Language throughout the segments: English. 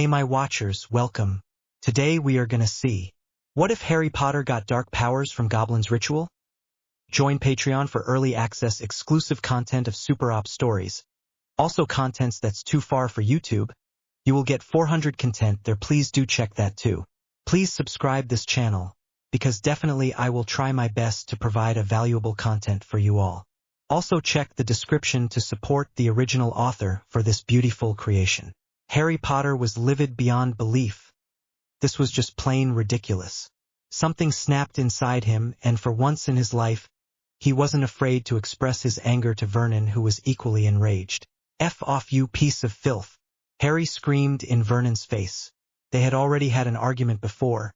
Hey my watchers, welcome. Today we are gonna see, what if Harry Potter got dark powers from Goblin's ritual? Join Patreon for early access exclusive content of Super Op stories. Also contents that's too far for YouTube. You will get 400 content there, please do check that too. Please subscribe this channel, because definitely I will try my best to provide a valuable content for you all. Also check the description to support the original author for this beautiful creation. Harry Potter was livid beyond belief. This was just plain ridiculous. Something snapped inside him, and for once in his life, he wasn't afraid to express his anger to Vernon, who was equally enraged. F off, you piece of filth! Harry screamed in Vernon's face. They had already had an argument before,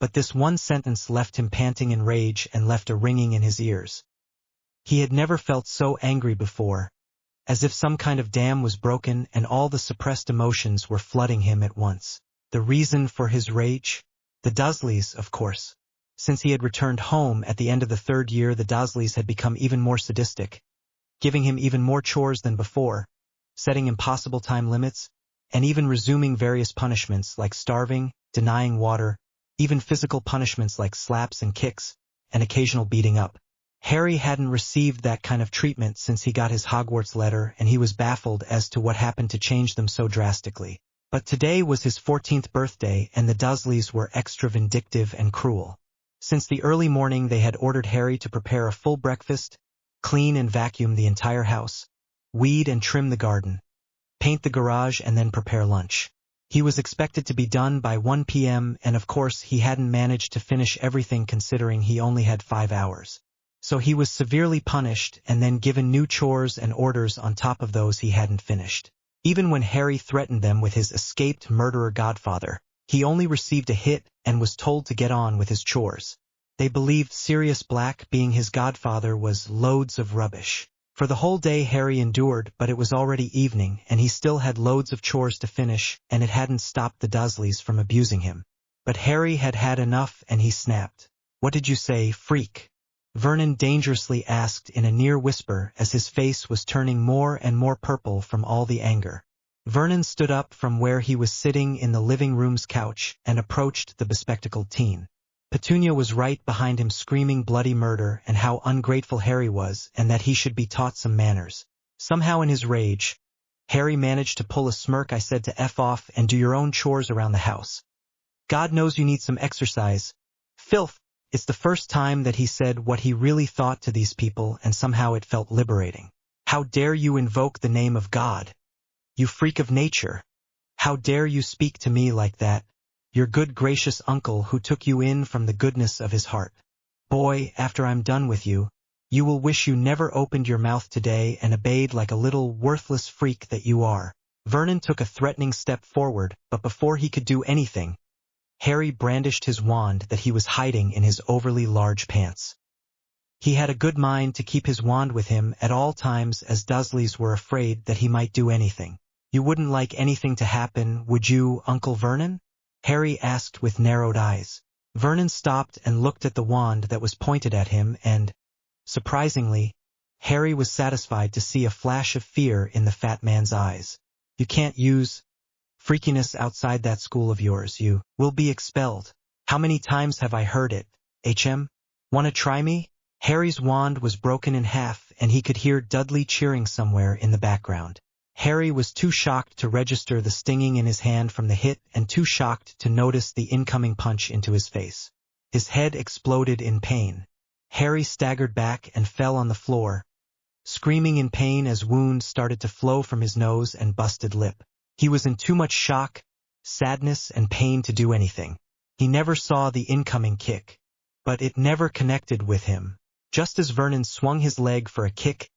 but this one sentence left him panting in rage and left a ringing in his ears. He had never felt so angry before, as if some kind of dam was broken and all the suppressed emotions were flooding him at once. The reason for his rage? The Dursleys, of course. Since he had returned home at the end of the third year, the Dursleys had become even more sadistic, giving him even more chores than before, setting impossible time limits, and even resuming various punishments like starving, denying water, even physical punishments like slaps and kicks, and occasional beating up. Harry hadn't received that kind of treatment since he got his Hogwarts letter, and he was baffled as to what happened to change them so drastically. But today was his 14th birthday, and the Dursleys were extra vindictive and cruel. Since the early morning they had ordered Harry to prepare a full breakfast, clean and vacuum the entire house, weed and trim the garden, paint the garage, and then prepare lunch. He was expected to be done by 1 p.m. and of course he hadn't managed to finish everything considering he only had 5 hours. So he was severely punished and then given new chores and orders on top of those he hadn't finished. Even when Harry threatened them with his escaped murderer godfather, he only received a hit and was told to get on with his chores. They believed Sirius Black being his godfather was loads of rubbish. For the whole day Harry endured, but it was already evening and he still had loads of chores to finish, and it hadn't stopped the Dursleys from abusing him. But Harry had had enough and he snapped. "What did you say, freak?" Vernon dangerously asked in a near whisper as his face was turning more and more purple from all the anger. Vernon stood up from where he was sitting in the living room's couch and approached the bespectacled teen. Petunia was right behind him screaming bloody murder and how ungrateful Harry was and that he should be taught some manners. Somehow in his rage, Harry managed to pull a smirk. "I said to F off and do your own chores around the house. God knows you need some exercise. Filth." It's the first time that he said what he really thought to these people, and somehow it felt liberating. "How dare you invoke the name of God? You freak of nature. How dare you speak to me like that? Your good gracious uncle who took you in from the goodness of his heart. Boy, after I'm done with you, you will wish you never opened your mouth today and obeyed like a little worthless freak that you are." Vernon took a threatening step forward, but before he could do anything, Harry brandished his wand that he was hiding in his overly large pants. He had a good mind to keep his wand with him at all times, as Dursleys were afraid that he might do anything. "You wouldn't like anything to happen, would you, Uncle Vernon?" Harry asked with narrowed eyes. Vernon stopped and looked at the wand that was pointed at him and, surprisingly, Harry was satisfied to see a flash of fear in the fat man's eyes. "You can't use freakiness outside that school of yours. You will be expelled." "How many times have I heard it, HM? Wanna try me?" Harry's wand was broken in half and he could hear Dudley cheering somewhere in the background. Harry was too shocked to register the stinging in his hand from the hit and too shocked to notice the incoming punch into his face. His head exploded in pain. Harry staggered back and fell on the floor, screaming in pain as wounds started to flow from his nose and busted lip. He was in too much shock, sadness, and pain to do anything. He never saw the incoming kick, but it never connected with him. Just as Vernon swung his leg for a kick,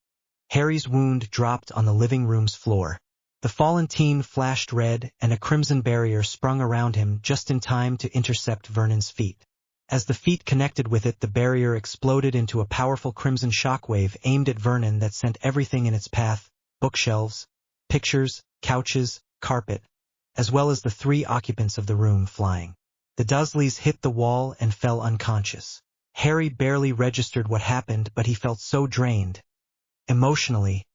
Harry's wound dropped on the living room's floor. The fallen teen flashed red, and a crimson barrier sprung around him just in time to intercept Vernon's feet. As the feet connected with it, the barrier exploded into a powerful crimson shockwave aimed at Vernon that sent everything in its path: bookshelves, pictures, couches, carpet, as well as the 3 occupants of the room flying. The Dursleys hit the wall and fell unconscious. Harry barely registered what happened, but he felt so drained, emotionally,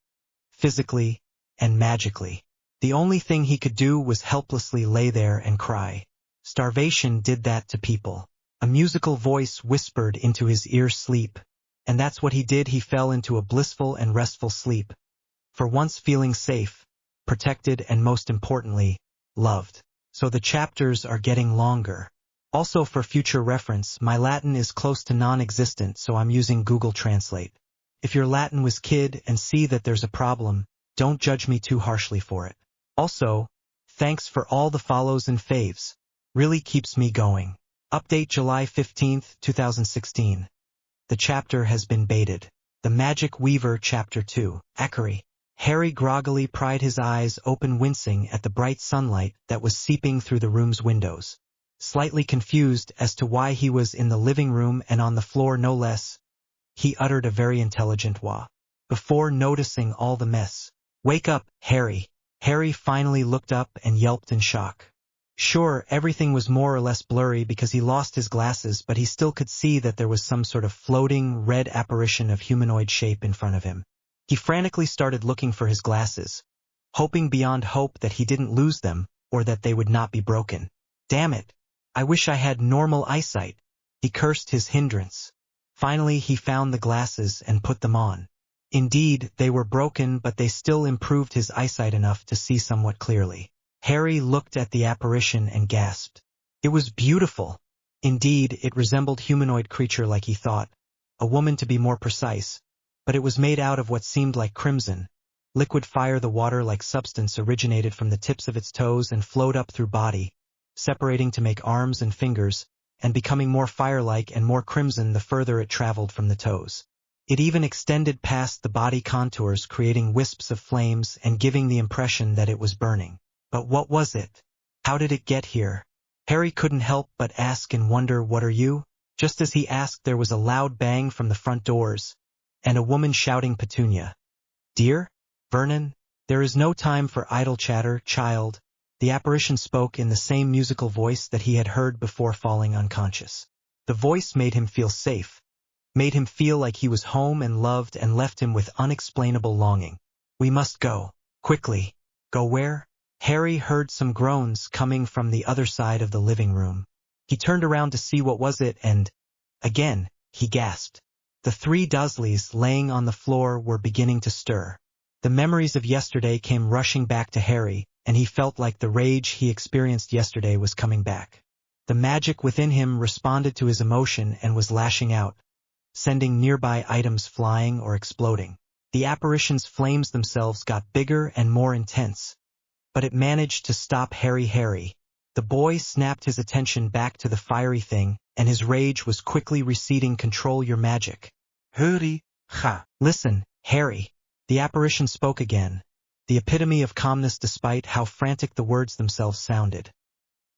physically, and magically. The only thing he could do was helplessly lay there and cry. Starvation did that to people. A musical voice whispered into his ear, sleep. And that's what he did. He fell into a blissful and restful sleep, for once feeling safe, protected, and most importantly, loved. So the chapters are getting longer. Also, for future reference, my Latin is close to non-existent, so I'm using Google Translate. If your Latin was kid and see that there's a problem, don't judge me too harshly for it. Also, thanks for all the follows and faves. Really keeps me going. Update July 15, 2016. The chapter has been baited. The Magic Weaver Chapter 2. Akari. Harry groggily pried his eyes open, wincing at the bright sunlight that was seeping through the room's windows. Slightly confused as to why he was in the living room and on the floor no less, he uttered a very intelligent wah, before noticing all the mess. Wake up, Harry. Harry finally looked up and yelped in shock. Sure, everything was more or less blurry because he lost his glasses, but he still could see that there was some sort of floating, red apparition of humanoid shape in front of him. He frantically started looking for his glasses, hoping beyond hope that he didn't lose them, or that they would not be broken. Damn it! I wish I had normal eyesight. He cursed his hindrance. Finally, he found the glasses and put them on. Indeed, they were broken, but they still improved his eyesight enough to see somewhat clearly. Harry looked at the apparition and gasped. It was beautiful. Indeed, it resembled humanoid creature like he thought, a woman to be more precise, but it was made out of what seemed like crimson. Liquid fire. The water-like substance originated from the tips of its toes and flowed up through body, separating to make arms and fingers, and becoming more fire-like and more crimson the further it traveled from the toes. It even extended past the body contours, creating wisps of flames and giving the impression that it was burning. But what was it? How did it get here? Harry couldn't help but ask in wonder, "What are you?" Just as he asked, there was a loud bang from the front doors, and a woman shouting, "Petunia. Dear? Vernon? There is no time for idle chatter, child." The apparition spoke in the same musical voice that he had heard before falling unconscious. The voice made him feel safe, made him feel like he was home and loved, and left him with unexplainable longing. "We must go. Quickly." Go where? Harry heard some groans coming from the other side of the living room. He turned around to see what was it, and, again, he gasped. The three Dursleys laying on the floor were beginning to stir. The memories of yesterday came rushing back to Harry, and he felt like the rage he experienced yesterday was coming back. The magic within him responded to his emotion and was lashing out, sending nearby items flying or exploding. The apparition's flames themselves got bigger and more intense, but it managed to stop Harry. The boy snapped his attention back to the fiery thing, and his rage was quickly receding. "Control your magic. Hurry, ha." "Listen, Harry." The apparition spoke again, the epitome of calmness despite how frantic the words themselves sounded.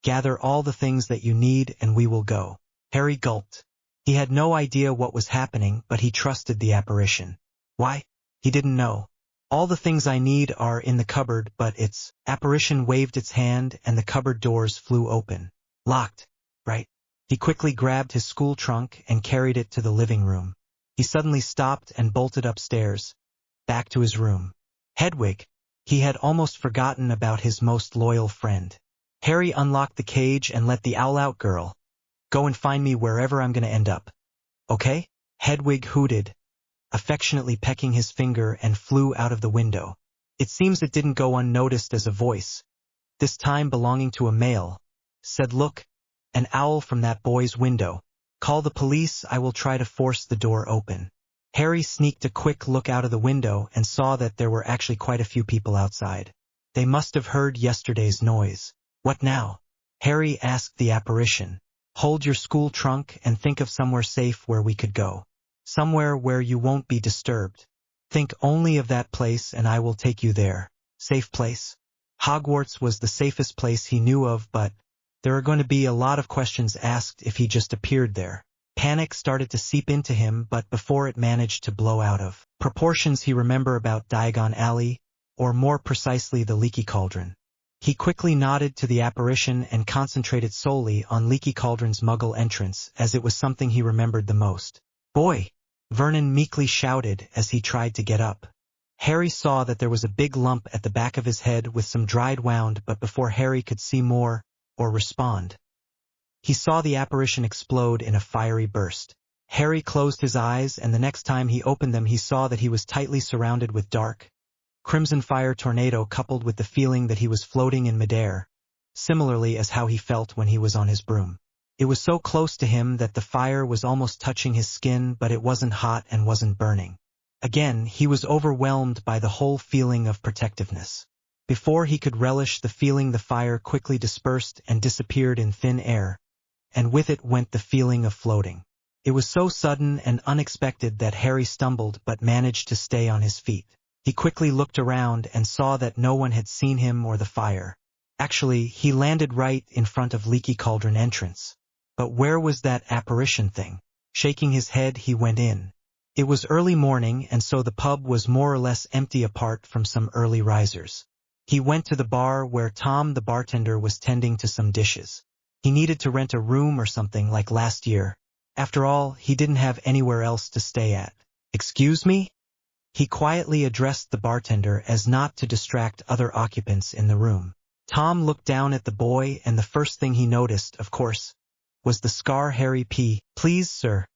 "Gather all the things that you need and we will go." Harry gulped. He had no idea what was happening, but he trusted the apparition. Why? He didn't know. "All the things I need are in the cupboard, but it's..." Apparition waved its hand and the cupboard doors flew open. "Locked, right?" He quickly grabbed his school trunk and carried it to the living room. He suddenly stopped and bolted upstairs, back to his room. Hedwig. He had almost forgotten about his most loyal friend. Harry unlocked the cage and let the owl out. "Girl, go and find me wherever I'm gonna end up. Okay?" Hedwig hooted, affectionately pecking his finger, and flew out of the window. It seems it didn't go unnoticed as a voice, this time belonging to a male, said, "Look, an owl from that boy's window. Call the police, I will try to force the door open." Harry sneaked a quick look out of the window and saw that there were actually quite a few people outside. They must have heard yesterday's noise. "What now?" Harry asked the apparition. "Hold your school trunk and think of somewhere safe where we could go. Somewhere where you won't be disturbed. Think only of that place and I will take you there." Safe place? Hogwarts was the safest place he knew of, but there are going to be a lot of questions asked if he just appeared there. Panic started to seep into him, but before it managed to blow out of proportions, he remembered about Diagon Alley, or more precisely the Leaky Cauldron. He quickly nodded to the apparition and concentrated solely on Leaky Cauldron's Muggle entrance, as it was something he remembered the most. "Boy!" Vernon meekly shouted as he tried to get up. Harry saw that there was a big lump at the back of his head with some dried wound, but before Harry could see more, or respond, he saw the apparition explode in a fiery burst. Harry closed his eyes, and the next time he opened them he saw that he was tightly surrounded with dark, crimson fire tornado coupled with the feeling that he was floating in midair, similarly as how he felt when he was on his broom. It was so close to him that the fire was almost touching his skin, but it wasn't hot and wasn't burning. Again, he was overwhelmed by the whole feeling of protectiveness. Before he could relish the feeling, the fire quickly dispersed and disappeared in thin air, and with it went the feeling of floating. It was so sudden and unexpected that Harry stumbled but managed to stay on his feet. He quickly looked around and saw that no one had seen him or the fire. Actually, he landed right in front of Leaky Cauldron entrance. But where was that apparition thing? Shaking his head, he went in. It was early morning, and so the pub was more or less empty apart from some early risers. He went to the bar where Tom the bartender was tending to some dishes. He needed to rent a room or something like last year. After all, he didn't have anywhere else to stay at. "Excuse me?" He quietly addressed the bartender as not to distract other occupants in the room. Tom looked down at the boy, and the first thing he noticed, of course, was the scar. Harry P. "Please, sir.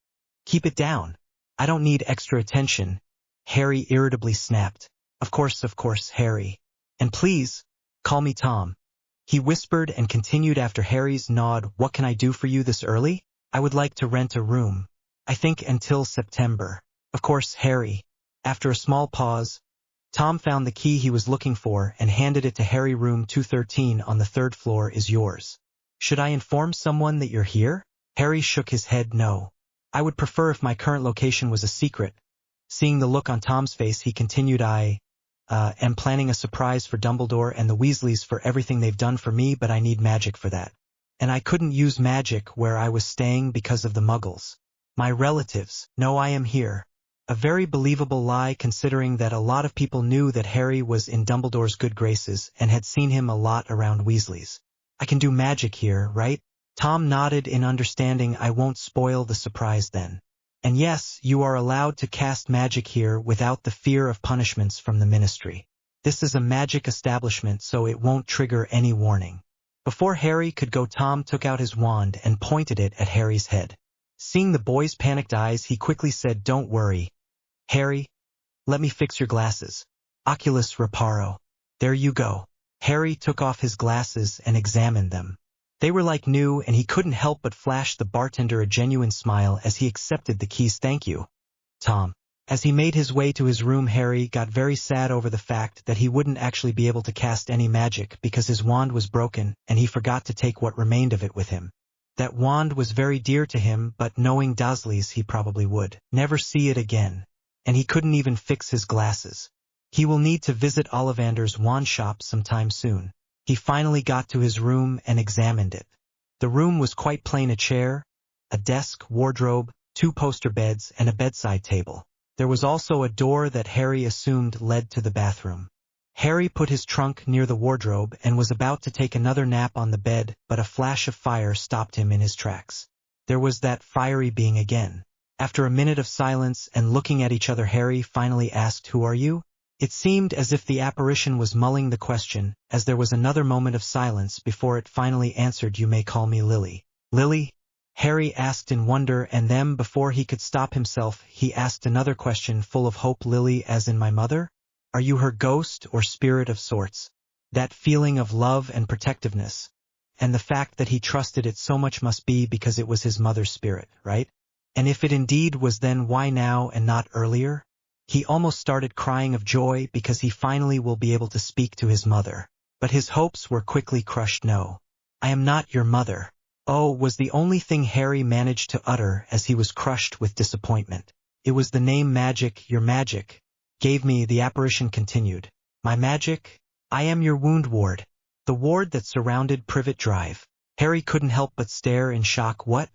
Keep it down. I don't need extra attention," Harry irritably snapped. Of course, Harry. "And please, call me Tom," he whispered and continued after Harry's nod. "What can I do for you this early? I would like to rent a room. I think until September." "Of course, Harry." After a small pause, Tom found the key he was looking for and handed it to Harry. "Room 213 on the 3rd floor is yours. Should I inform someone that you're here?" Harry shook his head. "No. I would prefer if my current location was a secret." Seeing the look on Tom's face, he continued, I am planning a surprise for Dumbledore and the Weasleys for everything they've done for me, but I need magic for that. And I couldn't use magic where I was staying because of the Muggles. My relatives know I am here." A very believable lie, considering that a lot of people knew that Harry was in Dumbledore's good graces and had seen him a lot around Weasley's. "I can do magic here, right?" Tom nodded in understanding. "I won't spoil the surprise then. And yes, you are allowed to cast magic here without the fear of punishments from the Ministry. This is a magic establishment, so it won't trigger any warning." Before Harry could go, Tom took out his wand and pointed it at Harry's head. Seeing the boy's panicked eyes, he quickly said, "Don't worry, Harry. Let me fix your glasses. Oculus reparo. There you go." Harry took off his glasses and examined them. They were like new, and he couldn't help but flash the bartender a genuine smile as he accepted the keys. "Thank you, Tom." As he made his way to his room, Harry got very sad over the fact that he wouldn't actually be able to cast any magic because his wand was broken and he forgot to take what remained of it with him. That wand was very dear to him, but knowing Dursleys, he probably would never see it again. And he couldn't even fix his glasses. He will need to visit Ollivander's wand shop sometime soon. He finally got to his room and examined it. The room was quite plain: a chair, a desk, wardrobe, 2 poster beds, and a bedside table. There was also a door that Harry assumed led to the bathroom. Harry put his trunk near the wardrobe and was about to take another nap on the bed, but a flash of fire stopped him in his tracks. There was that fiery being again. After a minute of silence and looking at each other, Harry finally asked, "Who are you?" It seemed as if the apparition was mulling the question, as there was another moment of silence before it finally answered, "You may call me Lily." "Lily?" Harry asked in wonder, and then before he could stop himself, he asked another question full of hope. "Lily as in my mother? Are you her ghost or spirit of sorts?" That feeling of love and protectiveness, and the fact that he trusted it so much must be because it was his mother's spirit, right? And if it indeed was, then why now and not earlier? He almost started crying of joy because he finally will be able to speak to his mother. But his hopes were quickly crushed. "No, I am not your mother." "Oh," was the only thing Harry managed to utter as he was crushed with disappointment. "It was the name magic, your magic, gave me," the apparition continued. "My magic? I am your wound ward. The ward that surrounded Privet Drive." Harry couldn't help but stare in shock. "What?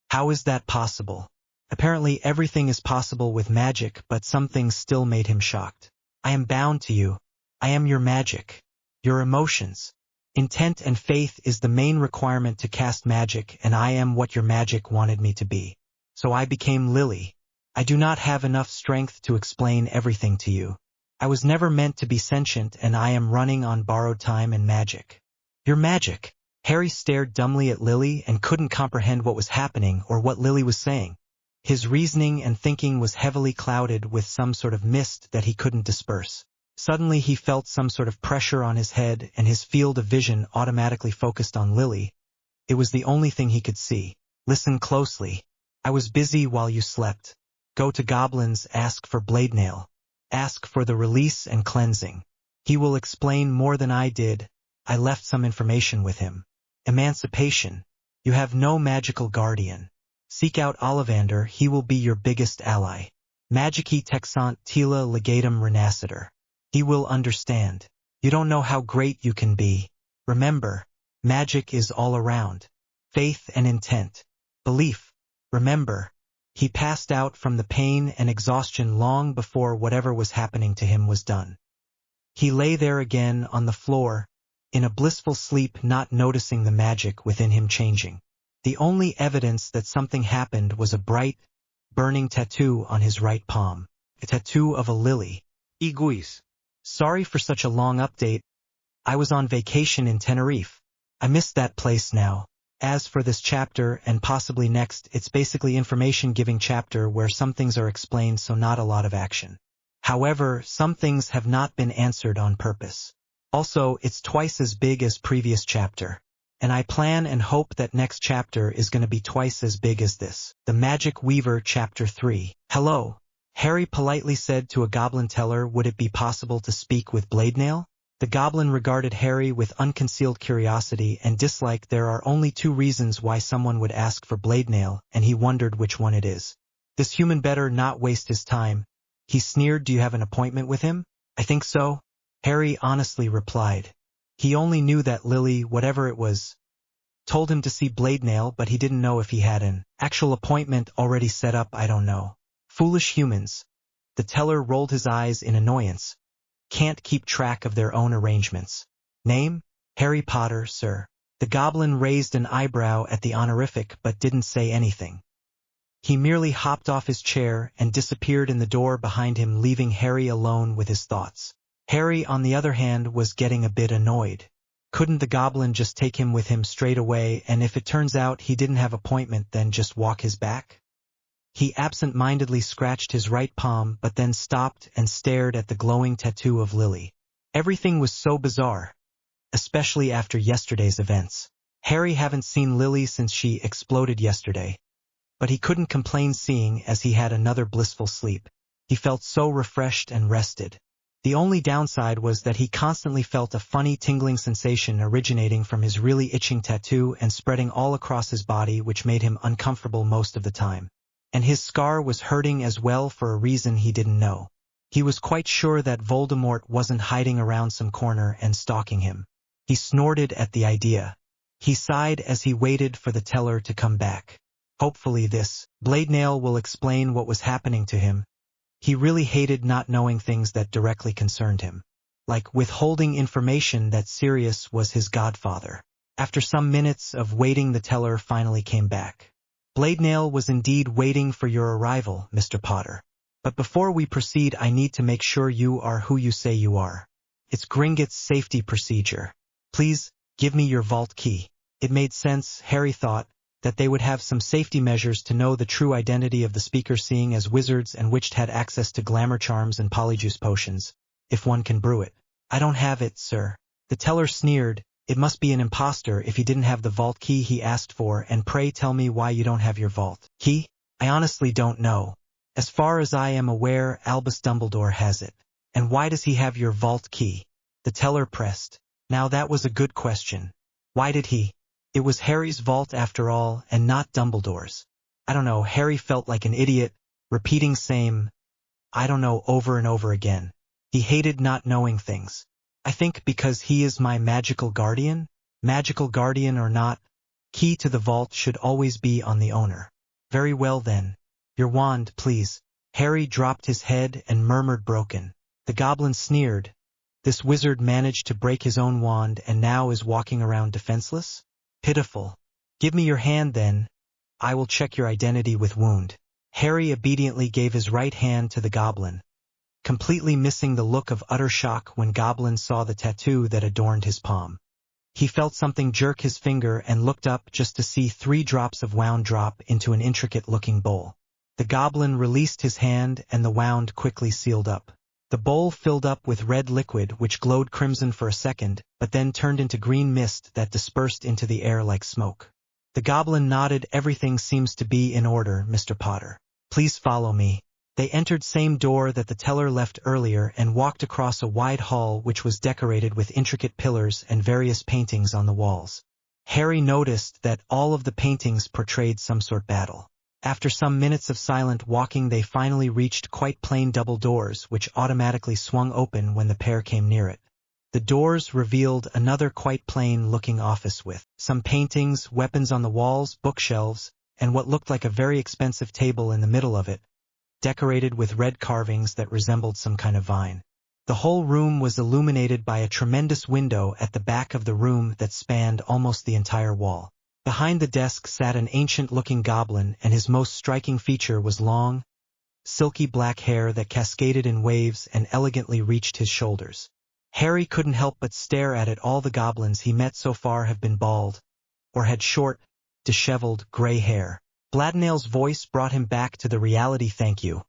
How is that possible?" Apparently everything is possible with magic, but some things still made him shocked. "I am bound to you. I am your magic. Your emotions. Intent and faith is the main requirement to cast magic, and I am what your magic wanted me to be. So I became Lily. I do not have enough strength to explain everything to you. I was never meant to be sentient and I am running on borrowed time and magic. Your magic? Harry stared dumbly at Lily and couldn't comprehend what was happening or what Lily was saying. His reasoning and thinking was heavily clouded with some sort of mist that he couldn't disperse. Suddenly he felt some sort of pressure on his head and his field of vision automatically focused on Lily. It was the only thing he could see. Listen closely. I was busy while you slept. Go to Goblin's, ask for Bladenail. Ask for the release and cleansing. He will explain more than I did. I left some information with him. Emancipation. You have no magical guardian. Seek out Ollivander, he will be your biggest ally. Magici texant tila legatum renascitur. He will understand. You don't know how great you can be. Remember, magic is all around. Faith and intent. Belief. Remember. He passed out from the pain and exhaustion long before whatever was happening to him was done. He lay there again on the floor, in a blissful sleep, not noticing the magic within him changing. The only evidence that something happened was a bright, burning tattoo on his right palm. A tattoo of a lily. Iguis. Sorry for such a long update. I was on vacation in Tenerife. I missed that place now. As for this chapter and possibly next, it's basically information-giving chapter where some things are explained so not a lot of action. However, some things have not been answered on purpose. Also, it's twice as big as previous chapter. And I plan and hope that next chapter is going to be twice as big as this. The Magic Weaver Chapter 3. Hello. Harry politely said to a goblin teller, would it be possible to speak with Bladenail? The goblin regarded Harry with unconcealed curiosity and dislike. There are only two reasons why someone would ask for Bladenail, and he wondered which one it is. This human better not waste his time. He sneered, do you have an appointment with him? I think so. Harry honestly replied. He only knew that Lily, whatever it was, told him to see Bladenail, but he didn't know if he had an actual appointment already set up. I don't know. Foolish humans. The teller rolled his eyes in annoyance. Can't keep track of their own arrangements. Name? Harry Potter, sir. The goblin raised an eyebrow at the honorific but didn't say anything. He merely hopped off his chair and disappeared in the door behind him, leaving Harry alone with his thoughts. Harry, on the other hand, was getting a bit annoyed. Couldn't the goblin just take him with him straight away, and if it turns out he didn't have appointment, then just walk his back? He absent-mindedly scratched his right palm but then stopped and stared at the glowing tattoo of Lily. Everything was so bizarre, especially after yesterday's events. Harry hadn't seen Lily since she exploded yesterday, but he couldn't complain seeing as he had another blissful sleep. He felt so refreshed and rested. The only downside was that he constantly felt a funny tingling sensation originating from his really itching tattoo and spreading all across his body, which made him uncomfortable most of the time. And his scar was hurting as well for a reason he didn't know. He was quite sure that Voldemort wasn't hiding around some corner and stalking him. He snorted at the idea. He sighed as he waited for the teller to come back. Hopefully this Bladenail will explain what was happening to him. He really hated not knowing things that directly concerned him, like withholding information that Sirius was his godfather. After some minutes of waiting, the teller finally came back. Bladenail was indeed waiting for your arrival, Mr. Potter. But before we proceed, I need to make sure you are who you say you are. It's Gringotts' safety procedure. Please, give me your vault key. It made sense, Harry thought, that they would have some safety measures to know the true identity of the speaker, seeing as wizards and witches had access to glamour charms and polyjuice potions, if one can brew it. I don't have it, sir. The teller sneered. It must be an impostor if he didn't have the vault key he asked for, and pray tell me why you don't have your vault key? I honestly don't know. As far as I am aware, Albus Dumbledore has it. And why does he have your vault key? The teller pressed. Now that was a good question. Why did he? It was Harry's vault after all, and not Dumbledore's. I don't know. Harry felt like an idiot, repeating same, I don't know over and over again. He hated not knowing things. I think because he is my magical guardian? Magical guardian or not, key to the vault should always be on the owner. Very well then. Your wand, please. Harry dropped his head and murmured broken. The goblin sneered. This wizard managed to break his own wand and now is walking around defenseless? Pitiful. Give me your hand then. I will check your identity with wound. Harry obediently gave his right hand to the goblin. completely missing the look of utter shock when Goblin saw the tattoo that adorned his palm. He felt something jerk his finger and looked up just to see 3 drops of wound drop into an intricate-looking bowl. The Goblin released his hand and the wound quickly sealed up. The bowl filled up with red liquid which glowed crimson for a second, but then turned into green mist that dispersed into the air like smoke. The Goblin nodded. "Everything seems to be in order, Mr. Potter. Please follow me." They entered same door that the teller left earlier and walked across a wide hall which was decorated with intricate pillars and various paintings on the walls. Harry noticed that all of the paintings portrayed some sort of battle. After some minutes of silent walking they finally reached quite plain double doors which automatically swung open when the pair came near it. The doors revealed another quite plain-looking office with some paintings, weapons on the walls, bookshelves, and what looked like a very expensive table in the middle of it, decorated with red carvings that resembled some kind of vine. The whole room was illuminated by a tremendous window at the back of the room that spanned almost the entire wall. Behind the desk sat an ancient-looking goblin, and his most striking feature was long, silky black hair that cascaded in waves and elegantly reached his shoulders. Harry couldn't help but stare at it. All the goblins he met so far have been bald, or had short, disheveled, gray hair. Bladnail's voice brought him back to the reality. "Thank you,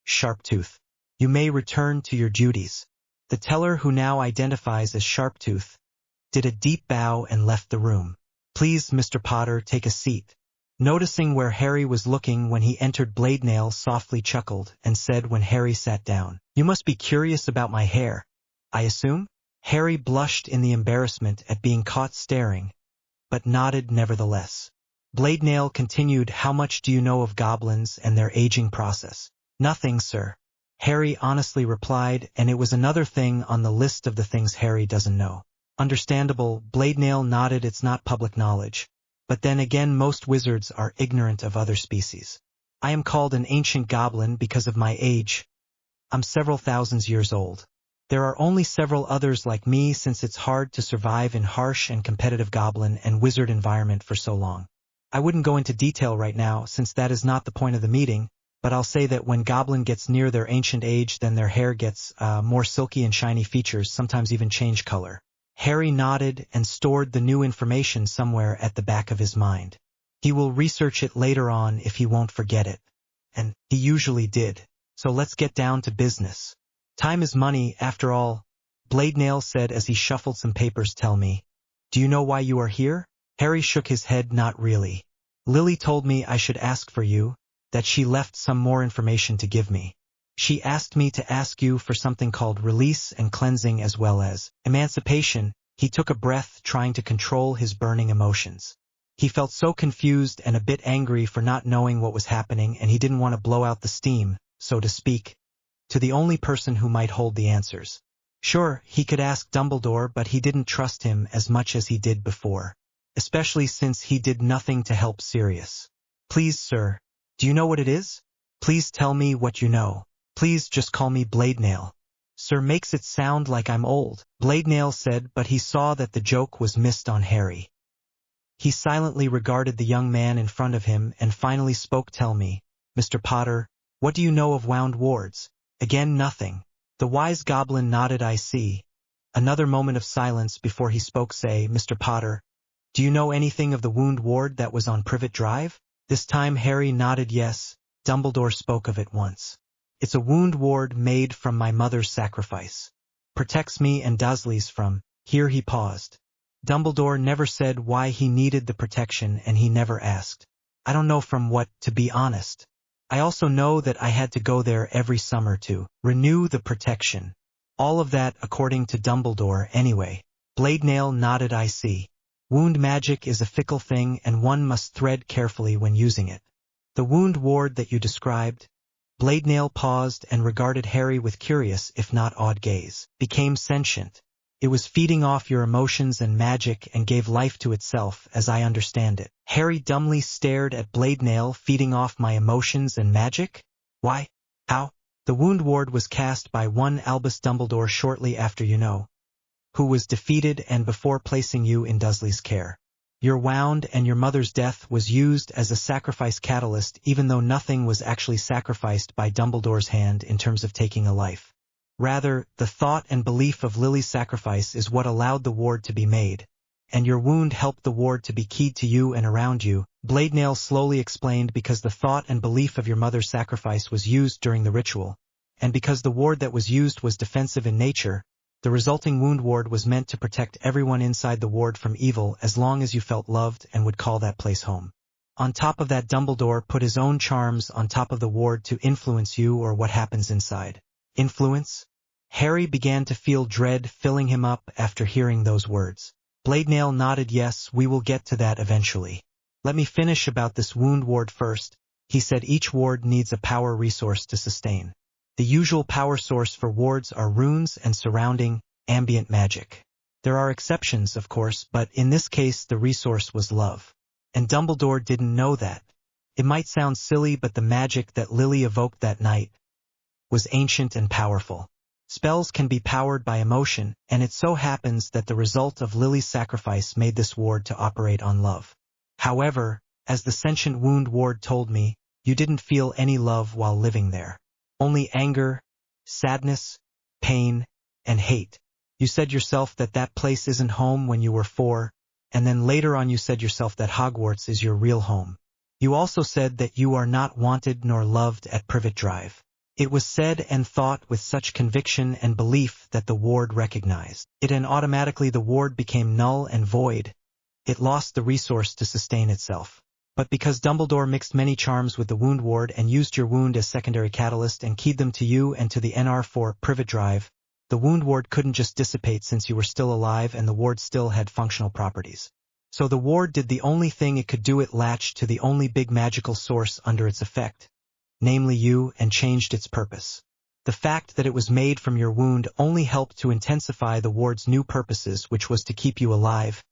Sharptooth. You may return to your duties." The teller, who now identifies as Sharptooth, did a deep bow and left the room. "Please, Mr. Potter, take a seat." Noticing where Harry was looking when he entered, Bladnail softly chuckled and said when Harry sat down, "You must be curious about my hair, I assume?" Harry blushed in the embarrassment at being caught staring, but nodded nevertheless. Bladnail continued, "How much do you know of goblins and their aging process?" "Nothing, sir," Harry honestly replied, and it was another thing on the list of the things Harry doesn't know. "Understandable," Bladnail nodded. "It's not public knowledge. But then again, most wizards are ignorant of other species. I am called an ancient goblin because of my age. I'm several thousands years old. There are only several others like me since it's hard to survive in harsh and competitive goblin and wizard environment for so long. I wouldn't go into detail right now since that is not the point of the meeting, but I'll say that when goblin gets near their ancient age, then their hair gets more silky and shiny features, sometimes even change color." Harry nodded and stored the new information somewhere at the back of his mind. He will research it later on if he won't forget it. And he usually did. So let's get down to business. "Time is money, after all," Bladnail said as he shuffled some papers. "Tell me, do you know why you are here?" Harry shook his head. "Not really. Lily told me I should ask for you, that she left some more information to give me. She asked me to ask you for something called release and cleansing as well as emancipation." He took a breath, trying to control his burning emotions. He felt so confused and a bit angry for not knowing what was happening, and he didn't want to blow out the steam, so to speak, to the only person who might hold the answers. Sure, he could ask Dumbledore, but he didn't trust him as much as he did before, especially since he did nothing to help Sirius. "Please, sir, do you know what it is? Please tell me what you know. Please just call me Bladnail." "Sir makes it sound like I'm old," Bladnail said, but he saw that the joke was missed on Harry. He silently regarded the young man in front of him and finally spoke. "Tell me, Mr. Potter, what do you know of wound wards?" Again nothing. The wise goblin nodded. "I see." Another moment of silence before he spoke. "Say, Mr. Potter, do you know anything of the wound ward that was on Privet Drive?" This time Harry nodded. "Yes, Dumbledore spoke of it once. It's a wound ward made from my mother's sacrifice. Protects me and Dursley's from—" Here he paused. "Dumbledore never said why he needed the protection, and he never asked. I don't know from what, to be honest. I also know that I had to go there every summer to renew the protection. All of that according to Dumbledore anyway." Bladnail nodded. "I see. Wound magic is a fickle thing and one must tread carefully when using it. The wound ward that you described—" Bladnail paused and regarded Harry with curious, if not awed gaze. "Became sentient. It was feeding off your emotions and magic and gave life to itself, as I understand it." Harry dumbly stared at Bladnail. "Feeding off my emotions and magic? Why? How?" "The wound ward was cast by one Albus Dumbledore shortly after you know, who was defeated and before placing you in Dursley's care. Your wound and your mother's death was used as a sacrifice catalyst, even though nothing was actually sacrificed by Dumbledore's hand in terms of taking a life. Rather, the thought and belief of Lily's sacrifice is what allowed the ward to be made. And your wound helped the ward to be keyed to you and around you, Blade Nail slowly explained, because the thought and belief of your mother's sacrifice was used during the ritual. And because the ward that was used was defensive in nature, the resulting wound ward was meant to protect everyone inside the ward from evil as long as you felt loved and would call that place home. On top of that, Dumbledore put his own charms on top of the ward to influence you or what happens inside. Influence? Harry began to feel dread filling him up after hearing those words. Blade Nail nodded. Yes, we will get to that eventually. Let me finish about this wound ward first. He said each ward needs a power resource to sustain. The usual power source for wards are runes and surrounding, ambient magic. There are exceptions, of course, but in this case the resource was love. And Dumbledore didn't know that. It might sound silly, but the magic that Lily evoked that night was ancient and powerful. Spells can be powered by emotion, and it so happens that the result of Lily's sacrifice made this ward to operate on love. However, as the sentient wound ward told me, you didn't feel any love while living there. Only anger, sadness, pain, and hate. You said yourself that that place isn't home when you were 4, and then later on you said yourself that Hogwarts is your real home. You also said that you are not wanted nor loved at Privet Drive. It was said and thought with such conviction and belief that the ward recognized it, and automatically the ward became null and void. It lost the resource to sustain itself. But because Dumbledore mixed many charms with the wound ward and used your wound as secondary catalyst and keyed them to you and to the NR4 Privet Drive, the wound ward couldn't just dissipate since you were still alive and the ward still had functional properties. So the ward did the only thing it could do: it latched to the only big magical source under its effect, namely you, and changed its purpose. The fact that it was made from your wound only helped to intensify the ward's new purposes, which was to keep you alive,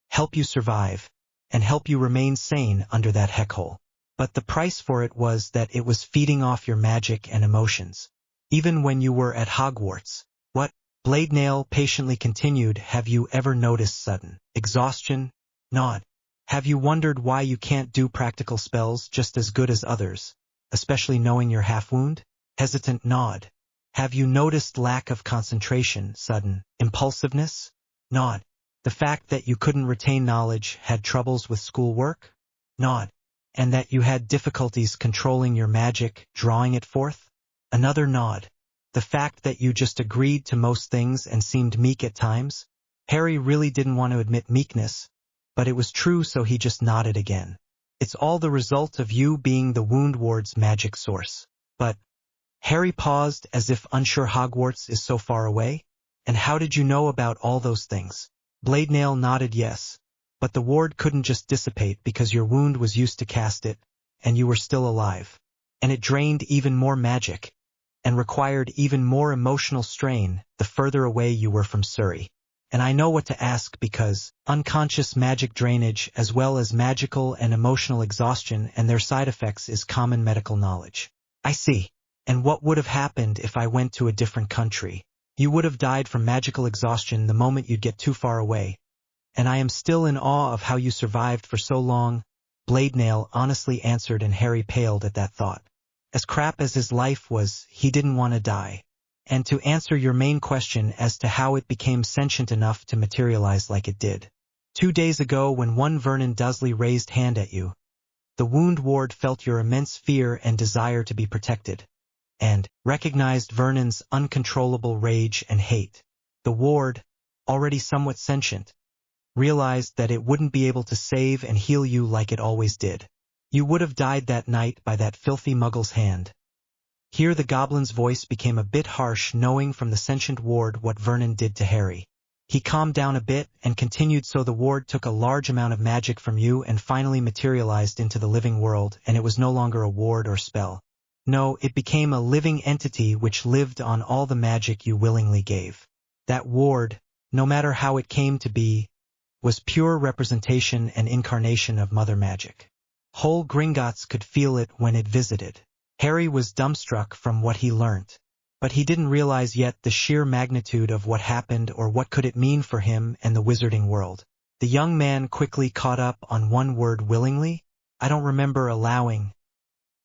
help you survive, and help you remain sane under that heck hole. But the price for it was that it was feeding off your magic and emotions. Even when you were at Hogwarts. What? Blade Nail patiently continued. Have you ever noticed sudden exhaustion? Nod. Have you wondered why you can't do practical spells just as good as others, especially knowing your half-wound? Hesitant nod. Have you noticed lack of concentration, sudden impulsiveness? Nod. The fact that you couldn't retain knowledge, had troubles with schoolwork? Nod. And that you had difficulties controlling your magic, drawing it forth? Another nod. The fact that you just agreed to most things and seemed meek at times? Harry really didn't want to admit meekness, but it was true, so he just nodded again. It's all the result of you being the wound ward's magic source. But Harry paused as if unsure. Hogwarts is so far away? And how did you know about all those things? Blade Nail nodded. Yes, but the ward couldn't just dissipate because your wound was used to cast it, and you were still alive. And it drained even more magic, and required even more emotional strain the further away you were from Surrey. And I know what to ask, because unconscious magic drainage as well as magical and emotional exhaustion and their side effects is common medical knowledge. I see. And what would have happened if I went to a different country? You would have died from magical exhaustion the moment you'd get too far away. And I am still in awe of how you survived for so long, Blade Nail honestly answered, and Harry paled at that thought. As crap as his life was, he didn't want to die. And to answer your main question as to how it became sentient enough to materialize like it did. 2 days ago, when one Vernon Dursley raised hand at you, the wound ward felt your immense fear and desire to be protected, and recognized Vernon's uncontrollable rage and hate. The ward, already somewhat sentient, realized that it wouldn't be able to save and heal you like it always did. You would have died that night by that filthy muggle's hand. Here the goblin's voice became a bit harsh, knowing from the sentient ward what Vernon did to Harry. He calmed down a bit and continued. So the ward took a large amount of magic from you and finally materialized into the living world, and it was no longer a ward or spell. No, it became a living entity which lived on all the magic you willingly gave. That ward, no matter how it came to be, was pure representation and incarnation of Mother Magic. Whole Gringotts could feel it when it visited. Harry was dumbstruck from what he learnt, but he didn't realize yet the sheer magnitude of what happened or what could it mean for him and the wizarding world. The young man quickly caught up on one word: willingly? I don't remember allowing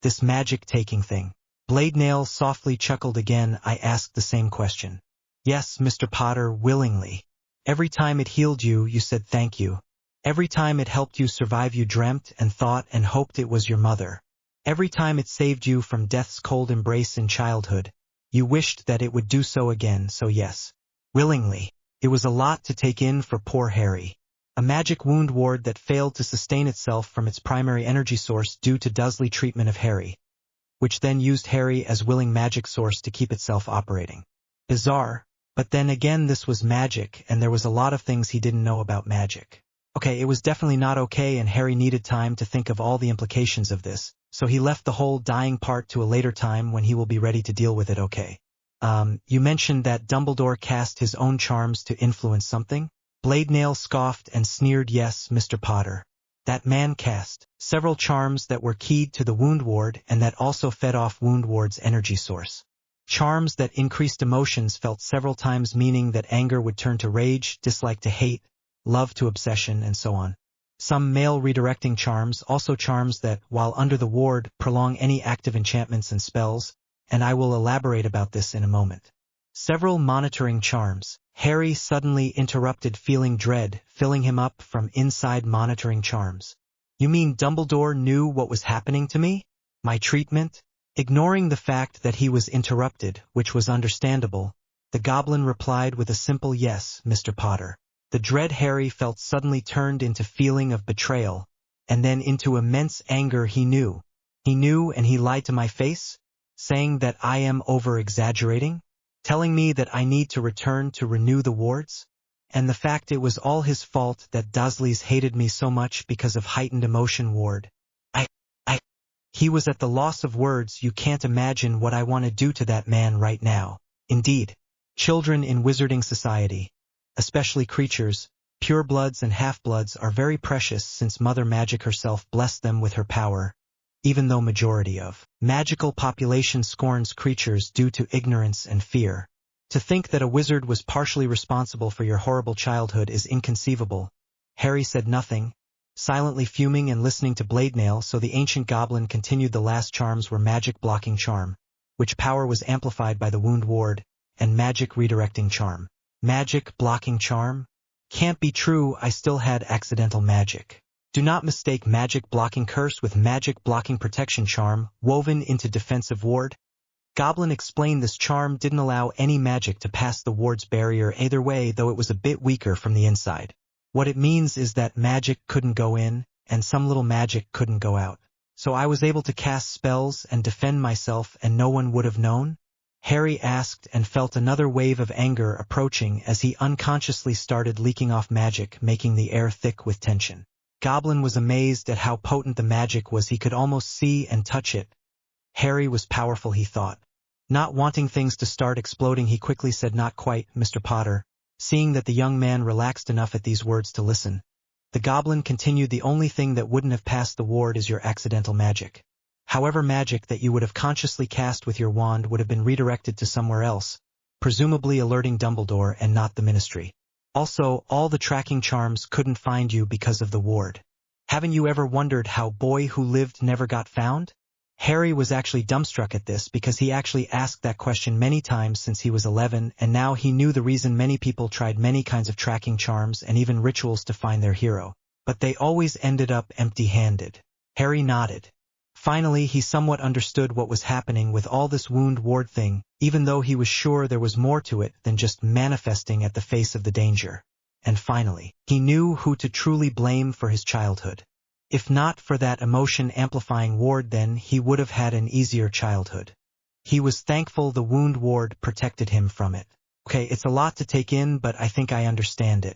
this magic-taking thing. Blade Nail softly chuckled again. I asked the same question. Yes, Mr. Potter, willingly. Every time it healed you, you said thank you. Every time it helped you survive, you dreamt and thought and hoped it was your mother. Every time it saved you from death's cold embrace in childhood, you wished that it would do so again, so yes. Willingly. It was a lot to take in for poor Harry. A magic wound ward that failed to sustain itself from its primary energy source due to Dursley treatment of Harry, which then used Harry as willing magic source to keep itself operating. Bizarre, but then again this was magic and there was a lot of things he didn't know about magic. Okay, it was definitely not okay and Harry needed time to think of all the implications of this, so he left the whole dying part to a later time when he will be ready to deal with it. Okay. You mentioned that Dumbledore cast his own charms to influence something? Blade Nail scoffed and sneered. Yes, Mr. Potter. That man cast several charms that were keyed to the wound ward and that also fed off wound ward's energy source. Charms that increased emotions felt several times, meaning that anger would turn to rage, dislike to hate, love to obsession, and so on. Some male redirecting charms, also charms that, while under the ward, prolong any active enchantments and spells, and I will elaborate about this in a moment. Several monitoring charms. Harry suddenly interrupted, feeling dread filling him up from inside. Monitoring charms. You mean Dumbledore knew what was happening to me? My treatment? Ignoring the fact that he was interrupted, which was understandable, the Goblin replied with a simple yes, Mr. Potter. The dread Harry felt suddenly turned into feeling of betrayal, and then into immense anger. He knew and he lied to my face, saying that I am over-exaggerating, telling me that I need to return to renew the wards, and the fact it was all his fault that Dursleys hated me so much because of heightened emotion. Ward. He was at the loss of words. You can't imagine what I want to do to that man right now. Indeed, children in wizarding society, especially creatures, purebloods and half-bloods, are very precious since Mother Magic herself blessed them with her power, even though majority of magical population scorns creatures due to ignorance and fear. To think that a wizard was partially responsible for your horrible childhood is inconceivable. Harry said nothing, silently fuming and listening to Blade Nail, so the ancient goblin continued. The last charms were magic blocking charm, which power was amplified by the wound ward, and magic redirecting charm. Magic blocking charm? Can't be true, I still had accidental magic. Do not mistake magic blocking curse with magic blocking protection charm, woven into defensive ward. Goblin explained this charm didn't allow any magic to pass the ward's barrier either way, though it was a bit weaker from the inside. What it means is that magic couldn't go in, and some little magic couldn't go out. So I was able to cast spells and defend myself and no one would have known? Harry asked and felt another wave of anger approaching as he unconsciously started leaking off magic, making the air thick with tension. Goblin was amazed at how potent the magic was. He could almost see and touch it. Harry was powerful, he thought. Not wanting things to start exploding, he quickly said, "Not quite, Mr. Potter." Seeing that the young man relaxed enough at these words to listen, the Goblin continued, "The only thing that wouldn't have passed the ward is your accidental magic. However, magic that you would have consciously cast with your wand would have been redirected to somewhere else, presumably alerting Dumbledore and not the Ministry. Also, all the tracking charms couldn't find you because of the ward. Haven't you ever wondered how Boy Who Lived never got found?" Harry was actually dumbstruck at this because he actually asked that question many times since he was 11, and now he knew the reason. Many people tried many kinds of tracking charms and even rituals to find their hero, but they always ended up empty-handed. Harry nodded. Finally, he somewhat understood what was happening with all this wound ward thing, even though he was sure there was more to it than just manifesting at the face of the danger. And finally, he knew who to truly blame for his childhood. If not for that emotion-amplifying ward, then he would have had an easier childhood. He was thankful the wound ward protected him from it. Okay, it's a lot to take in, but I think I understand it.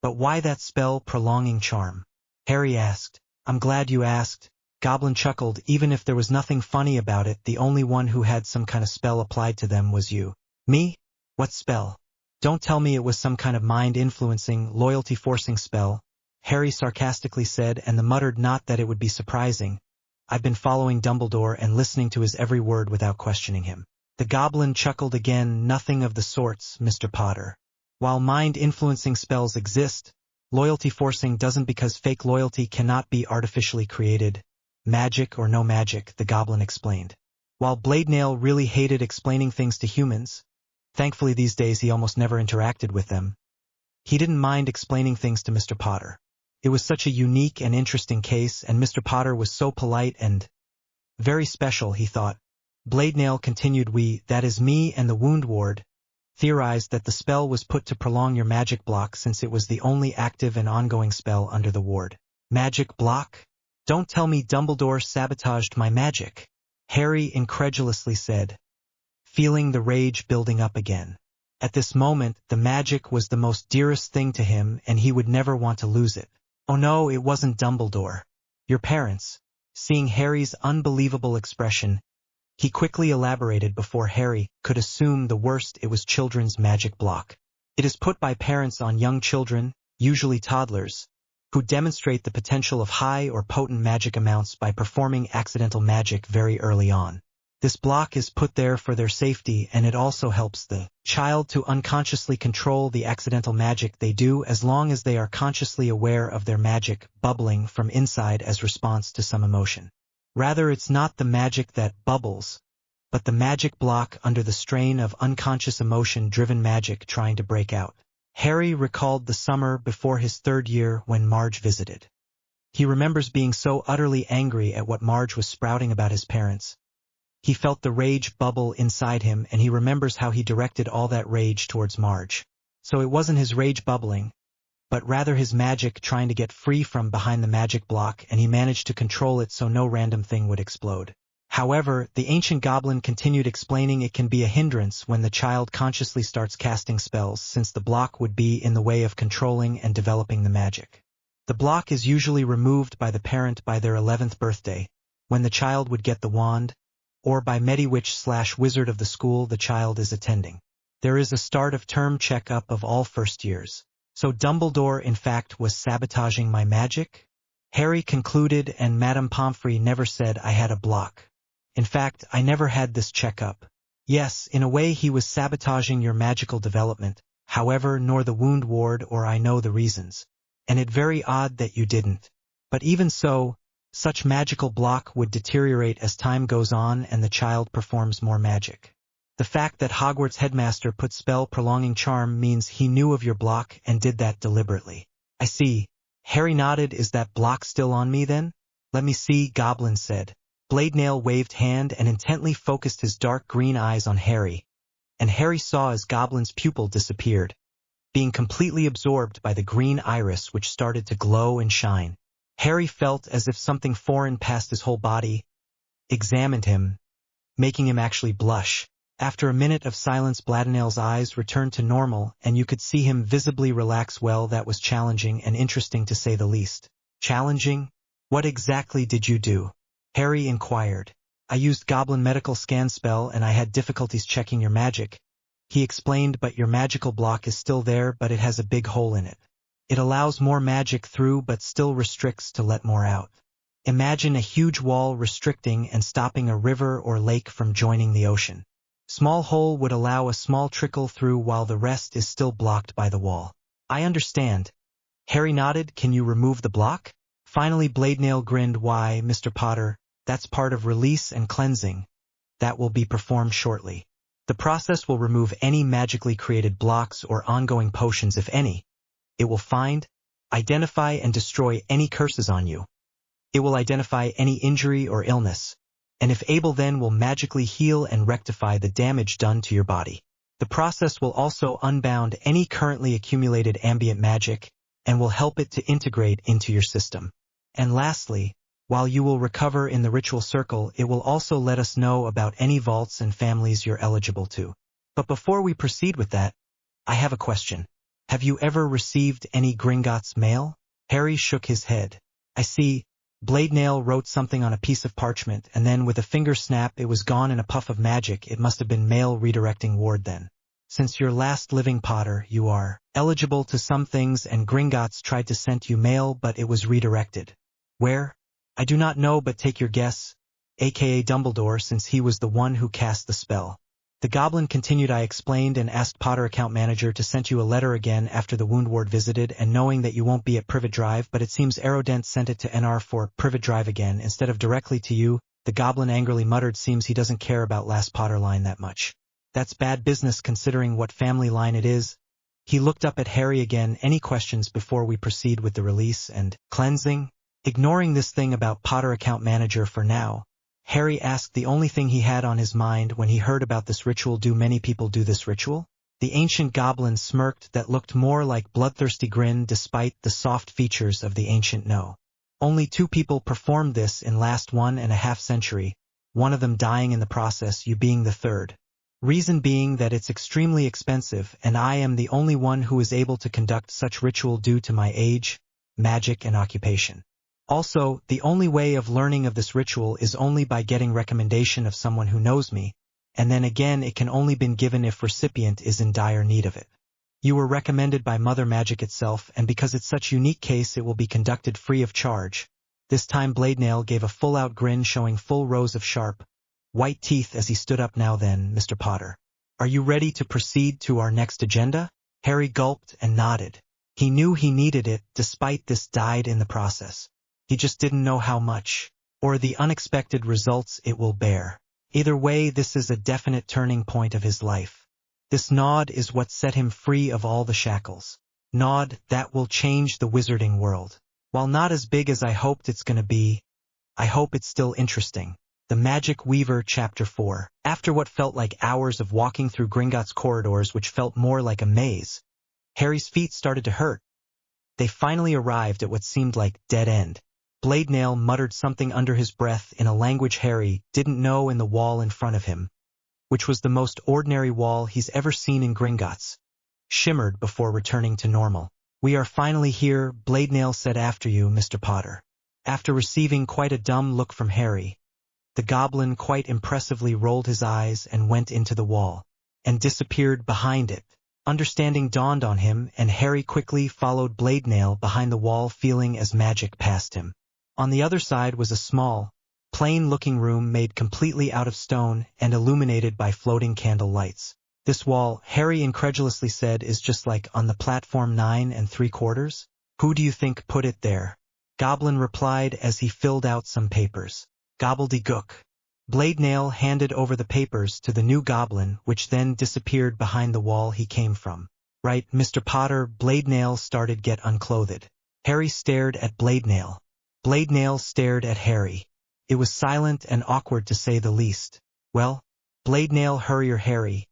But why that spell prolonging charm? Harry asked. I'm glad you asked. Goblin chuckled. Even if there was nothing funny about it, the only one who had some kind of spell applied to them was you. Me? What spell? Don't tell me it was some kind of mind-influencing, loyalty-forcing spell, Harry sarcastically said, and the muttered, "Not that it would be surprising. I've been following Dumbledore and listening to his every word without questioning him." The Goblin chuckled again. "Nothing of the sorts, Mr. Potter. While mind-influencing spells exist, loyalty-forcing doesn't, because fake loyalty cannot be artificially created. Magic or no magic," the Goblin explained. While Blade Nail really hated explaining things to humans, thankfully these days he almost never interacted with them, he didn't mind explaining things to Mr. Potter. It was such a unique and interesting case, and Mr. Potter was so polite and very special, he thought. Blade Nail continued, "We, that is me and the Wound Ward, theorized that the spell was put to prolong your magic block since it was the only active and ongoing spell under the ward." Magic block? Don't tell me Dumbledore sabotaged my magic, Harry incredulously said, feeling the rage building up again. At this moment, the magic was the most dearest thing to him, and he would never want to lose it. "Oh no, it wasn't Dumbledore. Your parents." Seeing Harry's unbelievable expression, he quickly elaborated before Harry could assume the worst. "It was children's magic block. It is put by parents on young children, usually toddlers, who demonstrate the potential of high or potent magic amounts by performing accidental magic very early on. This block is put there for their safety, and it also helps the child to unconsciously control the accidental magic they do as long as they are consciously aware of their magic bubbling from inside as response to some emotion. Rather, it's not the magic that bubbles, but the magic block under the strain of unconscious emotion-driven magic trying to break out." Harry recalled the summer before his 3rd year when Marge visited. He remembers being so utterly angry at what Marge was sprouting about his parents. He felt the rage bubble inside him, and he remembers how he directed all that rage towards Marge. So it wasn't his rage bubbling, but rather his magic trying to get free from behind the magic block, and he managed to control it so no random thing would explode. However, the ancient goblin continued explaining it can be a hindrance when the child consciously starts casting spells, since the block would be in the way of controlling and developing the magic. The block is usually removed by the parent by their 11th birthday, when the child would get the wand, or by Mediwitch/wizard of the school the child is attending. There is a start of term checkup of all first years. So Dumbledore in fact was sabotaging my magic? Harry concluded, and Madame Pomfrey never said I had a block. In fact, I never had this checkup. Yes, in a way he was sabotaging your magical development, however, nor the Wound Ward or I know the reasons. And it very odd that you didn't. But even so, such magical block would deteriorate as time goes on and the child performs more magic. The fact that Hogwarts headmaster put spell prolonging charm means he knew of your block and did that deliberately. I see. Harry nodded. Is that block still on me then? Let me see, Goblin said. Blade Nail waved hand and intently focused his dark green eyes on Harry, and Harry saw as Goblin's pupil disappeared, being completely absorbed by the green iris which started to glow and shine. Harry felt as if something foreign passed his whole body, examined him, making him actually blush. After a minute of silence, Bladinail's eyes returned to normal, and you could see him visibly relax. Well, that was challenging and interesting to say the least. Challenging? What exactly did you do? Harry inquired. I used Goblin medical scan spell and I had difficulties checking your magic, he explained, but your magical block is still there, but it has a big hole in it. It allows more magic through but still restricts to let more out. Imagine a huge wall restricting and stopping a river or lake from joining the ocean. Small hole would allow a small trickle through while the rest is still blocked by the wall. I understand. Harry nodded. Can you remove the block? Finally Blade Nail grinned. Why, Mr. Potter, that's part of release and cleansing. That will be performed shortly. The process will remove any magically created blocks or ongoing potions if any. It will find, identify and destroy any curses on you. It will identify any injury or illness, and if able then will magically heal and rectify the damage done to your body. The process will also unbound any currently accumulated ambient magic, and will help it to integrate into your system. And lastly, while you will recover in the ritual circle, it will also let us know about any vaults and families you're eligible to. But before we proceed with that, I have a question. Have you ever received any Gringotts mail? Harry shook his head. I see. Blade Nail wrote something on a piece of parchment, and then with a finger snap it was gone in a puff of magic. It must have been mail redirecting ward then. Since your last living Potter, you are eligible to some things, and Gringotts tried to send you mail, but it was redirected. Where? I do not know, but take your guess, aka Dumbledore, since he was the one who cast the spell. The Goblin continued. I explained and asked Potter account manager to send you a letter again after the Wound Ward visited, and knowing that you won't be at Privet Drive, but it seems Aerodent sent it to NR for Privet Drive again instead of directly to you. The goblin angrily muttered, seems he doesn't care about last Potter line that much. That's bad business considering what family line it is. He looked up at Harry again. Any questions before we proceed with the release and cleansing? Ignoring this thing about Potter account manager for now, Harry asked the only thing he had on his mind when he heard about this ritual. Do many people do this ritual? The ancient goblin smirked that looked more like bloodthirsty grin despite the soft features of the ancient no. Only 2 people performed this in last 1.5 century, one of them dying in the process, you being the third. Reason being that it's extremely expensive and I am the only one who is able to conduct such ritual due to my age, magic and occupation. Also, the only way of learning of this ritual is only by getting recommendation of someone who knows me, and then again it can only been given if recipient is in dire need of it. You were recommended by Mother Magic itself, and because it's such unique case it will be conducted free of charge. This time Bladenail gave a full-out grin showing full rows of sharp, white teeth as he stood up. Now then, Mr. Potter, are you ready to proceed to our next agenda? Harry gulped and nodded. He knew he needed it, despite this died in the process. He just didn't know how much, or the unexpected results it will bear. Either way, this is a definite turning point of his life. This nod is what set him free of all the shackles. Nod that will change the wizarding world. While not as big as I hoped it's gonna be, I hope it's still interesting. The Magic Weaver Chapter 4. After what felt like hours of walking through Gringotts corridors, which felt more like a maze, Harry's feet started to hurt. They finally arrived at what seemed like dead end. Bladenail muttered something under his breath in a language Harry didn't know in the wall in front of him, which was the most ordinary wall he's ever seen in Gringotts, shimmered before returning to normal. We are finally here, Bladenail said. After you, Mr. Potter. After receiving quite a dumb look from Harry, the goblin quite impressively rolled his eyes and went into the wall, and disappeared behind it. Understanding dawned on him, and Harry quickly followed Bladenail behind the wall, feeling as magic passed him. On the other side was a small, plain-looking room made completely out of stone and illuminated by floating candle lights. This wall, Harry incredulously said, is just like on the platform 9 3/4? Who do you think put it there? Goblin replied as he filled out some papers. Gobbledygook. Bladenail handed over the papers to the new goblin, which then disappeared behind the wall he came from. Right, Mr. Potter, Bladenail started get unclothed. Harry stared at Bladenail. Bladenail stared at Harry. It was silent and awkward to say the least. Well, Bladenail, hurrier Harry,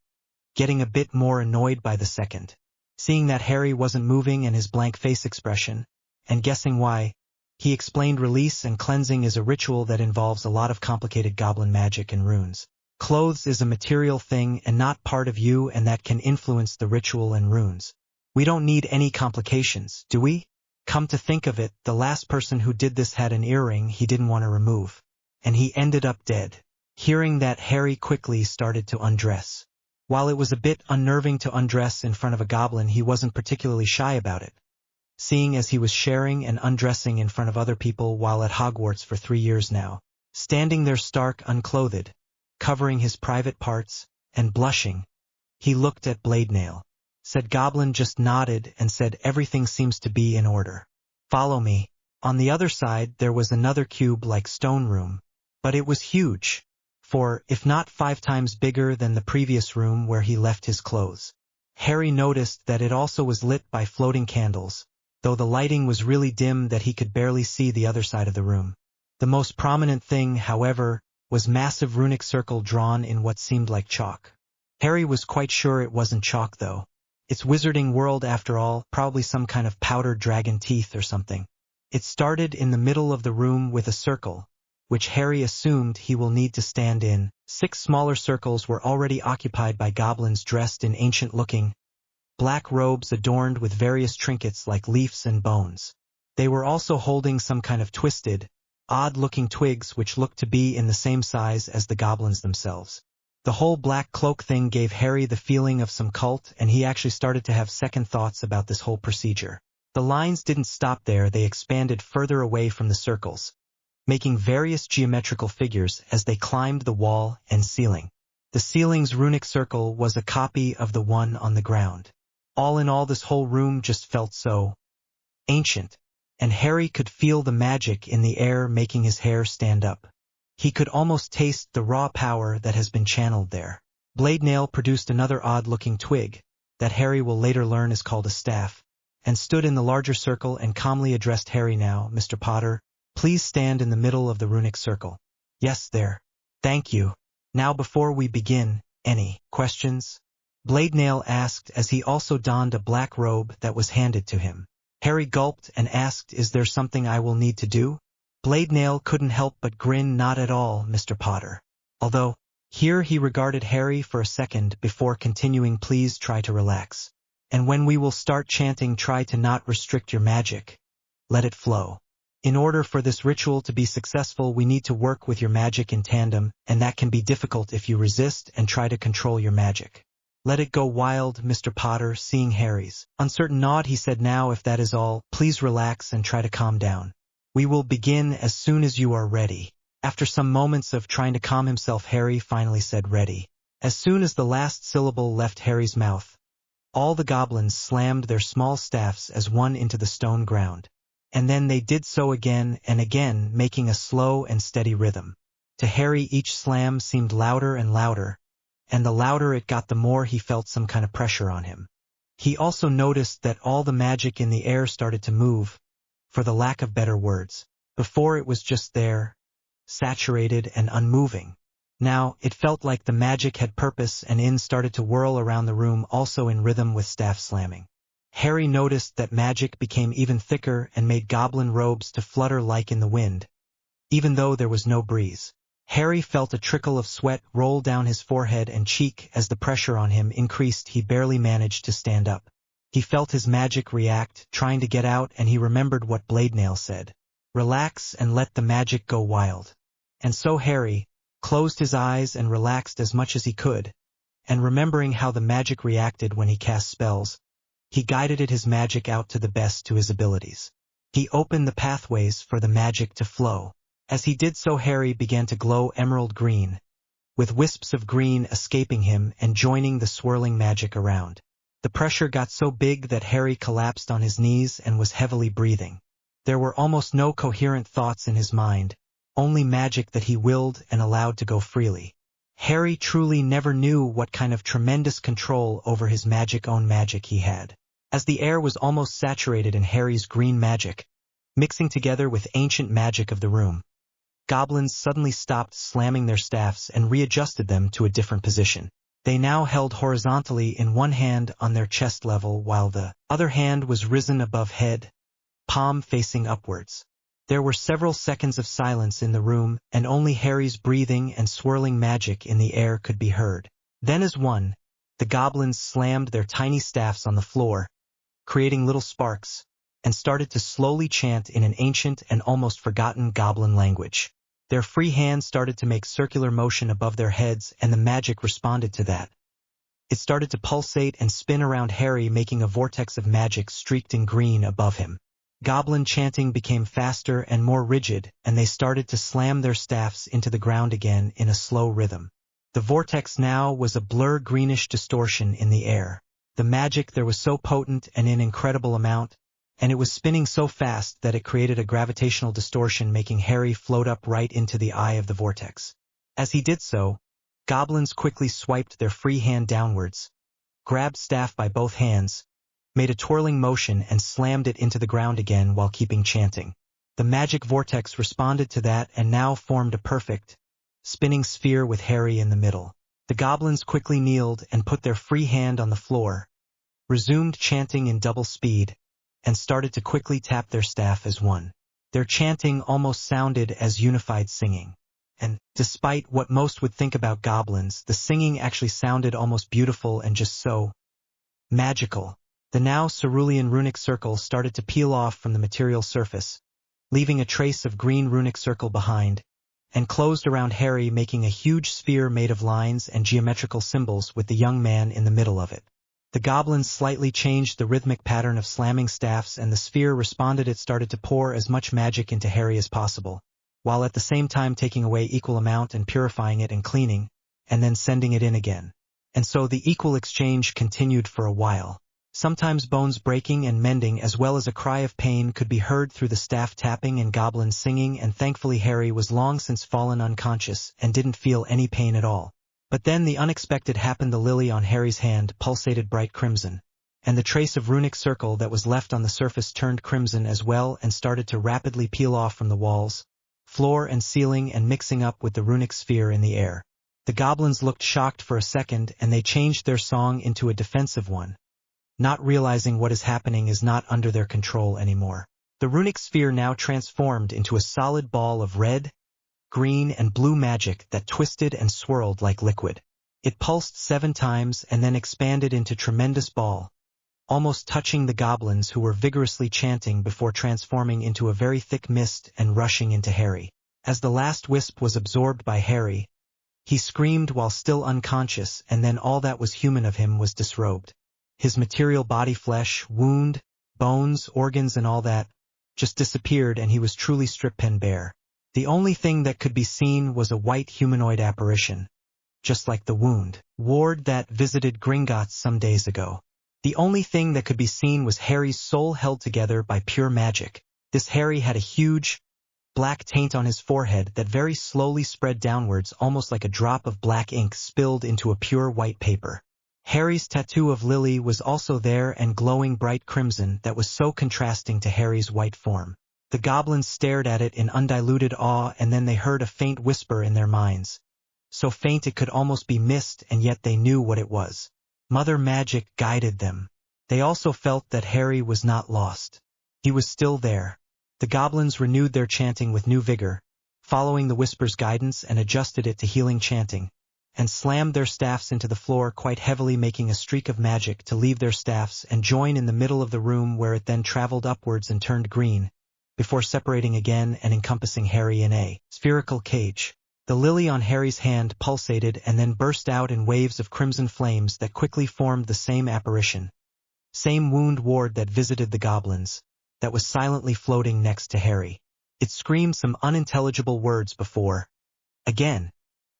getting a bit more annoyed by the second. Seeing that Harry wasn't moving and his blank face expression, and guessing why, he explained release and cleansing is a ritual that involves a lot of complicated goblin magic and runes. Clothes is a material thing and not part of you, and that can influence the ritual and runes. We don't need any complications, do we? Come to think of it, the last person who did this had an earring he didn't want to remove, and he ended up dead. Hearing that, Harry quickly started to undress. While it was a bit unnerving to undress in front of a goblin, he wasn't particularly shy about it, seeing as he was sharing and undressing in front of other people while at Hogwarts for 3 years now. Standing there stark unclothed, covering his private parts, and blushing, he looked at Bladenail. Said Goblin just nodded and said, everything seems to be in order. Follow me. On the other side there was another cube-like stone room, but it was huge, for, if not 5 times bigger than the previous room where he left his clothes. Harry noticed that it also was lit by floating candles, though the lighting was really dim that he could barely see the other side of the room. The most prominent thing, however, was massive runic circle drawn in what seemed like chalk. Harry was quite sure it wasn't chalk though. It's wizarding world after all, probably some kind of powdered dragon teeth or something. It started in the middle of the room with a circle, which Harry assumed he will need to stand in. 6 smaller circles were already occupied by goblins dressed in ancient-looking black robes adorned with various trinkets like leaves and bones. They were also holding some kind of twisted, odd-looking twigs which looked to be in the same size as the goblins themselves. The whole black cloak thing gave Harry the feeling of some cult, and he actually started to have second thoughts about this whole procedure. The lines didn't stop there, they expanded further away from the circles, making various geometrical figures as they climbed the wall and ceiling. The ceiling's runic circle was a copy of the one on the ground. All in all, this whole room just felt so ancient, and Harry could feel the magic in the air making his hair stand up. He could almost taste the raw power that has been channeled there. Blade Nail produced another odd-looking twig, that Harry will later learn is called a staff, and stood in the larger circle and calmly addressed Harry. Now, Mr. Potter, please stand in the middle of the runic circle. Yes, there. Thank you. Now before we begin, any questions? Blade Nail asked as he also donned a black robe that was handed to him. Harry gulped and asked, is there something I will need to do? Blade Nail couldn't help but grin. Not at all, Mr. Potter. Although, here he regarded Harry for a second before continuing, please try to relax. And when we will start chanting, try to not restrict your magic. Let it flow. In order for this ritual to be successful, we need to work with your magic in tandem, and that can be difficult if you resist and try to control your magic. Let it go wild, Mr. Potter. Seeing Harry's uncertain nod, he said, now if that is all, please relax and try to calm down. We will begin as soon as you are ready. After some moments of trying to calm himself, Harry finally said ready. As soon as the last syllable left Harry's mouth, all the goblins slammed their small staffs as one into the stone ground. And then they did so again and again, making a slow and steady rhythm. To Harry, each slam seemed louder and louder, and the louder it got, the more he felt some kind of pressure on him. He also noticed that all the magic in the air started to move, for the lack of better words. Before it was just there, saturated and unmoving. Now, it felt like the magic had purpose and started to whirl around the room, also in rhythm with staff slamming. Harry noticed that magic became even thicker and made goblin robes to flutter like in the wind, even though there was no breeze. Harry felt a trickle of sweat roll down his forehead and cheek as the pressure on him increased. He barely managed to stand up. He felt his magic react, trying to get out, and he remembered what Blade Nail said. Relax and let the magic go wild. And so Harry closed his eyes and relaxed as much as he could, and remembering how the magic reacted when he cast spells, he guided his magic out to the best to his abilities. He opened the pathways for the magic to flow. As he did so, Harry began to glow emerald green, with wisps of green escaping him and joining the swirling magic around. The pressure got so big that Harry collapsed on his knees and was heavily breathing. There were almost no coherent thoughts in his mind, only magic that he willed and allowed to go freely. Harry truly never knew what kind of tremendous control over his own magic he had. As the air was almost saturated in Harry's green magic, mixing together with ancient magic of the room, goblins suddenly stopped slamming their staffs and readjusted them to a different position. They now held horizontally in one hand on their chest level, while the other hand was risen above head, palm facing upwards. There were several seconds of silence in the room, and only Harry's breathing and swirling magic in the air could be heard. Then as one, the goblins slammed their tiny staffs on the floor, creating little sparks, and started to slowly chant in an ancient and almost forgotten goblin language. Their free hands started to make circular motion above their heads, and the magic responded to that. It started to pulsate and spin around Harry, making a vortex of magic streaked in green above him. Goblin chanting became faster and more rigid, and they started to slam their staffs into the ground again in a slow rhythm. The vortex now was a blur greenish distortion in the air. The magic there was so potent and in incredible amount, and it was spinning so fast that it created a gravitational distortion, making Harry float up right into the eye of the vortex. As he did so, goblins quickly swiped their free hand downwards, grabbed staff by both hands, made a twirling motion and slammed it into the ground again while keeping chanting. The magic vortex responded to that and now formed a perfect, spinning sphere with Harry in the middle. The goblins quickly kneeled and put their free hand on the floor, resumed chanting in double speed, and started to quickly tap their staff as one. Their chanting almost sounded as unified singing. And, despite what most would think about goblins, the singing actually sounded almost beautiful and just so magical. The now cerulean runic circle started to peel off from the material surface, leaving a trace of green runic circle behind, and closed around Harry, making a huge sphere made of lines and geometrical symbols with the young man in the middle of it. The goblins slightly changed the rhythmic pattern of slamming staffs, and the sphere responded. It started to pour as much magic into Harry as possible, while at the same time taking away equal amount and purifying it and cleaning, and then sending it in again. And so the equal exchange continued for a while. Sometimes bones breaking and mending as well as a cry of pain could be heard through the staff tapping and Goblin singing, and thankfully Harry was long since fallen unconscious and didn't feel any pain at all. But then the unexpected happened. The lily on Harry's hand pulsated bright crimson, and the trace of runic circle that was left on the surface turned crimson as well and started to rapidly peel off from the walls, floor and ceiling and mixing up with the runic sphere in the air. The goblins looked shocked for a second and they changed their song into a defensive one, not realizing what is happening is not under their control anymore. The runic sphere now transformed into a solid ball of red, green and blue magic that twisted and swirled like liquid. It pulsed 7 times and then expanded into tremendous ball, almost touching the goblins who were vigorously chanting before transforming into a very thick mist and rushing into Harry. As the last wisp was absorbed by Harry, he screamed while still unconscious, and then all that was human of him was disrobed. His material body, flesh, wound, bones, organs and all that just disappeared, and he was truly stripped bare. The only thing that could be seen was a white humanoid apparition, just like the wound ward that visited Gringotts some days ago. The only thing that could be seen was Harry's soul held together by pure magic. This Harry had a huge, black taint on his forehead that very slowly spread downwards, almost like a drop of black ink spilled into a pure white paper. Harry's tattoo of Lily was also there and glowing bright crimson that was so contrasting to Harry's white form. The goblins stared at it in undiluted awe, and then they heard a faint whisper in their minds. So faint it could almost be mist, and yet they knew what it was. Mother Magic guided them. They also felt that Harry was not lost. He was still there. The goblins renewed their chanting with new vigor, following the whisper's guidance and adjusted it to healing chanting, and slammed their staffs into the floor quite heavily, making a streak of magic to leave their staffs and join in the middle of the room, where it then traveled upwards and turned green, before separating again and encompassing Harry in a spherical cage. The lily on Harry's hand pulsated and then burst out in waves of crimson flames that quickly formed the same apparition, same wound ward that visited the goblins, that was silently floating next to Harry. It screamed some unintelligible words before, again,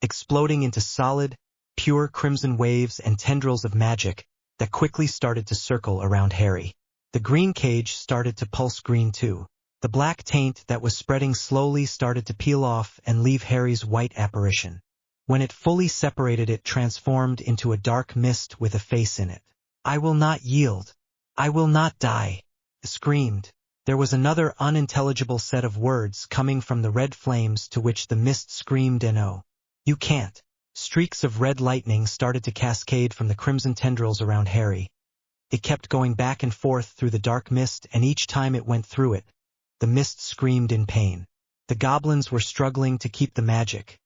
exploding into solid, pure crimson waves and tendrils of magic that quickly started to circle around Harry. The green cage started to pulse green too. The black taint that was spreading slowly started to peel off and leave Harry's white apparition. When it fully separated, it transformed into a dark mist with a face in it. "I will not yield. I will not die," it screamed. There was another unintelligible set of words coming from the red flames, to which the mist screamed, "No, you can't." Streaks of red lightning started to cascade from the crimson tendrils around Harry. It kept going back and forth through the dark mist, and each time it went through it, the mist screamed in pain. The goblins were struggling to keep the magic,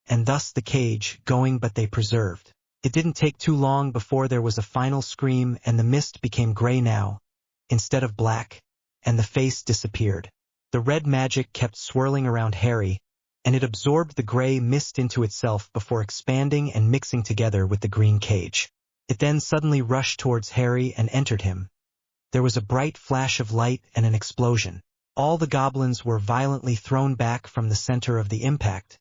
and thus the cage, going, but they persevered. It didn't take too long before there was a final scream, and the mist became gray now, instead of black, and the face disappeared. The red magic kept swirling around Harry, and it absorbed the gray mist into itself before expanding and mixing together with the green cage. It then suddenly rushed towards Harry and entered him. There was a bright flash of light and an explosion. All the goblins were violently thrown back from the center of the impact,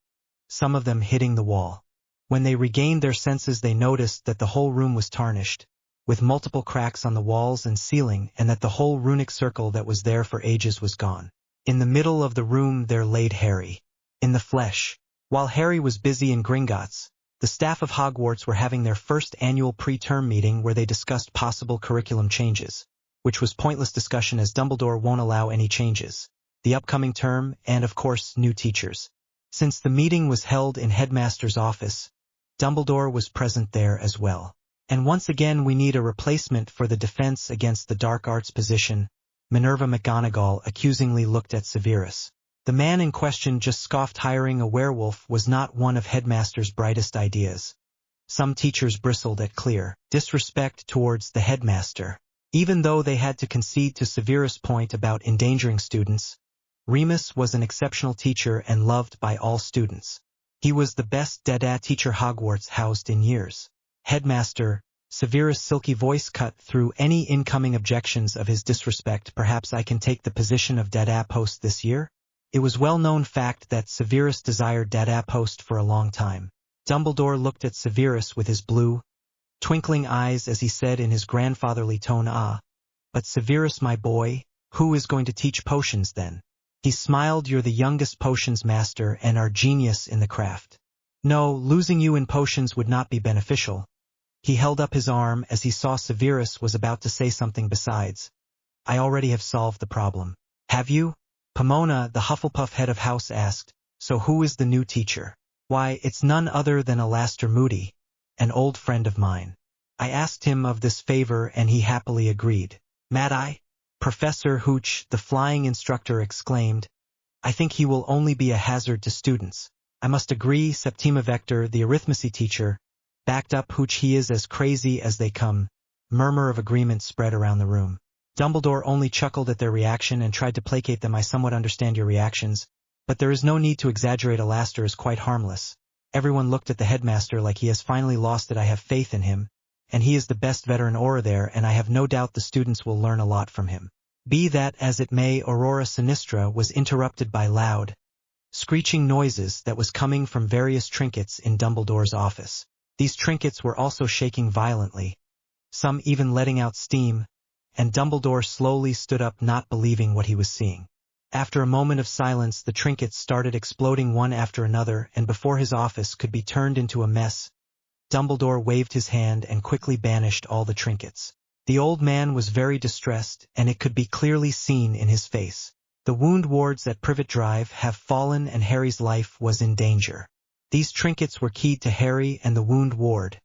some of them hitting the wall. When they regained their senses, they noticed that the whole room was tarnished, with multiple cracks on the walls and ceiling, and that the whole runic circle that was there for ages was gone. In the middle of the room there laid Harry, in the flesh. While Harry was busy in Gringotts, the staff of Hogwarts were having their first annual pre-term meeting, where they discussed possible curriculum changes, which was pointless discussion as Dumbledore won't allow any changes, the upcoming term, and of course new teachers. Since the meeting was held in Headmaster's office, Dumbledore was present there as well. "And once again we need a replacement for the defense against the dark arts position," Minerva McGonagall accusingly looked at Severus. The man in question just scoffed. Hiring a werewolf was not one of Headmaster's brightest ideas. Some teachers bristled at clear disrespect towards the headmaster. Even though they had to concede to Severus' point about endangering students, Remus was an exceptional teacher and loved by all students. He was the best Dada teacher Hogwarts housed in years. "Headmaster," Severus' silky voice cut through any incoming objections of his disrespect, "perhaps I can take the position of Dada post this year?" It was well-known fact that Severus desired Dada post for a long time. Dumbledore looked at Severus with his blue, twinkling eyes as he said in his grandfatherly tone, "Ah, but Severus, my boy, who is going to teach potions then?" He smiled. "You're the youngest potions master and our genius in the craft. No, losing you in potions would not be beneficial." He held up his arm as he saw Severus was about to say something besides. "I already have solved the problem." "Have you?" Pomona, the Hufflepuff head of house, asked. "So who is the new teacher?" "Why, it's none other than Alastair Moody, an old friend of mine. I asked him of this favor and he happily agreed." "Mad Eye?" Professor Hooch, the flying instructor, exclaimed. "I think he will only be a hazard to students." "I must agree," Septima Vector, the arithmetic teacher, backed up. "Hooch, he is as crazy as they come." Murmur of agreement spread around the room. Dumbledore only chuckled at their reaction and tried to placate them. "I somewhat understand your reactions, but there is no need to exaggerate. Alastair is quite harmless." Everyone looked at the headmaster like he has finally lost it. "I have faith in him, and he is the best veteran auror there, and I have no doubt the students will learn a lot from him." Be that as it may, Aurora Sinistra was interrupted by loud, screeching noises that was coming from various trinkets in Dumbledore's office. These trinkets were also shaking violently, some even letting out steam, and Dumbledore slowly stood up, not believing what he was seeing. After a moment of silence, the trinkets started exploding one after another, and before his office could be turned into a mess, Dumbledore waved his hand and quickly banished all the trinkets. The old man was very distressed, and it could be clearly seen in his face. The wound wards at Privet Drive have fallen and Harry's life was in danger. These trinkets were keyed to Harry and the wound ward,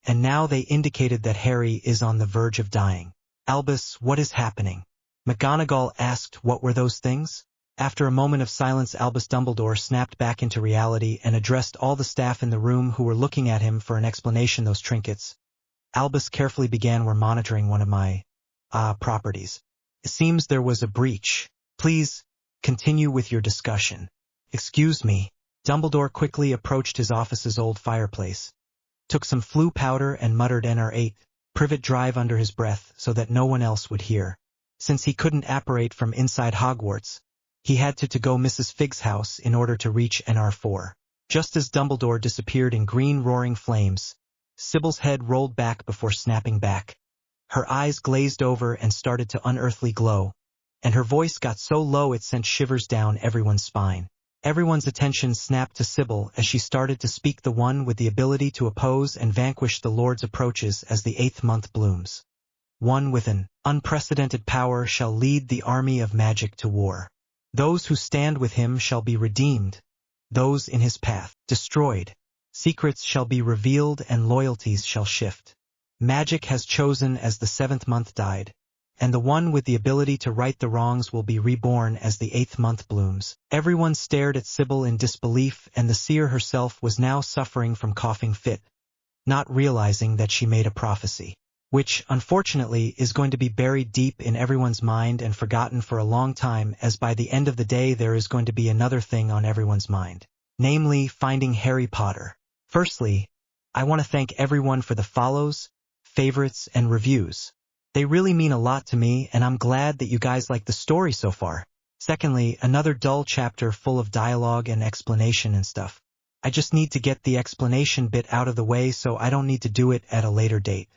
and now they indicated that Harry is on the verge of dying. "Albus, what is happening?" McGonagall asked. "What were those things?" After a moment of silence, Albus Dumbledore snapped back into reality and addressed all the staff in the room who were looking at him for an explanation. "Those trinkets," Albus carefully began, "were monitoring one of my properties. It seems there was a breach. Please continue with your discussion." "Excuse me." Dumbledore quickly approached his office's old fireplace, took some flue powder and muttered NR8, Privet Drive, under his breath so that no one else would hear. Since he couldn't apparate from inside Hogwarts, he had to go Mrs. Fig's house in order to reach NR4. Just as Dumbledore disappeared in green roaring flames, Sybil's head rolled back before snapping back. Her eyes glazed over and started to unearthly glow, and her voice got so low it sent shivers down everyone's spine. Everyone's attention snapped to Sybil as she started to speak, the one with the ability to oppose and vanquish the Lord's approaches as the 8th month blooms. "One with an unprecedented power shall lead the army of magic to war. Those who stand with him shall be redeemed, those in his path destroyed. Secrets shall be revealed and loyalties shall shift. Magic has chosen as the 7th month died, and the one with the ability to right the wrongs will be reborn as the 8th month blooms." Everyone stared at Sybil in disbelief, and the seer herself was now suffering from coughing fit, not realizing that she made a prophecy, which, unfortunately, is going to be buried deep in everyone's mind and forgotten for a long time, as by the end of the day there is going to be another thing on everyone's mind, namely finding Harry Potter. Firstly, I want to thank everyone for the follows, favorites, and reviews. They really mean a lot to me, and I'm glad that you guys like the story so far. Secondly, another dull chapter full of dialogue and explanation and stuff. I just need to get the explanation bit out of the way so I don't need to do it at a later date.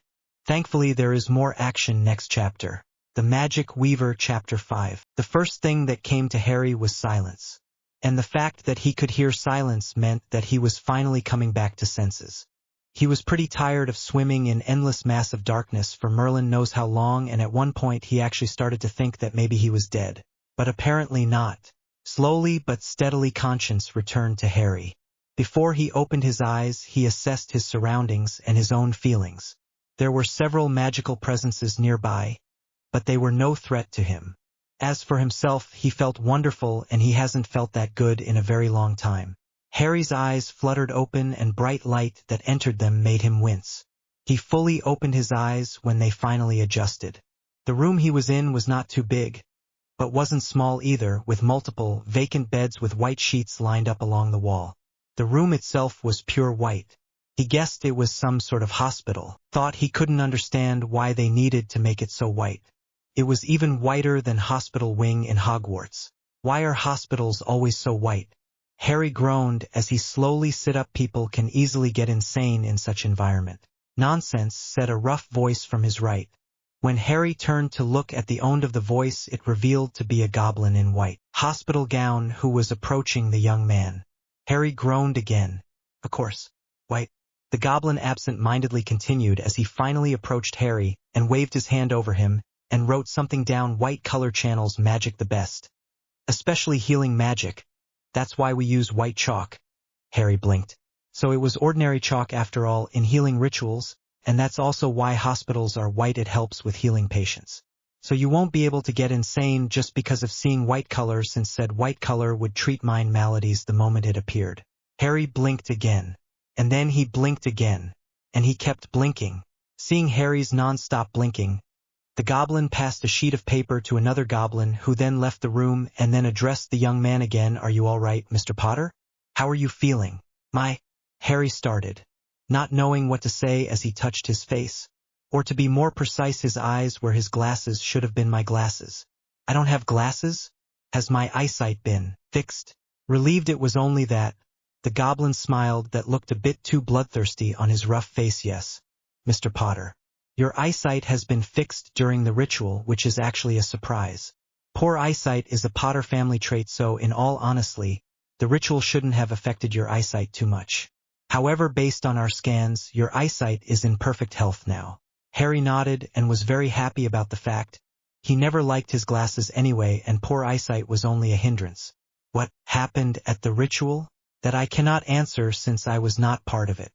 Thankfully, there is more action next chapter. The Magic Weaver, Chapter 5. The first thing that came to Harry was silence. And the fact that he could hear silence meant that he was finally coming back to senses. He was pretty tired of swimming in endless mass of darkness for Merlin knows how long, and at one point he actually started to think that maybe he was dead. But apparently not. Slowly but steadily conscience returned to Harry. Before he opened his eyes, he assessed his surroundings and his own feelings. There were several magical presences nearby, but they were no threat to him. As for himself, he felt wonderful, and he hasn't felt that good in a very long time. Harry's eyes fluttered open, and bright light that entered them made him wince. He fully opened his eyes when they finally adjusted. The room he was in was not too big, but wasn't small either, with multiple vacant beds with white sheets lined up along the wall. The room itself was pure white. He guessed it was some sort of hospital, thought he couldn't understand why they needed to make it so white. It was even whiter than Hospital Wing in Hogwarts. Why are hospitals always so white? Harry groaned as he slowly sit up. People can easily get insane in such environment. "Nonsense," said a rough voice from his right. When Harry turned to look at the end of the voice, it revealed to be a goblin in white hospital gown who was approaching the young man. Harry groaned again. "Of course, white." The goblin absent-mindedly continued as he finally approached Harry and waved his hand over him and wrote something down. "White color channels magic the best. Especially healing magic. That's why we use white chalk." Harry blinked. So it was ordinary chalk after all in healing rituals, and that's also why hospitals are white. It helps with healing patients. So you won't be able to get insane just because of seeing white color, since said white color would treat mind maladies the moment it appeared. Harry blinked again. And then he blinked again. And he kept blinking. Seeing Harry's non-stop blinking, the goblin passed a sheet of paper to another goblin who then left the room and then addressed the young man again. "Are you all right, Mr. Potter? How are you feeling?" Harry started, not knowing what to say as he touched his face. Or to be more precise, his eyes, where his glasses should have been. "My glasses? I don't have glasses? Has my eyesight been fixed?" Relieved it was only that, the goblin smiled that looked a bit too bloodthirsty on his rough face. "Yes, Mr. Potter. Your eyesight has been fixed during the ritual, which is actually a surprise. Poor eyesight is a Potter family trait, so in all honesty, the ritual shouldn't have affected your eyesight too much. However, based on our scans, your eyesight is in perfect health now." Harry nodded and was very happy about the fact. He never liked his glasses anyway, and poor eyesight was only a hindrance. "What happened at the ritual?" "That I cannot answer since I was not part of it.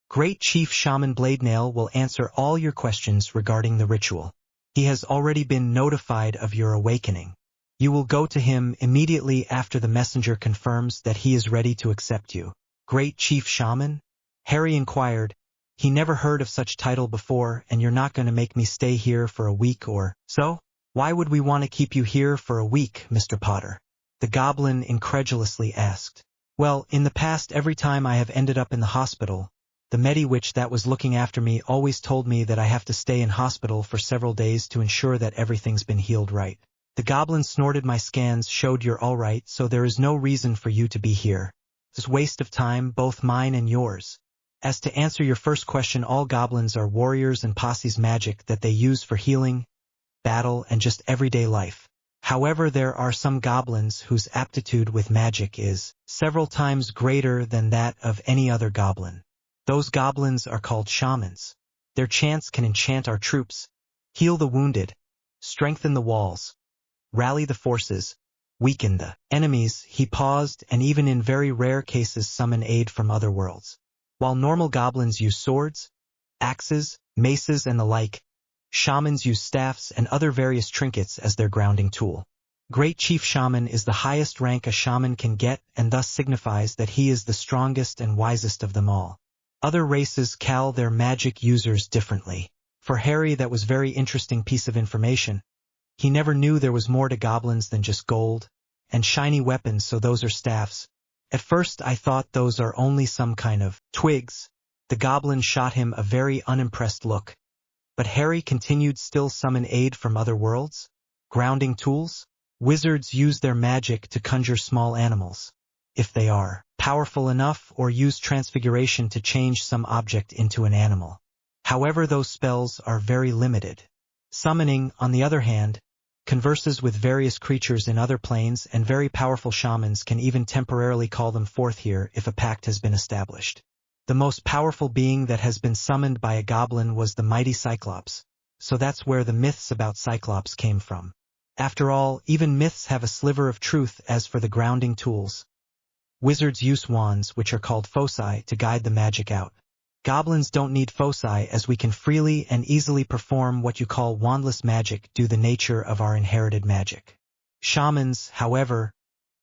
Great Chief Shaman Bladenail will answer all your questions regarding the ritual. He has already been notified of your awakening. You will go to him immediately after the messenger confirms that he is ready to accept you." "Great Chief Shaman?" Harry inquired. He never heard of such title before. "And you're not going to make me stay here for a week or so?" "Why would we want to keep you here for a week, Mr. Potter?" the goblin incredulously asked. "Well, in the past, every time I have ended up in the hospital, the Medi-Witch that was looking after me always told me that I have to stay in hospital for several days to ensure that everything's been healed right." The goblin snorted. "My scans showed you're all right, so there is no reason for you to be here. It's a waste of time, both mine and yours. As to answer your first question, all goblins are warriors and posses magic that they use for healing, battle, and just everyday life. However, there are some goblins whose aptitude with magic is several times greater than that of any other goblin. Those goblins are called shamans. Their chants can enchant our troops, heal the wounded, strengthen the walls, rally the forces, weaken the enemies." He paused, "and even in very rare cases summon aid from other worlds. While normal goblins use swords, axes, maces, and the like, shamans use staffs and other various trinkets as their grounding tool. Great Chief Shaman is the highest rank a shaman can get, and thus signifies that he is the strongest and wisest of them all. Other races call their magic users differently." For Harry, that was very interesting piece of information. He never knew there was more to goblins than just gold and shiny weapons. "So those are staffs. At first I thought those are only some kind of twigs." The goblin shot him a very unimpressed look. But Harry continued, "Still summon aid from other worlds? Grounding tools? Wizards use their magic to conjure small animals, if they are powerful enough, or use transfiguration to change some object into an animal. However, those spells are very limited. Summoning, on the other hand, converses with various creatures in other planes, and very powerful shamans can even temporarily call them forth here if a pact has been established. The most powerful being that has been summoned by a goblin was the mighty Cyclops, so that's where the myths about Cyclops came from. After all, even myths have a sliver of truth. As for the grounding tools, wizards use wands, which are called foci, to guide the magic out. Goblins don't need foci, as we can freely and easily perform what you call wandless magic due to the nature of our inherited magic. Shamans, however,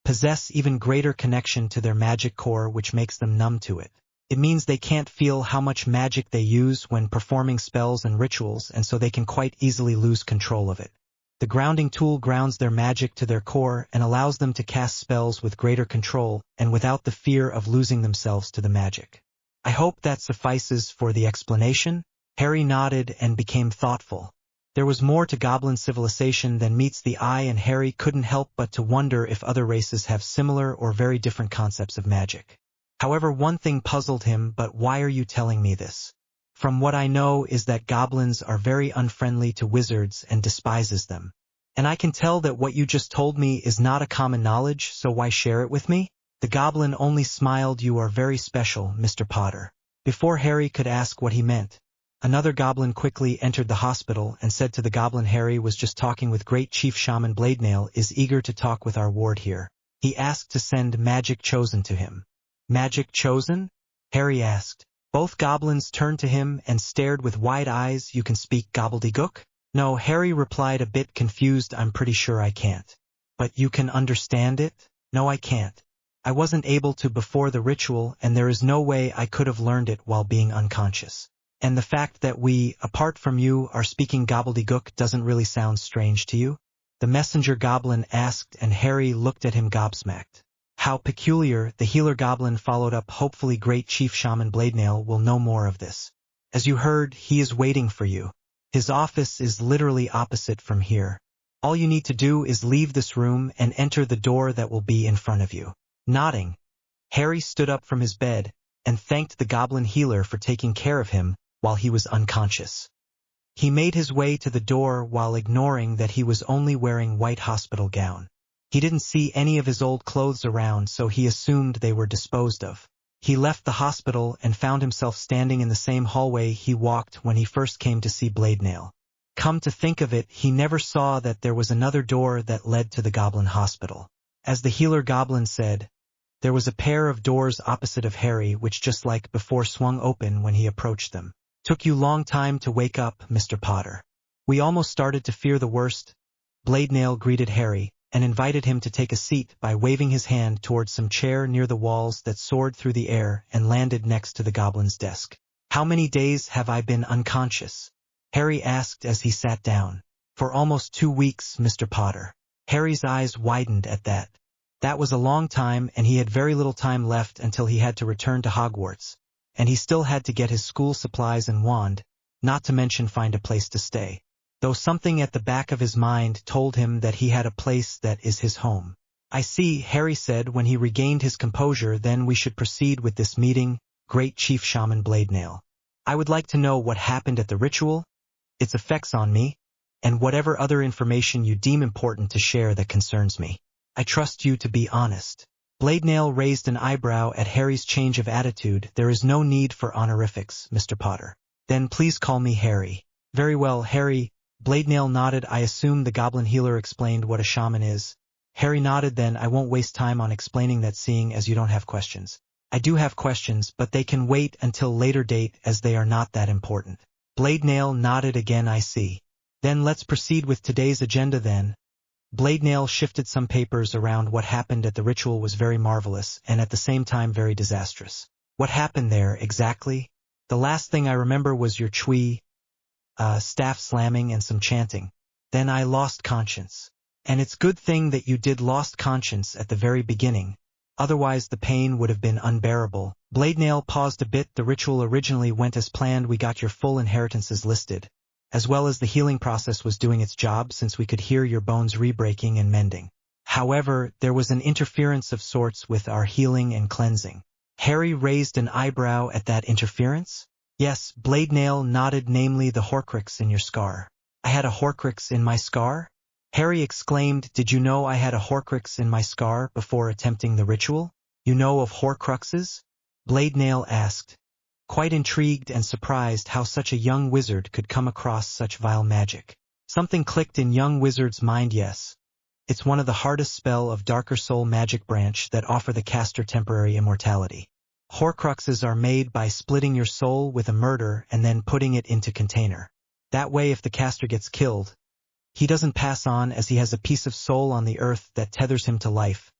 possess even greater connection to their magic core, which makes them numb to it. It means they can't feel how much magic they use when performing spells and rituals, and so they can quite easily lose control of it. The grounding tool grounds their magic to their core and allows them to cast spells with greater control and without the fear of losing themselves to the magic. I hope that suffices for the explanation." Harry nodded and became thoughtful. There was more to goblin civilization than meets the eye, and Harry couldn't help but to wonder if other races have similar or very different concepts of magic. However, one thing puzzled him. "But why are you telling me this?" From what I know is that goblins are very unfriendly to wizards and despises them. And I can tell that what you just told me is not a common knowledge, so why share it with me? The goblin only smiled. You are very special, Mr. Potter. Before Harry could ask what he meant, another goblin quickly entered the hospital and said to the goblin, Harry was just talking with Great Chief Shaman Bladenail is eager to talk with our ward here. He asked to send Magic Chosen to him. Magic Chosen? Harry asked. Both goblins turned to him and stared with wide eyes. You can speak gobbledygook? No, Harry replied a bit confused. I'm pretty sure I can't. But you can understand it? No, I can't. I wasn't able to before the ritual, and there is no way I could have learned it while being unconscious. And the fact that we, apart from you, are speaking gobbledygook doesn't really sound strange to you? The messenger goblin asked, and Harry looked at him gobsmacked. How peculiar, the healer goblin followed up. Hopefully Great Chief Shaman Bladenail will know more of this. As you heard, he is waiting for you. His office is literally opposite from here. All you need to do is leave this room and enter the door that will be in front of you. Nodding, Harry stood up from his bed and thanked the goblin healer for taking care of him while he was unconscious. He made his way to the door while ignoring that he was only wearing white hospital gown. He didn't see any of his old clothes around, so he assumed they were disposed of. He left the hospital and found himself standing in the same hallway he walked when he first came to see Bladenail. Come to think of it, he never saw that there was another door that led to the goblin hospital. As the healer goblin said, there was a pair of doors opposite of Harry which just like before swung open when he approached them. Took you long time to wake up, Mr. Potter. We almost started to fear the worst. Bladenail greeted Harry and invited him to take a seat by waving his hand towards some chair near the walls that soared through the air and landed next to the goblin's desk. How many days have I been unconscious? Harry asked as he sat down. For almost 2 weeks, Mr. Potter. Harry's eyes widened at that. That was a long time, and he had very little time left until he had to return to Hogwarts. And he still had to get his school supplies and wand, not to mention find a place to stay. Though something at the back of his mind told him that he had a place that is his home. I see, Harry said when he regained his composure. Then we should proceed with this meeting, Great Chief Shaman Bladenail. I would like to know what happened at the ritual, its effects on me, and whatever other information you deem important to share that concerns me. I trust you to be honest. Bladenail raised an eyebrow at Harry's change of attitude. There is no need for honorifics, Mr. Potter. Then please call me Harry. Very well, Harry. Bladenail nodded. I assume the goblin healer explained what a shaman is. Harry nodded. Then I won't waste time on explaining that, seeing as you don't have questions. I do have questions, but they can wait until later date as they are not that important. Bladenail nodded again. I see. Then let's proceed with today's agenda then. Bladenail shifted some papers around. What happened at the ritual was very marvelous and at the same time very disastrous. What happened there exactly? The last thing I remember was your staff slamming and some chanting. Then I lost conscience. And it's good thing that you did lost conscience at the very beginning. Otherwise the pain would have been unbearable. Bladenail paused a bit. The ritual originally went as planned. We got your full inheritances listed, as well as the healing process was doing its job since we could hear your bones re-breaking and mending. However, there was an interference of sorts with our healing and cleansing. Harry raised an eyebrow at that interference. Yes, Bladenail nodded, namely the Horcrux in your scar. I had a Horcrux in my scar? Harry exclaimed. Did you know I had a Horcrux in my scar before attempting the ritual? You know of Horcruxes? Bladenail asked, quite intrigued and surprised how such a young wizard could come across such vile magic. Something clicked in young wizard's mind. Yes. It's one of the hardest spell of Darker Soul magic branch that offer the caster temporary immortality. Horcruxes are made by splitting your soul with a murder and then putting it into container. That way if the caster gets killed, he doesn't pass on as he has a piece of soul on the earth that tethers him to life.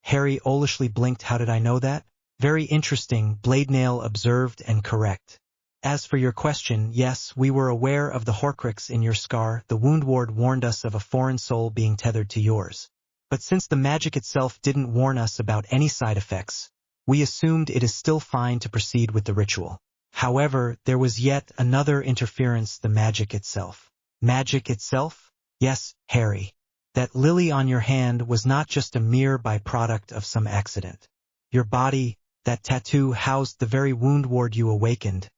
Harry owlishly blinked. How did I know that? Very interesting, Bladenail observed, and correct. As for your question, yes, we were aware of the Horcrux in your scar. The wound ward warned us of a foreign soul being tethered to yours. But since the magic itself didn't warn us about any side effects, we assumed it is still fine to proceed with the ritual. However, there was yet another interference, the magic itself. Magic itself? Yes, Harry. That lily on your hand was not just a mere byproduct of some accident. Your body, that tattoo housed the very wound ward you awakened.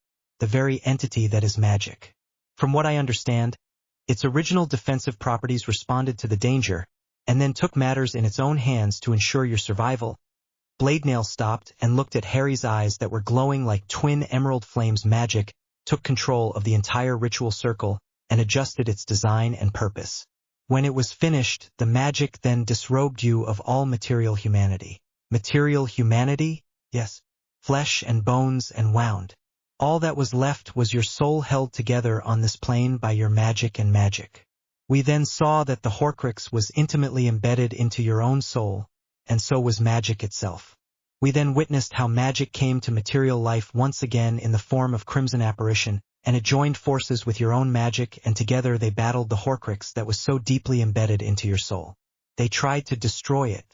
the very entity that is magic. From what I understand, its original defensive properties responded to the danger, and then took matters in its own hands to ensure your survival. Bladenail stopped and looked at Harry's eyes that were glowing like twin emerald flames. Magic took control of the entire ritual circle and adjusted its design and purpose. When it was finished, the magic then disrobed you of all material humanity. Material humanity? Yes. Flesh and bones and wound. All that was left was your soul held together on this plane by your magic and magic. We then saw that the Horcrux was intimately embedded into your own soul, and so was magic itself. We then witnessed how magic came to material life once again in the form of Crimson Apparition, and it joined forces with your own magic, and together they battled the Horcrux that was so deeply embedded into your soul. They tried to destroy it.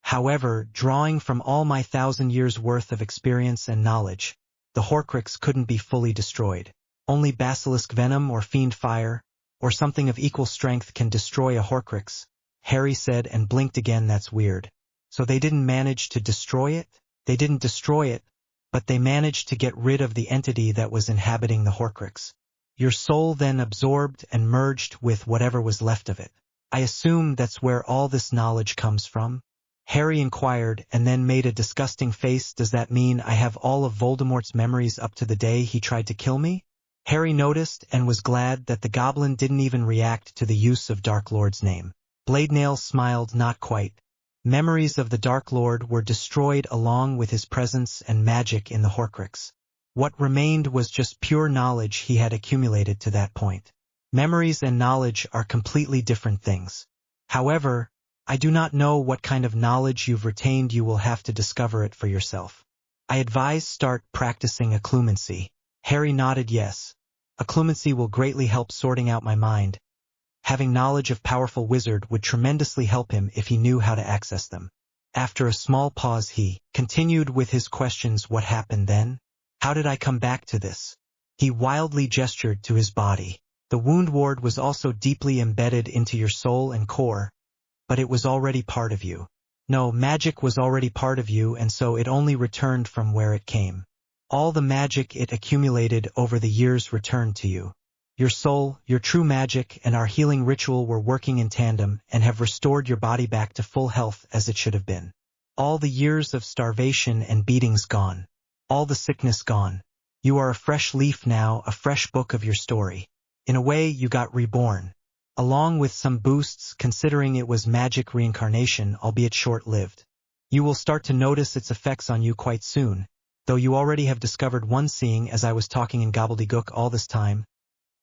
However, drawing from all my 1,000 years' worth of experience and knowledge, the Horcrux couldn't be fully destroyed. Only basilisk venom or fiend fire, or something of equal strength can destroy a Horcrux, Harry said and blinked again. That's weird. So they didn't manage to destroy it? They didn't destroy it, but they managed to get rid of the entity that was inhabiting the Horcrux. Your soul then absorbed and merged with whatever was left of it. I assume that's where all this knowledge comes from? Harry inquired and then made a disgusting face. Does that mean I have all of Voldemort's memories up to the day he tried to kill me? Harry noticed and was glad that the goblin didn't even react to the use of Dark Lord's name. Bladenail smiled. Not quite. Memories of the Dark Lord were destroyed along with his presence and magic in the Horcrux. What remained was just pure knowledge he had accumulated to that point. Memories and knowledge are completely different things. However, I do not know what kind of knowledge you've retained. You will have to discover it for yourself. I advise start practicing occlumency. Harry nodded yes. Occlumency will greatly help sorting out my mind. Having knowledge of powerful wizard would tremendously help him if he knew how to access them. After a small pause he continued with his questions. What happened then? How did I come back to this? He wildly gestured to his body. The wound ward was also deeply embedded into your soul and core, but it was already part of you. No, magic was already part of you, and so it only returned from where it came. All the magic it accumulated over the years returned to you. Your soul, your true magic, and our healing ritual were working in tandem and have restored your body back to full health as it should have been. All the years of starvation and beatings gone. All the sickness gone. You are a fresh leaf now, a fresh book of your story. In a way, you got reborn. Along with some boosts, considering it was magic reincarnation, albeit short-lived. You will start to notice its effects on you quite soon, though you already have discovered one. Seeing as I was talking in gobbledygook all this time.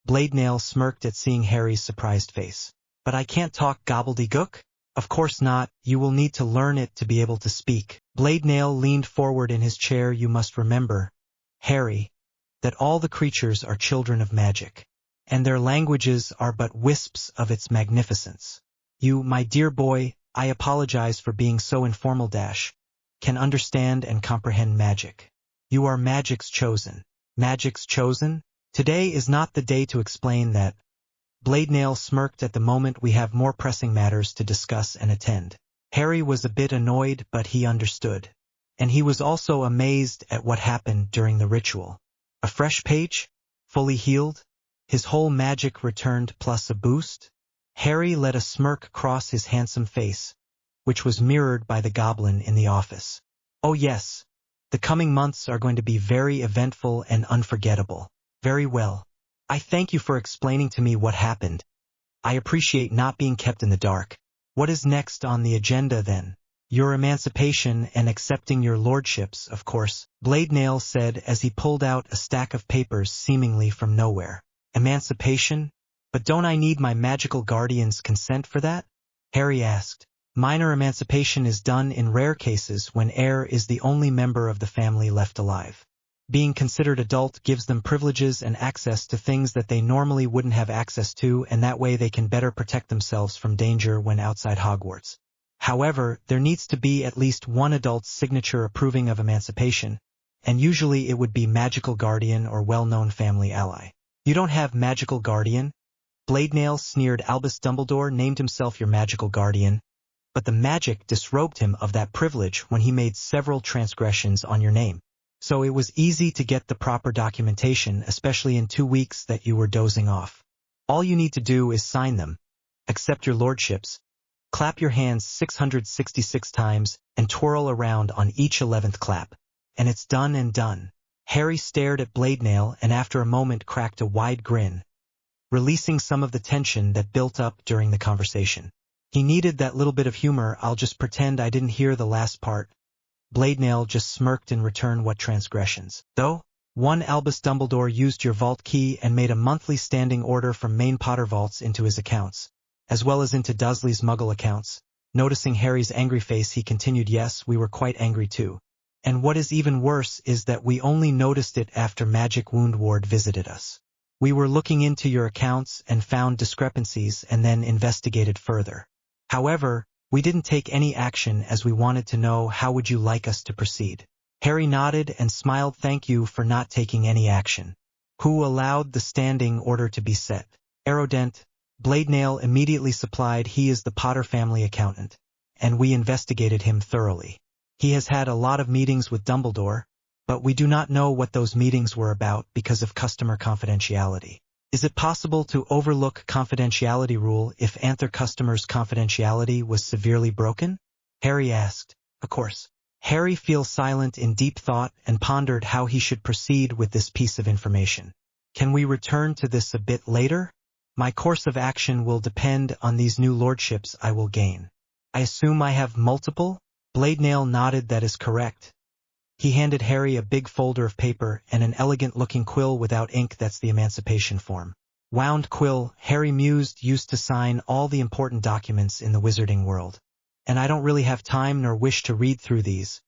Bladenail smirked at seeing Harry's surprised face. But I can't talk gobbledygook? Of course not, you will need to learn it to be able to speak. Bladenail leaned forward in his chair. You must remember, Harry, that all the creatures are children of magic, and their languages are but wisps of its magnificence. You, my dear boy, I apologize for being so informal can understand and comprehend magic. You are magic's chosen. Magic's chosen? Today is not the day to explain that. Bladenail smirked. At the moment we have more pressing matters to discuss and attend. Harry was a bit annoyed, but he understood. And he was also amazed at what happened during the ritual. A fresh page? Fully healed? His whole magic returned plus a boost? Harry let a smirk cross his handsome face, which was mirrored by the goblin in the office. Oh yes, the coming months are going to be very eventful and unforgettable. Very well. I thank you for explaining to me what happened. I appreciate not being kept in the dark. What is next on the agenda then? Your emancipation and accepting your lordships, of course, Bladenail said as he pulled out a stack of papers seemingly from nowhere. Emancipation? But don't I need my magical guardian's consent for that? Harry asked. Minor emancipation is done in rare cases when heir is the only member of the family left alive. Being considered adult gives them privileges and access to things that they normally wouldn't have access to, and that way they can better protect themselves from danger when outside Hogwarts. However, there needs to be at least one adult's signature approving of emancipation, and usually it would be magical guardian or well-known family ally. You don't have magical guardian? Bladenail sneered. Albus Dumbledore named himself your magical guardian, but the magic disrobed him of that privilege when he made several transgressions on your name. So it was easy to get the proper documentation, especially in 2 weeks that you were dozing off. All you need to do is sign them, accept your lordships, clap your hands 666 times, and twirl around on each 11th clap. And it's done and done. Harry stared at Bladenail and after a moment cracked a wide grin, releasing some of the tension that built up during the conversation. He needed that little bit of humor. I'll just pretend I didn't hear the last part. Bladenail just smirked in return. What transgressions, though? One Albus Dumbledore used your vault key and made a monthly standing order from main Potter vaults into his accounts, as well as into Dursley's Muggle accounts. Noticing Harry's angry face, he continued, yes, we were quite angry too. And what is even worse is that we only noticed it after Magic Wound Ward visited us. We were looking into your accounts and found discrepancies and then investigated further. However, we didn't take any action as we wanted to know how would you like us to proceed. Harry nodded and smiled. Thank you for not taking any action. Who allowed the standing order to be set? Aerodent. Bladenail immediately supplied. He is the Potter family accountant, and we investigated him thoroughly. He has had a lot of meetings with Dumbledore, but we do not know what those meetings were about because of customer confidentiality. Is it possible to overlook confidentiality rule if Anther customers' confidentiality was severely broken? Harry asked. Of course. Harry fell silent in deep thought and pondered how he should proceed with this piece of information. Can we return to this a bit later? My course of action will depend on these new lordships I will gain. I assume I have multiple? Bladenail nodded. That is correct. He handed Harry a big folder of paper and an elegant-looking quill without ink. That's the emancipation form. Wound quill, Harry mused, used to sign all the important documents in the wizarding world. And I don't really have time nor wish to read through these.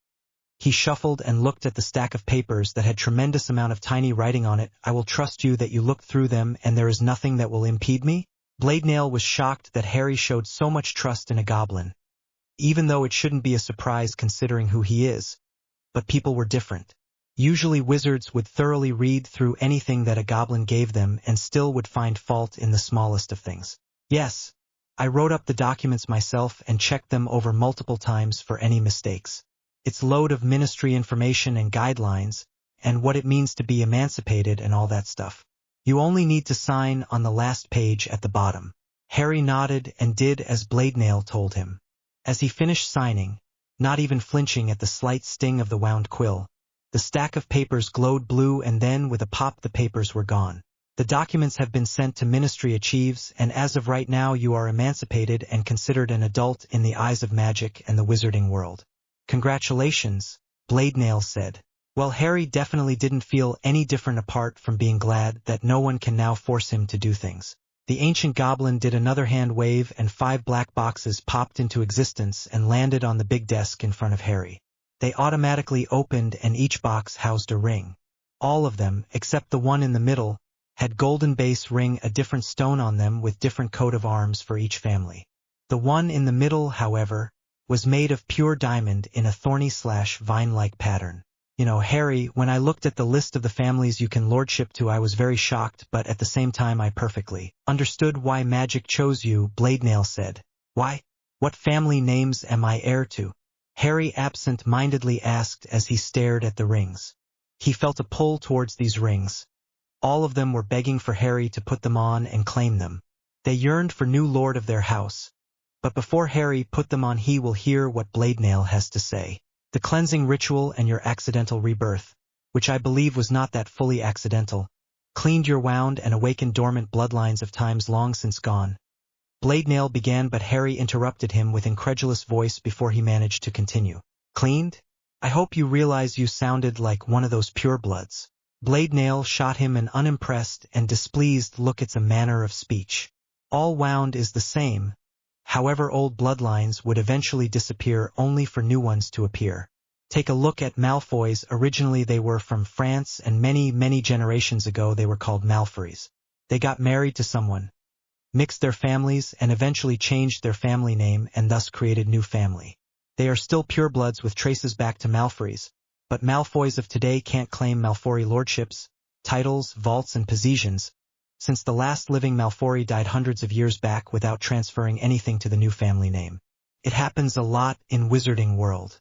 He shuffled and looked at the stack of papers that had tremendous amount of tiny writing on it. I will trust you that you looked through them and there is nothing that will impede me? Bladenail was shocked that Harry showed so much trust in a goblin, even though it shouldn't be a surprise considering who he is. But people were different. Usually wizards would thoroughly read through anything that a goblin gave them and still would find fault in the smallest of things. Yes, I wrote up the documents myself and checked them over multiple times for any mistakes. Its load of ministry information and guidelines, and what it means to be emancipated and all that stuff. You only need to sign on the last page at the bottom. Harry nodded and did as Bladenail told him. As he finished signing, not even flinching at the slight sting of the wound quill, the stack of papers glowed blue and then with a pop the papers were gone. The documents have been sent to Ministry Achieves and as of right now you are emancipated and considered an adult in the eyes of magic and the wizarding world. Congratulations, Bladenail said. Well, Harry definitely didn't feel any different apart from being glad that no one can now force him to do things. The ancient goblin did another hand wave and 5 black boxes popped into existence and landed on the big desk in front of Harry. They automatically opened and each box housed a ring. All of them, except the one in the middle, had golden base ring, a different stone on them with different coat of arms for each family. The one in the middle, however, was made of pure diamond in a thorny/vine-like pattern. You know, Harry, when I looked at the list of the families you can lordship to, I was very shocked, but at the same time I perfectly understood why magic chose you, Bladenail said. Why? What family names am I heir to? Harry absent-mindedly asked as he stared at the rings. He felt a pull towards these rings. All of them were begging for Harry to put them on and claim them. They yearned for new lord of their house. But before Harry put them on, he will hear what Bladenail has to say. The cleansing ritual and your accidental rebirth, which I believe was not that fully accidental, cleaned your wound and awakened dormant bloodlines of times long since gone. Bladenail began, but Harry interrupted him with incredulous voice before he managed to continue. Cleaned? I hope you realize you sounded like one of those purebloods. Bladenail shot him an unimpressed and displeased look. It's a manner of speech. All wound is the same. However, old bloodlines would eventually disappear only for new ones to appear. Take a look at Malfoys. Originally they were from France and many generations ago they were called Malfoys. They got married to someone, mixed their families and eventually changed their family name and thus created new family. They are still purebloods with traces back to Malfoys, but Malfoys of today can't claim Malfoy lordships, titles, vaults and possessions, since the last living Malfoy died hundreds of years back without transferring anything to the new family name. It happens a lot in Wizarding World.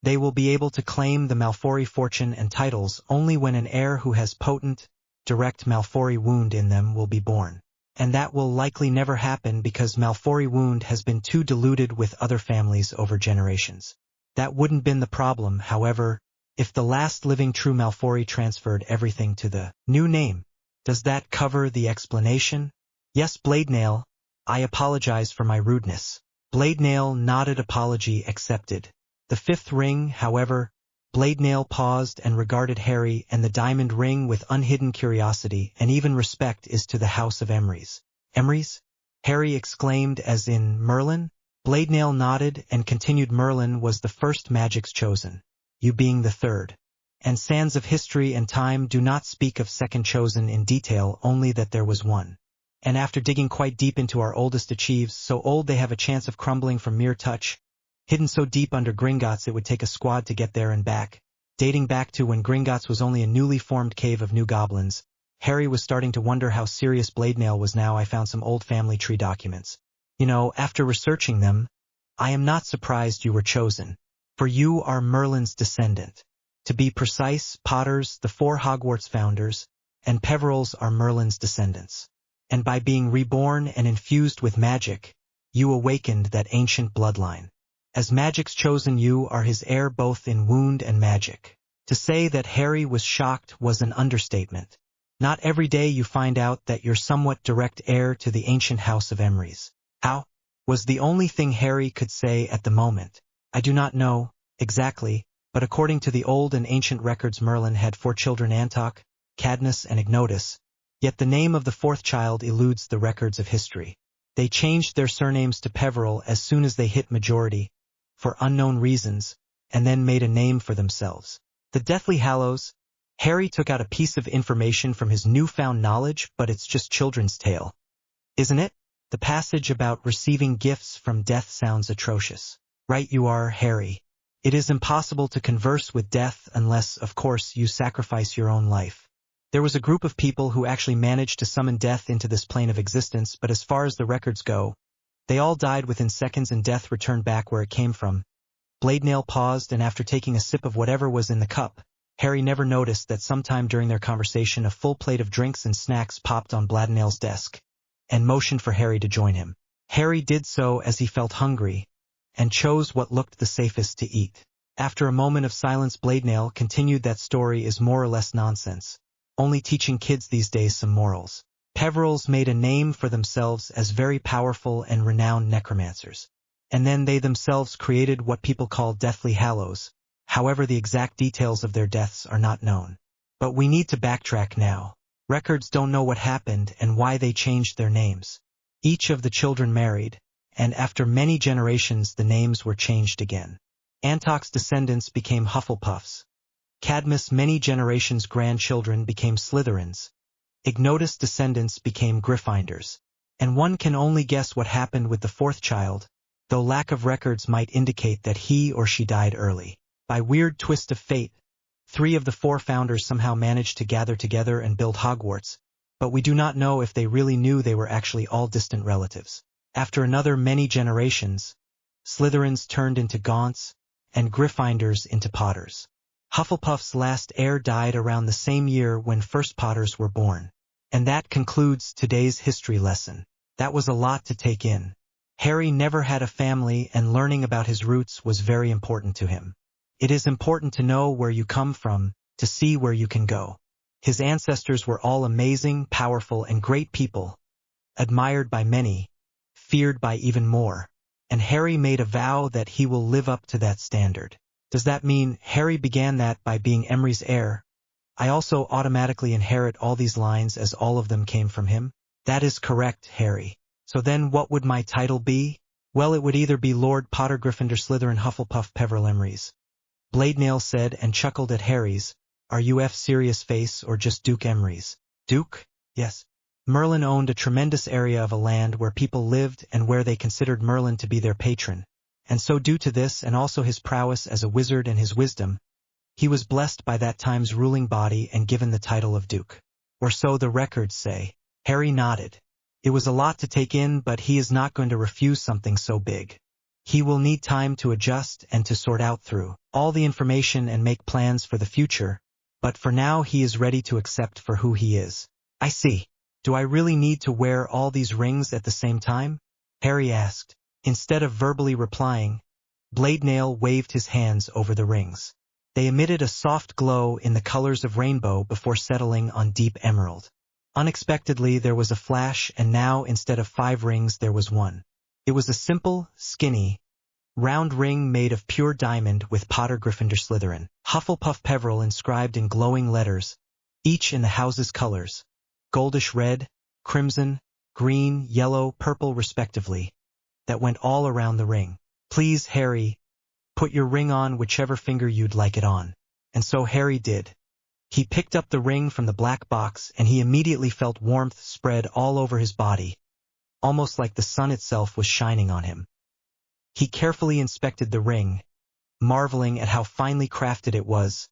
They will be able to claim the Malfoy fortune and titles only when an heir who has potent, direct Malfoy wound in them will be born. And that will likely never happen because Malfoy wound has been too diluted with other families over generations. That wouldn't been the problem, however, if the last living true Malfoy transferred everything to the new name. Does that cover the explanation? Yes, Bladenail, I apologize for my rudeness. Bladenail nodded, apology accepted. The fifth ring, however, Bladenail paused and regarded Harry and the diamond ring with unhidden curiosity and even respect. Is to the house of Emrys. Emrys? Harry exclaimed, as in Merlin? Bladenail nodded and continued. Merlin was the first magic's chosen, you being the third. And sands of history and time do not speak of second chosen in detail, only that there was one. And after digging quite deep into our oldest achieves, so old they have a chance of crumbling from mere touch, hidden so deep under Gringotts it would take a squad to get there and back. Dating back to when Gringotts was only a newly formed cave of new goblins, Harry was starting to wonder how serious Bladenail was now. I found some old family tree documents. You know, after researching them, I am not surprised you were chosen, for you are Merlin's descendant. To be precise, Potters, the 4 Hogwarts founders, and Peverills are Merlin's descendants. And by being reborn and infused with magic, you awakened that ancient bloodline. As magic's chosen, you are his heir both in wound and magic. To say that Harry was shocked was an understatement. Not every day you find out that you're somewhat direct heir to the ancient house of Emrys. How? Was the only thing Harry could say at the moment. I do not know, exactly, but according to the old and ancient records Merlin had 4 children, Antok, Cadmus and Ignotus, yet the name of the 4th child eludes the records of history. They changed their surnames to Peveril as soon as they hit majority, for unknown reasons, and then made a name for themselves. The Deathly Hallows. Harry took out a piece of information from his newfound knowledge, but it's just children's tale. Isn't it? The passage about receiving gifts from death sounds atrocious. Right you are, Harry. It is impossible to converse with death unless, of course, you sacrifice your own life. There was a group of people who actually managed to summon death into this plane of existence, but as far as the records go, they all died within seconds and death returned back where it came from. Bladenail paused, and after taking a sip of whatever was in the cup, Harry never noticed that sometime during their conversation a full plate of drinks and snacks popped on Bladenail's desk, and motioned for Harry to join him. Harry did so as he felt hungry, and chose what looked the safest to eat. After a moment of silence, Bladenail continued, that story is more or less nonsense, only teaching kids these days some morals. Peverills made a name for themselves as very powerful and renowned necromancers, and then they themselves created what people call Deathly Hallows. However, the exact details of their deaths are not known. But we need to backtrack now. Records don't know what happened and why they changed their names. Each of the children married, and after many generations the names were changed again. Antok's descendants became Hufflepuffs. Cadmus' many generations' grandchildren became Slytherins. Ignotus' descendants became Gryffindors. And one can only guess what happened with the 4th child, though lack of records might indicate that he or she died early. By weird twist of fate, 3 of the 4 founders somehow managed to gather together and build Hogwarts, but we do not know if they really knew they were actually all distant relatives. After another many generations, Slytherins turned into Gaunts, and Gryffindors into Potters. Hufflepuff's last heir died around the same year when first Potters were born. And that concludes today's history lesson. That was a lot to take in. Harry never had a family, and learning about his roots was very important to him. It is important to know where you come from, to see where you can go. His ancestors were all amazing, powerful, and great people, admired by many, feared by even more, and Harry made a vow that he will live up to that standard. Does that mean Harry began that by being Emrys' heir? I also automatically inherit all these lines as all of them came from him? That is correct, Harry. So then what would my title be? Well, it would either be Lord Potter, Gryffindor, Slytherin, Hufflepuff, Peveril, Emrys. Bladenail said and chuckled at Harry's, "Are you serious face or just Duke Emrys?" Duke? Yes. Merlin owned a tremendous area of a land where people lived and where they considered Merlin to be their patron. And so due to this and also his prowess as a wizard and his wisdom, he was blessed by that time's ruling body and given the title of Duke. Or so the records say. Harry nodded. It was a lot to take in, but he is not going to refuse something so big. He will need time to adjust and to sort out through all the information and make plans for the future, but for now he is ready to accept for who he is. I see. Do I really need to wear all these rings at the same time? Harry asked. Instead of verbally replying, Bladenail waved his hands over the rings. They emitted a soft glow in the colors of rainbow before settling on deep emerald. Unexpectedly there was a flash, and now instead of 5 rings there was one. It was a simple, skinny, round ring made of pure diamond with Potter Gryffindor Slytherin, Hufflepuff Peveril inscribed in glowing letters, each in the house's colors, goldish red, crimson, green, yellow, purple respectively, that went all around the ring. Please, Harry, put your ring on whichever finger you'd like it on. And so Harry did. He picked up the ring from the black box and he immediately felt warmth spread all over his body, almost like the sun itself was shining on him. He carefully inspected the ring, marveling at how finely crafted it was,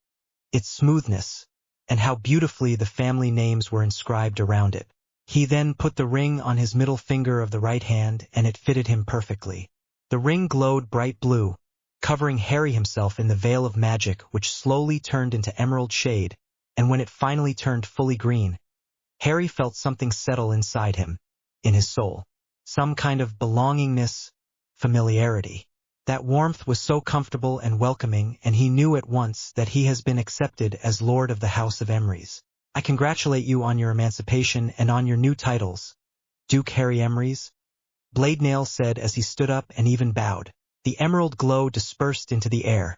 its smoothness, and how beautifully the family names were inscribed around it. He then put the ring on his middle finger of the right hand and it fitted him perfectly. The ring glowed bright blue, covering Harry himself in the veil of magic which slowly turned into emerald shade, and when it finally turned fully green, Harry felt something settle inside him, in his soul. Some kind of belongingness, familiarity. That warmth was so comfortable and welcoming, and he knew at once that he has been accepted as Lord of the House of Emrys. I congratulate you on your emancipation and on your new titles, Duke Harry Emrys, Bladenail said as he stood up and even bowed. The emerald glow dispersed into the air,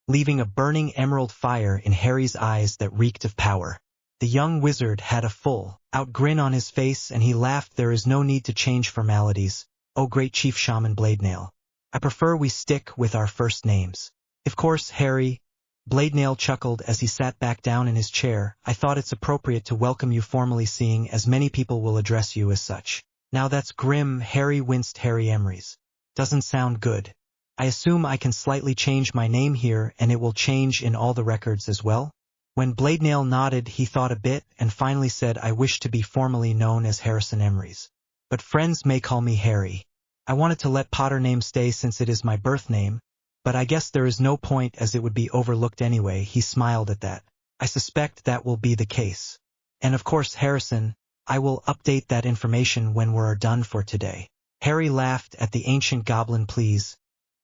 leaving a burning emerald fire in Harry's eyes that reeked of power. The young wizard had a full-out grin on his face and he laughed. There is no need to change formalities, oh great Chief Shaman Bladenail. I prefer we stick with our first names. Of course, Harry, Bladenail chuckled as he sat back down in his chair. I thought it's appropriate to welcome you formally, seeing as many people will address you as such. Now that's grim. Harry winced. Harry Emrys. Doesn't sound good. I assume I can slightly change my name here and it will change in all the records as well? When Bladenail nodded, he thought a bit and finally said, I wish to be formally known as Harrison Emrys. But friends may call me Harry. I wanted to let Potter name stay since it is my birth name, but I guess there is no point as it would be overlooked anyway. He smiled at that. I suspect that will be the case. And of course, Harrison, I will update that information when we're done for today. Harry laughed at the ancient goblin. Please,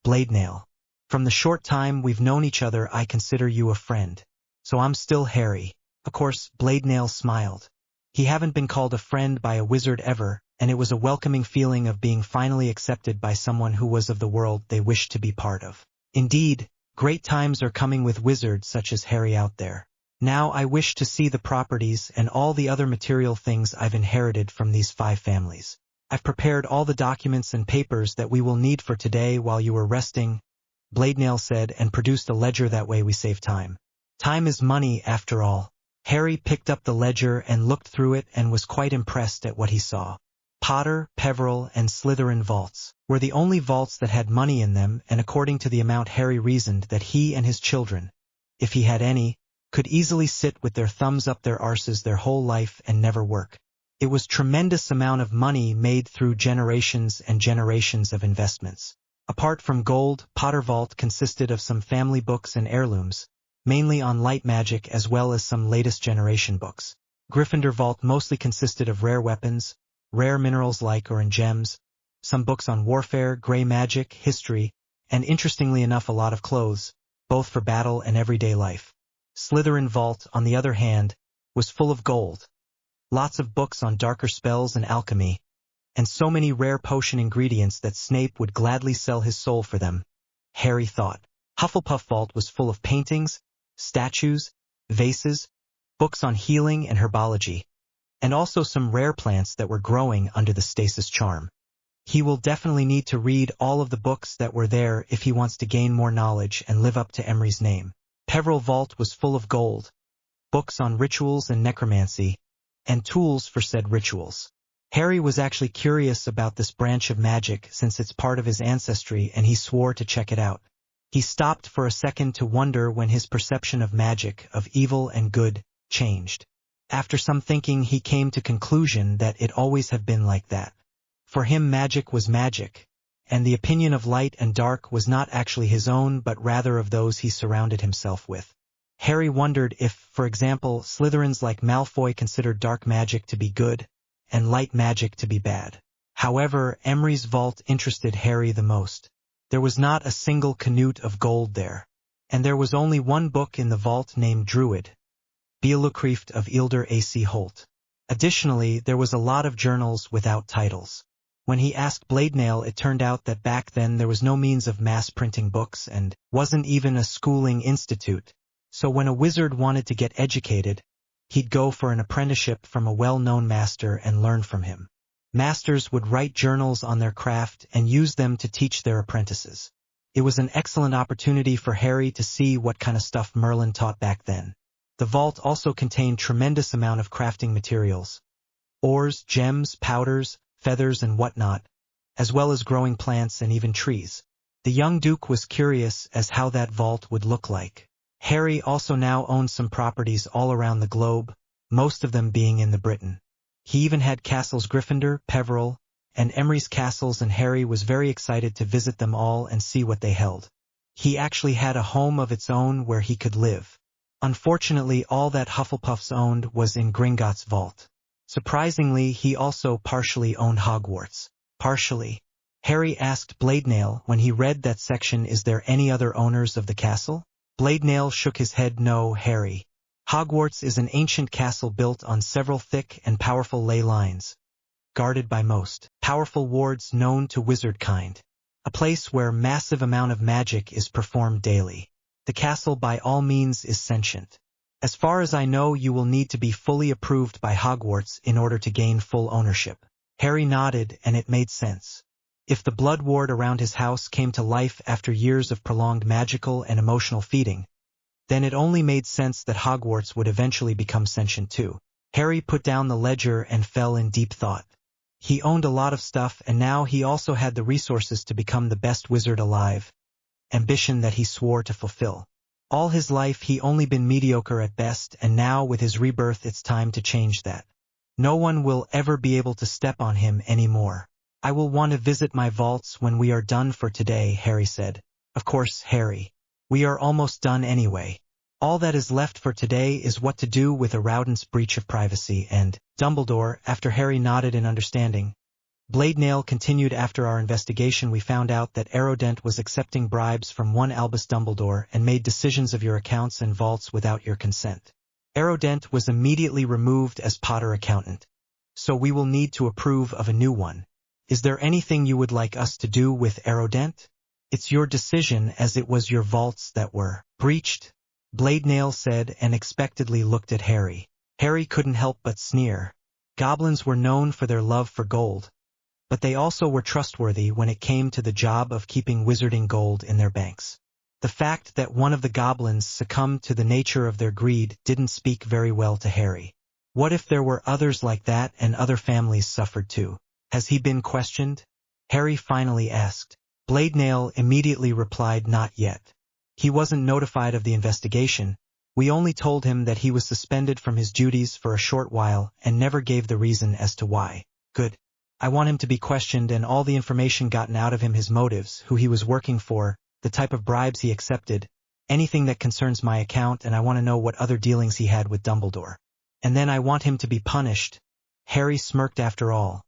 Bladenail. From the short time we've known each other, I consider you a friend. So I'm still Harry. Of course, Bladenail smiled. He haven't been called a friend by a wizard ever, and it was a welcoming feeling of being finally accepted by someone who was of the world they wished to be part of. Indeed, great times are coming with wizards such as Harry out there. Now I wish to see the properties and all the other material things I've inherited from these 5 families. I've prepared all the documents and papers that we will need for today while you were resting, Bladenail said, and produced a ledger. That way we save time. Time is money after all. Harry picked up the ledger and looked through it and was quite impressed at what he saw. Potter, Peveril, and Slytherin vaults were the only vaults that had money in them, and according to the amount Harry reasoned that he and his children, if he had any, could easily sit with their thumbs up their arses their whole life and never work. It was tremendous amount of money made through generations and generations of investments. Apart from gold, Potter Vault consisted of some family books and heirlooms, mainly on light magic, as well as some latest generation books. Gryffindor Vault mostly consisted of rare weapons, rare minerals like or in gems, some books on warfare, grey magic, history, and interestingly enough a lot of clothes, both for battle and everyday life. Slytherin Vault, on the other hand, was full of gold. Lots of books on darker spells and alchemy, and so many rare potion ingredients that Snape would gladly sell his soul for them, Harry thought. Hufflepuff Vault was full of paintings, statues, vases, books on healing and herbology, and also some rare plants that were growing under the stasis charm. He will definitely need to read all of the books that were there if he wants to gain more knowledge and live up to Emery's name. Peveril Vault was full of gold, books on rituals and necromancy, and tools for said rituals. Harry was actually curious about this branch of magic since it's part of his ancestry, and he swore to check it out. He stopped for a second to wonder when his perception of magic, of evil and good, changed. After some thinking he came to conclusion that it always have been like that. For him magic was magic, and the opinion of light and dark was not actually his own but rather of those he surrounded himself with. Harry wondered if, for example, Slytherins like Malfoy considered dark magic to be good, and light magic to be bad. However, Emery's vault interested Harry the most. There was not a single canute of gold there, and there was only one book in the vault named Druid, Beelukrift of Eilder AC Holt. Additionally, there was a lot of journals without titles. When he asked Bladenail, it turned out that back then there was no means of mass printing books and wasn't even a schooling institute, so when a wizard wanted to get educated, he'd go for an apprenticeship from a well-known master and learn from him. Masters would write journals on their craft and use them to teach their apprentices. It was an excellent opportunity for Harry to see what kind of stuff Merlin taught back then. The vault also contained tremendous amount of crafting materials, ores, gems, powders, feathers and whatnot, as well as growing plants and even trees. The young Duke was curious as how that vault would look like. Harry also now owned some properties all around the globe, most of them being in the Britain. He even had castles Gryffindor, Peveril, and Emery's castles, and Harry was very excited to visit them all and see what they held. He actually had a home of its own where he could live. Unfortunately, all that Hufflepuffs owned was in Gringotts' vault. Surprisingly, he also partially owned Hogwarts. Partially. Harry asked Bladenail when he read that section, "Is there any other owners of the castle?" Bladenail shook his head. "No, Harry. Hogwarts is an ancient castle built on several thick and powerful ley lines, guarded by most powerful wards known to wizard kind. A place where massive amount of magic is performed daily. The castle by all means is sentient. As far as I know, you will need to be fully approved by Hogwarts in order to gain full ownership." Harry nodded, and it made sense. If the blood ward around his house came to life after years of prolonged magical and emotional feeding, then it only made sense that Hogwarts would eventually become sentient too. Harry put down the ledger and fell in deep thought. He owned a lot of stuff, and now he also had the resources to become the best wizard alive, ambition that he swore to fulfill. All his life he only been mediocre at best, and now with his rebirth it's time to change that. No one will ever be able to step on him anymore. "I will want to visit my vaults when we are done for today," Harry said. "Of course, Harry. We are almost done anyway. All that is left for today is what to do with Aroudant's breach of privacy and Dumbledore." After Harry nodded in understanding, Bladenail continued, "After our investigation we found out that Aroudant was accepting bribes from one Albus Dumbledore and made decisions of your accounts and vaults without your consent. Aroudant was immediately removed as Potter accountant, so we will need to approve of a new one. Is there anything you would like us to do with Aroudant? It's your decision, as it was your vaults that were breached," Bladenail said, and unexpectedly looked at Harry. Harry couldn't help but sneer. Goblins were known for their love for gold, but they also were trustworthy when it came to the job of keeping wizarding gold in their banks. The fact that one of the goblins succumbed to the nature of their greed didn't speak very well to Harry. What if there were others like that and other families suffered too? "Has he been questioned?" Harry finally asked. Bladenail immediately replied, "Not yet. He wasn't notified of the investigation. We only told him that he was suspended from his duties for a short while and never gave the reason as to why." "Good. I want him to be questioned and all the information gotten out of him, his motives, who he was working for, the type of bribes he accepted, anything that concerns my account, and I want to know what other dealings he had with Dumbledore. And then I want him to be punished." Harry smirked. After all,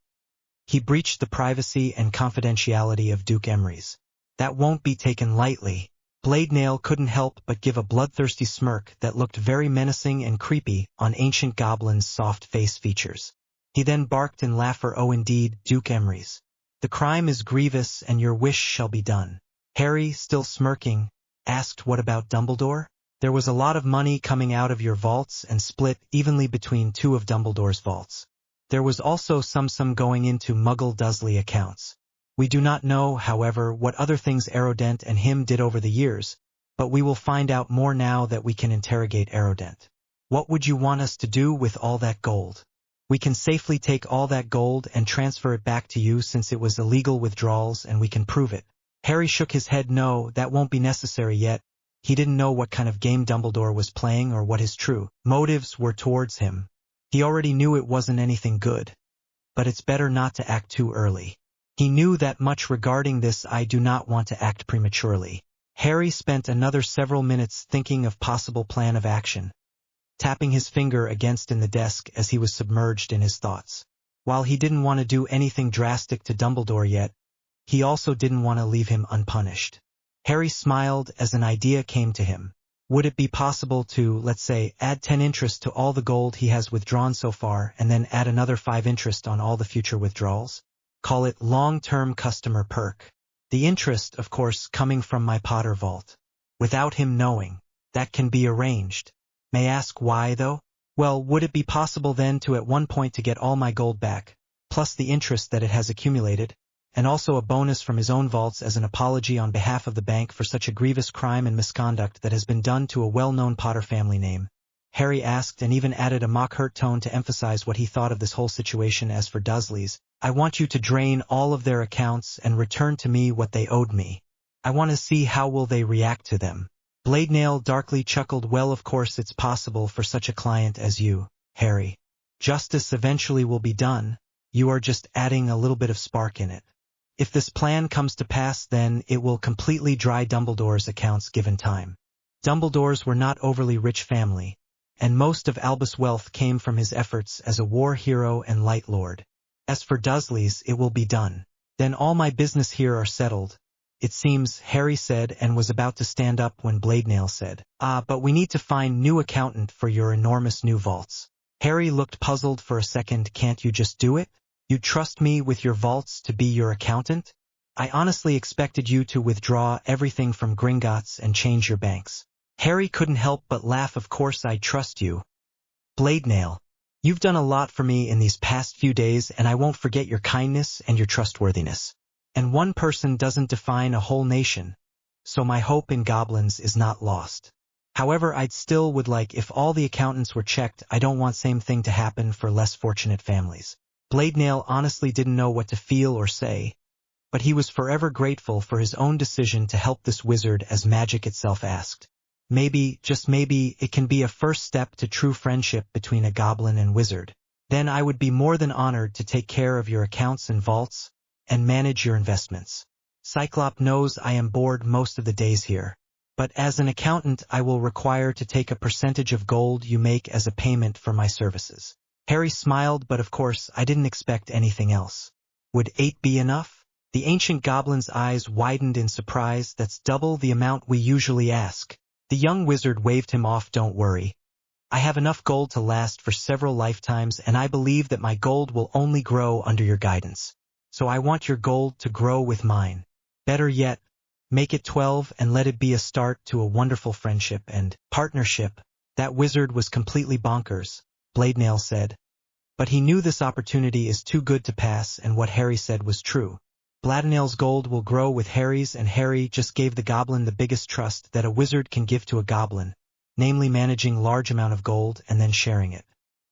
he breached the privacy and confidentiality of Duke Emery's. That won't be taken lightly. Bladenail couldn't help but give a bloodthirsty smirk that looked very menacing and creepy on Ancient Goblin's soft face features. He then barked in laughter, "Oh indeed, Duke Emery's. The crime is grievous and your wish shall be done." Harry, still smirking, asked, "What about Dumbledore? There was a lot of money coming out of your vaults and split evenly between two of Dumbledore's vaults. There was also some going into Muggle Dursley accounts. We do not know, however, what other things Aroudant and him did over the years, but we will find out more now that we can interrogate Aroudant. What would you want us to do with all that gold? We can safely take all that gold and transfer it back to you since it was illegal withdrawals and we can prove it." Harry shook his head. "No, that won't be necessary yet." He didn't know what kind of game Dumbledore was playing or what his true motives were towards him. He already knew it wasn't anything good. But it's better not to act too early. He knew that much regarding this. I do not want to act prematurely. Harry spent another several minutes thinking of possible plan of action, tapping his finger against in the desk as he was submerged in his thoughts. While he didn't want to do anything drastic to Dumbledore yet, he also didn't want to leave him unpunished. Harry smiled as an idea came to him. Would it be possible to, let's say, add 10 interest to all the gold he has withdrawn so far and then add another 5 interest on all the future withdrawals? Call it long-term customer perk. The interest, of course, coming from my Potter vault. Without him knowing. That can be arranged. May ask why, though? Well, would it be possible then to at one point to get all my gold back, plus the interest that it has accumulated, and also a bonus from his own vaults as an apology on behalf of the bank for such a grievous crime and misconduct that has been done to a well-known Potter family name? Harry asked, and even added a mock-hurt tone to emphasize what he thought of this whole situation. As for Dursley's, I want you to drain all of their accounts and return to me what they owed me. I want to see how will they react to them. Bladenail darkly chuckled. Well, of course it's possible for such a client as you, Harry. Justice eventually will be done. You are just adding a little bit of spark in it. If this plan comes to pass, then it will completely dry Dumbledore's accounts given time. Dumbledores were not overly rich family, and most of Albus' wealth came from his efforts as a war hero and light lord. As for Dursley's, it will be done. Then all my business here are settled, it seems, Harry said, and was about to stand up when Bladenail said, but we need to find new accountant for your enormous new vaults. Harry looked puzzled for a second. Can't you just do it? You trust me with your vaults to be your accountant? I honestly expected you to withdraw everything from Gringotts and change your banks. Harry couldn't help but laugh. Of course I trust you. Bladenail, you've done a lot for me in these past few days, and I won't forget your kindness and your trustworthiness. And one person doesn't define a whole nation, so my hope in goblins is not lost. However, I'd still would like if all the accountants were checked. I don't want same thing to happen for less fortunate families. Bladenail honestly didn't know what to feel or say, but he was forever grateful for his own decision to help this wizard, as magic itself asked. Maybe, just maybe, it can be a first step to true friendship between a goblin and wizard. Then I would be more than honored to take care of your accounts and vaults, and manage your investments. Cyclop knows I am bored most of the days here, but as an accountant I will require to take a percentage of gold you make as a payment for my services. Harry smiled, but of course I didn't expect anything else. Would 8 be enough? The ancient goblin's eyes widened in surprise. That's double the amount we usually ask. The young wizard waved him off. Don't worry. I have enough gold to last for several lifetimes, and I believe that my gold will only grow under your guidance. So I want your gold to grow with mine. Better yet, make it 12 and let it be a start to a wonderful friendship and partnership. That wizard was completely bonkers, Bladenail said. But he knew this opportunity is too good to pass, and what Harry said was true. Bladenail's gold will grow with Harry's, and Harry just gave the goblin the biggest trust that a wizard can give to a goblin, namely managing large amount of gold and then sharing it.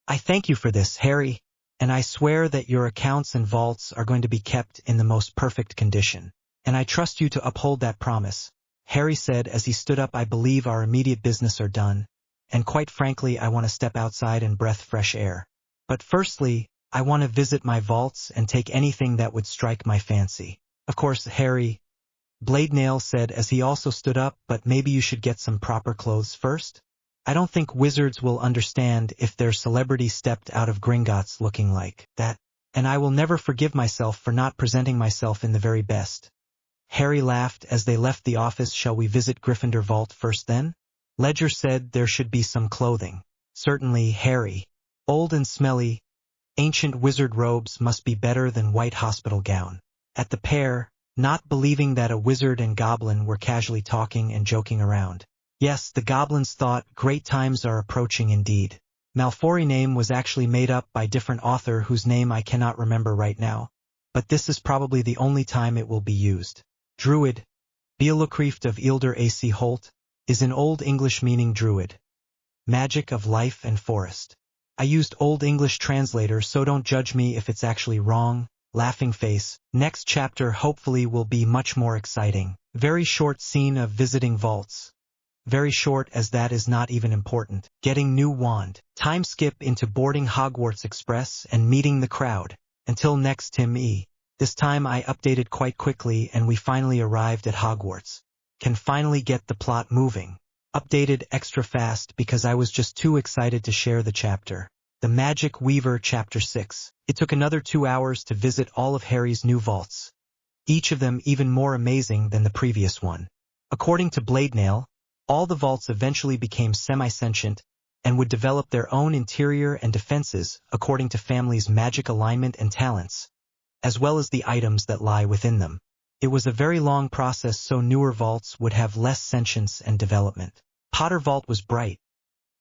I thank you for this, Harry, and I swear that your accounts and vaults are going to be kept in the most perfect condition, and I trust you to uphold that promise, Harry said as he stood up. I believe our immediate business are done, and quite frankly I want to step outside and breathe fresh air. But firstly, I want to visit my vaults and take anything that would strike my fancy. Of course, Harry, Bladenail said as he also stood up, but maybe you should get some proper clothes first? I don't think wizards will understand if their celebrity stepped out of Gringotts looking like that, and I will never forgive myself for not presenting myself in the very best. Harry laughed as they left the office. Shall we visit Gryffindor Vault first then? Ledger said there should be some clothing. Certainly, Harry. Old and smelly, ancient wizard robes must be better than white hospital gown. At the pair, not believing that a wizard and goblin were casually talking and joking around. Yes, the goblins thought great times are approaching indeed. Malfoy name was actually made up by different author whose name I cannot remember right now, but this is probably the only time it will be used. Druid, Beelocreeft of Eilder AC Holt, is an Old English meaning druid. Magic of life and forest. I used Old English translator, so don't judge me if it's actually wrong. Laughing face. Next chapter hopefully will be much more exciting. Very short scene of visiting vaults. Very short, as that is not even important. Getting new wand. Time skip into boarding Hogwarts Express and meeting the crowd. Until next, Tim E. This time I updated quite quickly and we finally arrived at Hogwarts. Can finally get the plot moving. Updated extra fast because I was just too excited to share the chapter. The Magic Weaver Chapter 6. It took another 2 hours to visit all of Harry's new vaults. Each of them even more amazing than the previous one. According to Bladenail, all the vaults eventually became semi-sentient and would develop their own interior and defenses according to family's magic alignment and talents, as well as the items that lie within them. It was a very long process, so newer vaults would have less sentience and development. Potter Vault was bright,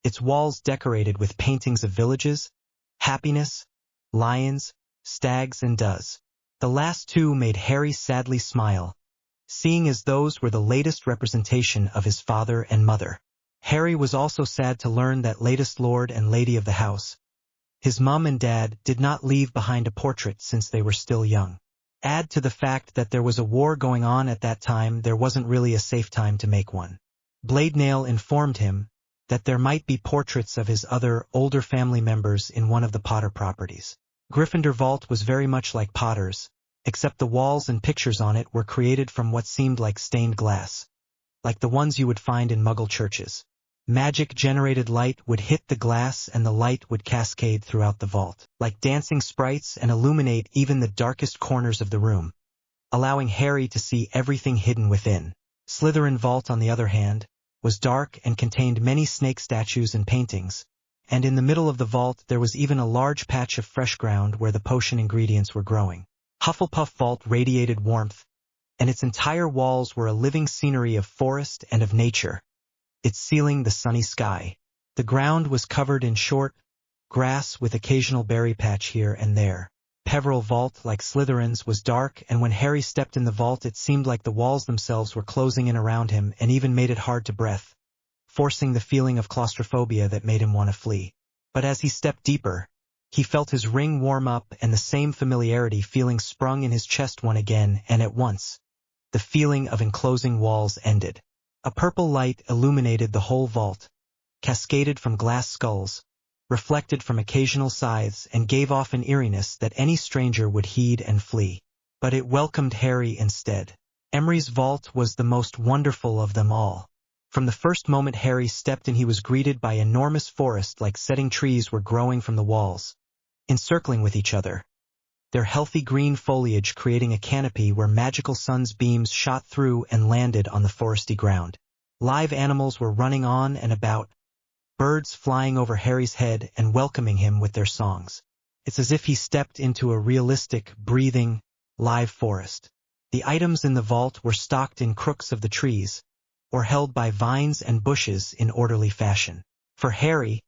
its walls decorated with paintings of villages, happiness, lions, stags and does. The last two made Harry sadly smile, seeing as those were the latest representation of his father and mother. Harry was also sad to learn that latest Lord and Lady of the house, his mum and dad, did not leave behind a portrait since they were still young. Add to the fact that there was a war going on at that time, there wasn't really a safe time to make one. Bladenail informed him that there might be portraits of his other, older family members in one of the Potter properties. Gryffindor Vault was very much like Potter's, except the walls and pictures on it were created from what seemed like stained glass, like the ones you would find in Muggle churches. Magic-generated light would hit the glass and the light would cascade throughout the vault, like dancing sprites, and illuminate even the darkest corners of the room, allowing Harry to see everything hidden within. Slytherin Vault, on the other hand, was dark and contained many snake statues and paintings, and in the middle of the vault there was even a large patch of fresh ground where the potion ingredients were growing. Hufflepuff Vault radiated warmth, and its entire walls were a living scenery of forest and of nature, its ceiling the sunny sky. The ground was covered in short grass with occasional berry patch here and there. Peveril Vault, like Slytherin's, was dark, and when Harry stepped in the vault it seemed like the walls themselves were closing in around him and even made it hard to breathe, forcing the feeling of claustrophobia that made him want to flee. But as he stepped deeper, he felt his ring warm up and the same familiarity feeling sprung in his chest once again, and at once, the feeling of enclosing walls ended. A purple light illuminated the whole vault, cascaded from glass skulls, reflected from occasional scythes, and gave off an eeriness that any stranger would heed and flee. But it welcomed Harry instead. Emery's vault was the most wonderful of them all. From the first moment Harry stepped in he was greeted by enormous forest like setting trees were growing from the walls, encircling with each other, their healthy green foliage creating a canopy where magical sun's beams shot through and landed on the foresty ground. Live animals were running on and about, birds flying over Harry's head and welcoming him with their songs. It's as if he stepped into a realistic, breathing, live forest. The items in the vault were stocked in crooks of the trees, or held by vines and bushes in orderly fashion. For Harry,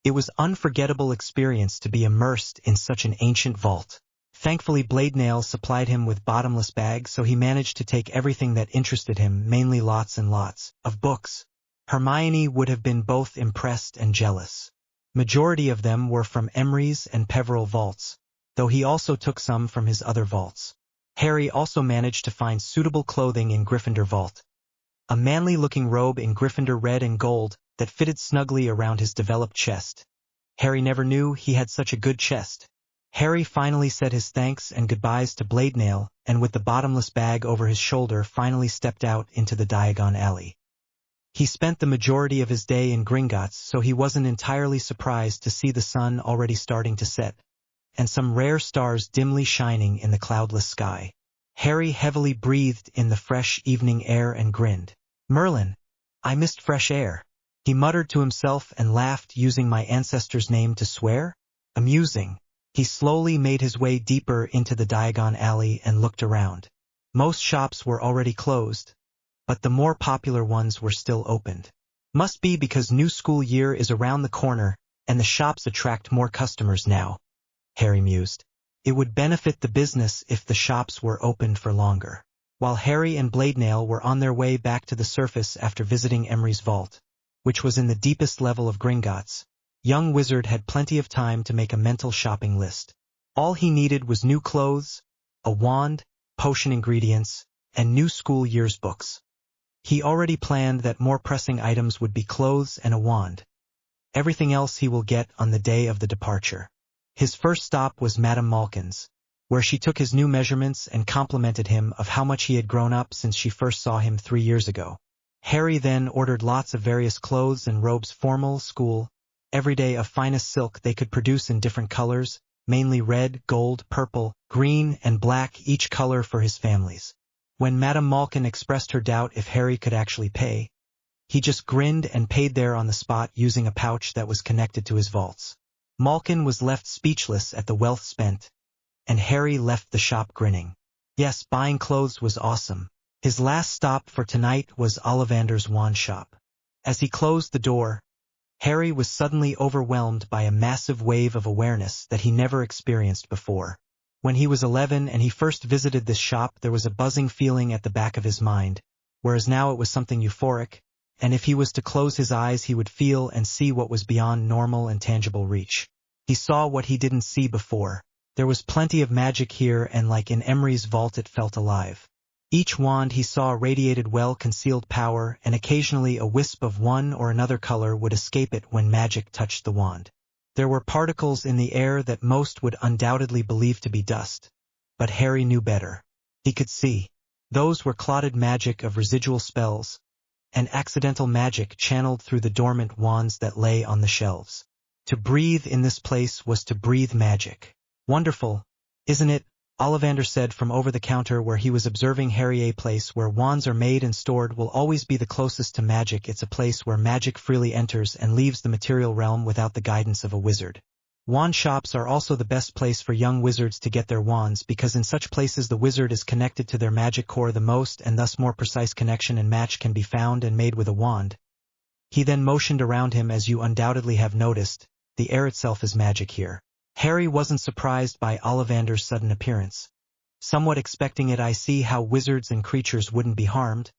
it was an unforgettable experience to be immersed in such an ancient vault. Thankfully Bladenail supplied him with bottomless bags, so he managed to take everything that interested him, mainly lots and lots of books. Hermione would have been both impressed and jealous. Majority of them were from Emery's and Peveril vaults, though he also took some from his other vaults. Harry also managed to find suitable clothing in Gryffindor Vault. A manly-looking robe in Gryffindor red and gold that fitted snugly around his developed chest. Harry never knew he had such a good chest. Harry finally said his thanks and goodbyes to Bladenail, and with the bottomless bag over his shoulder finally stepped out into the Diagon Alley. He spent the majority of his day in Gringotts, so he wasn't entirely surprised to see the sun already starting to set, and some rare stars dimly shining in the cloudless sky. Harry heavily breathed in the fresh evening air and grinned. "Merlin, I missed fresh air," he muttered to himself and laughed, using my ancestor's name to swear. Amusing. He slowly made his way deeper into the Diagon Alley and looked around. Most shops were already closed, but the more popular ones were still opened. Must be because new school year is around the corner and the shops attract more customers now, Harry mused. It would benefit the business if the shops were opened for longer. While Harry and Bladenail were on their way back to the surface after visiting Emery's vault, which was in the deepest level of Gringotts, young Wizard had plenty of time to make a mental shopping list. All he needed was new clothes, a wand, potion ingredients, and new school year's books. He already planned that more pressing items would be clothes and a wand. Everything else he will get on the day of the departure. His first stop was Madame Malkin's, where she took his new measurements and complimented him of how much he had grown up since she first saw him 3 years ago. Harry then ordered lots of various clothes and robes, formal, school, everyday, of finest silk they could produce in different colors, mainly red, gold, purple, green, and black, each color for his families. When Madame Malkin expressed her doubt if Harry could actually pay, he just grinned and paid there on the spot using a pouch that was connected to his vaults. Malkin was left speechless at the wealth spent, and Harry left the shop grinning. Yes, buying clothes was awesome. His last stop for tonight was Ollivander's wand shop. As he closed the door, Harry was suddenly overwhelmed by a massive wave of awareness that he never experienced before. When he was 11 and he first visited this shop, there was a buzzing feeling at the back of his mind, whereas now it was something euphoric, and if he was to close his eyes he would feel and see what was beyond normal and tangible reach. He saw what he didn't see before. There was plenty of magic here, and like in Emery's vault it felt alive. Each wand he saw radiated well-concealed power, and occasionally a wisp of one or another color would escape it when magic touched the wand. There were particles in the air that most would undoubtedly believe to be dust. But Harry knew better. He could see. Those were clotted magic of residual spells, and accidental magic channeled through the dormant wands that lay on the shelves. To breathe in this place was to breathe magic. Wonderful, isn't it? Ollivander said from over the counter where he was observing Harry. A place where wands are made and stored will always be the closest to magic. It's a place where magic freely enters and leaves the material realm without the guidance of a wizard. Wand shops are also the best place for young wizards to get their wands, because in such places the wizard is connected to their magic core the most, and thus more precise connection and match can be found and made with a wand. He then motioned around him. As you undoubtedly have noticed, the air itself is magic here. Harry wasn't surprised by Ollivander's sudden appearance. Somewhat expecting it. I see how wizards and creatures wouldn't be harmed.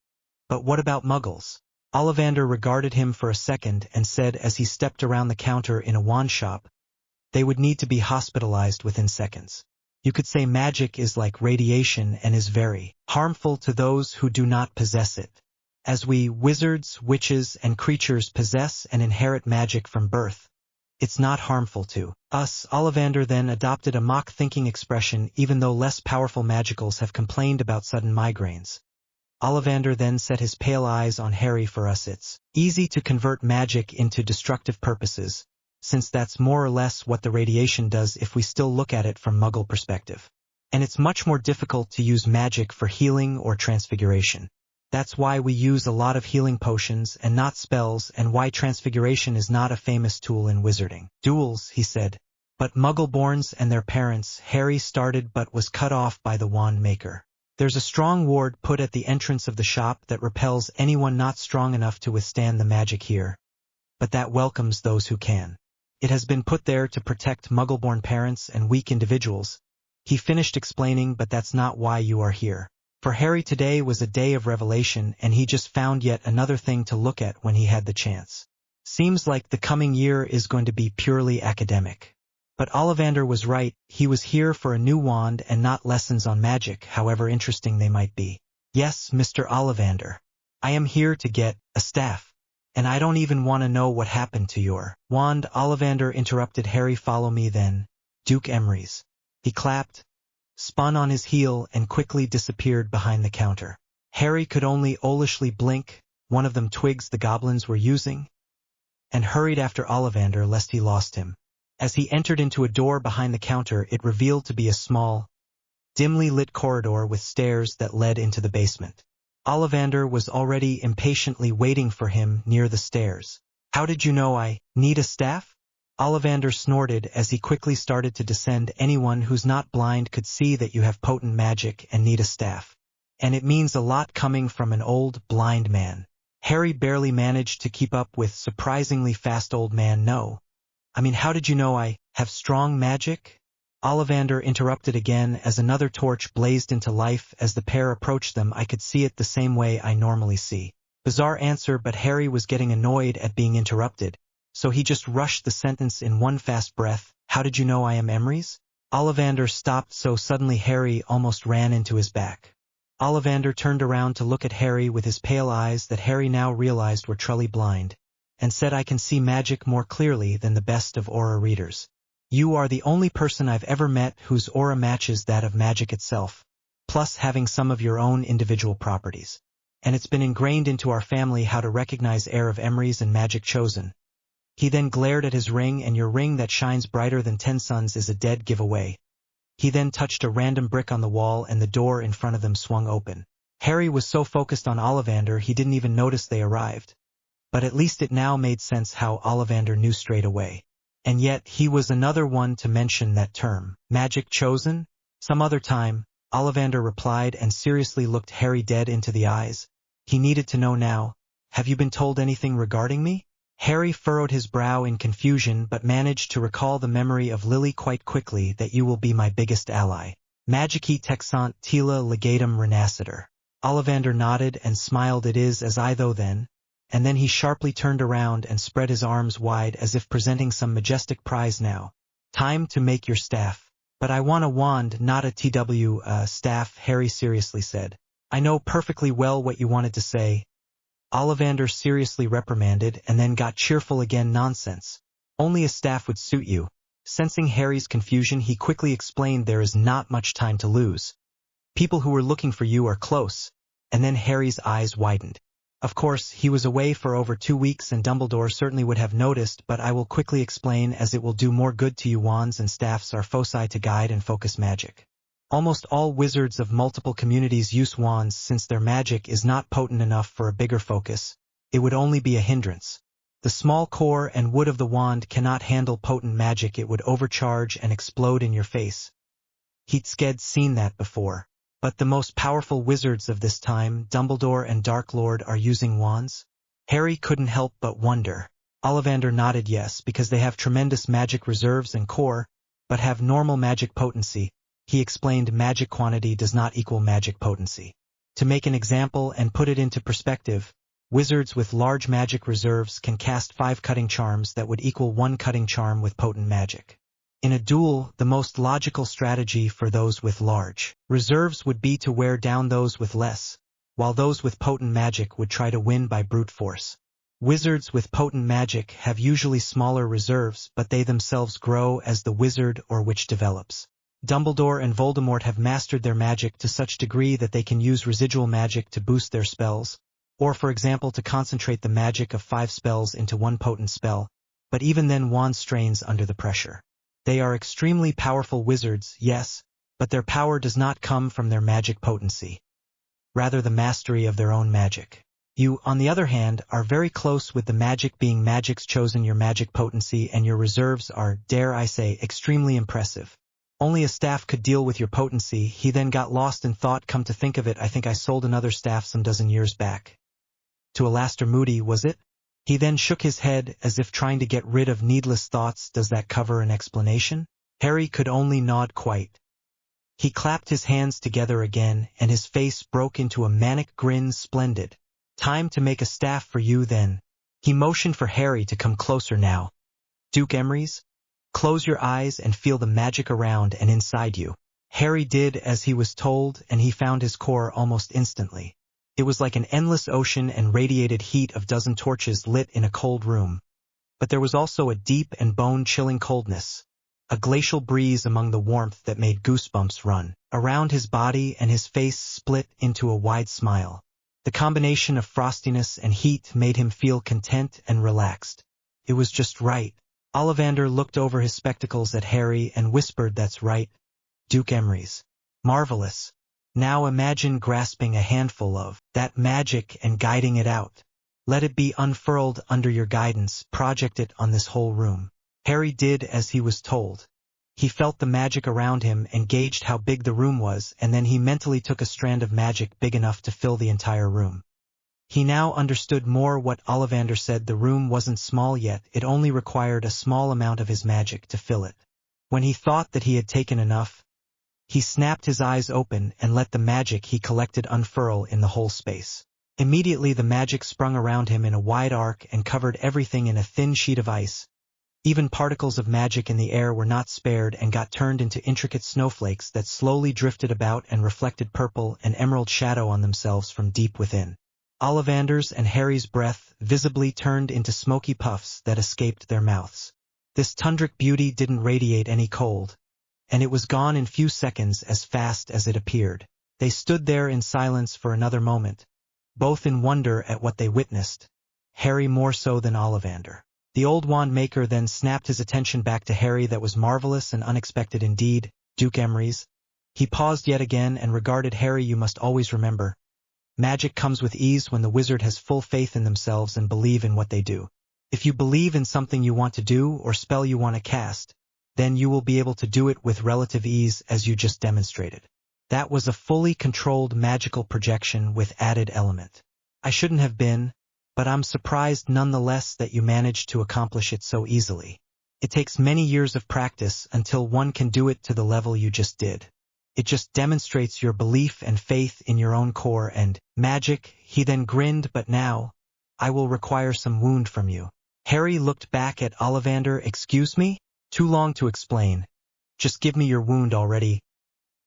But what about muggles? Ollivander regarded him for a second and said as he stepped around the counter in a wand shop, they would need to be hospitalized within seconds. You could say magic is like radiation and is very harmful to those who do not possess it. As we wizards, witches, and creatures possess and inherit magic from birth, it's not harmful to us. Ollivander then adopted a mock-thinking expression. Even though less powerful magicals have complained about sudden migraines. Ollivander then set his pale eyes on Harry. For us it's easy to convert magic into destructive purposes, since that's more or less what the radiation does if we still look at it from Muggle perspective. And it's much more difficult to use magic for healing or transfiguration. That's why we use a lot of healing potions and not spells, and why transfiguration is not a famous tool in wizarding. Duels, he said. But Muggle-borns and their parents, Harry started but was cut off by the wand maker. There's a strong ward put at the entrance of the shop that repels anyone not strong enough to withstand the magic here, but that welcomes those who can. It has been put there to protect Muggle-born parents and weak individuals. He finished explaining, but that's not why you are here. For Harry, today was a day of revelation, and he just found yet another thing to look at when he had the chance. Seems like the coming year is going to be purely academic. But Ollivander was right. He was here for a new wand and not lessons on magic, however interesting they might be. Yes, Mr. Ollivander. I am here to get a staff. And I don't even want to know what happened to your wand. Ollivander interrupted Harry. Follow me then, Duke Emery's. He clapped, spun on his heel, and quickly disappeared behind the counter. Harry could only owlishly blink, one of them twigs the goblins were using, and hurried after Ollivander lest he lost him. As he entered into a door behind the counter, it revealed to be a small, dimly lit corridor with stairs that led into the basement. Ollivander was already impatiently waiting for him near the stairs. How did you know I need a staff? Ollivander snorted as he quickly started to descend. Anyone who's not blind could see that you have potent magic and need a staff. And it means a lot coming from an old, blind man. Harry barely managed to keep up with surprisingly fast. Old man, no. I mean, how did you know I have strong magic? Ollivander interrupted again as another torch blazed into life as the pair approached them. I could see it the same way I normally see. Bizarre answer, but Harry was getting annoyed at being interrupted, so he just rushed the sentence in one fast breath. How did you know I am Emery's? Ollivander stopped so suddenly Harry almost ran into his back. Ollivander turned around to look at Harry with his pale eyes that Harry now realized were truly blind, and said, I can see magic more clearly than the best of aura readers. You are the only person I've ever met whose aura matches that of magic itself, plus having some of your own individual properties. And it's been ingrained into our family how to recognize heir of Emery's and magic chosen. He then glared at his ring, and your ring that shines brighter than 10 suns is a dead giveaway. He then touched a random brick on the wall, and the door in front of them swung open. Harry was so focused on Ollivander he didn't even notice they arrived. But at least it now made sense how Ollivander knew straight away. And yet he was another one to mention that term. Magic chosen? Some other time, Ollivander replied and seriously looked Harry dead into the eyes. He needed to know now. Have you been told anything regarding me? Harry furrowed his brow in confusion but managed to recall the memory of Lily quite quickly. That you will be my biggest ally. Magici texant tila legatum renascitur. Ollivander nodded and smiled. It is as I though then. And then he sharply turned around and spread his arms wide as if presenting some majestic prize now. Time to make your staff. But I want a wand, not a staff, Harry seriously said. I know perfectly well what you wanted to say. Ollivander seriously reprimanded and then got cheerful again. Nonsense. Only a staff would suit you. Sensing Harry's confusion, he quickly explained there is not much time to lose. People who were looking for you are close. And then Harry's eyes widened. Of course, he was away for over 2 weeks and Dumbledore certainly would have noticed, but I will quickly explain as it will do more good to you. Wands and staffs are foci to guide and focus magic. Almost all wizards of multiple communities use wands since their magic is not potent enough for a bigger focus. It would only be a hindrance. The small core and wood of the wand cannot handle potent magic. It would overcharge and explode in your face. He'd seen that before. But the most powerful wizards of this time, Dumbledore and Dark Lord, are using wands? Harry couldn't help but wonder. Ollivander nodded yes, because they have tremendous magic reserves and core, but have normal magic potency. He explained magic quantity does not equal magic potency. To make an example and put it into perspective, wizards with large magic reserves can cast 5 cutting charms that would equal 1 cutting charm with potent magic. In a duel, the most logical strategy for those with large reserves would be to wear down those with less, while those with potent magic would try to win by brute force. Wizards with potent magic have usually smaller reserves, but they themselves grow as the wizard or witch develops. Dumbledore and Voldemort have mastered their magic to such degree that they can use residual magic to boost their spells, or for example to concentrate the magic of 5 spells into 1 potent spell, but even then wand strains under the pressure. They are extremely powerful wizards, yes, but their power does not come from their magic potency. Rather the mastery of their own magic. You, on the other hand, are very close with the magic being magic's chosen. Your magic potency and your reserves are, dare I say, extremely impressive. Only a staff could deal with your potency. He then got lost in thought. Come to think of it, I think I sold another staff some dozen years back. To Alastair Moody, was it? He then shook his head as if trying to get rid of needless thoughts. Does that cover an explanation? Harry could only nod quite. He clapped his hands together again, and his face broke into a manic grin. Splendid. Time to make a staff for you then. He motioned for Harry to come closer now. Duke Emery's? Close your eyes and feel the magic around and inside you. Harry did as he was told, and he found his core almost instantly. It was like an endless ocean and radiated heat of dozen torches lit in a cold room. But there was also a deep and bone-chilling coldness, a glacial breeze among the warmth that made goosebumps run around his body, and his face split into a wide smile. The combination of frostiness and heat made him feel content and relaxed. It was just right. Ollivander looked over his spectacles at Harry and whispered, "That's right, Duke Emery's. Marvelous. Now imagine grasping a handful of that magic and guiding it out. Let it be unfurled under your guidance. Project it on this whole room." Harry did as he was told. He felt the magic around him and gauged how big the room was, and then he mentally took a strand of magic big enough to fill the entire room. He now understood more what Ollivander said. The room wasn't small yet, it only required a small amount of his magic to fill it. When he thought that he had taken enough, he snapped his eyes open and let the magic he collected unfurl in the whole space. Immediately the magic sprung around him in a wide arc and covered everything in a thin sheet of ice. Even particles of magic in the air were not spared and got turned into intricate snowflakes that slowly drifted about and reflected purple and emerald shadow on themselves from deep within. Ollivander's and Harry's breath visibly turned into smoky puffs that escaped their mouths. This tundric beauty didn't radiate any cold, and it was gone in few seconds as fast as it appeared. They stood there in silence for another moment, both in wonder at what they witnessed, Harry more so than Ollivander. The old wand maker then snapped his attention back to Harry. That was marvelous and unexpected indeed, Duke Emery's. He paused yet again and regarded Harry. You must always remember, magic comes with ease when the wizard has full faith in themselves and believe in what they do. If you believe in something you want to do or spell you want to cast, then you will be able to do it with relative ease as you just demonstrated. That was a fully controlled magical projection with added element. I shouldn't have been, but I'm surprised nonetheless that you managed to accomplish it so easily. It takes many years of practice until one can do it to the level you just did. It just demonstrates your belief and faith in your own core and magic. He then grinned. But now, I will require some wound from you. Harry looked back at Ollivander. Excuse me? Too long to explain. Just give me your wound already,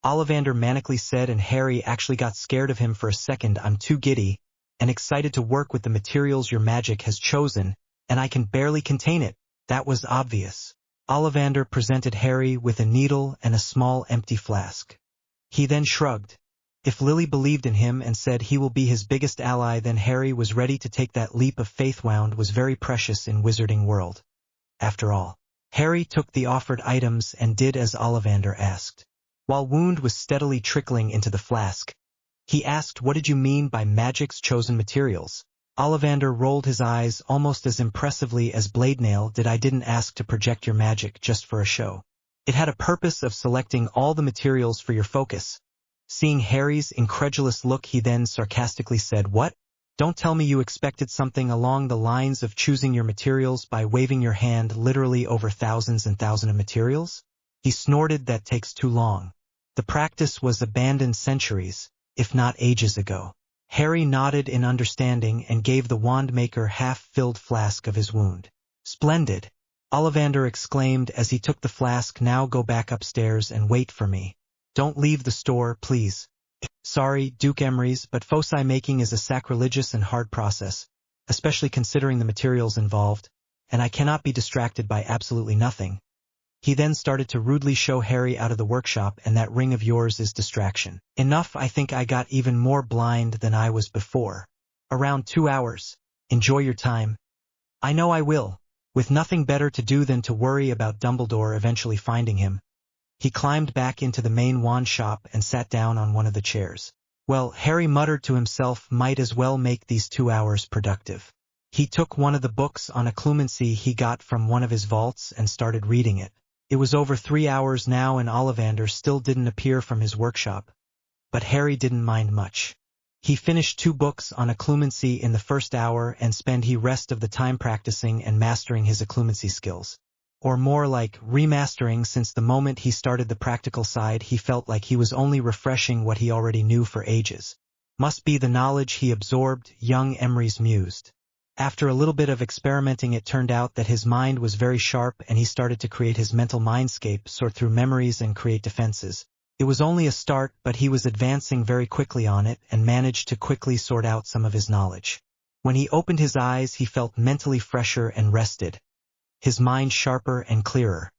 Ollivander manically said, and Harry actually got scared of him for a second. I'm too giddy and excited to work with the materials your magic has chosen, and I can barely contain it. That was obvious. Ollivander presented Harry with a needle and a small empty flask. He then shrugged. If Lily believed in him and said he will be his biggest ally, then Harry was ready to take that leap of faith. Wound was very precious in Wizarding World. After all, Harry took the offered items and did as Ollivander asked. While wound was steadily trickling into the flask, he asked, "What did you mean by magic's chosen materials?" Ollivander rolled his eyes almost as impressively as Bladenail did. I didn't ask to project your magic just for a show. It had a purpose of selecting all the materials for your focus. Seeing Harry's incredulous look, he then sarcastically said, "What? Don't tell me you expected something along the lines of choosing your materials by waving your hand literally over thousands and thousands of materials?" He snorted. "That takes too long. The practice was abandoned centuries, if not ages ago." Harry nodded in understanding and gave the wand maker half-filled flask of his wound. "Splendid!" Ollivander exclaimed as he took the flask. "Now go back upstairs and wait for me. Don't leave the store, please." "Sorry, Duke Emery's, but foci making is a sacrilegious and hard process, especially considering the materials involved, and I cannot be distracted by absolutely nothing." He then started to rudely show Harry out of the workshop. "And that ring of yours is distraction. Enough. I think I got even more blind than I was before. Around 2 hours. Enjoy your time." "I know I will." With nothing better to do than to worry about Dumbledore eventually finding him, he climbed back into the main wand shop and sat down on one of the chairs. Well, Harry muttered to himself, might as well make these 2 hours productive. He took one of the books on occlumency he got from one of his vaults and started reading it. It was over 3 hours now and Ollivander still didn't appear from his workshop. But Harry didn't mind much. He finished 2 books on occlumency in the first hour and spent the rest of the time practicing and mastering his occlumency skills. Or more like remastering, since the moment he started the practical side he felt like he was only refreshing what he already knew for ages. Must be the knowledge he absorbed, young Emery's mused. After a little bit of experimenting, it turned out that his mind was very sharp and he started to create his mental mindscape, sort through memories and create defenses. It was only a start, but he was advancing very quickly on it and managed to quickly sort out some of his knowledge. When he opened his eyes, he felt mentally fresher and rested, his mind sharper and clearer.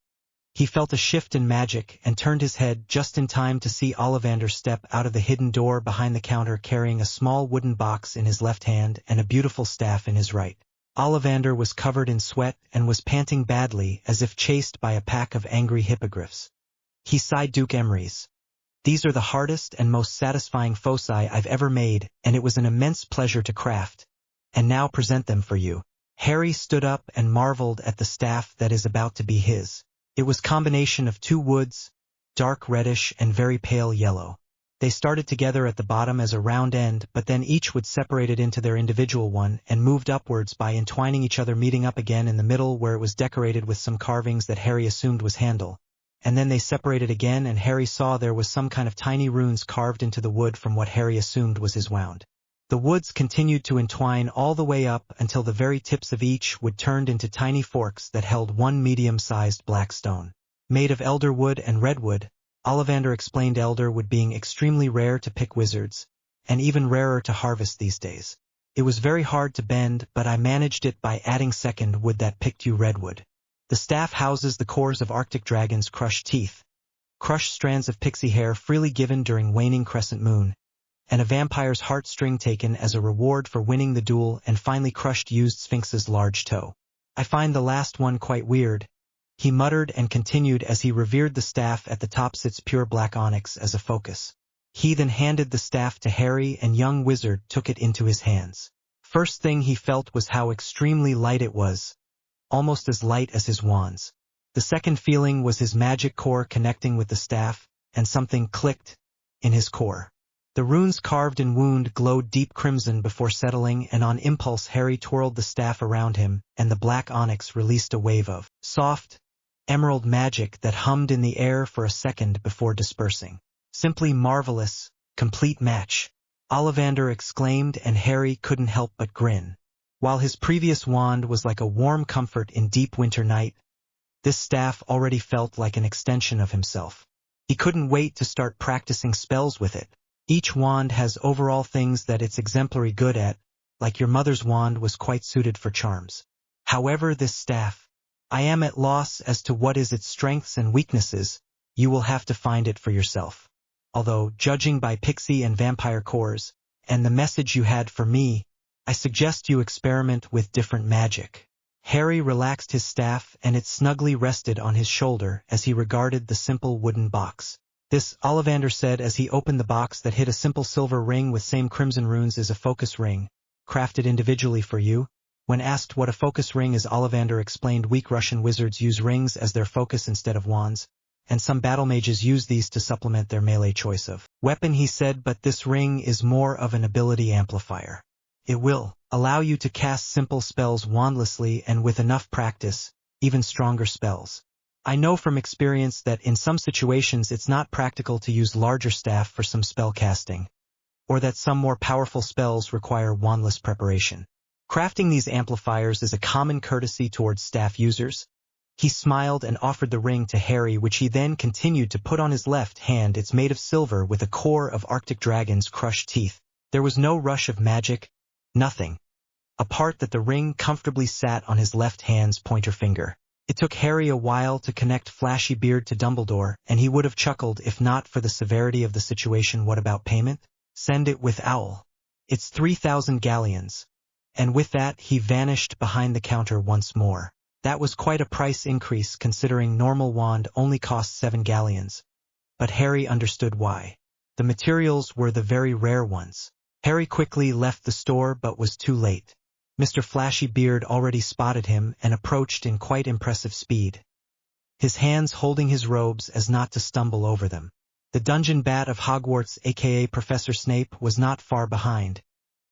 He felt a shift in magic and turned his head just in time to see Ollivander step out of the hidden door behind the counter carrying a small wooden box in his left hand and a beautiful staff in his right. Ollivander was covered in sweat and was panting badly as if chased by a pack of angry hippogriffs. He sighed. "Duke Emery's. These are the hardest and most satisfying foci I've ever made, and it was an immense pleasure to craft, and now present them for you." Harry stood up and marveled at the staff that is about to be his. It was a combination of 2 woods, dark reddish and very pale yellow. They started together at the bottom as a round end, but then each would separate it into their individual one and moved upwards by entwining each other, meeting up again in the middle where it was decorated with some carvings that Harry assumed was handle. And then they separated again and Harry saw there was some kind of tiny runes carved into the wood from what Harry assumed was his wound. The woods continued to entwine all the way up until the very tips of each wood turned into tiny forks that held 1 medium-sized black stone. Made of elder wood and redwood, Ollivander explained, elder wood being extremely rare to pick wizards, and even rarer to harvest these days. It was very hard to bend, but I managed it by adding second wood that picked you redwood. The staff houses the cores of Arctic dragons' crushed teeth, crushed strands of pixie hair freely given during waning crescent moon, and a vampire's heartstring taken as a reward for winning the duel, and finally crushed used sphinx's large toe. I find the last one quite weird, he muttered and continued as he revered the staff at the top its pure black onyx as a focus. He then handed the staff to Harry, and young wizard took it into his hands. First thing he felt was how extremely light it was, almost as light as his wands. The second feeling was his magic core connecting with the staff, and something clicked in his core. The runes carved in wound glowed deep crimson before settling, and on impulse Harry twirled the staff around him, and the black onyx released a wave of soft, emerald magic that hummed in the air for a second before dispersing. Simply marvelous, complete match, Ollivander exclaimed, and Harry couldn't help but grin. While his previous wand was like a warm comfort in deep winter night, this staff already felt like an extension of himself. He couldn't wait to start practicing spells with it. Each wand has overall things that it's exemplary good at, like your mother's wand was quite suited for charms. However, this staff, I am at loss as to what is its strengths and weaknesses. You will have to find it for yourself. Although, judging by pixie and vampire cores, and the message you had for me, I suggest you experiment with different magic. Harry relaxed his staff, and it snugly rested on his shoulder as he regarded the simple wooden box. This, Ollivander said as he opened the box that hid a simple silver ring with same crimson runes as a focus ring, crafted individually for you. When asked what a focus ring is, Ollivander explained weak Russian wizards use rings as their focus instead of wands, and some battle mages use these to supplement their melee choice of weapon, he said, but this ring is more of an ability amplifier. It will allow you to cast simple spells wandlessly, and with enough practice, even stronger spells. I know from experience that in some situations it's not practical to use larger staff for some spell casting, or that some more powerful spells require wandless preparation. Crafting these amplifiers is a common courtesy towards staff users. He smiled and offered the ring to Harry, which he then continued to put on his left hand. It's made of silver with a core of Arctic dragon's crushed teeth. There was no rush of magic, nothing. A part that the ring comfortably sat on his left hand's pointer finger. It took Harry a while to connect Flashy Beard to Dumbledore, and he would have chuckled if not for the severity of the situation. What about payment? Send it with Owl. It's 3,000 galleons. And with that he vanished behind the counter once more. That was quite a price increase considering normal wand only costs 7 galleons. But Harry understood why. The materials were the very rare ones. Harry quickly left the store but was too late. Mr. Flashy Beard already spotted him and approached in quite impressive speed, his hands holding his robes as not to stumble over them. The dungeon bat of Hogwarts, aka Professor Snape, was not far behind,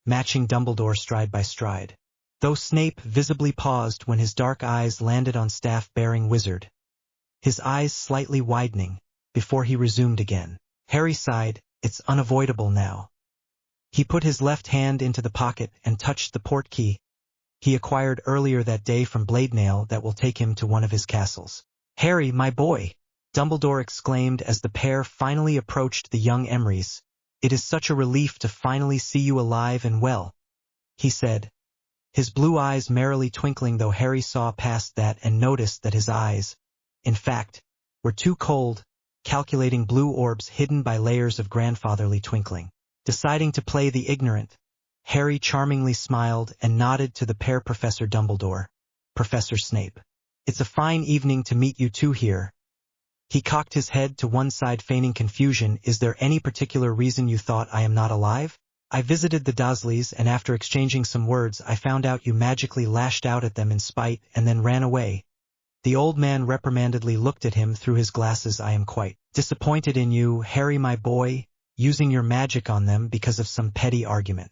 matching Dumbledore stride by stride. Though Snape visibly paused when his dark eyes landed on staff-bearing wizard, his eyes slightly widening, before he resumed again. Harry sighed, it's unavoidable now. He put his left hand into the pocket and touched the portkey he acquired earlier that day from Bladenail that will take him to one of his castles. Harry, my boy, Dumbledore exclaimed as the pair finally approached the young Emrys. It is such a relief to finally see you alive and well, he said, his blue eyes merrily twinkling, though Harry saw past that and noticed that his eyes, in fact, were too cold, calculating blue orbs hidden by layers of grandfatherly twinkling. Deciding to play the ignorant, Harry charmingly smiled and nodded to the pair. Professor Dumbledore, Professor Snape. It's a fine evening to meet you two here. He cocked his head to one side, feigning confusion. Is there any particular reason you thought I am not alive? I visited the Dursleys, and after exchanging some words I found out you magically lashed out at them in spite and then ran away. The old man reprimandedly looked at him through his glasses. I am quite disappointed in you, Harry, my boy, using your magic on them because of some petty argument.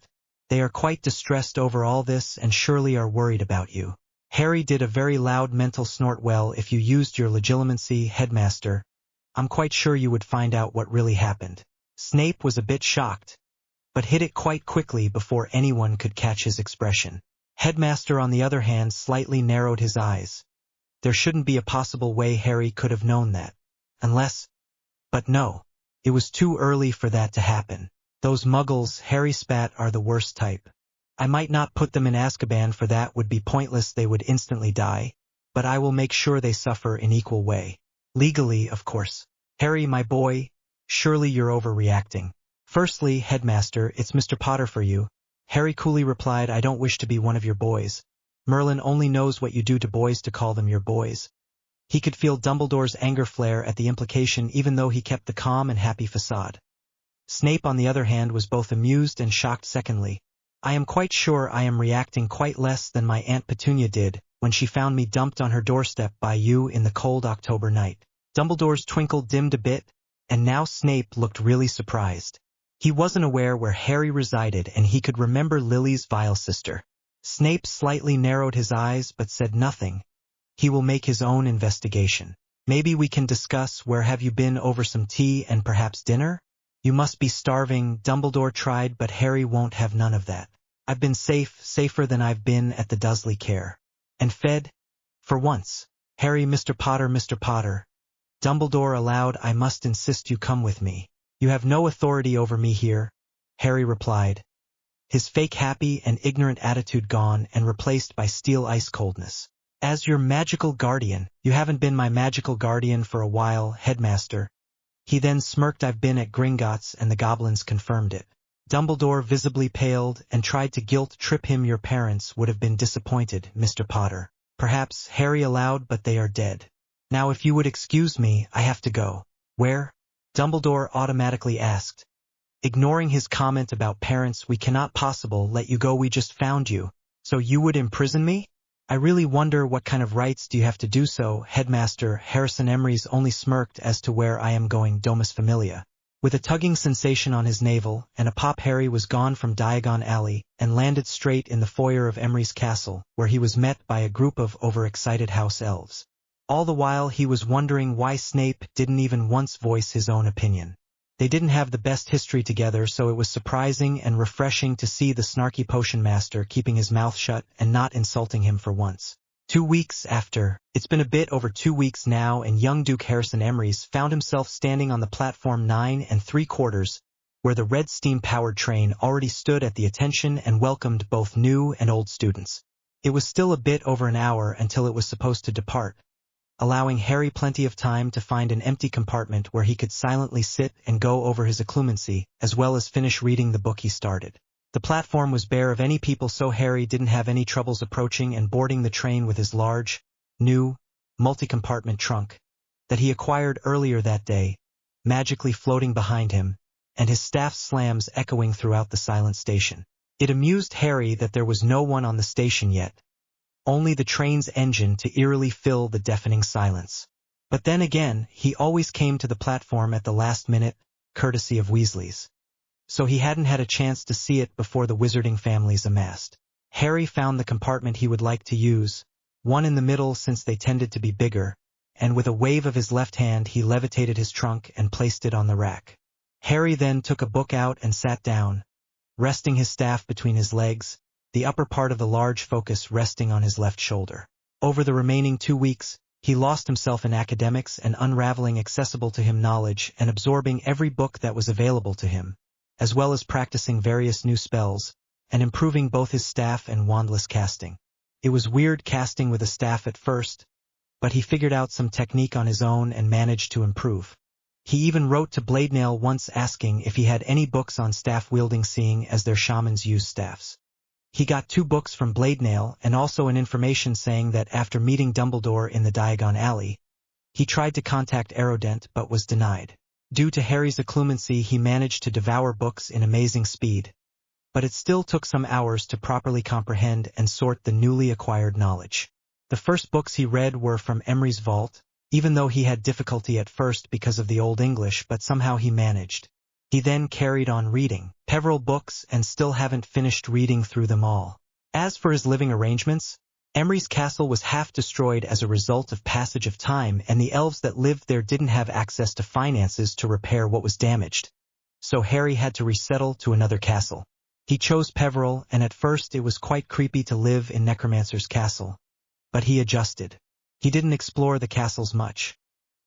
They are quite distressed over all this and surely are worried about you. Harry did a very loud mental snort. Well, if you used your legitimacy, headmaster, I'm quite sure you would find out what really happened. Snape was a bit shocked, but hid it quite quickly before anyone could catch his expression. Headmaster, on the other hand, slightly narrowed his eyes. There shouldn't be a possible way Harry could have known that. Unless... But no. It was too early for that to happen. Those muggles, Harry spat, are the worst type. I might not put them in Azkaban, for that would be pointless, they would instantly die. but I will make sure they suffer in equal way. Legally, of course. Harry, my boy, surely you're overreacting. Firstly, Headmaster, it's Mr. Potter for you. Harry coolly replied, I don't wish to be one of your boys. Merlin only knows what you do to boys to call them your boys. He could feel Dumbledore's anger flare at the implication even though he kept the calm and happy facade. Snape, on the other hand, was both amused and shocked. Secondly, I am quite sure I am reacting quite less than my Aunt Petunia did when she found me dumped on her doorstep by you in the cold October night. Dumbledore's twinkle dimmed a bit, and now Snape looked really surprised. He wasn't aware where Harry resided, and he could remember Lily's vile sister. Snape slightly narrowed his eyes but said nothing. He will make his own investigation. Maybe we can discuss where have you been over some tea and perhaps dinner? You must be starving, Dumbledore tried, but Harry won't have none of that. I've been safer than I've been at the Dursley care. And fed? For once. Harry, Mr. Potter. Dumbledore aloud, I must insist you come with me. You have no authority over me here, Harry replied, his fake happy and ignorant attitude gone and replaced by steel ice coldness. As your magical guardian, you haven't been my magical guardian for a while, Headmaster. He then smirked, I've been at Gringotts and the goblins confirmed it. Dumbledore visibly paled and tried to guilt-trip him. Your parents would have been disappointed, Mr. Potter. Perhaps, Harry aloud, but they are dead. Now if you would excuse me, I have to go. Where? Dumbledore automatically asked. Ignoring his comment about parents, we cannot possibly let you go, we just found you. So you would imprison me? I really wonder what kind of rights do you have to do so, Headmaster. Harrison Emery's only smirked as to where I am going, Domus Familia. With a tugging sensation on his navel and a pop, Harry was gone from Diagon Alley and landed straight in the foyer of Emery's castle, where he was met by a group of overexcited house elves. All the while he was wondering why Snape didn't even once voice his own opinion. They didn't have the best history together, so it was surprising and refreshing to see the snarky potion master keeping his mouth shut and not insulting him for once. 2 weeks after, it's been a bit over 2 weeks now, and young Duke Harrison Emery's found himself standing on the platform 9 3/4, where the red steam-powered train already stood at the attention and welcomed both new and old students. It was still a bit over an hour until it was supposed to depart, allowing Harry plenty of time to find an empty compartment where he could silently sit and go over his occlumency, as well as finish reading the book he started. The platform was bare of any people, so Harry didn't have any troubles approaching and boarding the train with his large, new, multi-compartment trunk that he acquired earlier that day, magically floating behind him, and his staff slams echoing throughout the silent station. It amused Harry that there was no one on the station yet, only the train's engine to eerily fill the deafening silence. But then again, he always came to the platform at the last minute, courtesy of Weasley's. So he hadn't had a chance to see it before the wizarding families amassed. Harry found the compartment he would like to use, one in the middle since they tended to be bigger, and with a wave of his left hand he levitated his trunk and placed it on the rack. Harry then took a book out and sat down, resting his staff between his legs, the upper part of the large focus resting on his left shoulder. Over the remaining 2 weeks, he lost himself in academics and unraveling accessible to him knowledge and absorbing every book that was available to him, as well as practicing various new spells, and improving both his staff and wandless casting. It was weird casting with a staff at first, but he figured out some technique on his own and managed to improve. He even wrote to Bladenail once asking if he had any books on staff wielding, seeing as their shamans use staffs. He got 2 books from Bladenail and also an information saying that after meeting Dumbledore in the Diagon Alley, he tried to contact Aerodent but was denied. Due to Harry's occlumency, he managed to devour books in amazing speed, but it still took some hours to properly comprehend and sort the newly acquired knowledge. The first books he read were from Emery's vault, even though he had difficulty at first because of the Old English, but somehow he managed. He then carried on reading several books and still haven't finished reading through them all. As for his living arrangements, Emery's castle was half destroyed as a result of passage of time, and the elves that lived there didn't have access to finances to repair what was damaged. So Harry had to resettle to another castle. He chose Peveril, and at first it was quite creepy to live in Necromancer's castle. But he adjusted. He didn't explore the castles much,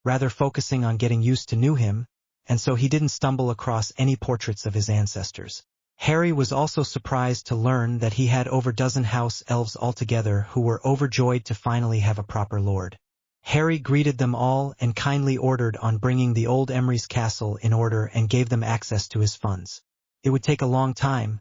rather focusing on getting used to him, and so he didn't stumble across any portraits of his ancestors. Harry was also surprised to learn that he had over a dozen house elves altogether who were overjoyed to finally have a proper lord. Harry greeted them all and kindly ordered on bringing the old Emery's castle in order and gave them access to his funds. It would take a long time,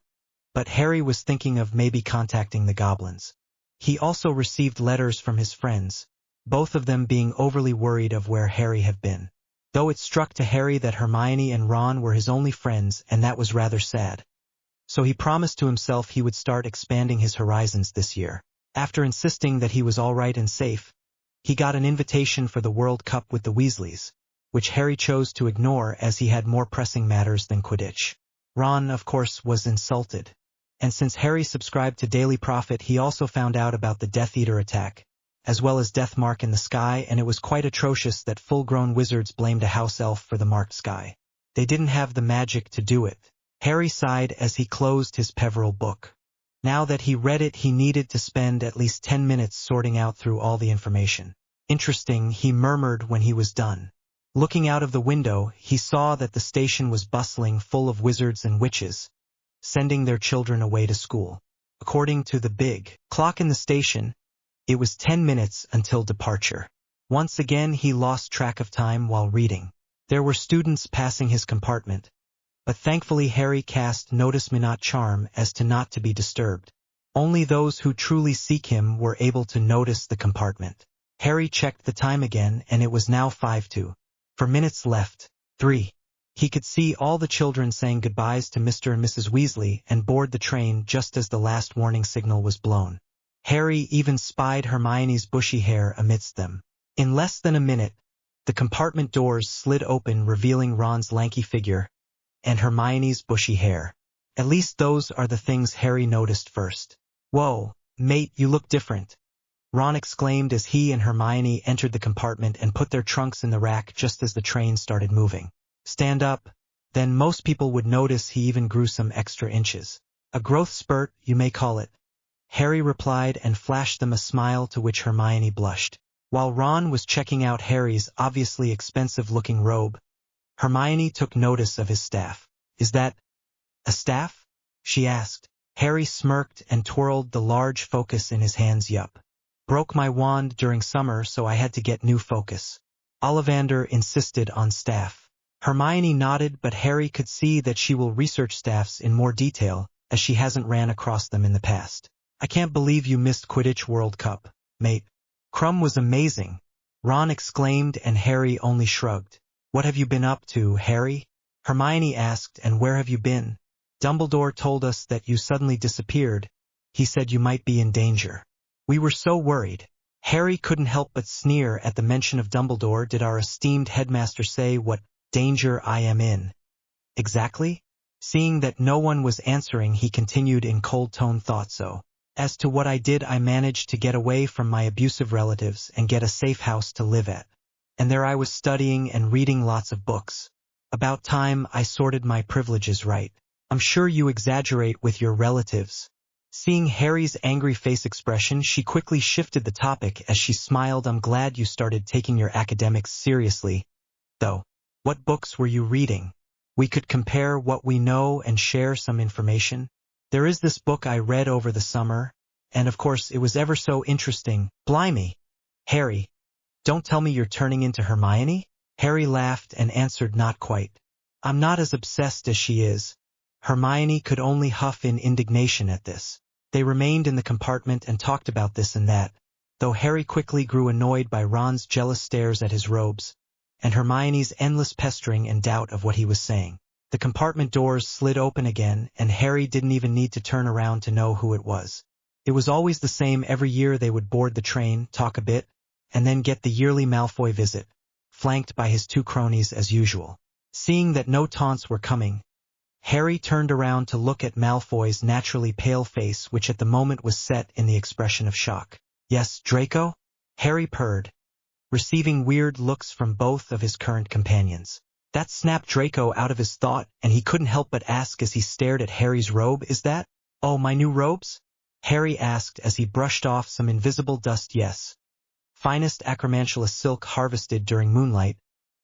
but Harry was thinking of maybe contacting the goblins. He also received letters from his friends, both of them being overly worried of where Harry had been. Though it struck to Harry that Hermione and Ron were his only friends, and that was rather sad. So he promised to himself he would start expanding his horizons this year. After insisting that he was all right and safe, he got an invitation for the World Cup with the Weasleys, which Harry chose to ignore as he had more pressing matters than Quidditch. Ron, of course, was insulted. And since Harry subscribed to Daily Prophet, he also found out about the Death Eater attack, as well as Death Mark in the sky, and it was quite atrocious that full-grown wizards blamed a house elf for the marked sky. They didn't have the magic to do it. Harry sighed as he closed his Peveril book. Now that he read it, he needed to spend at least 10 minutes sorting out through all the information. Interesting, he murmured when he was done. Looking out of the window, he saw that the station was bustling, full of wizards and witches, sending their children away to school. According to the big clock in the station, it was 10 minutes until departure. Once again, he lost track of time while reading. There were students passing his compartment, but thankfully Harry cast Notice Me Not charm as to not to be disturbed. Only those who truly seek him were able to notice the compartment. Harry checked the time again, and it was now 5:02. 4 minutes left. 3. He could see all the children saying goodbyes to Mr. and Mrs. Weasley and board the train just as the last warning signal was blown. Harry even spied Hermione's bushy hair amidst them. In less than a minute, the compartment doors slid open, revealing Ron's lanky figure and Hermione's bushy hair. At least those are the things Harry noticed first. "Whoa, mate, you look different," Ron exclaimed as he and Hermione entered the compartment and put their trunks in the rack just as the train started moving. "Stand up." Then most people would notice he even grew some extra inches. "A growth spurt, you may call it," Harry replied and flashed them a smile to which Hermione blushed. While Ron was checking out Harry's obviously expensive-looking robe, Hermione took notice of his staff. "Is that a staff?" she asked. Harry smirked and twirled the large focus in his hands. "Yup. Broke my wand during summer, so I had to get new focus." Ollivander insisted on staff. Hermione nodded, but Harry could see that she will research staffs in more detail, as she hasn't ran across them in the past. "I can't believe you missed Quidditch World Cup, mate." "Crumb was amazing," Ron exclaimed, and Harry only shrugged. "What have you been up to, Harry?" Hermione asked, "And where have you been?" "Dumbledore told us that you suddenly disappeared. He said you might be in danger. We were so worried." Harry couldn't help but sneer at the mention of Dumbledore. "Did our esteemed headmaster say what danger I am in?" "Exactly?" Seeing that no one was answering, he continued in cold tone. "Thought so. As to what I did, I managed to get away from my abusive relatives and get a safe house to live at. And there I was studying and reading lots of books. About time I sorted my privileges right." "I'm sure you exaggerate with your relatives." Seeing Harry's angry face expression, she quickly shifted the topic as she smiled. "I'm glad you started taking your academics seriously, though. What books were you reading? We could compare what we know and share some information. There is this book I read over the summer, and of course it was ever so interesting." "Blimey, Harry, don't tell me you're turning into Hermione?" Harry laughed and answered, "Not quite. I'm not as obsessed as she is." Hermione could only huff in indignation at this. They remained in the compartment and talked about this and that, though Harry quickly grew annoyed by Ron's jealous stares at his robes, and Hermione's endless pestering and doubt of what he was saying. The compartment doors slid open again, and Harry didn't even need to turn around to know who it was. It was always the same every year. They would board the train, talk a bit, and then get the yearly Malfoy visit, flanked by his two cronies as usual. Seeing that no taunts were coming, Harry turned around to look at Malfoy's naturally pale face, which at the moment was set in the expression of shock. "Yes, Draco?" Harry purred, receiving weird looks from both of his current companions. That snapped Draco out of his thought, and he couldn't help but ask as he stared at Harry's robe, "Is that, oh, my new robes?" Harry asked as he brushed off some invisible dust. "Yes. Finest acromantula silk harvested during moonlight,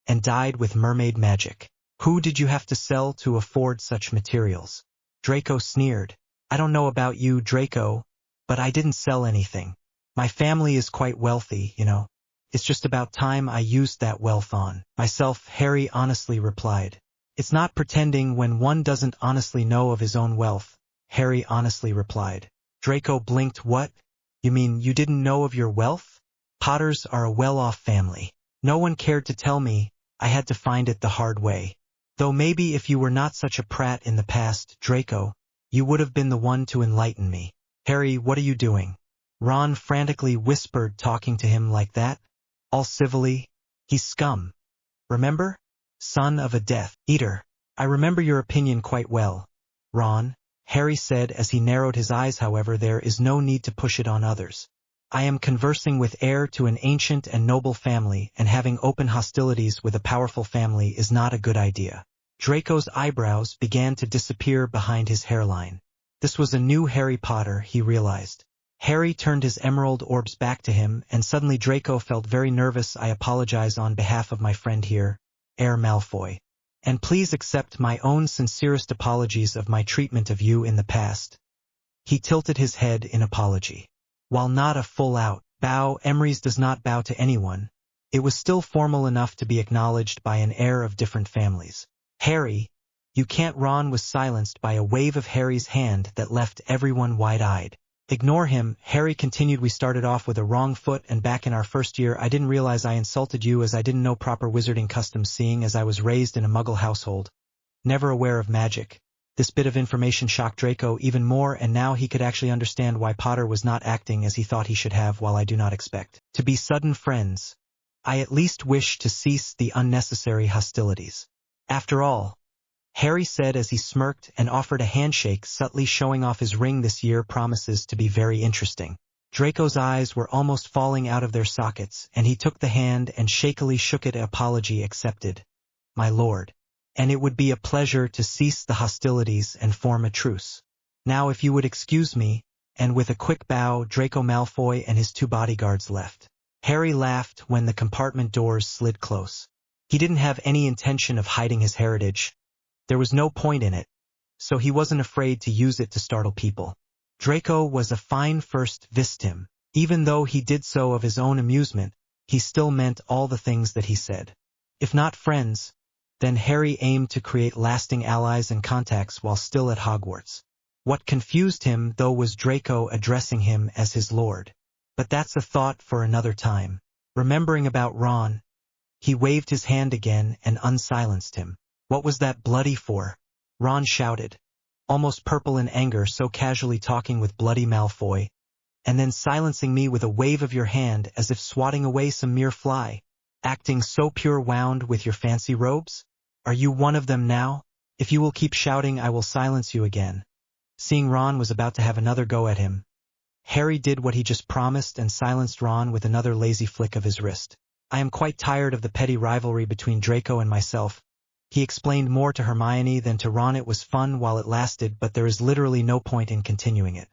and dyed with mermaid magic." "Who did you have to sell to afford such materials?" Draco sneered. I don't know about you, Draco, but I didn't sell anything. My family is quite wealthy, you know. It's just about time I used that wealth on myself, Harry honestly replied. It's not pretending when one doesn't honestly know of his own wealth, Harry honestly replied. Draco blinked. What? You mean you didn't know of your wealth? Potters are a well-off family. No one cared to tell me. I had to find it the hard way. Though maybe if you were not such a prat in the past, Draco, you would have been the one to enlighten me. Harry, what are you doing? Ron frantically whispered, talking to him like that. All civilly. He's scum. Remember? Son of a Death Eater. I remember your opinion quite well, Ron, Harry said as he narrowed his eyes. However, there is no need to push it on others. I am conversing with heir to an ancient and noble family, and having open hostilities with a powerful family is not a good idea. Draco's eyebrows began to disappear behind his hairline. This was a new Harry Potter, he realized. Harry turned his emerald orbs back to him, and suddenly Draco felt very nervous. I apologize on behalf of my friend here, Heir Malfoy. And please accept my own sincerest apologies of my treatment of you in the past. He tilted his head in apology. While not a full-out bow, Emrys does not bow to anyone, it was still formal enough to be acknowledged by an heir of different families. Harry, you can't. Ron was silenced by a wave of Harry's hand that left everyone wide-eyed. Ignore him, Harry continued. We started off with a wrong foot, and back in our first year I didn't realize I insulted you, as I didn't know proper wizarding customs, seeing as I was raised in a muggle household, never aware of magic. This bit of information shocked Draco even more, and now he could actually understand why Potter was not acting as he thought he should have. While I do not expect to be sudden friends, I at least wish to cease the unnecessary hostilities. After all, Harry said as he smirked and offered a handshake, subtly showing off his ring. This year promises to be very interesting. Draco's eyes were almost falling out of their sockets, and he took the hand and shakily shook it. Apology accepted, my lord. And it would be a pleasure to cease the hostilities and form a truce. Now if you would excuse me, and with a quick bow, Draco Malfoy and his two bodyguards left. Harry laughed when the compartment doors slid close. He didn't have any intention of hiding his heritage. There was no point in it, so he wasn't afraid to use it to startle people. Draco was a fine first victim. Even though he did so of his own amusement, he still meant all the things that he said. If not friends, then Harry aimed to create lasting allies and contacts while still at Hogwarts. What confused him, though, was Draco addressing him as his lord. But that's a thought for another time. Remembering about Ron, he waved his hand again and unsilenced him. What was that bloody for? Ron shouted, almost purple in anger, so casually talking with bloody Malfoy, and then silencing me with a wave of your hand as if swatting away some mere fly. Acting so pure, wound with your fancy robes? Are you one of them now? If you will keep shouting, I will silence you again. Seeing Ron was about to have another go at him, Harry did what he just promised and silenced Ron with another lazy flick of his wrist. I am quite tired of the petty rivalry between Draco and myself. He explained more to Hermione than to Ron. It was fun while it lasted, but there is literally no point in continuing it.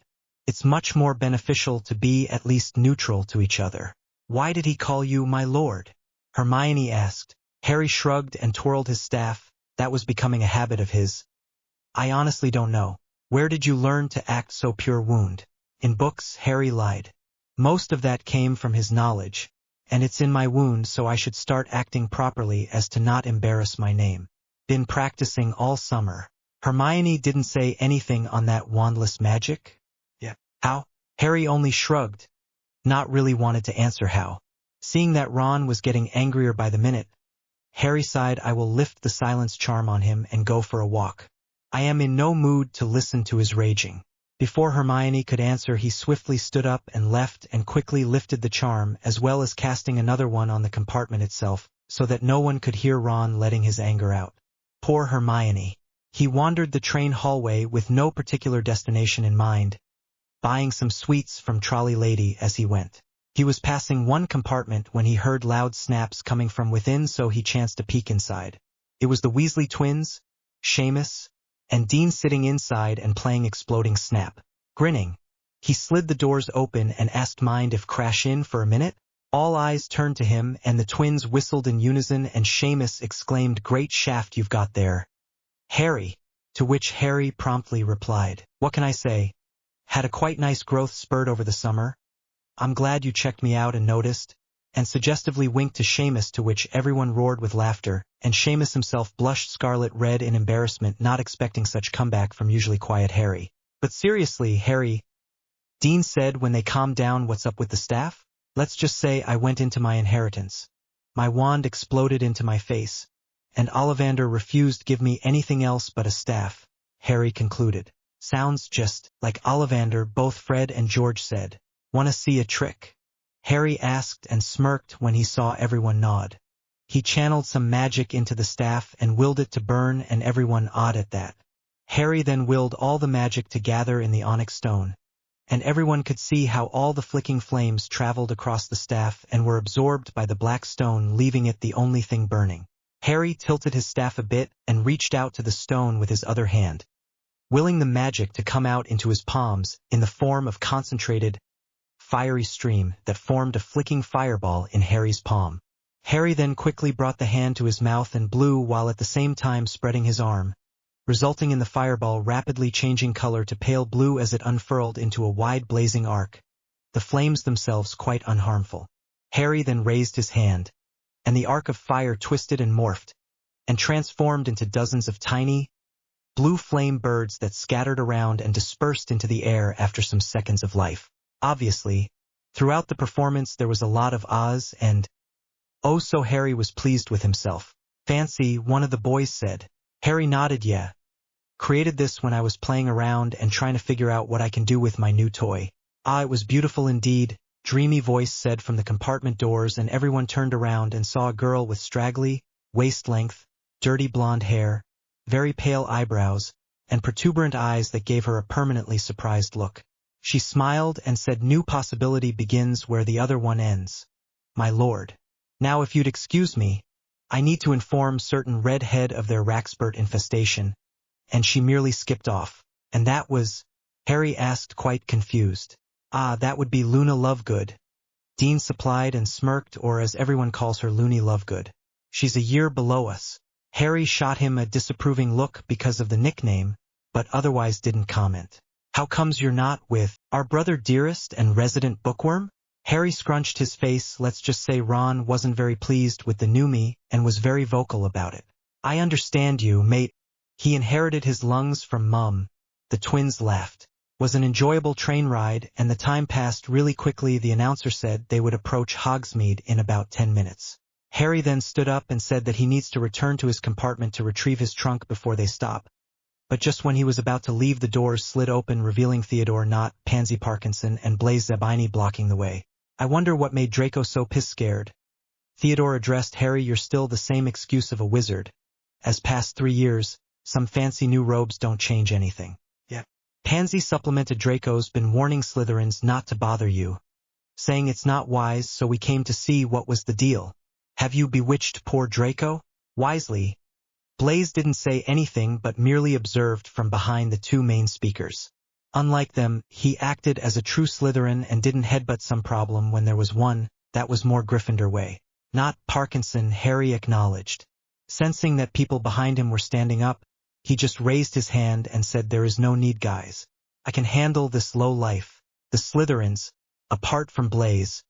It's much more beneficial to be at least neutral to each other. Why did he call you my lord? Hermione asked. Harry shrugged and twirled his staff. That was becoming a habit of his. I honestly don't know. Where did you learn to act so pure? Wound. In books, Harry lied. Most of that came from his knowledge, and it's in my wound, so I should start acting properly as to not embarrass my name. Been practicing all summer. Hermione didn't say anything on that wandless magic? Yeah. How? Harry only shrugged. Not really wanted to answer how. Seeing that Ron was getting angrier by the minute, Harry sighed. I will lift the silence charm on him and go for a walk. I am in no mood to listen to his raging. Before Hermione could answer, he swiftly stood up and left and quickly lifted the charm, as well as casting another one on the compartment itself, so that no one could hear Ron letting his anger out. Poor Hermione. He wandered the train hallway with no particular destination in mind, buying some sweets from Trolley Lady as he went. He was passing one compartment when he heard loud snaps coming from within, so he chanced to peek inside. It was the Weasley twins, Seamus, and Dean sitting inside and playing Exploding Snap. Grinning, he slid the doors open and asked, mind if crash in for a minute? All eyes turned to him, and the twins whistled in unison, and Seamus exclaimed, great shaft you've got there, Harry. To which Harry promptly replied, "What can I say? Had a quite nice growth spurt over the summer. I'm glad you checked me out and noticed," and suggestively winked to Seamus, to which everyone roared with laughter, and Seamus himself blushed scarlet red in embarrassment, not expecting such comeback from usually quiet Harry. "But seriously, Harry," Dean said when they calmed down, "what's up with the staff? Let's just say I went into my inheritance. My wand exploded into my face, and Ollivander refused give me anything else but a staff," Harry concluded. "Sounds just like Ollivander," both Fred and George said. "Wanna see a trick?" Harry asked and smirked when he saw everyone nod. He channeled some magic into the staff and willed it to burn, and everyone awed at that. Harry then willed all the magic to gather in the onyx stone, and everyone could see how all the flicking flames traveled across the staff and were absorbed by the black stone, leaving it the only thing burning. Harry tilted his staff a bit and reached out to the stone with his other hand, willing the magic to come out into his palms in the form of concentrated, fiery stream that formed a flicking fireball in Harry's palm. Harry then quickly brought the hand to his mouth and blew, while at the same time spreading his arm, resulting in the fireball rapidly changing color to pale blue as it unfurled into a wide blazing arc, the flames themselves quite unharmful. Harry then raised his hand, and the arc of fire twisted and morphed, and transformed into dozens of tiny, blue flame birds that scattered around and dispersed into the air after some seconds of life. Obviously, throughout the performance there was a lot of ahs and oh, so Harry was pleased with himself. "Fancy," one of the boys said. Harry nodded. "Yeah. Created this when I was playing around and trying to figure out what I can do with my new toy." "Ah, it was beautiful indeed," dreamy voice said from the compartment doors, and everyone turned around and saw a girl with straggly, waist-length, dirty blonde hair, very pale eyebrows, and protuberant eyes that gave her a permanently surprised look. She smiled and said, "New possibility begins where the other one ends, my lord. Now if you'd excuse me, I need to inform certain redhead of their Raxpert infestation," and she merely skipped off. "And that was?" Harry asked, quite confused. "Ah, that would be Luna Lovegood," Dean supplied and smirked, or as everyone calls her, Loony Lovegood. "She's a year below us." Harry shot him a disapproving look because of the nickname, but otherwise didn't comment. "How comes you're not with our brother Dearest and resident bookworm?" Harry scrunched his face. Let's just say Ron wasn't very pleased with the new me and was very vocal about it. "I understand you, mate. He inherited his lungs from Mum." The twins laughed. Was an enjoyable train ride, and the time passed really quickly. The announcer said they would approach Hogsmeade in about 10 minutes. Harry then stood up and said that he needs to return to his compartment to retrieve his trunk before they stop. But just when he was about to leave, the doors slid open, revealing Theodore Knott, Pansy Parkinson, and Blaise Zabini blocking the way. "I wonder what made Draco so piss-scared." Theodore addressed Harry. "You're still the same excuse of a wizard. As past 3 years, some fancy new robes don't change anything." "Yeah." Pansy supplemented. "Draco's been warning Slytherins not to bother you, saying it's not wise, so we came to see what was the deal. Have you bewitched poor Draco?" Wisely, Blaise didn't say anything but merely observed from behind the two main speakers. Unlike them, he acted as a true Slytherin and didn't headbutt some problem when there was one. That was more Gryffindor way. "Not Parkinson," Harry acknowledged. Sensing that people behind him were standing up, he just raised his hand and said, "There is no need, guys. I can handle this low life." The Slytherins, apart from Blaise,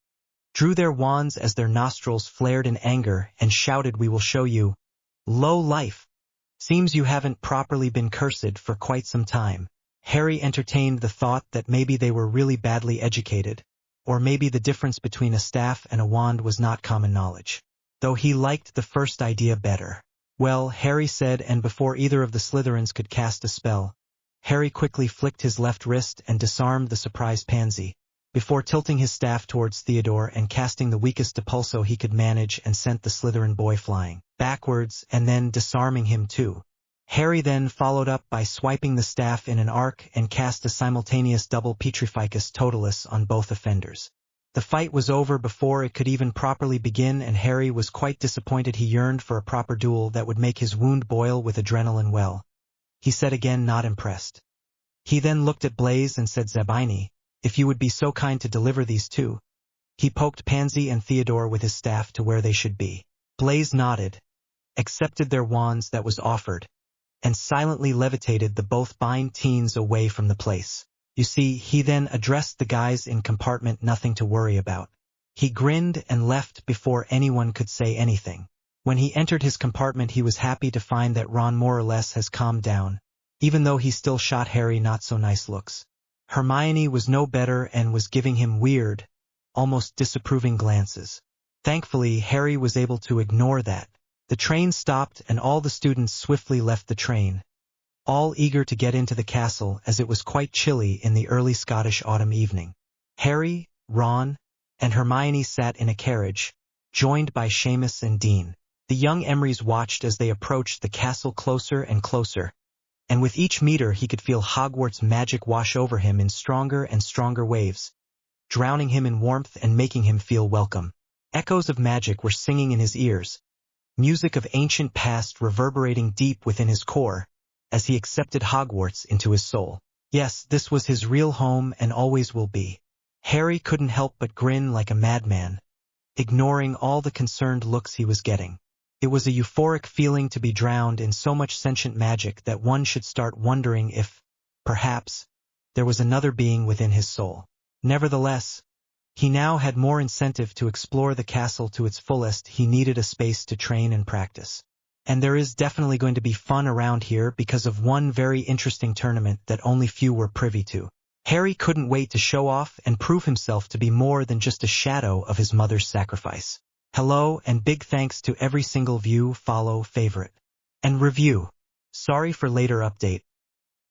drew their wands as their nostrils flared in anger and shouted, "We will show you. Low life. Seems you haven't properly been cursed for quite some time." Harry entertained the thought that maybe they were really badly educated, or maybe the difference between a staff and a wand was not common knowledge, though he liked the first idea better. "Well," Harry said, and before either of the Slytherins could cast a spell, Harry quickly flicked his left wrist and disarmed the surprised Pansy, before tilting his staff towards Theodore and casting the weakest depulso he could manage, and sent the Slytherin boy flying backwards and then disarming him too. Harry then followed up by swiping the staff in an arc and cast a simultaneous double Petrificus Totalis on both offenders. The fight was over before it could even properly begin, and Harry was quite disappointed. He yearned for a proper duel that would make his wound boil with adrenaline. "Well," he said again, not impressed. He then looked at Blaise and said, "Zabini, if you would be so kind to deliver these two." He poked Pansy and Theodore with his staff to where they should be. Blaise nodded, accepted their wands that was offered, and silently levitated the both blind teens away from the place. You see, he then addressed the guys in compartment nothing to worry about. He grinned and left before anyone could say anything. When he entered his compartment he was happy to find that Ron more or less has calmed down, even though he still shot Harry not-so-nice looks. Hermione was no better and was giving him weird, almost disapproving glances. Thankfully, Harry was able to ignore that. The train stopped and all the students swiftly left the train, all eager to get into the castle as it was quite chilly in the early Scottish autumn evening. Harry, Ron, and Hermione sat in a carriage, joined by Seamus and Dean. The young Emrys watched as they approached the castle closer and closer, and with each meter he could feel Hogwarts magic wash over him in stronger and stronger waves, drowning him in warmth and making him feel welcome. Echoes of magic were singing in his ears, music of ancient past reverberating deep within his core, as he accepted Hogwarts into his soul. Yes, this was his real home and always will be. Harry couldn't help but grin like a madman, ignoring all the concerned looks he was getting. It was a euphoric feeling to be drowned in so much sentient magic that one should start wondering if, perhaps, there was another being within his soul. Nevertheless, he now had more incentive to explore the castle to its fullest. He needed a space to train and practice. And there is definitely going to be fun around here because of one very interesting tournament that only few were privy to. Harry couldn't wait to show off and prove himself to be more than just a shadow of his mother's sacrifice. Hello and big thanks to every single view, follow, favorite, and review. Sorry for later update.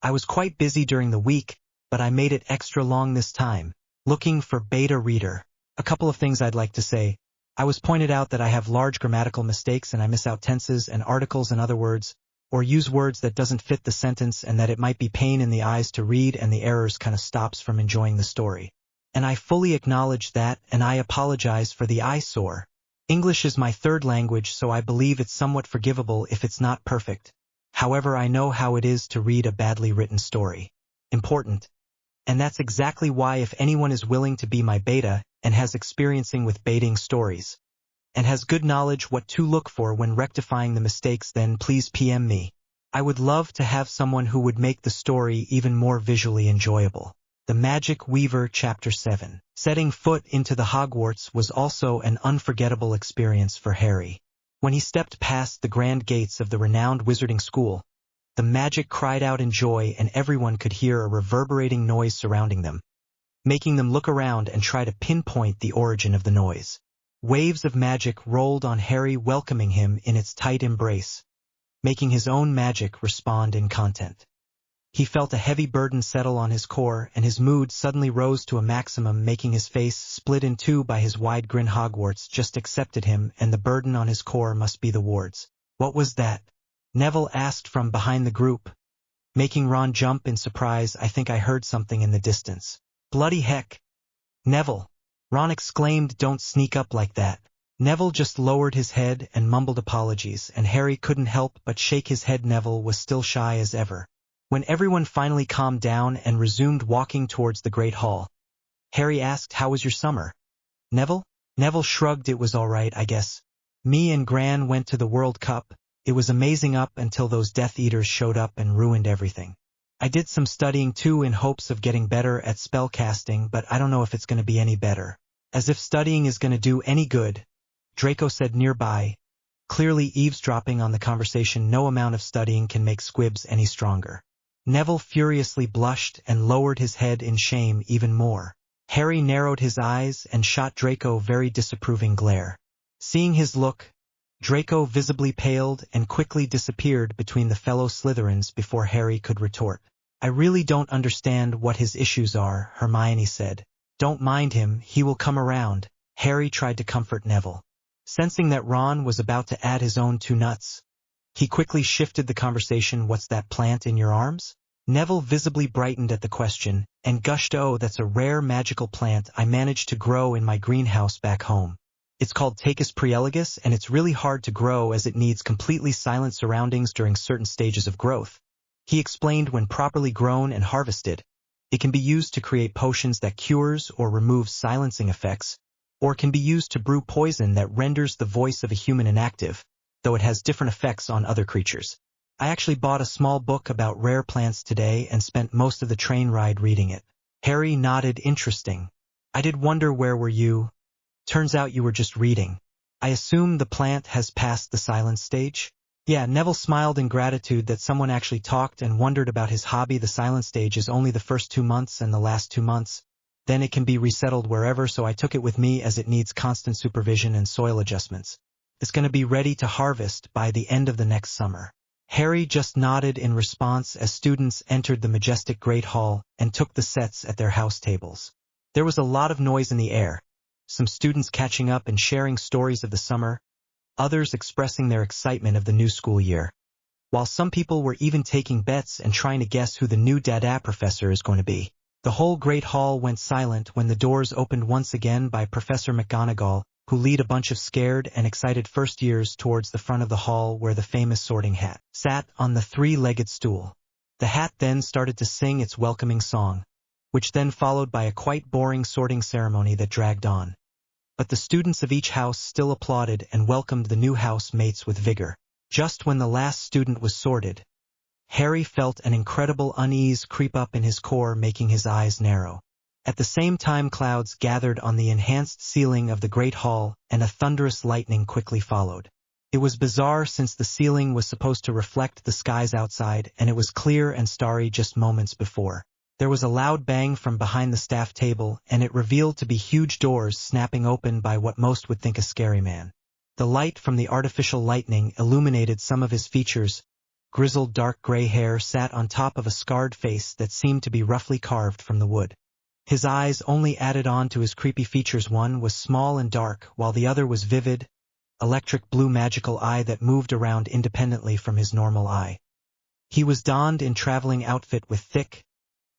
I was quite busy during the week, but I made it extra long this time, looking for beta reader. A couple of things I'd like to say. I was pointed out that I have large grammatical mistakes and I miss out tenses and articles and other words, or use words that doesn't fit the sentence, and that it might be pain in the eyes to read and the errors kind of stops from enjoying the story. And I fully acknowledge that, and I apologize for the eyesore. English is my third language, so I believe it's somewhat forgivable if it's not perfect. However, I know how it is to read a badly written story. Important. And that's exactly why if anyone is willing to be my beta and has experiencing with baiting stories, and has good knowledge what to look for when rectifying the mistakes, then please PM me. I would love to have someone who would make the story even more visually enjoyable. The Magic Weaver Chapter 7. Setting foot into the Hogwarts was also an unforgettable experience for Harry. When he stepped past the grand gates of the renowned wizarding school, the magic cried out in joy and everyone could hear a reverberating noise surrounding them, making them look around and try to pinpoint the origin of the noise. Waves of magic rolled on Harry, welcoming him in its tight embrace, making his own magic respond in content. He felt a heavy burden settle on his core, and his mood suddenly rose to a maximum, making his face split in two by his wide grin. Hogwarts just accepted him, and the burden on his core must be the wards. What was that? Neville asked from behind the group, making Ron jump in surprise. I think I heard something in the distance. Bloody heck! Neville! Ron exclaimed, don't sneak up like that. Neville just lowered his head and mumbled apologies, and Harry couldn't help but shake his head. Neville was still shy as ever. When everyone finally calmed down and resumed walking towards the Great Hall, Harry asked, how was your summer? Neville? Neville shrugged. It was all right, I guess. Me and Gran went to the World Cup. It was amazing up until those Death Eaters showed up and ruined everything. I did some studying too in hopes of getting better at spellcasting, but I don't know if it's going to be any better. As if studying is going to do any good, Draco said nearby, clearly eavesdropping on the conversation. No amount of studying can make Squibs any stronger. Neville furiously blushed and lowered his head in shame even more. Harry narrowed his eyes and shot Draco a very disapproving glare. Seeing his look, Draco visibly paled and quickly disappeared between the fellow Slytherins before Harry could retort. I really don't understand what his issues are, Hermione said. Don't mind him, he will come around. Harry tried to comfort Neville. Sensing that Ron was about to add his own two nuts, he quickly shifted the conversation. What's that plant in your arms? Neville visibly brightened at the question, and gushed, oh, that's a rare magical plant I managed to grow in my greenhouse back home. It's called Tachus Prielegus, and it's really hard to grow as it needs completely silent surroundings during certain stages of growth. He explained when properly grown and harvested, it can be used to create potions that cures or removes silencing effects, or can be used to brew poison that renders the voice of a human inactive, though it has different effects on other creatures. I actually bought a small book about rare plants today and spent most of the train ride reading it. Harry nodded. Interesting. I did wonder where were you? Turns out you were just reading. I assume the plant has passed the silence stage? Yeah, Neville smiled in gratitude that someone actually talked and wondered about his hobby. The silent stage is only the first 2 months and the last 2 months. Then it can be resettled wherever, so I took it with me as it needs constant supervision and soil adjustments. It's going to be ready to harvest by the end of the next summer. Harry just nodded in response as students entered the majestic Great Hall and took the sets at their house tables. There was a lot of noise in the air, some students catching up and sharing stories of the summer, others expressing their excitement of the new school year, while some people were even taking bets and trying to guess who the new Dada professor is going to be. The whole Great Hall went silent when the doors opened once again by Professor McGonagall, who led a bunch of scared and excited first-years towards the front of the hall where the famous Sorting Hat sat on the 3-legged stool. The hat then started to sing its welcoming song, which then followed by a quite boring sorting ceremony that dragged on. But the students of each house still applauded and welcomed the new housemates with vigor. Just when the last student was sorted, Harry felt an incredible unease creep up in his core, making his eyes narrow. At the same time, clouds gathered on the enhanced ceiling of the Great Hall, and a thunderous lightning quickly followed. It was bizarre since the ceiling was supposed to reflect the skies outside, and it was clear and starry just moments before. There was a loud bang from behind the staff table, and it revealed to be huge doors snapping open by what most would think a scary man. The light from the artificial lightning illuminated some of his features. Grizzled dark gray hair sat on top of a scarred face that seemed to be roughly carved from the wood. His eyes only added on to his creepy features. One was small and dark, while the other was vivid, electric blue magical eye that moved around independently from his normal eye. He was donned in traveling outfit with thick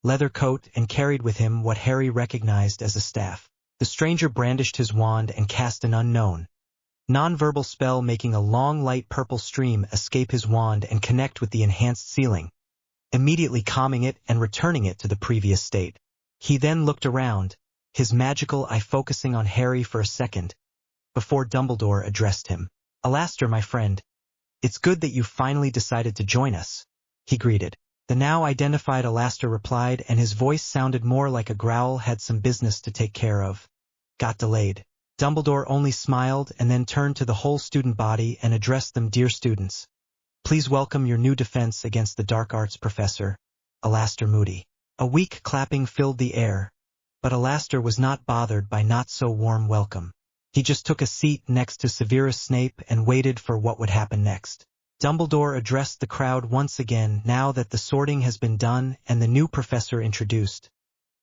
leather coat and carried with him what Harry recognized as a staff. The stranger brandished his wand and cast an unknown, non-verbal spell, making a long light purple stream escape his wand and connect with the enhanced ceiling, immediately calming it and returning it to the previous state. He then looked around, his magical eye focusing on Harry for a second, before Dumbledore addressed him. "Alastor, my friend, it's good that you finally decided to join us," he greeted. The now identified Alastor replied, and his voice sounded more like a growl. "Had some business to take care of. Got delayed." Dumbledore only smiled and then turned to the whole student body and addressed them. "Dear students, please welcome your new defense against the dark arts professor, Alastor Moody." A weak clapping filled the air, but Alastor was not bothered by not so warm welcome. He just took a seat next to Severus Snape and waited for what would happen next. Dumbledore addressed the crowd once again now that the sorting has been done and the new professor introduced.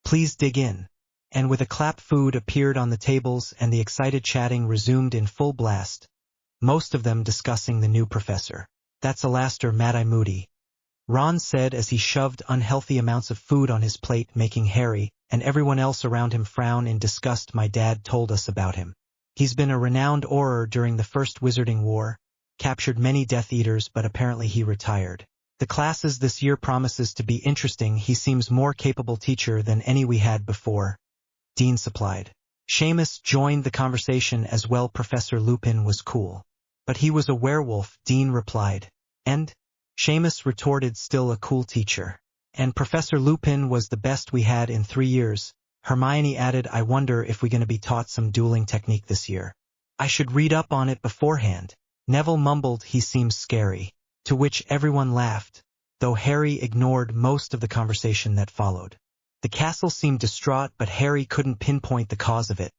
"Please dig in." And with a clap, food appeared on the tables and the excited chatting resumed in full blast, most of them discussing the new professor. "That's Alastor Mad-Eye Moody," Ron said as he shoved unhealthy amounts of food on his plate, making Harry and everyone else around him frown in disgust. "My dad told us about him. He's been a renowned orator during the First Wizarding War, captured many Death Eaters, but apparently he retired. The classes this year promises to be interesting. He seems more capable teacher than any we had before," Dean supplied. Seamus joined the conversation as well. "Professor Lupin was cool, but he was a werewolf," Dean replied. "And?" Seamus retorted. "Still a cool teacher. And Professor Lupin was the best we had in 3 years. Hermione added. "I wonder if we're going to be taught some dueling technique this year. I should read up on it beforehand." Neville mumbled, "He seems scary," to which everyone laughed, though Harry ignored most of the conversation that followed. The castle seemed distraught, but Harry couldn't pinpoint the cause of it,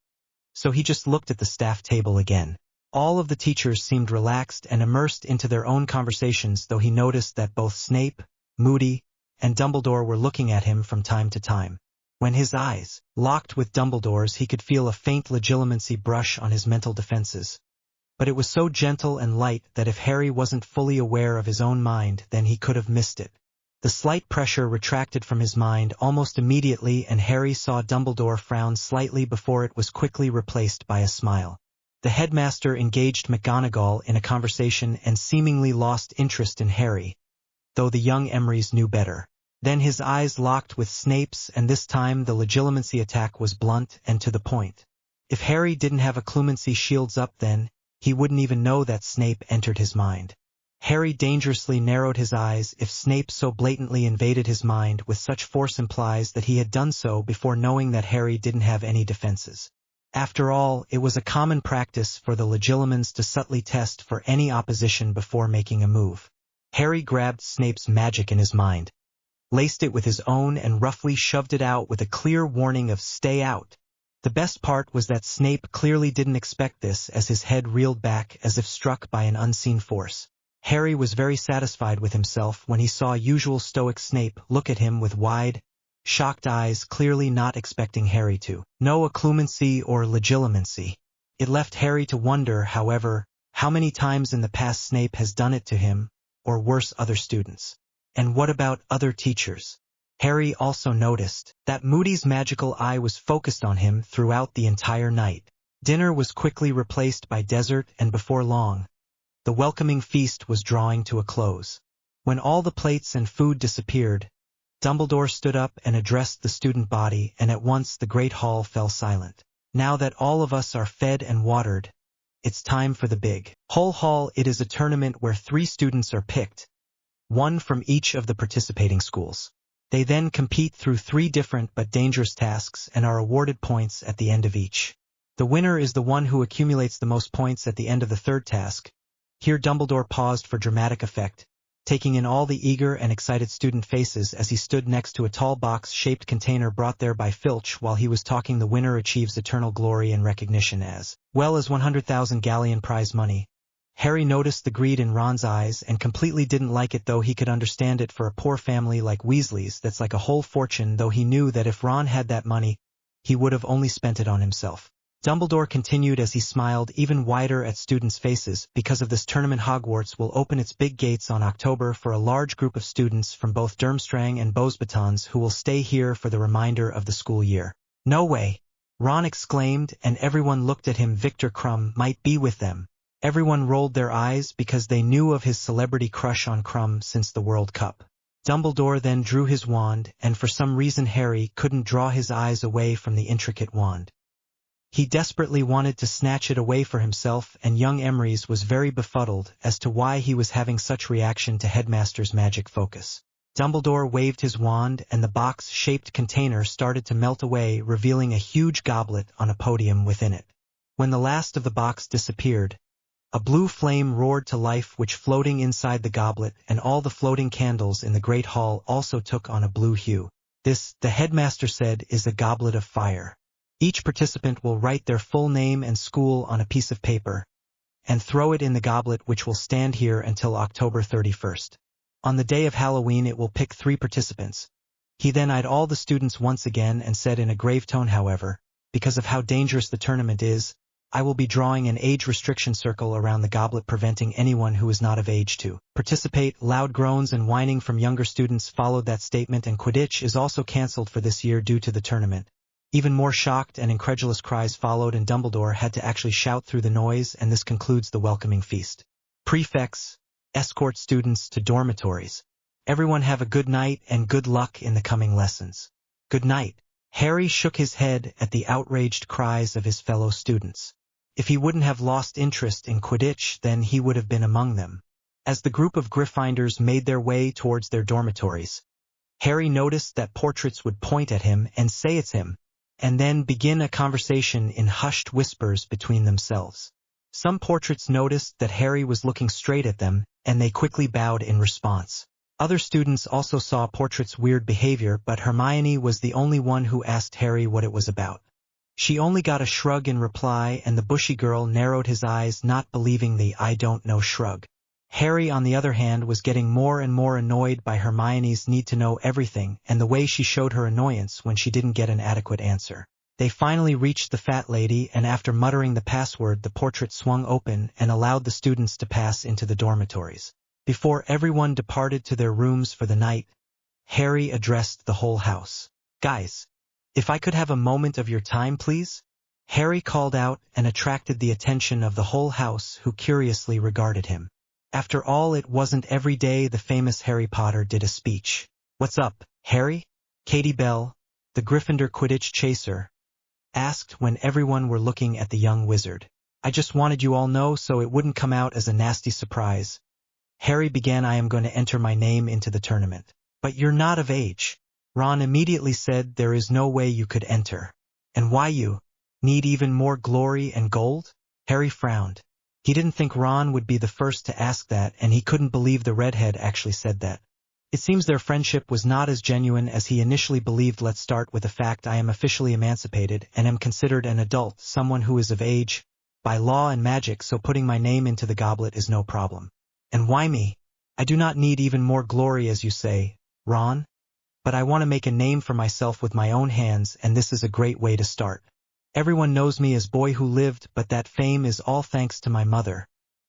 so he just looked at the staff table again. All of the teachers seemed relaxed and immersed into their own conversations, though he noticed that both Snape, Moody, and Dumbledore were looking at him from time to time. When his eyes locked with Dumbledore's, he could feel a faint legitimacy brush on his mental defenses. But it was so gentle and light that if Harry wasn't fully aware of his own mind, then he could have missed it. The slight pressure retracted from his mind almost immediately, and Harry saw Dumbledore frown slightly before it was quickly replaced by a smile. The headmaster engaged McGonagall in a conversation and seemingly lost interest in Harry, though the young Emrys knew better. Then his eyes locked with Snape's, and this time the legitimacy attack was blunt and to the point. If Harry didn't have occlumency shields up, then he wouldn't even know that Snape entered his mind. Harry dangerously narrowed his eyes. If Snape so blatantly invaded his mind with such force implies that he had done so before knowing that Harry didn't have any defenses. After all, it was a common practice for the Legilimens to subtly test for any opposition before making a move. Harry grabbed Snape's magic in his mind, laced it with his own and roughly shoved it out with a clear warning of "stay out." The best part was that Snape clearly didn't expect this, as his head reeled back as if struck by an unseen force. Harry was very satisfied with himself when he saw usual stoic Snape look at him with wide, shocked eyes, clearly not expecting Harry to know occlumency or legilimency. It left Harry to wonder, however, how many times in the past Snape has done it to him, or worse, other students. And what about other teachers? Harry also noticed that Moody's magical eye was focused on him throughout the entire night. Dinner was quickly replaced by dessert, and before long, the welcoming feast was drawing to a close. When all the plates and food disappeared, Dumbledore stood up and addressed the student body, and at once the great hall fell silent. Now that all of us are fed and watered, it's time for the big whole hall. It is a tournament where 3 students are picked, one from each of the participating schools. They then compete through 3 different but dangerous tasks and are awarded points at the end of each. The winner is the one who accumulates the most points at the end of the 3rd task. Here Dumbledore paused for dramatic effect, taking in all the eager and excited student faces as he stood next to a tall box-shaped container brought there by Filch. While he was talking, the winner achieves eternal glory and recognition as well as 100,000 galleon prize money. Harry noticed the greed in Ron's eyes and completely didn't like it, though he could understand it. For a poor family like Weasley's, that's like a whole fortune, though he knew that if Ron had that money, he would have only spent it on himself. Dumbledore continued as he smiled even wider at students' faces. Because of this tournament, Hogwarts will open its big gates on October for a large group of students from both Durmstrang and Beauxbatons who will stay here for the remainder of the school year. No way! Ron exclaimed, and everyone looked at him. Victor Crumb might be with them. Everyone rolled their eyes because they knew of his celebrity crush on Crumb since the World Cup. Dumbledore then drew his wand, and for some reason Harry couldn't draw his eyes away from the intricate wand. He desperately wanted to snatch it away for himself, and young Emrys was very befuddled as to why he was having such reaction to Headmaster's magic focus. Dumbledore waved his wand, and the box-shaped container started to melt away, revealing a huge goblet on a podium within it. When the last of the box disappeared, a blue flame roared to life which floating inside the goblet, and all the floating candles in the Great Hall also took on a blue hue. This, the headmaster said, is a goblet of fire. Each participant will write their full name and school on a piece of paper and throw it in the goblet, which will stand here until October 31st. On the day of Halloween it will pick 3 participants. He then eyed all the students once again and said in a grave tone, however, because of how dangerous the tournament is, I will be drawing an age restriction circle around the goblet, preventing anyone who is not of age to participate. Loud groans and whining from younger students followed that statement, and Quidditch is also cancelled for this year due to the tournament. Even more shocked and incredulous cries followed, and Dumbledore had to actually shout through the noise, and this concludes the welcoming feast. Prefects, escort students to dormitories. Everyone have a good night and good luck in the coming lessons. Good night. Harry shook his head at the outraged cries of his fellow students. If he wouldn't have lost interest in Quidditch, then he would have been among them. As the group of Gryffindors made their way towards their dormitories, Harry noticed that portraits would point at him and say it's him, and then begin a conversation in hushed whispers between themselves. Some portraits noticed that Harry was looking straight at them, and they quickly bowed in response. Other students also saw portraits' weird behavior, but Hermione was the only one who asked Harry what it was about. She only got a shrug in reply, and the bushy girl narrowed his eyes, not believing the "I don't know" shrug. Harry, on the other hand, was getting more and more annoyed by Hermione's need to know everything and the way she showed her annoyance when she didn't get an adequate answer. They finally reached the fat lady, and after muttering the password, the portrait swung open and allowed the students to pass into the dormitories. Before everyone departed to their rooms for the night, Harry addressed the whole house. "Guys, if I could have a moment of your time, please?" Harry called out and attracted the attention of the whole house, who curiously regarded him. After all, it wasn't every day the famous Harry Potter did a speech. "What's up, Harry?" Katie Bell, the Gryffindor Quidditch chaser, asked when everyone were looking at the young wizard. "I just wanted you all know so it wouldn't come out as a nasty surprise," Harry began, I am going to enter my name into the tournament. But you're not of age. Ron immediately said, there is no way you could enter. And why you? Need even more glory and gold? Harry frowned. He didn't think Ron would be the first to ask that, and he couldn't believe the redhead actually said that. It seems their friendship was not as genuine as he initially believed. Let's start with the fact I am officially emancipated and am considered an adult, someone who is of age, by law and magic, so putting my name into the goblet is no problem. And why me? I do not need even more glory as you say, Ron. But I want to make a name for myself with my own hands, and this is a great way to start. Everyone knows me as boy who lived, but that fame is all thanks to my mother,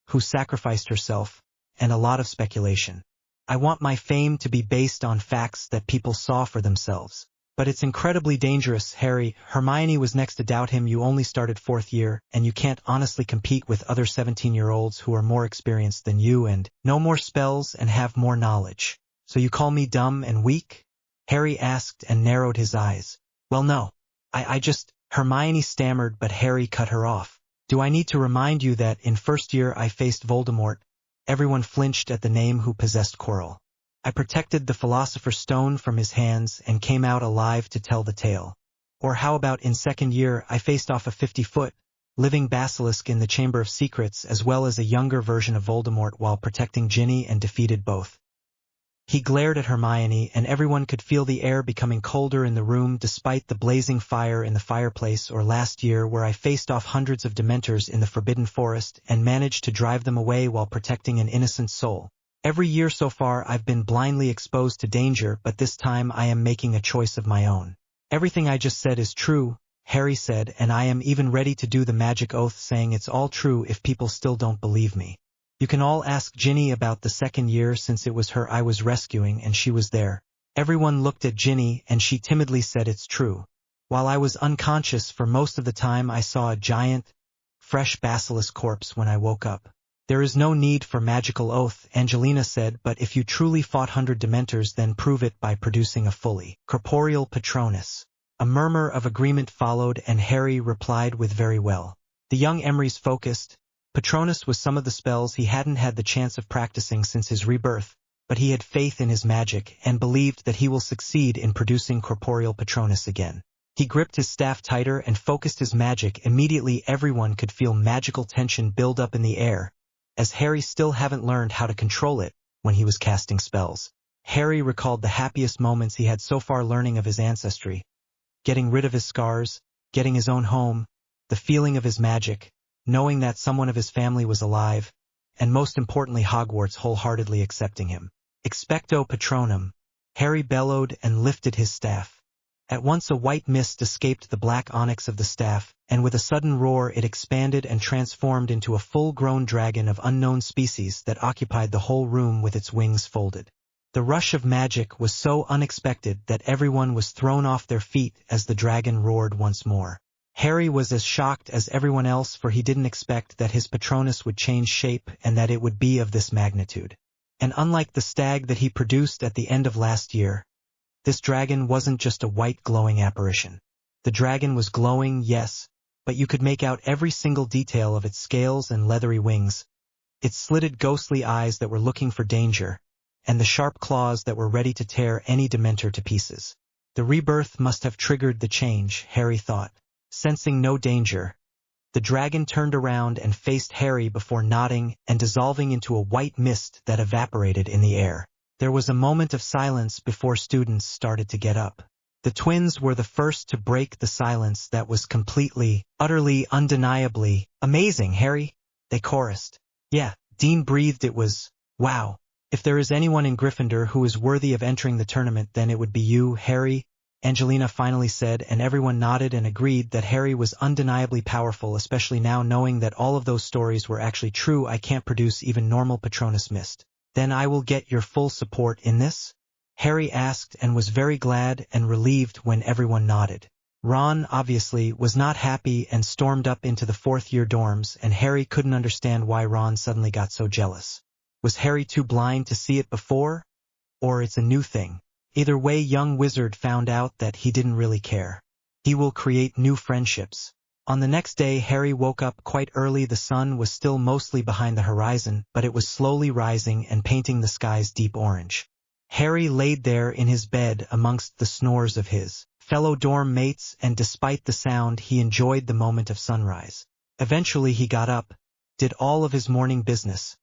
who sacrificed herself, and a lot of speculation. I want my fame to be based on facts that people saw for themselves. But it's incredibly dangerous, Harry. Hermione was next to doubt him. You only started 4th year, and you can't honestly compete with other 17-year-olds who are more experienced than you and know more spells and have more knowledge. So you call me dumb and weak? Harry asked and narrowed his eyes. Well, no. I just... Hermione stammered, but Harry cut her off. Do I need to remind you that in 1st year I faced Voldemort? Everyone flinched at the name who possessed Quirrell. I protected the Philosopher's Stone from his hands and came out alive to tell the tale. Or how about in 2nd year I faced off a 50-foot, living basilisk in the Chamber of Secrets as well as a younger version of Voldemort while protecting Ginny and defeated both. He glared at Hermione, and everyone could feel the air becoming colder in the room despite the blazing fire in the fireplace. Or last year where I faced off hundreds of Dementors in the Forbidden Forest and managed to drive them away while protecting an innocent soul. Every year so far I've been blindly exposed to danger, but this time I am making a choice of my own. Everything I just said is true, Harry said, and I am even ready to do the magic oath saying it's all true if people still don't believe me. You can all ask Ginny about the 2nd year since it was her I was rescuing and she was there. Everyone looked at Ginny and she timidly said it's true. While I was unconscious for most of the time I saw a giant, fresh basilisk corpse when I woke up. There is no need for magical oath, Angelina said, but if you truly fought 100 Dementors then prove it by producing a fully corporeal Patronus. A murmur of agreement followed and Harry replied with very well. The young Emery's focused. Patronus was some of the spells he hadn't had the chance of practicing since his rebirth, but he had faith in his magic and believed that he will succeed in producing corporeal Patronus again. He gripped his staff tighter and focused his magic. Immediately everyone could feel magical tension build up in the air, as Harry still haven't learned how to control it when he was casting spells. Harry recalled the happiest moments he had so far learning of his ancestry, getting rid of his scars, getting his own home, the feeling of his magic, knowing that someone of his family was alive, and most importantly Hogwarts wholeheartedly accepting him. Expecto Patronum, Harry bellowed and lifted his staff. At once a white mist escaped the black onyx of the staff, and with a sudden roar it expanded and transformed into a full-grown dragon of unknown species that occupied the whole room with its wings folded. The rush of magic was so unexpected that everyone was thrown off their feet as the dragon roared once more. Harry was as shocked as everyone else, for he didn't expect that his Patronus would change shape and that it would be of this magnitude. And unlike the stag that he produced at the end of last year, this dragon wasn't just a white glowing apparition. The dragon was glowing, yes, but you could make out every single detail of its scales and leathery wings, its slitted ghostly eyes that were looking for danger, and the sharp claws that were ready to tear any Dementor to pieces. The rebirth must have triggered the change, Harry thought. Sensing no danger, the dragon turned around and faced Harry before nodding and dissolving into a white mist that evaporated in the air. There was a moment of silence before students started to get up. The twins were the first to break the silence that was completely, utterly, undeniably amazing, Harry, they chorused. Yeah, Dean breathed. It was, wow. If there is anyone in Gryffindor who is worthy of entering the tournament, then it would be you, Harry, Angelina finally said, and everyone nodded and agreed that Harry was undeniably powerful, especially now knowing that all of those stories were actually true. I can't produce even normal Patronus mist. Then I will get your full support in this? Harry asked and was very glad and relieved when everyone nodded. Ron, obviously, was not happy and stormed up into the 4th year dorms, and Harry couldn't understand why Ron suddenly got so jealous. Was Harry too blind to see it before? Or it's a new thing? Either way, young wizard found out that he didn't really care. He will create new friendships. On the next day, Harry woke up quite early. The sun was still mostly behind the horizon, but it was slowly rising and painting the skies deep orange. Harry laid there in his bed amongst the snores of his fellow dorm mates, and despite the sound, he enjoyed the moment of sunrise. Eventually he got up, did all of his morning business,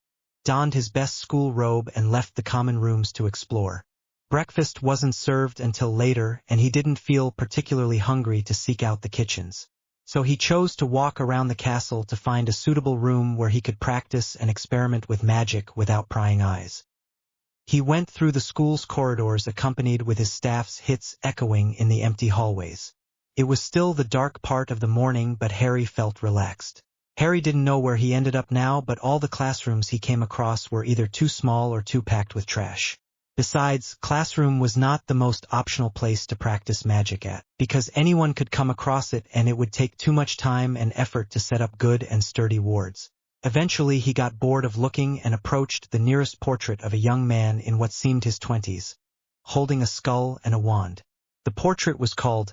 donned his best school robe and left the common rooms to explore. Breakfast wasn't served until later, and he didn't feel particularly hungry to seek out the kitchens. So he chose to walk around the castle to find a suitable room where he could practice and experiment with magic without prying eyes. He went through the school's corridors accompanied with his staff's hits echoing in the empty hallways. It was still the dark part of the morning, but Harry felt relaxed. Harry didn't know where he ended up now, but all the classrooms he came across were either too small or too packed with trash. Besides, classroom was not the most optional place to practice magic at, because anyone could come across it and it would take too much time and effort to set up good and sturdy wards. Eventually he got bored of looking and approached the nearest portrait of a young man in what seemed his 20s, holding a skull and a wand. The portrait was called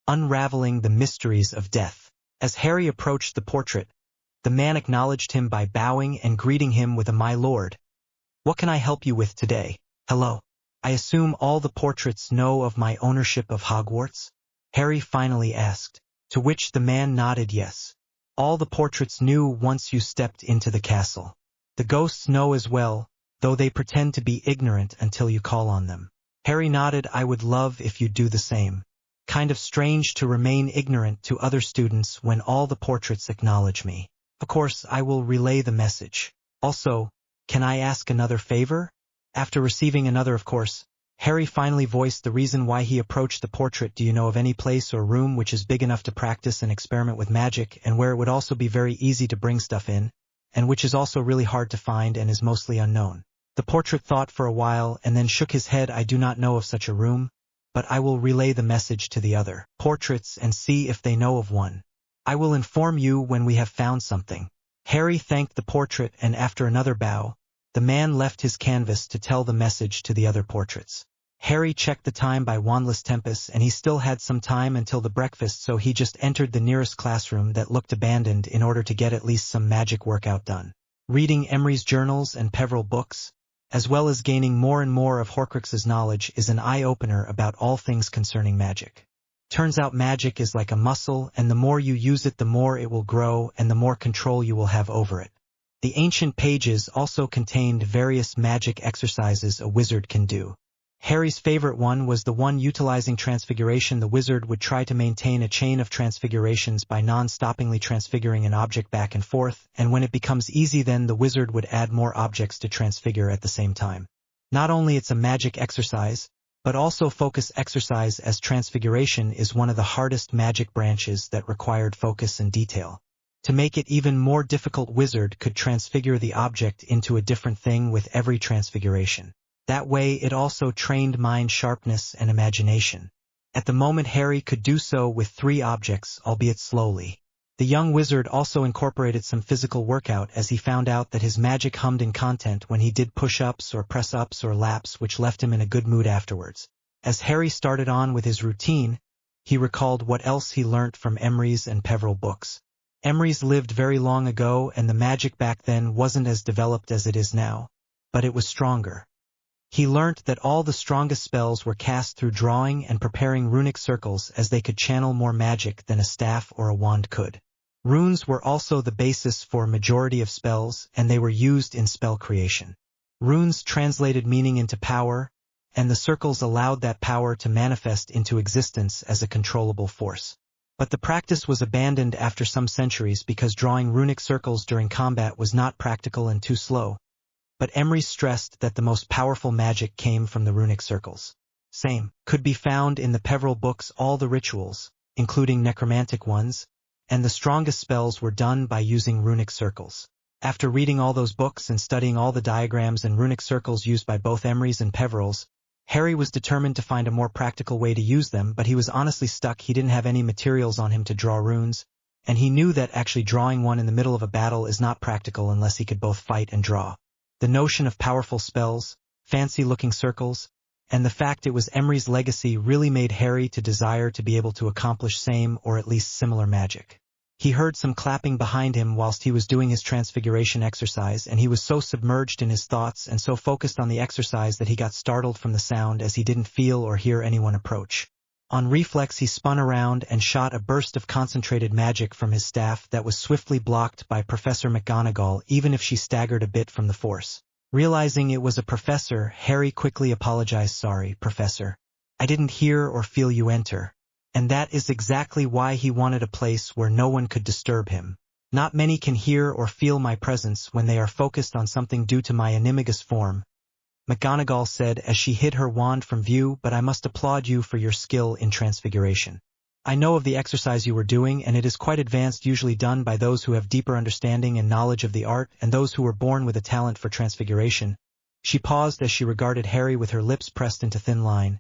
Unraveling the Mysteries of Death. As Harry approached the portrait, the man acknowledged him by bowing and greeting him with a "My lord. What can I help you with today?" "Hello. I assume all the portraits know of my ownership of Hogwarts?" Harry finally asked, to which the man nodded yes. All the portraits knew once you stepped into the castle. The ghosts know as well, though they pretend to be ignorant until you call on them. Harry nodded. "I would love if you'd do the same. Kind of strange to remain ignorant to other students when all the portraits acknowledge me. Of course, I will relay the message. Also, can I ask another favor?" After receiving another of course, Harry finally voiced the reason why he approached the portrait. "Do you know of any place or room which is big enough to practice and experiment with magic, and where it would also be very easy to bring stuff in, and which is also really hard to find and is mostly unknown?" The portrait thought for a while and then shook his head. "I do not know of such a room, but I will relay the message to the other portraits and see if they know of one. I will inform you when we have found something." Harry thanked the portrait, and after another bow, the man left his canvas to tell the message to the other portraits. Harry checked the time by wandless tempest, and he still had some time until the breakfast, so he just entered the nearest classroom that looked abandoned in order to get at least some magic workout done. Reading Emery's journals and Peveril books, as well as gaining more and more of Horcrux's knowledge, is an eye-opener about all things concerning magic. Turns out magic is like a muscle, and the more you use it, the more it will grow, and the more control you will have over it. The ancient pages also contained various magic exercises a wizard can do. Harry's favorite one was the one utilizing transfiguration. The wizard would try to maintain a chain of transfigurations by non-stoppingly transfiguring an object back and forth, and when it becomes easy, then the wizard would add more objects to transfigure at the same time. Not only it's a magic exercise, but also focus exercise, as transfiguration is one of the hardest magic branches that required focus and detail. To make it even more difficult, wizard could transfigure the object into a different thing with every transfiguration. That way it also trained mind sharpness and imagination. At the moment Harry could do so with 3 objects, albeit slowly. The young wizard also incorporated some physical workout, as he found out that his magic hummed in content when he did push-ups or press-ups or laps, which left him in a good mood afterwards. As Harry started on with his routine, he recalled what else he learnt from Emery's and Peveril books. Emery's lived very long ago, and the magic back then wasn't as developed as it is now, but it was stronger. He learnt that all the strongest spells were cast through drawing and preparing runic circles, as they could channel more magic than a staff or a wand could. Runes were also the basis for a majority of spells, and they were used in spell creation. Runes translated meaning into power, and the circles allowed that power to manifest into existence as a controllable force. But the practice was abandoned after some centuries because drawing runic circles during combat was not practical and too slow. But Emery stressed that the most powerful magic came from the runic circles. Same could be found in the Peveril books. All the rituals, including necromantic ones, and the strongest spells were done by using runic circles. After reading all those books and studying all the diagrams and runic circles used by both Emery's and Peveril's, Harry was determined to find a more practical way to use them, but he was honestly stuck. He didn't have any materials on him to draw runes, and he knew that actually drawing one in the middle of a battle is not practical unless he could both fight and draw. The notion of powerful spells, fancy-looking circles, and the fact it was Emery's legacy really made Harry to desire to be able to accomplish same or at least similar magic. He heard some clapping behind him whilst he was doing his transfiguration exercise, and he was so submerged in his thoughts and so focused on the exercise that he got startled from the sound as he didn't feel or hear anyone approach. On reflex, he spun around and shot a burst of concentrated magic from his staff that was swiftly blocked by Professor McGonagall, even if she staggered a bit from the force. Realizing it was a professor, Harry quickly apologized. "Sorry, Professor. I didn't hear or feel you enter." And that is exactly why he wanted a place where no one could disturb him. Not many can hear or feel my presence when they are focused on something due to my animagus form, McGonagall said as she hid her wand from view, "but I must applaud you for your skill in transfiguration. I know of the exercise you were doing, and it is quite advanced, usually done by those who have deeper understanding and knowledge of the art, and those who were born with a talent for transfiguration." She paused as she regarded Harry with her lips pressed into thin line,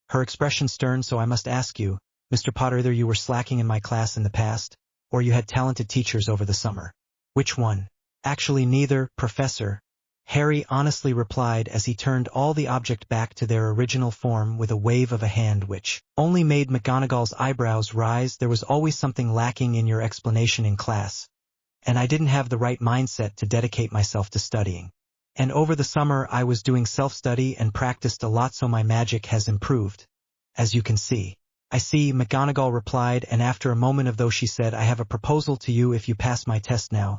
her expression stern. "So I must ask you, Mr. Potter, either you were slacking in my class in the past, or you had talented teachers over the summer. Which one?" "Actually neither, Professor," Harry honestly replied as he turned all the object back to their original form with a wave of a hand which only made McGonagall's eyebrows rise. "There was always something lacking in your explanation in class, and I didn't have the right mindset to dedicate myself to studying. And over the summer I was doing self-study and practiced a lot, so my magic has improved, as you can see." "I see," McGonagall replied, and after a moment of though she said, "I have a proposal to you. If you pass my test now,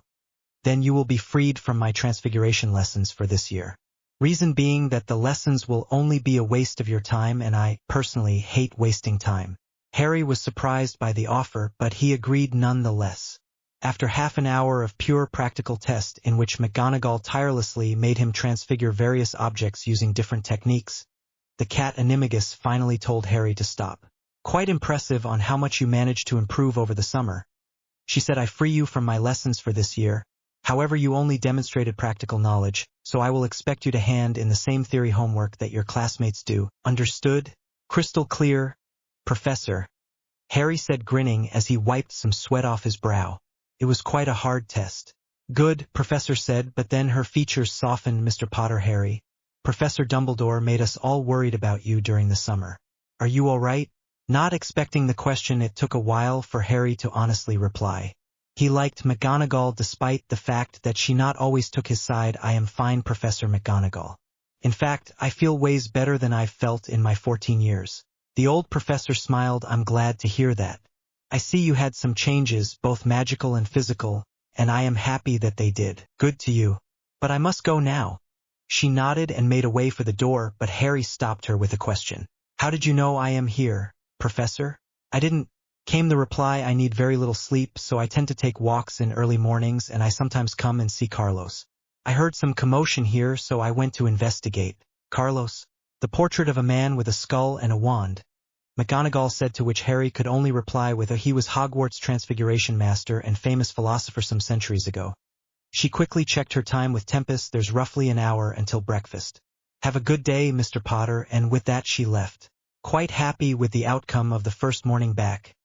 then you will be freed from my transfiguration lessons for this year. Reason being that the lessons will only be a waste of your time, and I, personally, hate wasting time." Harry was surprised by the offer, but he agreed nonetheless. After half an hour of pure practical test in which McGonagall tirelessly made him transfigure various objects using different techniques, the cat animagus finally told Harry to stop. "Quite impressive on how much you managed to improve over the summer," she said. "I free you from my lessons for this year. However, you only demonstrated practical knowledge, so I will expect you to hand in the same theory homework that your classmates do. Understood?" "Crystal clear, Professor," Harry said, grinning as he wiped some sweat off his brow. "It was quite a hard test." "Good," Professor said, but then her features softened. "Mr. Potter, Harry, Professor Dumbledore made us all worried about you during the summer. Are you all right?" Not expecting the question, it took a while for Harry to honestly reply. He liked McGonagall despite the fact that she not always took his side. "I am fine, Professor McGonagall. In fact, I feel ways better than I've felt in my 14 years. The old professor smiled. "I'm glad to hear that. I see you had some changes, both magical and physical, and I am happy that they did. Good to you. But I must go now." She nodded and made a way for the door, but Harry stopped her with a question. "How did you know I am here, Professor?" "I didn't," came the reply. "I need very little sleep, so I tend to take walks in early mornings, and I sometimes come and see Carlos. I heard some commotion here, so I went to investigate." "Carlos?" "The portrait of a man with a skull and a wand," McGonagall said, to which Harry could only reply with a "he was Hogwarts transfiguration master and famous philosopher some centuries ago." She quickly checked her time with Tempest. "There's roughly an hour until breakfast. Have a good day, Mr. Potter," and with that she left. Quite happy with the outcome of the first morning back,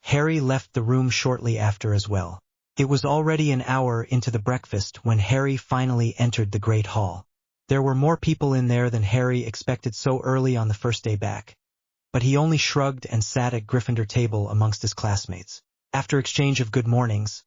Harry left the room shortly after as well. It was already an hour into the breakfast when Harry finally entered the Great Hall. There were more people in there than Harry expected so early on the first day back, but he only shrugged and sat at Gryffindor table amongst his classmates. After exchange of good mornings,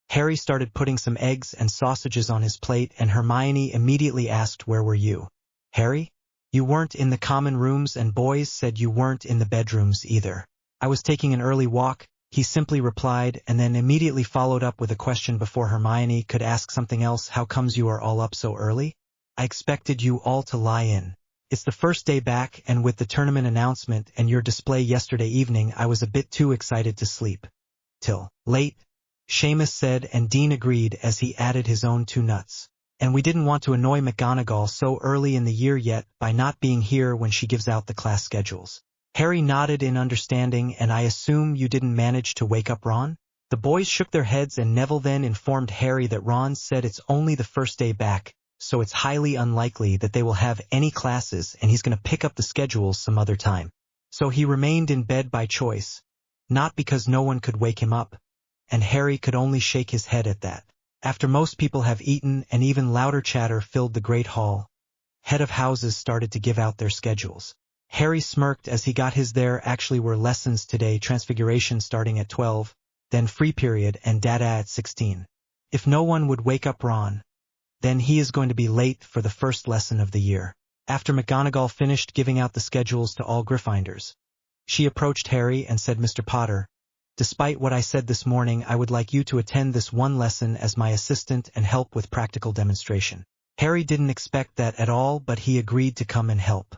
Harry started putting some eggs and sausages on his plate, and Hermione immediately asked, "Where were you, Harry? You weren't in the common rooms, and boys said you weren't in the bedrooms either." "I was taking an early walk," he simply replied, and then immediately followed up with a question before Hermione could ask something else. "How comes you are all up so early? I expected you all to lie in. It's the first day back, and with the tournament announcement and your display yesterday evening, I was a bit too excited to sleep till late," Seamus said, and Dean agreed as he added his own 2 nuts. "And we didn't want to annoy McGonagall so early in the year yet by not being here when she gives out the class schedules." Harry nodded in understanding. "And I assume you didn't manage to wake up Ron?" The boys shook their heads, and Neville then informed Harry that Ron said it's only the first day back, so it's highly unlikely that they will have any classes, and he's going to pick up the schedules some other time. So he remained in bed by choice, not because no one could wake him up, and Harry could only shake his head at that. After most people have eaten and even louder chatter filled the Great Hall, head of houses started to give out their schedules. Harry smirked as he got his. There actually were lessons today, transfiguration starting at 12, then free period and data at 16. If no one would wake up Ron, then he is going to be late for the first lesson of the year. After McGonagall finished giving out the schedules to all Gryffindors, she approached Harry and said, Mr. Potter, despite what I said this morning, I would like you to attend this one lesson as my assistant and help with practical demonstration. Harry didn't expect that at all, but he agreed to come and help.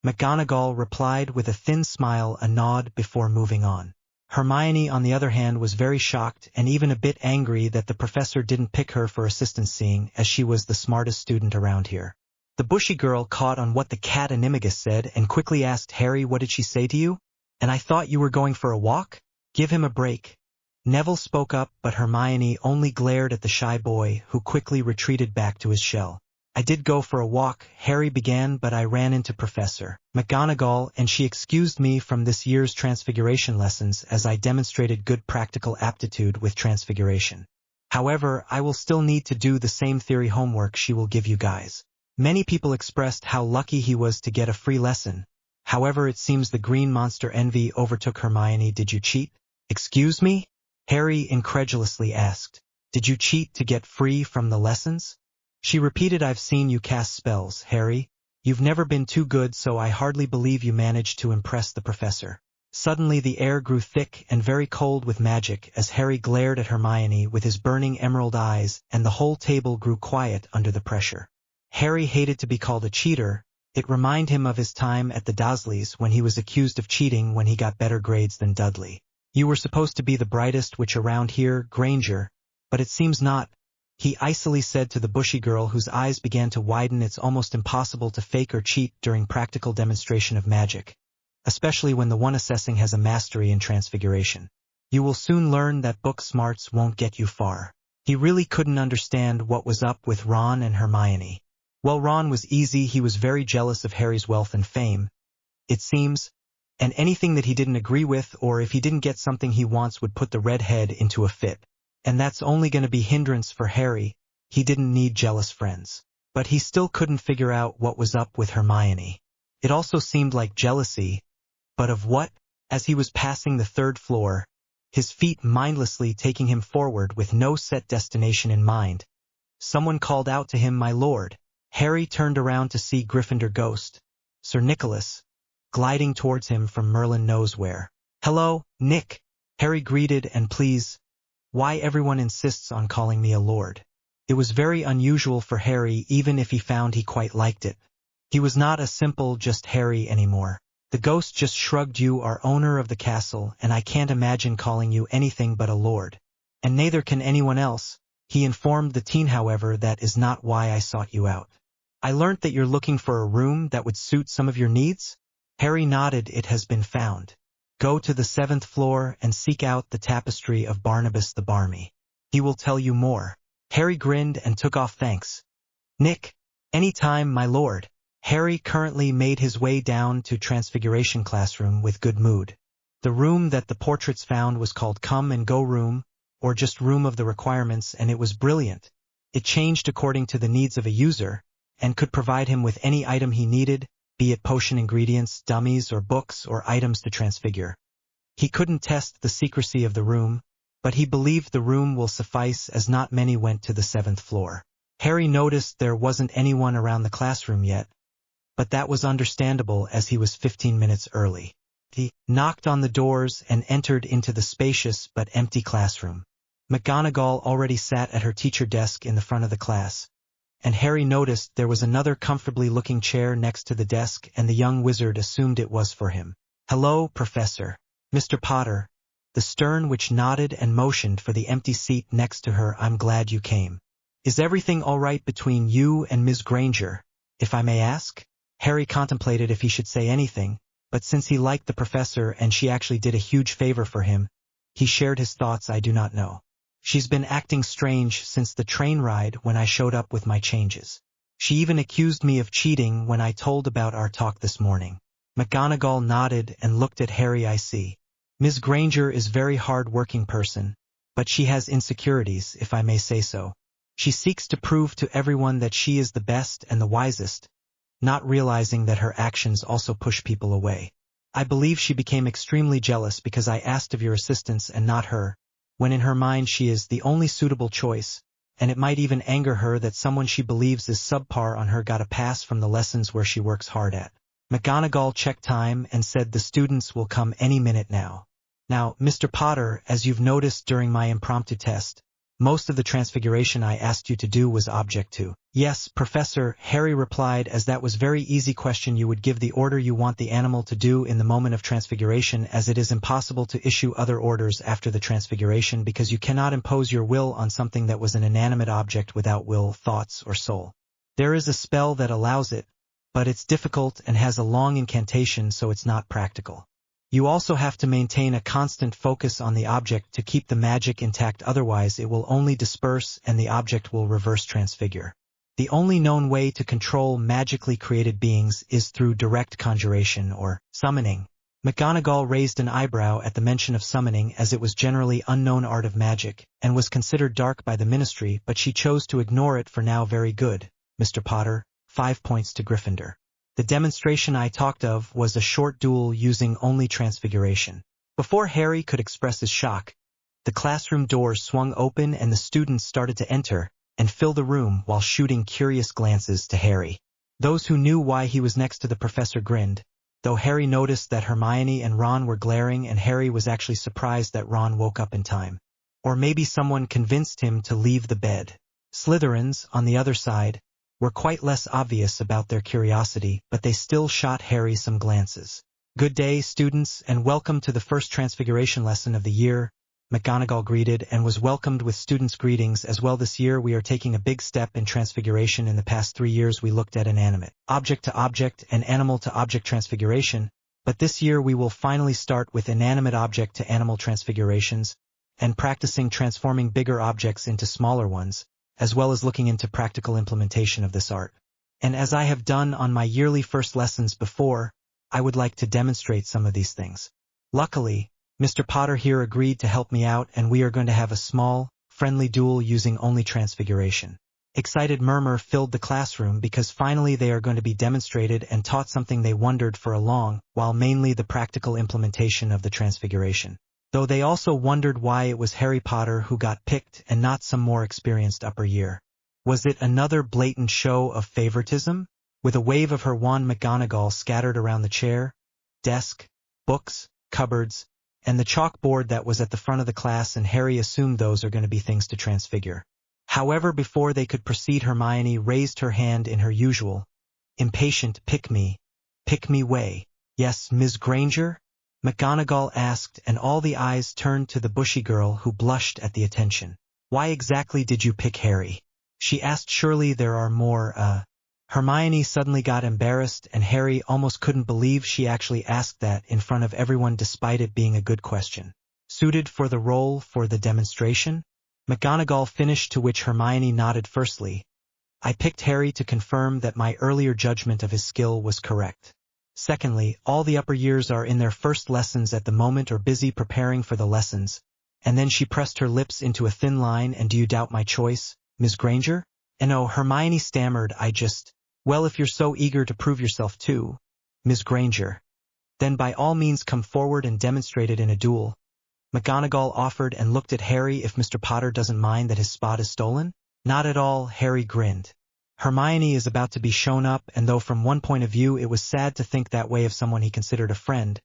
McGonagall replied with a thin smile, a nod before moving on. Hermione, on the other hand, was very shocked and even a bit angry that the professor didn't pick her for assistance, seeing as she was the smartest student around here. The bushy girl caught on what the cat Animagus said and quickly asked, Harry, what did she say to you? And I thought you were going for a walk? Give him a break. Neville spoke up, but Hermione only glared at the shy boy, who quickly retreated back to his shell. I did go for a walk, Harry began, but I ran into Professor McGonagall and she excused me from this year's Transfiguration lessons as I demonstrated good practical aptitude with Transfiguration. However, I will still need to do the same theory homework she will give you guys. Many people expressed how lucky he was to get a free lesson. However, it seems the green monster envy overtook Hermione. Did you cheat? Excuse me? Harry incredulously asked. Did you cheat to get free from the lessons? She repeated, I've seen you cast spells, Harry. You've never been too good, so I hardly believe you managed to impress the professor. Suddenly the air grew thick and very cold with magic as Harry glared at Hermione with his burning emerald eyes, and the whole table grew quiet under the pressure. Harry hated to be called a cheater. It reminded him of his time at the Dursleys when he was accused of cheating when he got better grades than Dudley. You were supposed to be the brightest witch around here, Granger, but it seems not, he icily said to the bushy girl whose eyes began to widen. It's almost impossible to fake or cheat during practical demonstration of magic, especially when the one assessing has a mastery in Transfiguration. You will soon learn that book smarts won't get you far. He really couldn't understand what was up with Ron and Hermione. While Ron was easy, he was very jealous of Harry's wealth and fame, it seems, and anything that he didn't agree with, or if he didn't get something he wants, would put the redhead into a fit. And that's only going to be hindrance for Harry. He didn't need jealous friends. But he still couldn't figure out what was up with Hermione. It also seemed like jealousy. But of what? As he was passing the third floor, his feet mindlessly taking him forward with no set destination in mind, someone called out to him, my lord. Harry turned around to see Gryffindor Ghost, Sir Nicholas, gliding towards him from Merlin knows where. Hello, Nick, Harry greeted, and please, why everyone insists on calling me a lord? It was very unusual for Harry, even if he found he quite liked it. He was not a simple just Harry anymore. The ghost just shrugged. You are owner of the castle, and I can't imagine calling you anything but a lord. And neither can anyone else. He informed the teen, however, that is not why I sought you out. I learnt that you're looking for a room that would suit some of your needs? Harry nodded. It has been found. Go to the 7th floor and seek out the tapestry of Barnabas the Barmy. He will tell you more. Harry grinned and took off. Thanks, Nick. Any time, my lord. Harry currently made his way down to Transfiguration classroom with good mood. The room that the portraits found was called Come and Go Room, or just Room of the Requirements, and it was brilliant. It changed according to the needs of a user, and could provide him with any item he needed, be it potion ingredients, dummies, or books, or items to transfigure. He couldn't test the secrecy of the room, but he believed the room will suffice as not many went to the 7th floor. Harry noticed there wasn't anyone around the classroom yet, but that was understandable as he was 15 minutes early. He knocked on the doors and entered into the spacious but empty classroom. McGonagall already sat at her teacher desk in the front of the class, and Harry noticed there was another comfortably looking chair next to the desk, and the young wizard assumed it was for him. Hello, Professor. Mr. Potter. The stern witch nodded and motioned for the empty seat next to her. I'm glad you came. Is everything all right between you and Ms. Granger, if I may ask? Harry contemplated if he should say anything, but since he liked the professor and she actually did a huge favor for him, he shared his thoughts. I do not know. She's been acting strange since the train ride when I showed up with my changes. She even accused me of cheating when I told about our talk this morning. McGonagall nodded and looked at Harry. I see. Ms. Granger is a very hard-working person, but she has insecurities, if I may say so. She seeks to prove to everyone that she is the best and the wisest, not realizing that her actions also push people away. I believe she became extremely jealous because I asked of your assistance and not her, when in her mind she is the only suitable choice, and it might even anger her that someone she believes is subpar on her got a pass from the lessons where she works hard at. McGonagall checked time and said the students will come any minute now. Now, Mr. Potter, as you've noticed during my impromptu test, most of the transfiguration I asked you to do was object to. Yes, Professor, Harry replied, as that was very easy question. You would give the order you want the animal to do in the moment of transfiguration, as it is impossible to issue other orders after the transfiguration because you cannot impose your will on something that was an inanimate object without will, thoughts, or soul. There is a spell that allows it, but it's difficult and has a long incantation, so it's not practical. You also have to maintain a constant focus on the object to keep the magic intact, otherwise it will only disperse and the object will reverse transfigure. The only known way to control magically created beings is through direct conjuration or summoning. McGonagall raised an eyebrow at the mention of summoning, as it was generally unknown art of magic and was considered dark by the Ministry, but she chose to ignore it for now. Very good, Mr. Potter, 5 points to Gryffindor. The demonstration I talked of was a short duel using only transfiguration. Before Harry could express his shock, the classroom doors swung open and the students started to enter and fill the room while shooting curious glances to Harry. Those who knew why he was next to the professor grinned, though Harry noticed that Hermione and Ron were glaring, and Harry was actually surprised that Ron woke up in time. Or maybe someone convinced him to leave the bed. Slytherins, on the other side, were quite less obvious about their curiosity, but they still shot Harry some glances. Good day, students, and welcome to the first transfiguration lesson of the year, McGonagall greeted, and was welcomed with students' greetings as well. This year we are taking a big step in transfiguration. In the past 3 years we looked at inanimate, object-to-object, and animal-to-object transfiguration, but this year we will finally start with inanimate object-to-animal transfigurations, and practicing transforming bigger objects into smaller ones, as well as looking into practical implementation of this art. And as I have done on my yearly first lessons before, I would like to demonstrate some of these things. Luckily, Mr. Potter here agreed to help me out, and we are going to have a small, friendly duel using only transfiguration. Excited murmur filled the classroom because finally they are going to be demonstrated and taught something they wondered for a long while, mainly the practical implementation of the transfiguration. Though they also wondered why it was Harry Potter who got picked and not some more experienced upper year. Was it another blatant show of favoritism? With a wave of her wand, McGonagall scattered around the chair, desk, books, cupboards, and the chalkboard that was at the front of the class, and Harry assumed those are going to be things to transfigure. However, before they could proceed, Hermione raised her hand in her usual, impatient pick me way. Yes, Ms. Granger? McGonagall asked, and all the eyes turned to the bushy girl, who blushed at the attention. Why exactly did you pick Harry? She asked. Surely there are more, Hermione suddenly got embarrassed, and Harry almost couldn't believe she actually asked that in front of everyone despite it being a good question. Suited for the role for the demonstration? McGonagall finished, to which Hermione nodded. Firstly, I picked Harry to confirm that my earlier judgment of his skill was correct. Secondly, all the upper years are in their first lessons at the moment or busy preparing for the lessons. And then she pressed her lips into a thin line. And do you doubt my choice, Ms. Granger? And oh, Hermione stammered, well, if you're so eager to prove yourself too, Ms. Granger, then by all means come forward and demonstrate it in a duel. McGonagall offered and looked at Harry. If Mr. Potter doesn't mind that his spot is stolen? Not at all, Harry grinned. Hermione is about to be shown up, and though from one point of view it was sad to think that way of someone he considered a friend,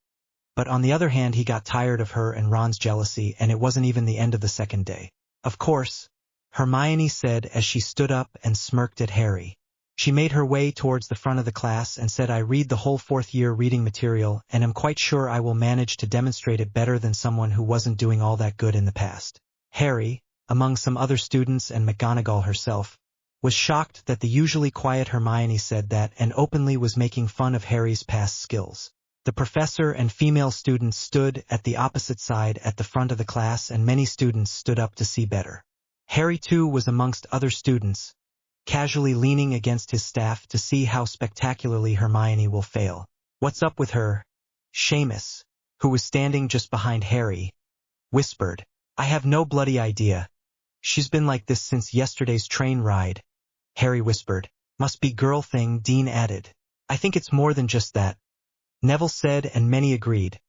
but on the other hand he got tired of her and Ron's jealousy, and it wasn't even the end of the second day. Of course, Hermione said as she stood up and smirked at Harry. She made her way towards the front of the class and said, I read the whole fourth year reading material, and am quite sure I will manage to demonstrate it better than someone who wasn't doing all that good in the past. Harry, among some other students and McGonagall herself, was shocked that the usually quiet Hermione said that and openly was making fun of Harry's past skills. The professor and female students stood at the opposite side at the front of the class, and many students stood up to see better. Harry too was amongst other students, casually leaning against his staff to see how spectacularly Hermione will fail. What's up with her? Seamus, who was standing just behind Harry, whispered. I have no bloody idea. She's been like this since yesterday's train ride. Harry whispered. Must be girl thing, Dean added. I think it's more than just that, Neville said, and many agreed.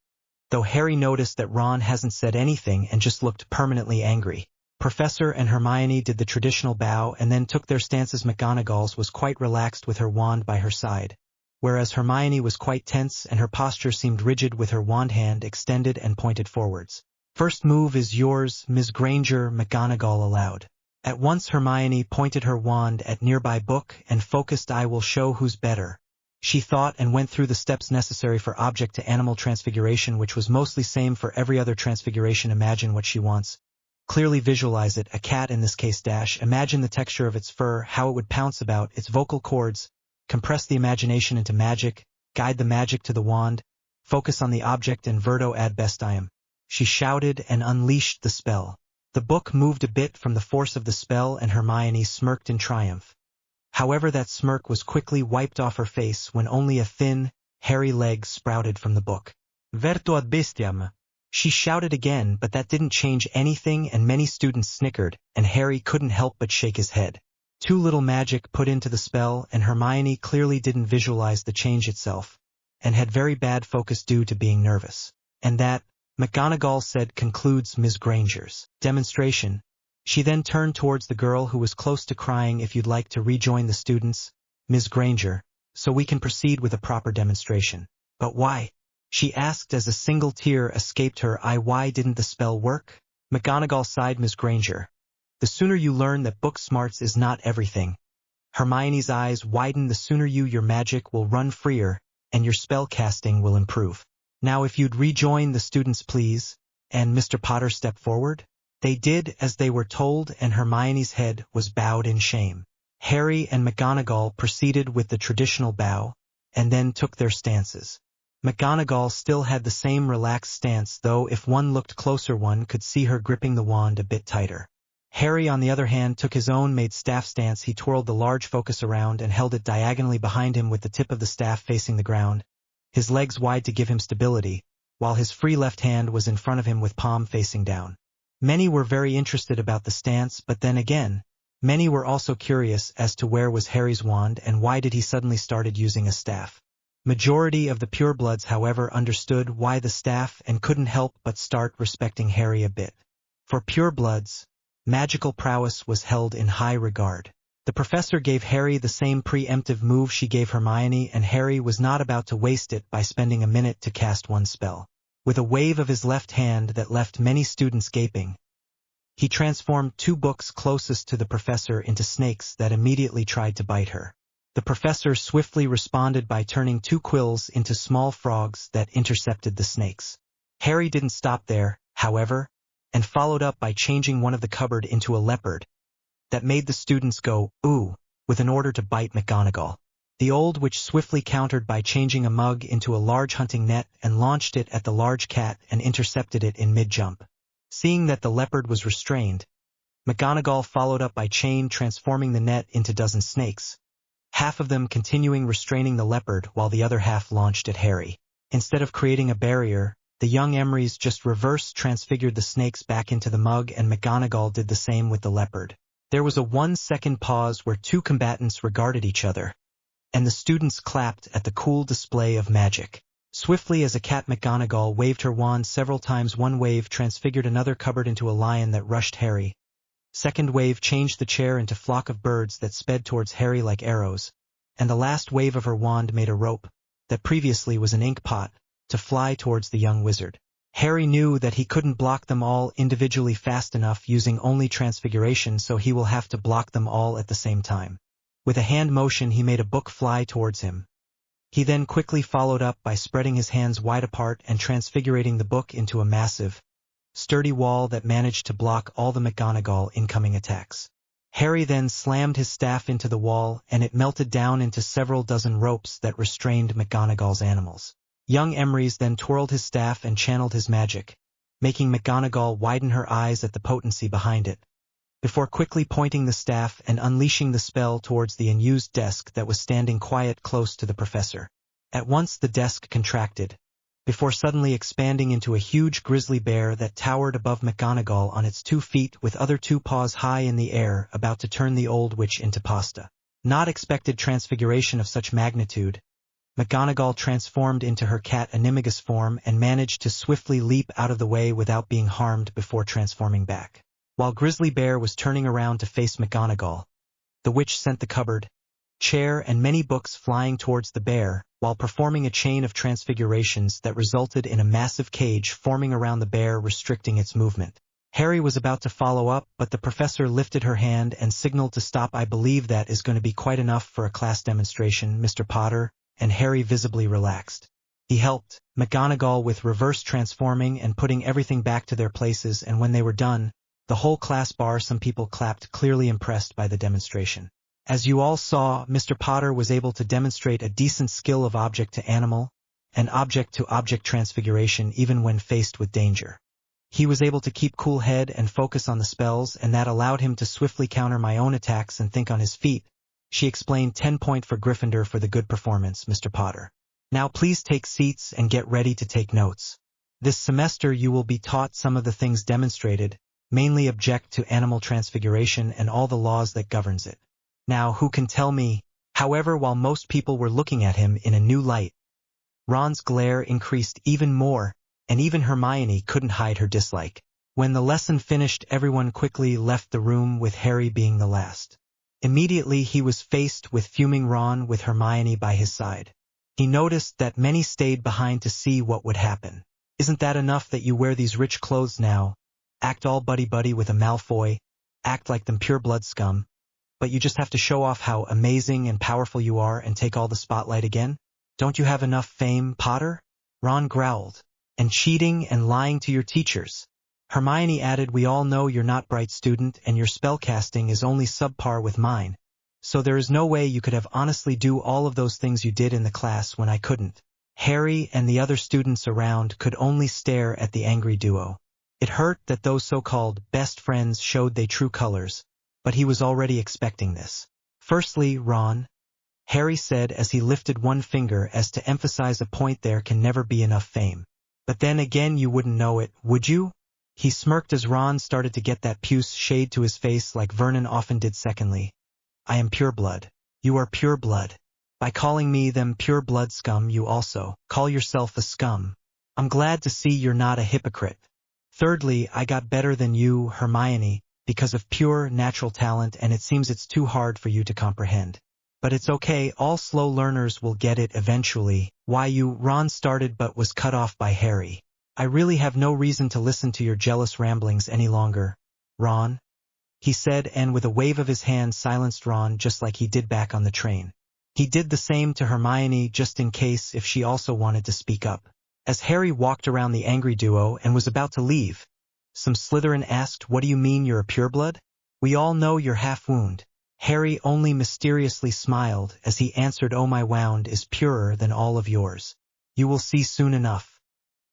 though Harry noticed that Ron hasn't said anything and just looked permanently angry. Professor and Hermione did the traditional bow and then took their stances. McGonagall's was quite relaxed with her wand by her side, whereas Hermione was quite tense and her posture seemed rigid with her wand hand extended and pointed forwards. "First move is yours, Ms. Granger," McGonagall allowed. At once Hermione pointed her wand at nearby book and focused. "I will show who's better," she thought, and went through the steps necessary for object to animal transfiguration, which was mostly same for every other transfiguration. Imagine what she wants. Clearly visualize it, a cat in this case. Imagine the texture of its fur, how it would pounce about, its vocal cords. Compress the imagination into magic, guide the magic to the wand, focus on the object and verto ad bestiam. She shouted and unleashed the spell. The book moved a bit from the force of the spell and Hermione smirked in triumph. However, that smirk was quickly wiped off her face when only a thin, hairy leg sprouted from the book. "Verto ad bestiam," she shouted again, but that didn't change anything and many students snickered, and Harry couldn't help but shake his head. Too little magic put into the spell, and Hermione clearly didn't visualize the change itself, and had very bad focus due to being nervous. "And that," McGonagall said, "concludes Ms. Granger's demonstration." She then turned towards the girl who was close to crying. "If you'd like to rejoin the students, Ms. Granger, so we can proceed with a proper demonstration." "But why?" she asked as a single tear escaped her eye. "Why didn't the spell work?" McGonagall sighed. "Ms. Granger, the sooner you learn that book smarts is not everything." Hermione's eyes widened. "The sooner your magic will run freer, and your spell casting will improve. Now if you'd rejoin the students please." And Mr. Potter stepped forward. They did as they were told, and Hermione's head was bowed in shame. Harry and McGonagall proceeded with the traditional bow, and then took their stances. McGonagall still had the same relaxed stance, though if one looked closer one could see her gripping the wand a bit tighter. Harry, on the other hand, took his own made staff stance. He twirled the large focus around and held it diagonally behind him with the tip of the staff facing the ground, his legs wide to give him stability, while his free left hand was in front of him with palm facing down. Many were very interested about the stance, but then again, many were also curious as to where was Harry's wand and why did he suddenly started using a staff. Majority of the purebloods, however, understood why the staff and couldn't help but start respecting Harry a bit. For purebloods, magical prowess was held in high regard. The professor gave Harry the same preemptive move she gave Hermione, and Harry was not about to waste it by spending a minute to cast one spell. With a wave of his left hand that left many students gaping, he transformed two books closest to the professor into snakes that immediately tried to bite her. The professor swiftly responded by turning two quills into small frogs that intercepted the snakes. Harry didn't stop there, however, and followed up by changing one of the cupboard into a leopard that made the students go, "Ooh," with an order to bite McGonagall. The old witch swiftly countered by changing a mug into a large hunting net and launched it at the large cat and intercepted it in mid-jump. Seeing that the leopard was restrained, McGonagall followed up by transforming the net into dozen snakes, half of them continuing restraining the leopard while the other half launched at Harry. Instead of creating a barrier, the young Emrys just reverse transfigured the snakes back into the mug, and McGonagall did the same with the leopard. There was a 1-second pause where two combatants regarded each other, and the students clapped at the cool display of magic. Swiftly as a cat, McGonagall waved her wand several times. One wave transfigured another cupboard into a lion that rushed Harry. Second wave changed the chair into flock of birds that sped towards Harry like arrows, and the last wave of her wand made a rope, that previously was an ink pot, to fly towards the young wizard. Harry knew that he couldn't block them all individually fast enough using only transfiguration, so he will have to block them all at the same time. With a hand motion he made a book fly towards him. He then quickly followed up by spreading his hands wide apart and transfigurating the book into a massive, sturdy wall that managed to block all the McGonagall incoming attacks. Harry then slammed his staff into the wall, and it melted down into several dozen ropes that restrained McGonagall's animals. Young Emrys then twirled his staff and channeled his magic, making McGonagall widen her eyes at the potency behind it, before quickly pointing the staff and unleashing the spell towards the unused desk that was standing quiet close to the professor. At once the desk contracted, before suddenly expanding into a huge grizzly bear that towered above McGonagall on its 2 feet with other 2 paws high in the air, about to turn the old witch into pasta. Not expected transfiguration of such magnitude. McGonagall transformed into her cat Animagus form and managed to swiftly leap out of the way without being harmed before transforming back. While Grizzly Bear was turning around to face McGonagall, the witch sent the cupboard, chair and many books flying towards the bear, while performing a chain of transfigurations that resulted in a massive cage forming around the bear restricting its movement. Harry was about to follow up, but the professor lifted her hand and signaled to stop. "I believe that is going to be quite enough for a class demonstration, Mr. Potter," and Harry visibly relaxed. He helped McGonagall with reverse transforming and putting everything back to their places, and when they were done, the whole class bar some people clapped, clearly impressed by the demonstration. As you all saw, Mr. Potter was able to demonstrate a decent skill of object-to-animal and object-to-object transfiguration even when faced with danger. He was able to keep cool head and focus on the spells, and that allowed him to swiftly counter my own attacks and think on his feet. She explained. 10 point for Gryffindor for the good performance, Mr. Potter. Now please take seats and get ready to take notes. This semester you will be taught some of the things demonstrated, mainly object-to-animal transfiguration and all the laws that governs it. Now who can tell me? However, while most people were looking at him in a new light, Ron's glare increased even more, and even Hermione couldn't hide her dislike. When the lesson finished, everyone quickly left the room, with Harry being the last. Immediately he was faced with fuming Ron with Hermione by his side. He noticed that many stayed behind to see what would happen. "Isn't that enough that you wear these rich clothes now? Act all buddy-buddy with a Malfoy, act like them pure-blood scum, but you just have to show off how amazing and powerful you are and take all the spotlight again? Don't you have enough fame, Potter?" Ron growled. "And cheating and lying to your teachers." Hermione added, "We all know you're not bright student and your spellcasting is only subpar with mine, so there is no way you could have honestly do all of those things you did in the class when I couldn't." Harry and the other students around could only stare at the angry duo. It hurt that those so-called best friends showed their true colors, but he was already expecting this. "Firstly, Ron," Harry said as he lifted one finger as to emphasize a point, "there can never be enough fame. But then again, you wouldn't know it, would you?" He smirked as Ron started to get that puce shade to his face like Vernon often did. "Secondly, I am pure blood. You are pure blood. By calling me them pure blood scum, you also call yourself a scum. I'm glad to see you're not a hypocrite. Thirdly, I got better than you, Hermione, because of pure natural talent, and it seems it's too hard for you to comprehend. But it's okay, all slow learners will get it eventually." "Why you," Ron started but was cut off by Harry. "I really have no reason to listen to your jealous ramblings any longer, Ron," he said, and with a wave of his hand silenced Ron just like he did back on the train. He did the same to Hermione just in case if she also wanted to speak up. As Harry walked around the angry duo and was about to leave, some Slytherin asked, "What do you mean you're a pureblood? We all know you're half-wound." Harry only mysteriously smiled as he answered, "Oh, my wound is purer than all of yours. You will see soon enough."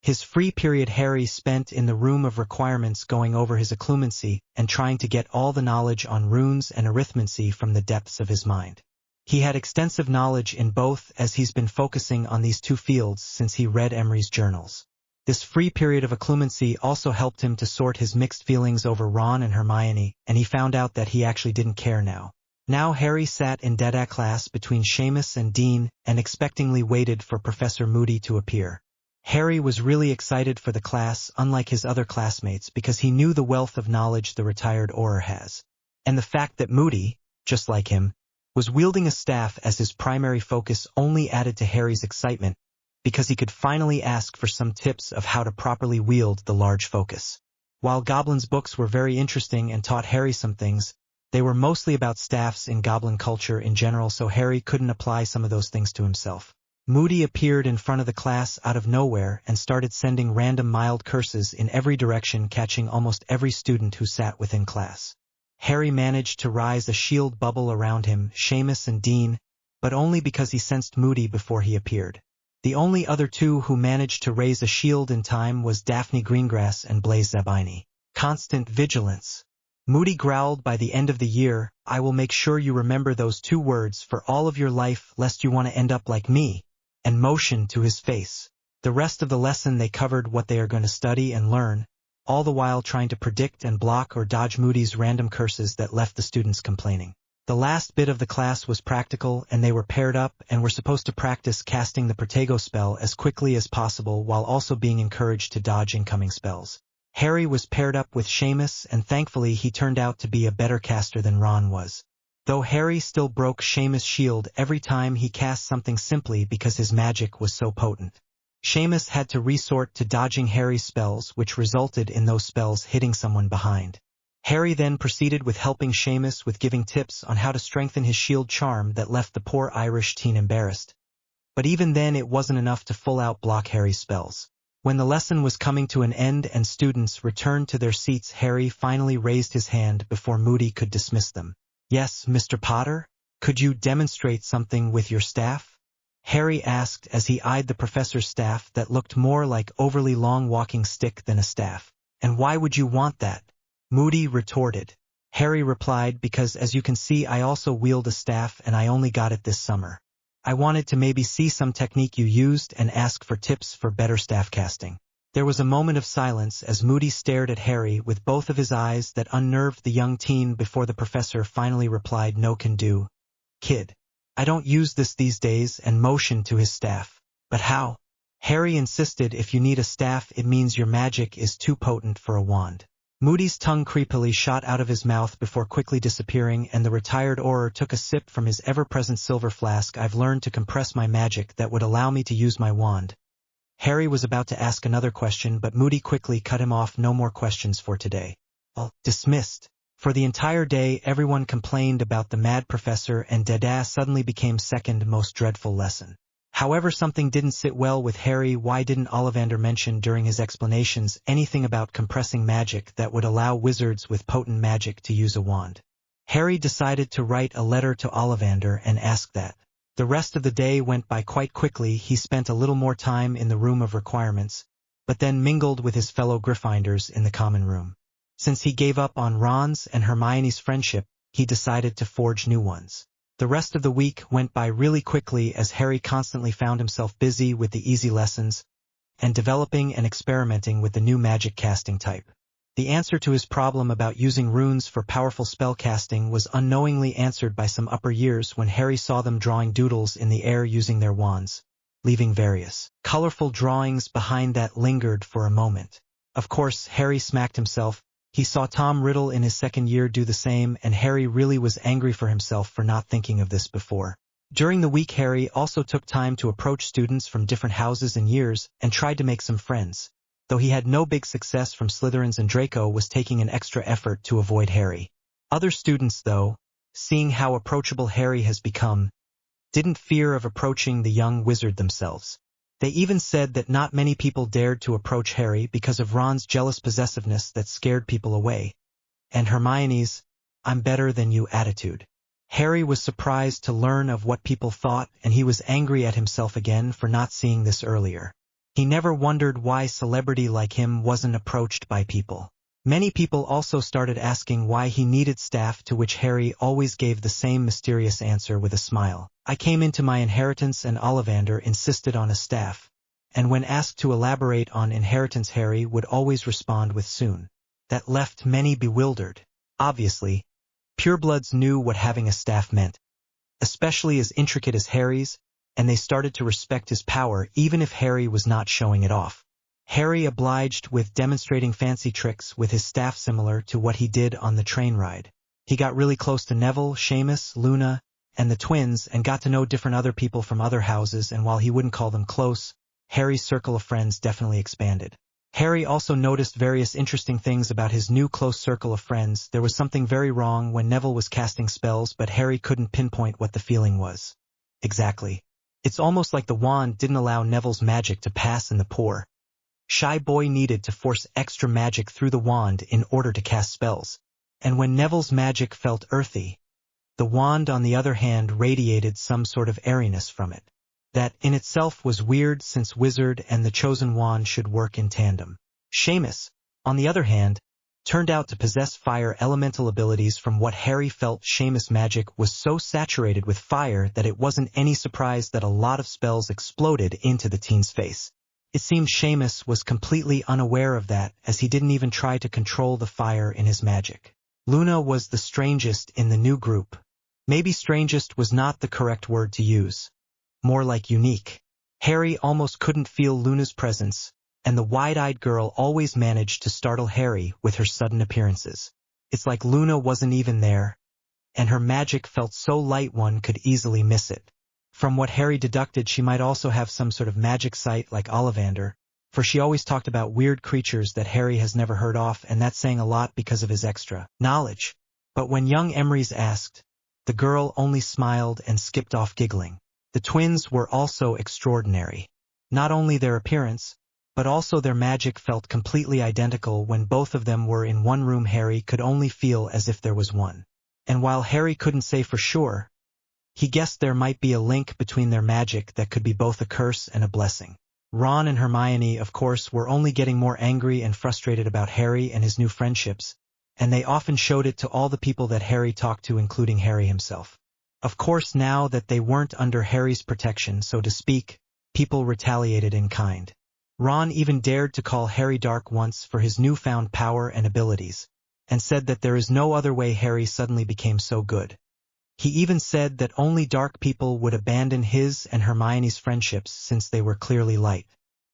His free period Harry spent in the room of requirements going over his occlumency and trying to get all the knowledge on runes and arithmancy from the depths of his mind. He had extensive knowledge in both, as he's been focusing on these two fields since he read Emery's journals. This free period of occlumency also helped him to sort his mixed feelings over Ron and Hermione, and he found out that he actually didn't care now. Now Harry sat in Dada class between Seamus and Dean and expectantly waited for Professor Moody to appear. Harry was really excited for the class, unlike his other classmates, because he knew the wealth of knowledge the retired Auror has. And the fact that Moody, just like him, was wielding a staff as his primary focus only added to Harry's excitement, because he could finally ask for some tips of how to properly wield the large focus. While Goblin's books were very interesting and taught Harry some things, they were mostly about staffs in Goblin culture in general, so Harry couldn't apply some of those things to himself. Moody appeared in front of the class out of nowhere and started sending random mild curses in every direction, catching almost every student who sat within class. Harry managed to rise a shield bubble around him, Seamus and Dean, but only because he sensed Moody before he appeared. The only other two who managed to raise a shield in time was Daphne Greengrass and Blaise Zabini. Constant vigilance. Moody growled, "By the end of the year, I will make sure you remember those 2 words for all of your life, lest you want to end up like me," and motioned to his face. The rest of the lesson they covered what they are going to study and learn, all the while trying to predict and block or dodge Moody's random curses that left the students complaining. The last bit of the class was practical, and they were paired up and were supposed to practice casting the Protego spell as quickly as possible while also being encouraged to dodge incoming spells. Harry was paired up with Seamus, and thankfully he turned out to be a better caster than Ron was. Though Harry still broke Seamus' shield every time he cast something simply because his magic was so potent. Seamus had to resort to dodging Harry's spells, which resulted in those spells hitting someone behind. Harry then proceeded with helping Seamus with giving tips on how to strengthen his shield charm that left the poor Irish teen embarrassed. But even then it wasn't enough to full-out block Harry's spells. When the lesson was coming to an end and students returned to their seats, Harry finally raised his hand before Moody could dismiss them. "Yes, Mr. Potter? Could you demonstrate something with your staff?" Harry asked as he eyed the professor's staff that looked more like overly long walking stick than a staff. "And why would you want that?" Moody retorted. Harry replied, "Because as you can see I also wield a staff and I only got it this summer. I wanted to maybe see some technique you used and ask for tips for better staff casting." There was a moment of silence as Moody stared at Harry with both of his eyes that unnerved the young teen before the professor finally replied, "No can do. Kid. I don't use this these days," and motioned to his staff. "But how?" Harry insisted, "If you need a staff it means your magic is too potent for a wand." Moody's tongue creepily shot out of his mouth before quickly disappearing, and the retired Auror took a sip from his ever-present silver flask. "I've learned to compress my magic that would allow me to use my wand." Harry was about to ask another question, but Moody quickly cut him off. "No more questions for today. All dismissed." For the entire day everyone complained about the mad professor, and Dada suddenly became second most dreadful lesson. However, something didn't sit well with Harry. Why didn't Ollivander mention during his explanations anything about compressing magic that would allow wizards with potent magic to use a wand? Harry decided to write a letter to Ollivander and ask that. The rest of the day went by quite quickly. He spent a little more time in the room of requirements, but then mingled with his fellow Gryffindors in the common room. Since he gave up on Ron's and Hermione's friendship, he decided to forge new ones. The rest of the week went by really quickly as Harry constantly found himself busy with the easy lessons and developing and experimenting with the new magic casting type. The answer to his problem about using runes for powerful spell casting was unknowingly answered by some upper years when Harry saw them drawing doodles in the air using their wands, leaving various colorful drawings behind that lingered for a moment. Of course, Harry smacked himself. He saw Tom Riddle in his second year do the same, and Harry really was angry for himself for not thinking of this before. During the week, Harry also took time to approach students from different houses and years and tried to make some friends. Though he had no big success from Slytherins, and Draco was taking an extra effort to avoid Harry. Other students, though, seeing how approachable Harry has become, didn't fear of approaching the young wizard themselves. They even said that not many people dared to approach Harry because of Ron's jealous possessiveness that scared people away, and Hermione's "I'm better than you" attitude. Harry was surprised to learn of what people thought, and he was angry at himself again for not seeing this earlier. He never wondered why celebrity like him wasn't approached by people. Many people also started asking why he needed staff, to which Harry always gave the same mysterious answer with a smile. "I came into my inheritance and Ollivander insisted on a staff." And when asked to elaborate on inheritance, Harry would always respond with "soon." That left many bewildered. Obviously, purebloods knew what having a staff meant, especially as intricate as Harry's, and they started to respect his power even if Harry was not showing it off. Harry obliged with demonstrating fancy tricks with his staff similar to what he did on the train ride. He got really close to Neville, Seamus, Luna, and the twins, and got to know different other people from other houses, and while he wouldn't call them close, Harry's circle of friends definitely expanded. Harry also noticed various interesting things about his new close circle of friends. There was something very wrong when Neville was casting spells, but Harry couldn't pinpoint what the feeling was. Exactly. It's almost like the wand didn't allow Neville's magic to pass, and the poor shy boy needed to force extra magic through the wand in order to cast spells. And when Neville's magic felt earthy, the wand on the other hand radiated some sort of airiness from it. That in itself was weird, since wizard and the chosen wand should work in tandem. Seamus, on the other hand, turned out to possess fire elemental abilities. From what Harry felt, Seamus' magic was so saturated with fire that it wasn't any surprise that a lot of spells exploded into the teen's face. It seemed Seamus was completely unaware of that, as he didn't even try to control the fire in his magic. Luna was the strangest in the new group. Maybe strangest was not the correct word to use. More like unique. Harry almost couldn't feel Luna's presence, and the wide-eyed girl always managed to startle Harry with her sudden appearances. It's like Luna wasn't even there, and her magic felt so light one could easily miss it. From what Harry deducted, she might also have some sort of magic sight like Ollivander, for she always talked about weird creatures that Harry has never heard of, and that's saying a lot because of his extra knowledge. But when young Emrys asked, the girl only smiled and skipped off giggling. The twins were also extraordinary. Not only their appearance, but also their magic felt completely identical. When both of them were in one room, Harry could only feel as if there was one. And while Harry couldn't say for sure, he guessed there might be a link between their magic that could be both a curse and a blessing. Ron and Hermione, of course, were only getting more angry and frustrated about Harry and his new friendships, and they often showed it to all the people that Harry talked to, including Harry himself. Of course, now that they weren't under Harry's protection, so to speak, people retaliated in kind. Ron even dared to call Harry dark once for his newfound power and abilities, and said that there is no other way Harry suddenly became so good. He even said that only dark people would abandon his and Hermione's friendships since they were clearly light.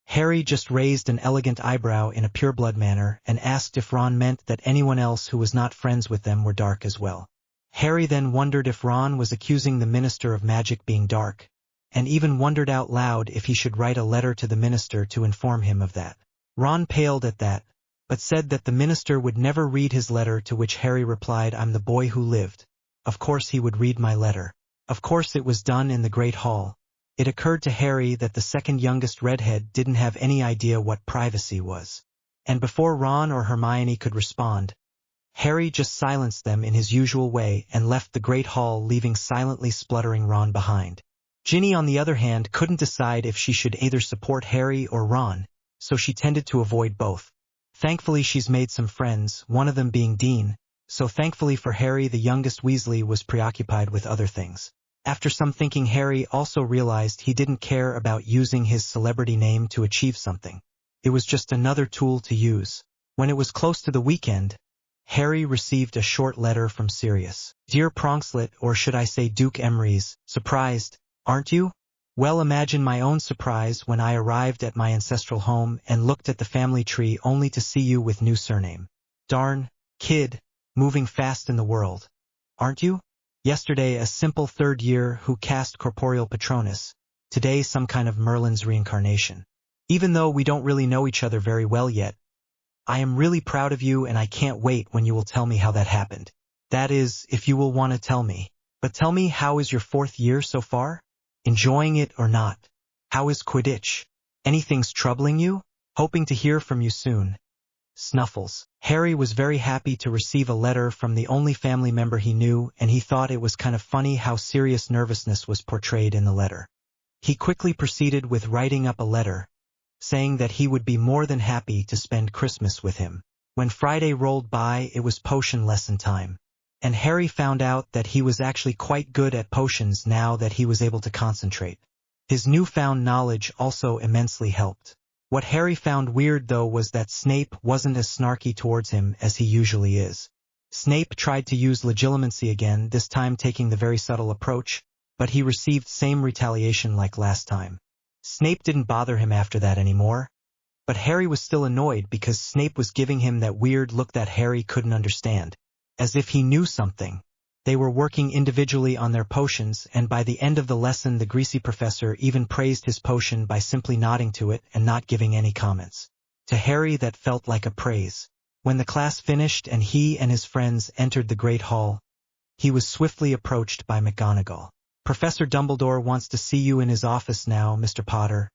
Harry just raised an elegant eyebrow in a pureblood manner and asked if Ron meant that anyone else who was not friends with them were dark as well. Harry then wondered if Ron was accusing the Minister of Magic being dark, and even wondered out loud if he should write a letter to the Minister to inform him of that. Ron paled at that, but said that the Minister would never read his letter, to which Harry replied, "I'm the boy who lived. Of course he would read my letter." Of course it was done in the Great Hall. It occurred to Harry that the second youngest redhead didn't have any idea what privacy was. And before Ron or Hermione could respond, Harry just silenced them in his usual way and left the Great Hall, leaving silently spluttering Ron behind. Ginny, on the other hand, couldn't decide if she should either support Harry or Ron, so she tended to avoid both. Thankfully she's made some friends, one of them being Dean, so thankfully for Harry the youngest Weasley was preoccupied with other things. After some thinking, Harry also realized he didn't care about using his celebrity name to achieve something. It was just another tool to use. When it was close to the weekend, Harry received a short letter from Sirius. "Dear Pronkslet, or should I say Duke Emrys, surprised, aren't you? Well, imagine my own surprise when I arrived at my ancestral home and looked at the family tree only to see you with new surname. Darn, kid, moving fast in the world. Aren't you? Yesterday a simple third year who cast corporeal Patronus, today some kind of Merlin's reincarnation. Even though we don't really know each other very well yet, I am really proud of you and I can't wait when you will tell me how that happened. That is, if you will want to tell me. But tell me, how is your 4th year so far? Enjoying it or not? How is Quidditch? Anything's troubling you? Hoping to hear from you soon. Snuffles." Harry was very happy to receive a letter from the only family member he knew, and he thought it was kind of funny how serious nervousness was portrayed in the letter. He quickly proceeded with writing up a letter, saying that he would be more than happy to spend Christmas with him. When Friday rolled by, it was potion lesson time, and Harry found out that he was actually quite good at potions now that he was able to concentrate. His newfound knowledge also immensely helped. What Harry found weird, though, was that Snape wasn't as snarky towards him as he usually is. Snape tried to use legilimency again, this time taking the very subtle approach, but he received same retaliation like last time. Snape didn't bother him after that anymore, but Harry was still annoyed because Snape was giving him that weird look that Harry couldn't understand, as if he knew something. They were working individually on their potions, and by the end of the lesson the greasy professor even praised his potion by simply nodding to it and not giving any comments. To Harry that felt like a praise. When the class finished and he and his friends entered the Great Hall, he was swiftly approached by McGonagall. "Professor Dumbledore wants to see you in his office now, Mr. Potter,"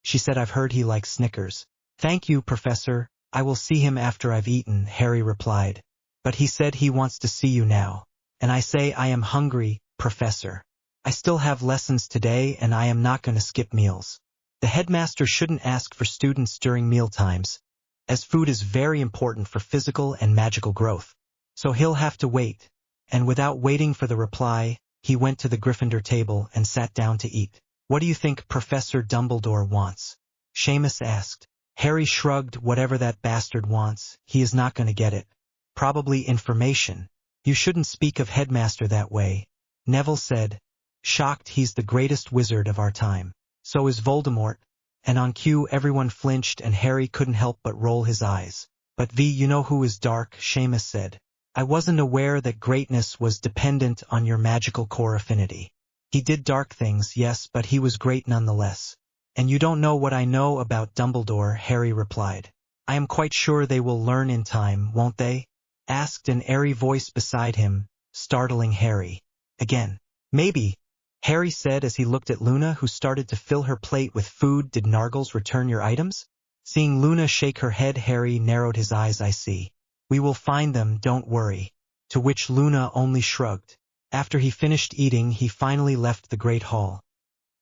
she said. "I've heard he likes Snickers." "Thank you, Professor. I will see him after I've eaten," Harry replied. "But he said he wants to see you now. And I say I am hungry, Professor. I still have lessons today and I am not going to skip meals. The headmaster shouldn't ask for students during meal times, as food is very important for physical and magical growth. So he'll have to wait." And without waiting for the reply, he went to the Gryffindor table and sat down to eat. "What do you think Professor Dumbledore wants?" Seamus asked. Harry shrugged. "Whatever that bastard wants, he is not going to get it. Probably information. You shouldn't speak of headmaster that way. Neville said, shocked. He's the greatest wizard of our time. So is Voldemort. And on cue everyone flinched and Harry couldn't help but roll his eyes. But you know who is dark, Seamus said. I wasn't aware that greatness was dependent on your magical core affinity. He did dark things, yes, but he was great nonetheless. And you don't know what I know about Dumbledore, Harry replied. I am quite sure they will learn in time, won't they? Asked an airy voice beside him, startling Harry. Again. Maybe, Harry said as he looked at Luna, who started to fill her plate with food. Did Nargles return your items? Seeing Luna shake her head, Harry narrowed his eyes. I see. We will find them, don't worry. To which Luna only shrugged. After he finished eating, he finally left the Great Hall,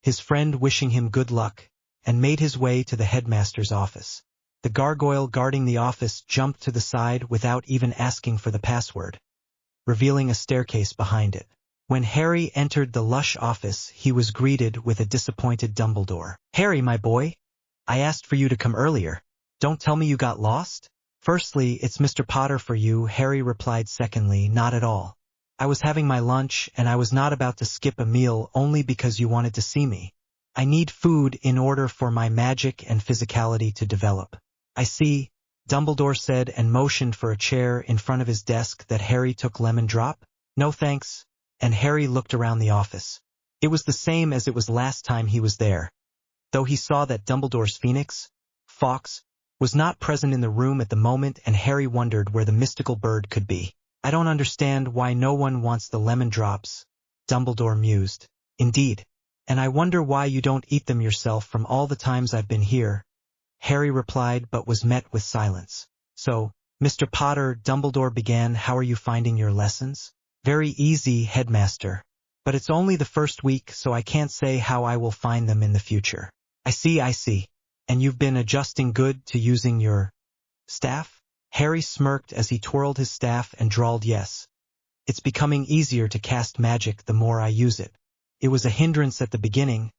his friend wishing him good luck, and made his way to the headmaster's office. The gargoyle guarding the office jumped to the side without even asking for the password, revealing a staircase behind it. When Harry entered the lush office, he was greeted with a disappointed Dumbledore. Harry, my boy, I asked for you to come earlier. Don't tell me you got lost? Firstly, it's Mr. Potter for you, Harry replied. Secondly, not at all. I was having my lunch, and I was not about to skip a meal only because you wanted to see me. I need food in order for my magic and physicality to develop. I see, Dumbledore said and motioned for a chair in front of his desk that Harry took. Lemon drop? No thanks. And Harry looked around the office. It was the same as it was last time he was there, though he saw that Dumbledore's Phoenix, Fawkes, was not present in the room at the moment, and Harry wondered where the mystical bird could be. I don't understand why no one wants the lemon drops, Dumbledore mused. Indeed. And I wonder why you don't eat them yourself from all the times I've been here, Harry replied, but was met with silence. So, Mr. Potter, Dumbledore began, how are you finding your lessons? Very easy, Headmaster. But it's only the first week, so I can't say how I will find them in the future. I see. And you've been adjusting good to using your staff? Harry smirked as he twirled his staff and drawled, yes. It's becoming easier to cast magic the more I use it. It was a hindrance at the beginning,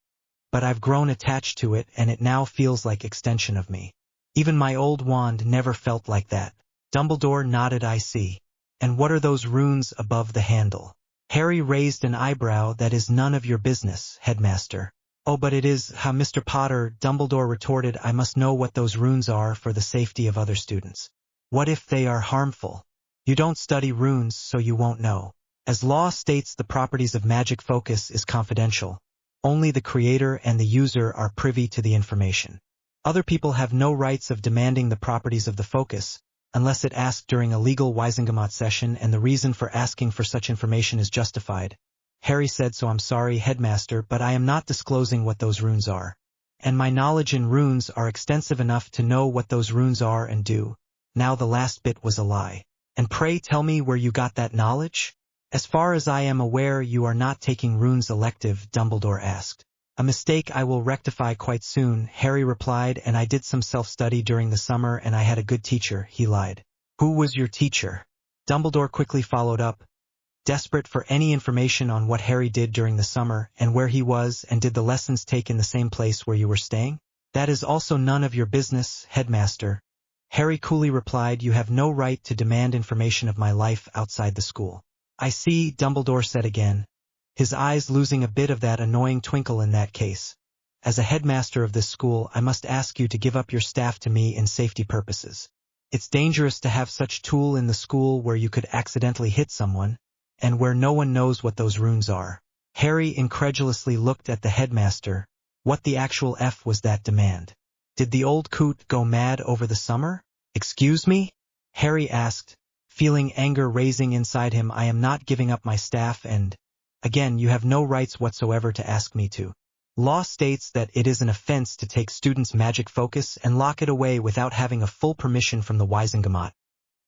but I've grown attached to it and it now feels like extension of me. Even my old wand never felt like that. Dumbledore nodded. I see. And what are those runes above the handle? Harry raised an eyebrow. That is none of your business, Headmaster. Oh, but it is, Mr. Potter, Dumbledore retorted. I must know what those runes are for the safety of other students. What if they are harmful? You don't study runes, so you won't know. As law states, the properties of magic focus is confidential. Only the creator and the user are privy to the information. Other people have no rights of demanding the properties of the focus, unless it asked during a legal Wisengamot session and the reason for asking for such information is justified. Harry said, so I'm sorry, Headmaster, but I am not disclosing what those runes are. And my knowledge in runes are extensive enough to know what those runes are and do. Now the last bit was a lie. And pray tell me where you got that knowledge? As far as I am aware, you are not taking runes elective, Dumbledore asked. A mistake I will rectify quite soon, Harry replied, and I did some self-study during the summer and I had a good teacher, he lied. Who was your teacher? Dumbledore quickly followed up, desperate for any information on what Harry did during the summer and where he was, and did the lessons take in the same place where you were staying? That is also none of your business, Headmaster. Harry coolly replied, you have no right to demand information of my life outside the school. I see, Dumbledore said again, his eyes losing a bit of that annoying twinkle. In that case, as a headmaster of this school, I must ask you to give up your staff to me in safety purposes. It's dangerous to have such tool in the school where you could accidentally hit someone, and where no one knows what those runes are. Harry incredulously looked at the headmaster. What the actual F was that demand? Did the old coot go mad over the summer? Excuse me? Harry asked, feeling anger raising inside him. I am not giving up my staff and, again, you have no rights whatsoever to ask me to. Law states that it is an offense to take students' magic focus and lock it away without having a full permission from the Wisengamot,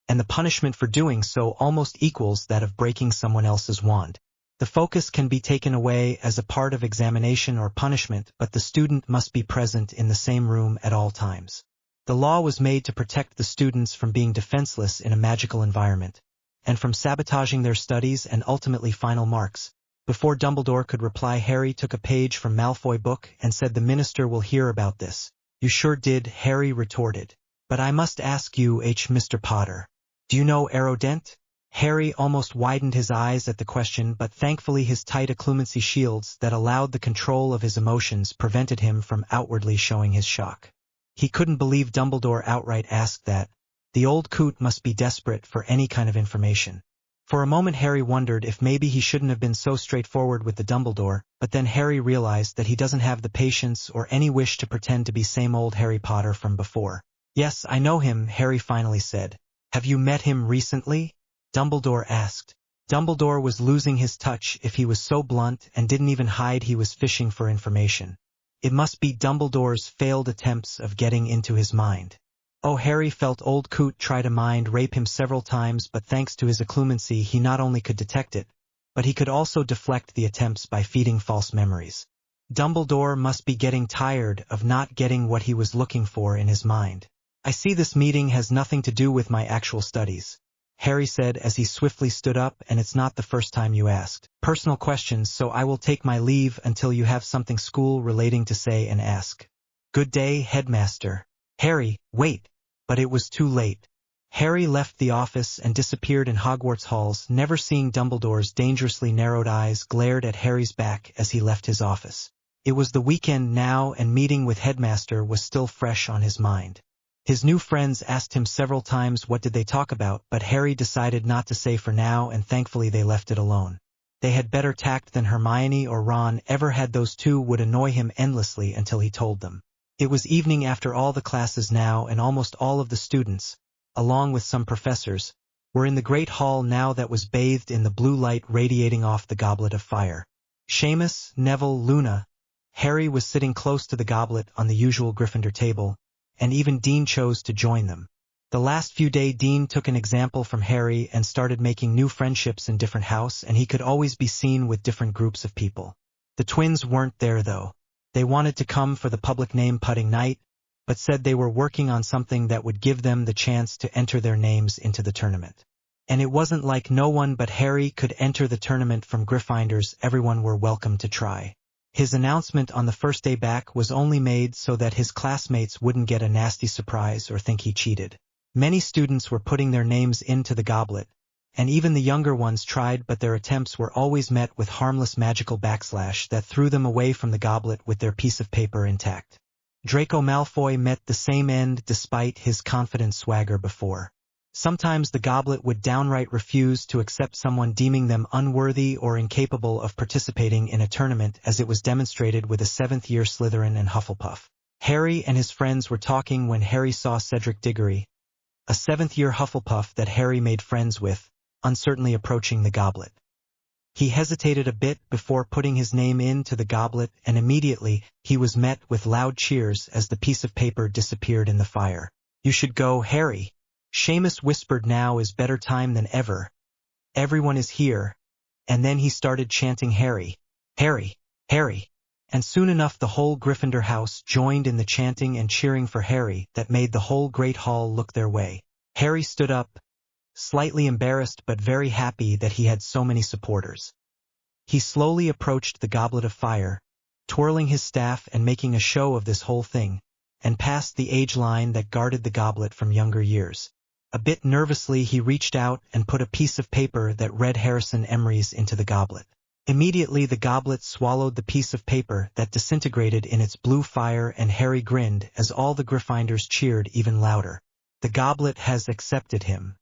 and the punishment for doing so almost equals that of breaking someone else's wand. The focus can be taken away as a part of examination or punishment, but the student must be present in the same room at all times. The law was made to protect the students from being defenseless in a magical environment, and from sabotaging their studies and ultimately final marks. Before Dumbledore could reply, Harry took a page from Malfoy book and said, the minister will hear about this. You sure did, Harry retorted. But I must ask you, Mr. Potter. Do you know Aerodent? Harry almost widened his eyes at the question, but thankfully his tight occlumency shields that allowed the control of his emotions prevented him from outwardly showing his shock. He couldn't believe Dumbledore outright asked that. The old coot must be desperate for any kind of information. For a moment Harry wondered if maybe he shouldn't have been so straightforward with the Dumbledore, but then Harry realized that he doesn't have the patience or any wish to pretend to be same old Harry Potter from before. "Yes, I know him," Harry finally said. "Have you met him recently?" Dumbledore asked. Dumbledore was losing his touch if he was so blunt and didn't even hide he was fishing for information. It must be Dumbledore's failed attempts of getting into his mind. Oh, Harry felt old coot try to mind rape him several times, but thanks to his occlumency he not only could detect it, but he could also deflect the attempts by feeding false memories. Dumbledore must be getting tired of not getting what he was looking for in his mind. "I see this meeting has nothing to do with my actual studies," Harry said as he swiftly stood up, "and it's not the first time you asked personal questions, so I will take my leave until you have something school-relating to say and ask. Good day, Headmaster." "Harry, wait!" But it was too late. Harry left the office and disappeared in Hogwarts halls, never seeing Dumbledore's dangerously narrowed eyes glared at Harry's back as he left his office. It was the weekend now, and meeting with Headmaster was still fresh on his mind. His new friends asked him several times what did they talk about, but Harry decided not to say for now, and thankfully they left it alone. They had better tact than Hermione or Ron ever had. Those two would annoy him endlessly until he told them. It was evening after all the classes now, and almost all of the students, along with some professors, were in the great hall now that was bathed in the blue light radiating off the goblet of fire. Seamus, Neville, Luna. Harry was sitting close to the goblet on the usual Gryffindor table, and even Dean chose to join them. The last few days Dean took an example from Harry and started making new friendships in different houses, and he could always be seen with different groups of people. The twins weren't there though. They wanted to come for the public name putting night, but said they were working on something that would give them the chance to enter their names into the tournament. And it wasn't like no one but Harry could enter the tournament from Gryffindors. Everyone were welcome to try. His announcement on the first day back was only made so that his classmates wouldn't get a nasty surprise or think he cheated. Many students were putting their names into the goblet, and even the younger ones tried, but their attempts were always met with harmless magical backslash that threw them away from the goblet with their piece of paper intact. Draco Malfoy met the same end despite his confident swagger before. Sometimes the goblet would downright refuse to accept someone, deeming them unworthy or incapable of participating in a tournament, as it was demonstrated with a 7th-year Slytherin and Hufflepuff. Harry and his friends were talking when Harry saw Cedric Diggory, a 7th-year Hufflepuff that Harry made friends with, uncertainly approaching the goblet. He hesitated a bit before putting his name into the goblet, and immediately he was met with loud cheers as the piece of paper disappeared in the fire. "You should go, Harry," Seamus whispered. "Now is better time than ever. Everyone is here." And then he started chanting Harry, Harry, Harry. And soon enough the whole Gryffindor house joined in the chanting and cheering for Harry that made the whole great hall look their way. Harry stood up, slightly embarrassed but very happy that he had so many supporters. He slowly approached the goblet of fire, twirling his staff and making a show of this whole thing, and passed the age line that guarded the goblet from younger years. A bit nervously he reached out and put a piece of paper that read Harrison Emery's into the goblet. Immediately the goblet swallowed the piece of paper that disintegrated in its blue fire, and Harry grinned as all the Gryffindors cheered even louder. The goblet has accepted him.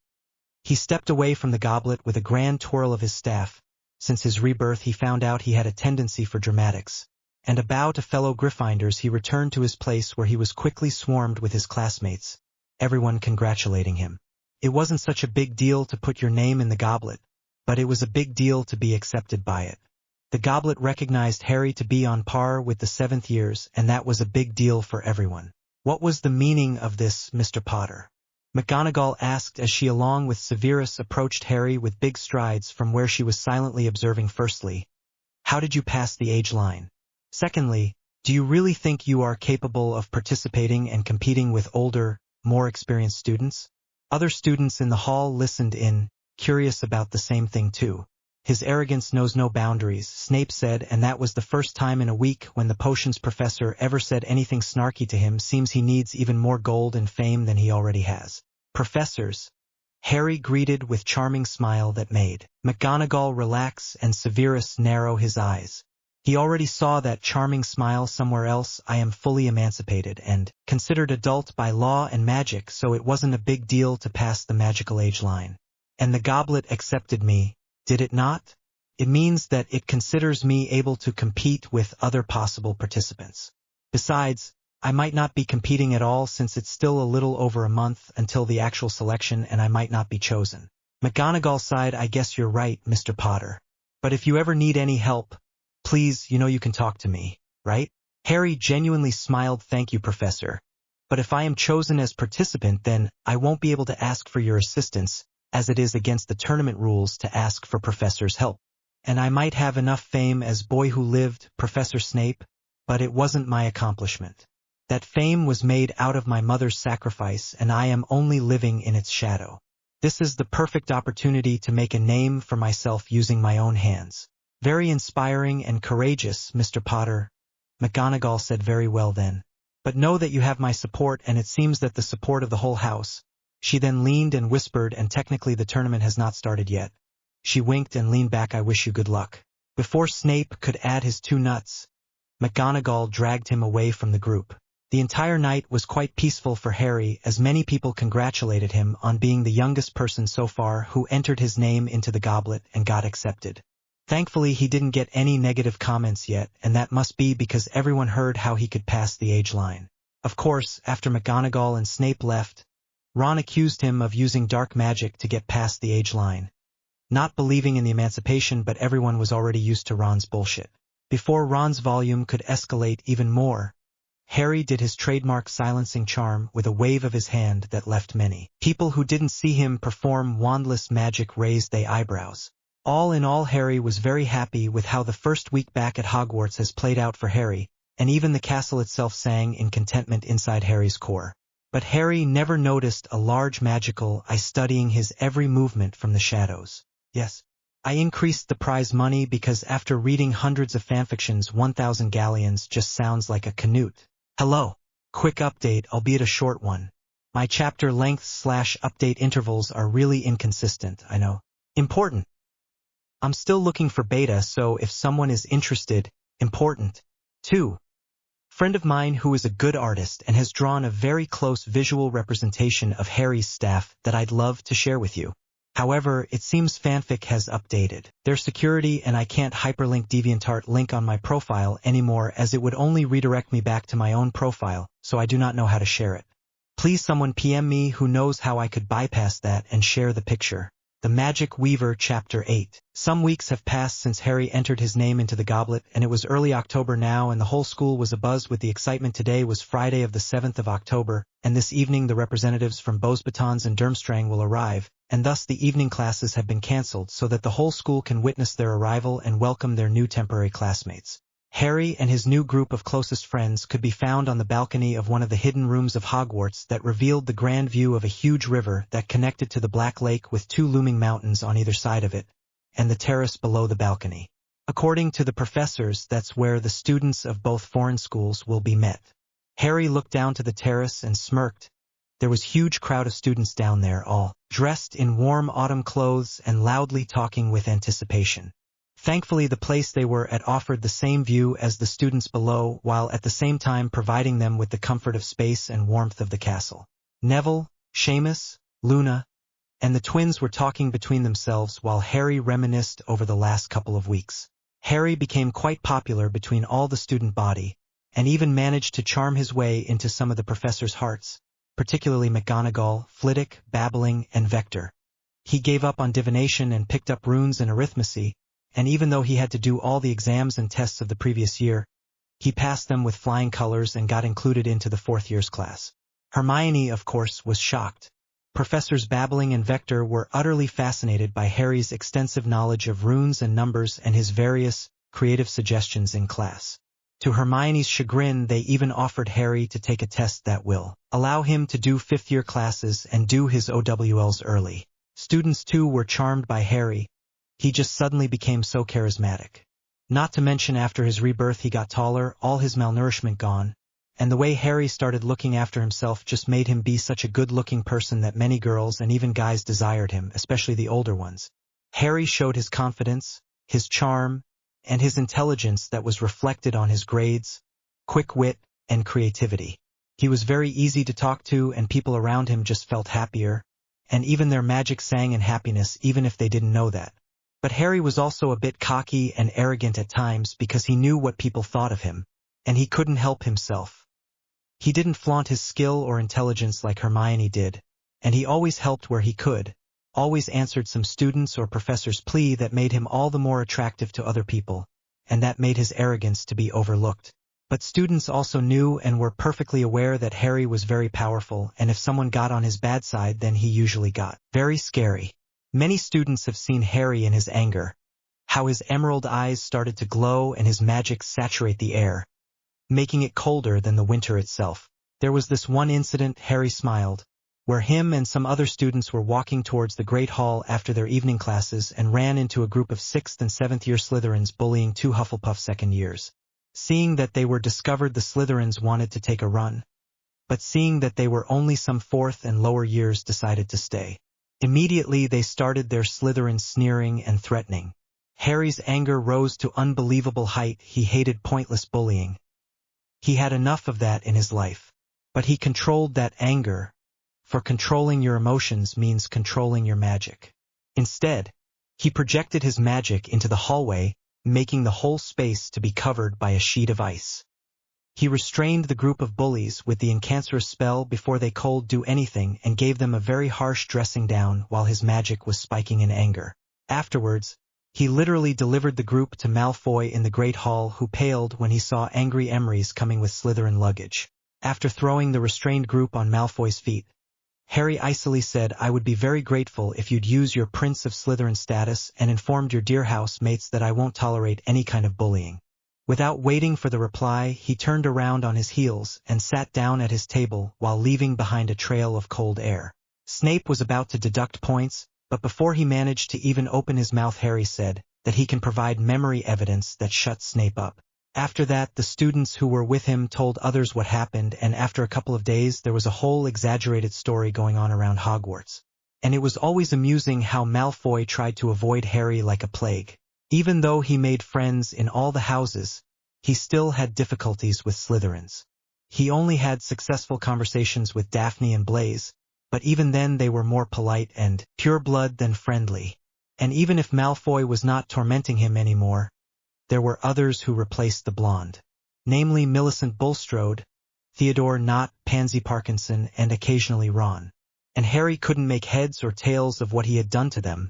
He stepped away from the goblet with a grand twirl of his staff. Since his rebirth he found out he had a tendency for dramatics, and a bow to fellow Gryffindors he returned to his place, where he was quickly swarmed with his classmates, everyone congratulating him. It wasn't such a big deal to put your name in the goblet, but it was a big deal to be accepted by it. The goblet recognized Harry to be on par with the 7th years, and that was a big deal for everyone. "What was the meaning of this, Mr. Potter?" McGonagall asked as she, along with Severus, approached Harry with big strides from where she was silently observing. "Firstly, how did you pass the age line? Secondly, do you really think you are capable of participating and competing with older, more experienced students?" Other students in the hall listened in, curious about the same thing too. "His arrogance knows no boundaries," Snape said, and that was the first time in a week when the potions professor ever said anything snarky to him. "Seems he needs even more gold and fame than he already has." "Professors," Harry greeted with charming smile that made McGonagall relax and Severus narrow his eyes. He already saw that charming smile somewhere else. I am fully emancipated and considered adult by law and magic, so it wasn't a big deal to pass the magical age line. And the goblet accepted me, did it not? It means that it considers me able to compete with other possible participants. Besides, I might not be competing at all since it's still a little over a month until the actual selection and I might not be chosen. McGonagall sighed. I guess you're right, Mr. Potter. But if you ever need any help, please, you can talk to me, right? Harry genuinely smiled. Thank you, Professor. But if I am chosen as participant, then I won't be able to ask for your assistance, as it is against the tournament rules to ask for Professor's help. And I might have enough fame as Boy Who Lived, Professor Snape, but it wasn't my accomplishment. That fame was made out of my mother's sacrifice, and I am only living in its shadow. This is the perfect opportunity to make a name for myself using my own hands. Very inspiring and courageous, Mr. Potter, McGonagall said. Very well then. But know that you have my support, and it seems that the support of the whole house. She then leaned and whispered, and technically the tournament has not started yet. She winked and leaned back. I wish you good luck. Before Snape could add his 2 nuts, McGonagall dragged him away from the group. The entire night was quite peaceful for Harry, as many people congratulated him on being the youngest person so far who entered his name into the goblet and got accepted. Thankfully, he didn't get any negative comments yet, and that must be because everyone heard how he could pass the age line. Of course, after McGonagall and Snape left, Ron accused him of using dark magic to get past the age line. Not believing in the emancipation, but everyone was already used to Ron's bullshit. Before Ron's volume could escalate even more, Harry did his trademark silencing charm with a wave of his hand that left many people who didn't see him perform wandless magic raise their eyebrows. All in all, Harry was very happy with how the first week back at Hogwarts has played out for Harry, and even the castle itself sang in contentment inside Harry's core. But Harry never noticed a large magical eye studying his every movement from the shadows. Yes, I increased the prize money because after reading hundreds of fanfictions, 1,000 galleons just sounds like a canute. Hello. Quick update, albeit a short one. My chapter length/update intervals are really inconsistent, I know. Important. I'm still looking for beta, so if someone is interested, important. 2. Friend of mine who is a good artist and has drawn a very close visual representation of Harry's staff that I'd love to share with you. However, it seems fanfic has updated their security and I can't hyperlink DeviantArt link on my profile anymore, as it would only redirect me back to my own profile, so I do not know how to share it. Please someone PM me who knows how I could bypass that and share the picture. The Magic Weaver Chapter 8. Some weeks have passed since Harry entered his name into the goblet, and it was early October now, and the whole school was abuzz with the excitement. Today was Friday of the 7th of October, and this evening the representatives from Beauxbatons and Durmstrang will arrive, and thus the evening classes have been cancelled so that the whole school can witness their arrival and welcome their new temporary classmates. Harry and his new group of closest friends could be found on the balcony of one of the hidden rooms of Hogwarts that revealed the grand view of a huge river that connected to the Black Lake with 2 looming mountains on either side of it, and the terrace below the balcony. According to the professors, that's where the students of both foreign schools will be met. Harry looked down to the terrace and smirked. There was a huge crowd of students down there, all dressed in warm autumn clothes and loudly talking with anticipation. Thankfully, the place they were at offered the same view as the students below, while at the same time providing them with the comfort of space and warmth of the castle. Neville, Seamus, Luna, and the twins were talking between themselves while Harry reminisced over the last couple of weeks. Harry became quite popular between all the student body, and even managed to charm his way into some of the professors' hearts, particularly McGonagall, Flitwick, Babbling, and Vector. He gave up on divination and picked up runes and arithmetic, and even though he had to do all the exams and tests of the previous year, he passed them with flying colors and got included into the 4th year's class. Hermione, of course, was shocked. Professors Babbling and Vector were utterly fascinated by Harry's extensive knowledge of runes and numbers and his various creative suggestions in class. To Hermione's chagrin, they even offered Harry to take a test that will allow him to do 5th-year classes and do his OWLs early. Students too were charmed by Harry. He just suddenly became so charismatic. Not to mention after his rebirth he got taller, all his malnourishment gone, and the way Harry started looking after himself just made him be such a good-looking person that many girls and even guys desired him, especially the older ones. Harry showed his confidence, his charm, and his intelligence that was reflected on his grades, quick wit, and creativity. He was very easy to talk to, and people around him just felt happier, and even their magic sang in happiness even if they didn't know that. But Harry was also a bit cocky and arrogant at times because he knew what people thought of him, and he couldn't help himself. He didn't flaunt his skill or intelligence like Hermione did, and he always helped where he could, always answered some students' or professor's plea that made him all the more attractive to other people, and that made his arrogance to be overlooked. But students also knew and were perfectly aware that Harry was very powerful, and if someone got on his bad side then he usually got very scary. Many students have seen Harry in his anger, how his emerald eyes started to glow and his magic saturate the air, making it colder than the winter itself. There was this one incident, Harry smiled, where him and some other students were walking towards the Great Hall after their evening classes and ran into a group of 6th and 7th year Slytherins bullying 2 Hufflepuff second years. Seeing that they were discovered, the Slytherins wanted to take a run, but seeing that they were only some 4th and lower years decided to stay. Immediately they started their Slytherin sneering and threatening. Harry's anger rose to unbelievable height. He hated pointless bullying. He had enough of that in his life. But he controlled that anger, for controlling your emotions means controlling your magic. Instead, he projected his magic into the hallway, making the whole space to be covered by a sheet of ice. He restrained the group of bullies with the incancerous spell before they could do anything and gave them a very harsh dressing down while his magic was spiking in anger. Afterwards, he literally delivered the group to Malfoy in the Great Hall, who paled when he saw angry Emrys coming with Slytherin luggage. After throwing the restrained group on Malfoy's feet, Harry icily said, "I would be very grateful if you'd use your Prince of Slytherin status and informed your dear housemates that I won't tolerate any kind of bullying." Without waiting for the reply, he turned around on his heels and sat down at his table while leaving behind a trail of cold air. Snape was about to deduct points, but before he managed to even open his mouth, Harry said that he can provide memory evidence that shuts Snape up. After that, the students who were with him told others what happened, and after a couple of days there was a whole exaggerated story going on around Hogwarts. And it was always amusing how Malfoy tried to avoid Harry like a plague. Even though he made friends in all the houses, he still had difficulties with Slytherins. He only had successful conversations with Daphne and Blaise, but even then they were more polite and pure-blood than friendly. And even if Malfoy was not tormenting him anymore, there were others who replaced the blonde. Namely Millicent Bulstrode, Theodore Nott, Pansy Parkinson, and occasionally Ron. And Harry couldn't make heads or tails of what he had done to them,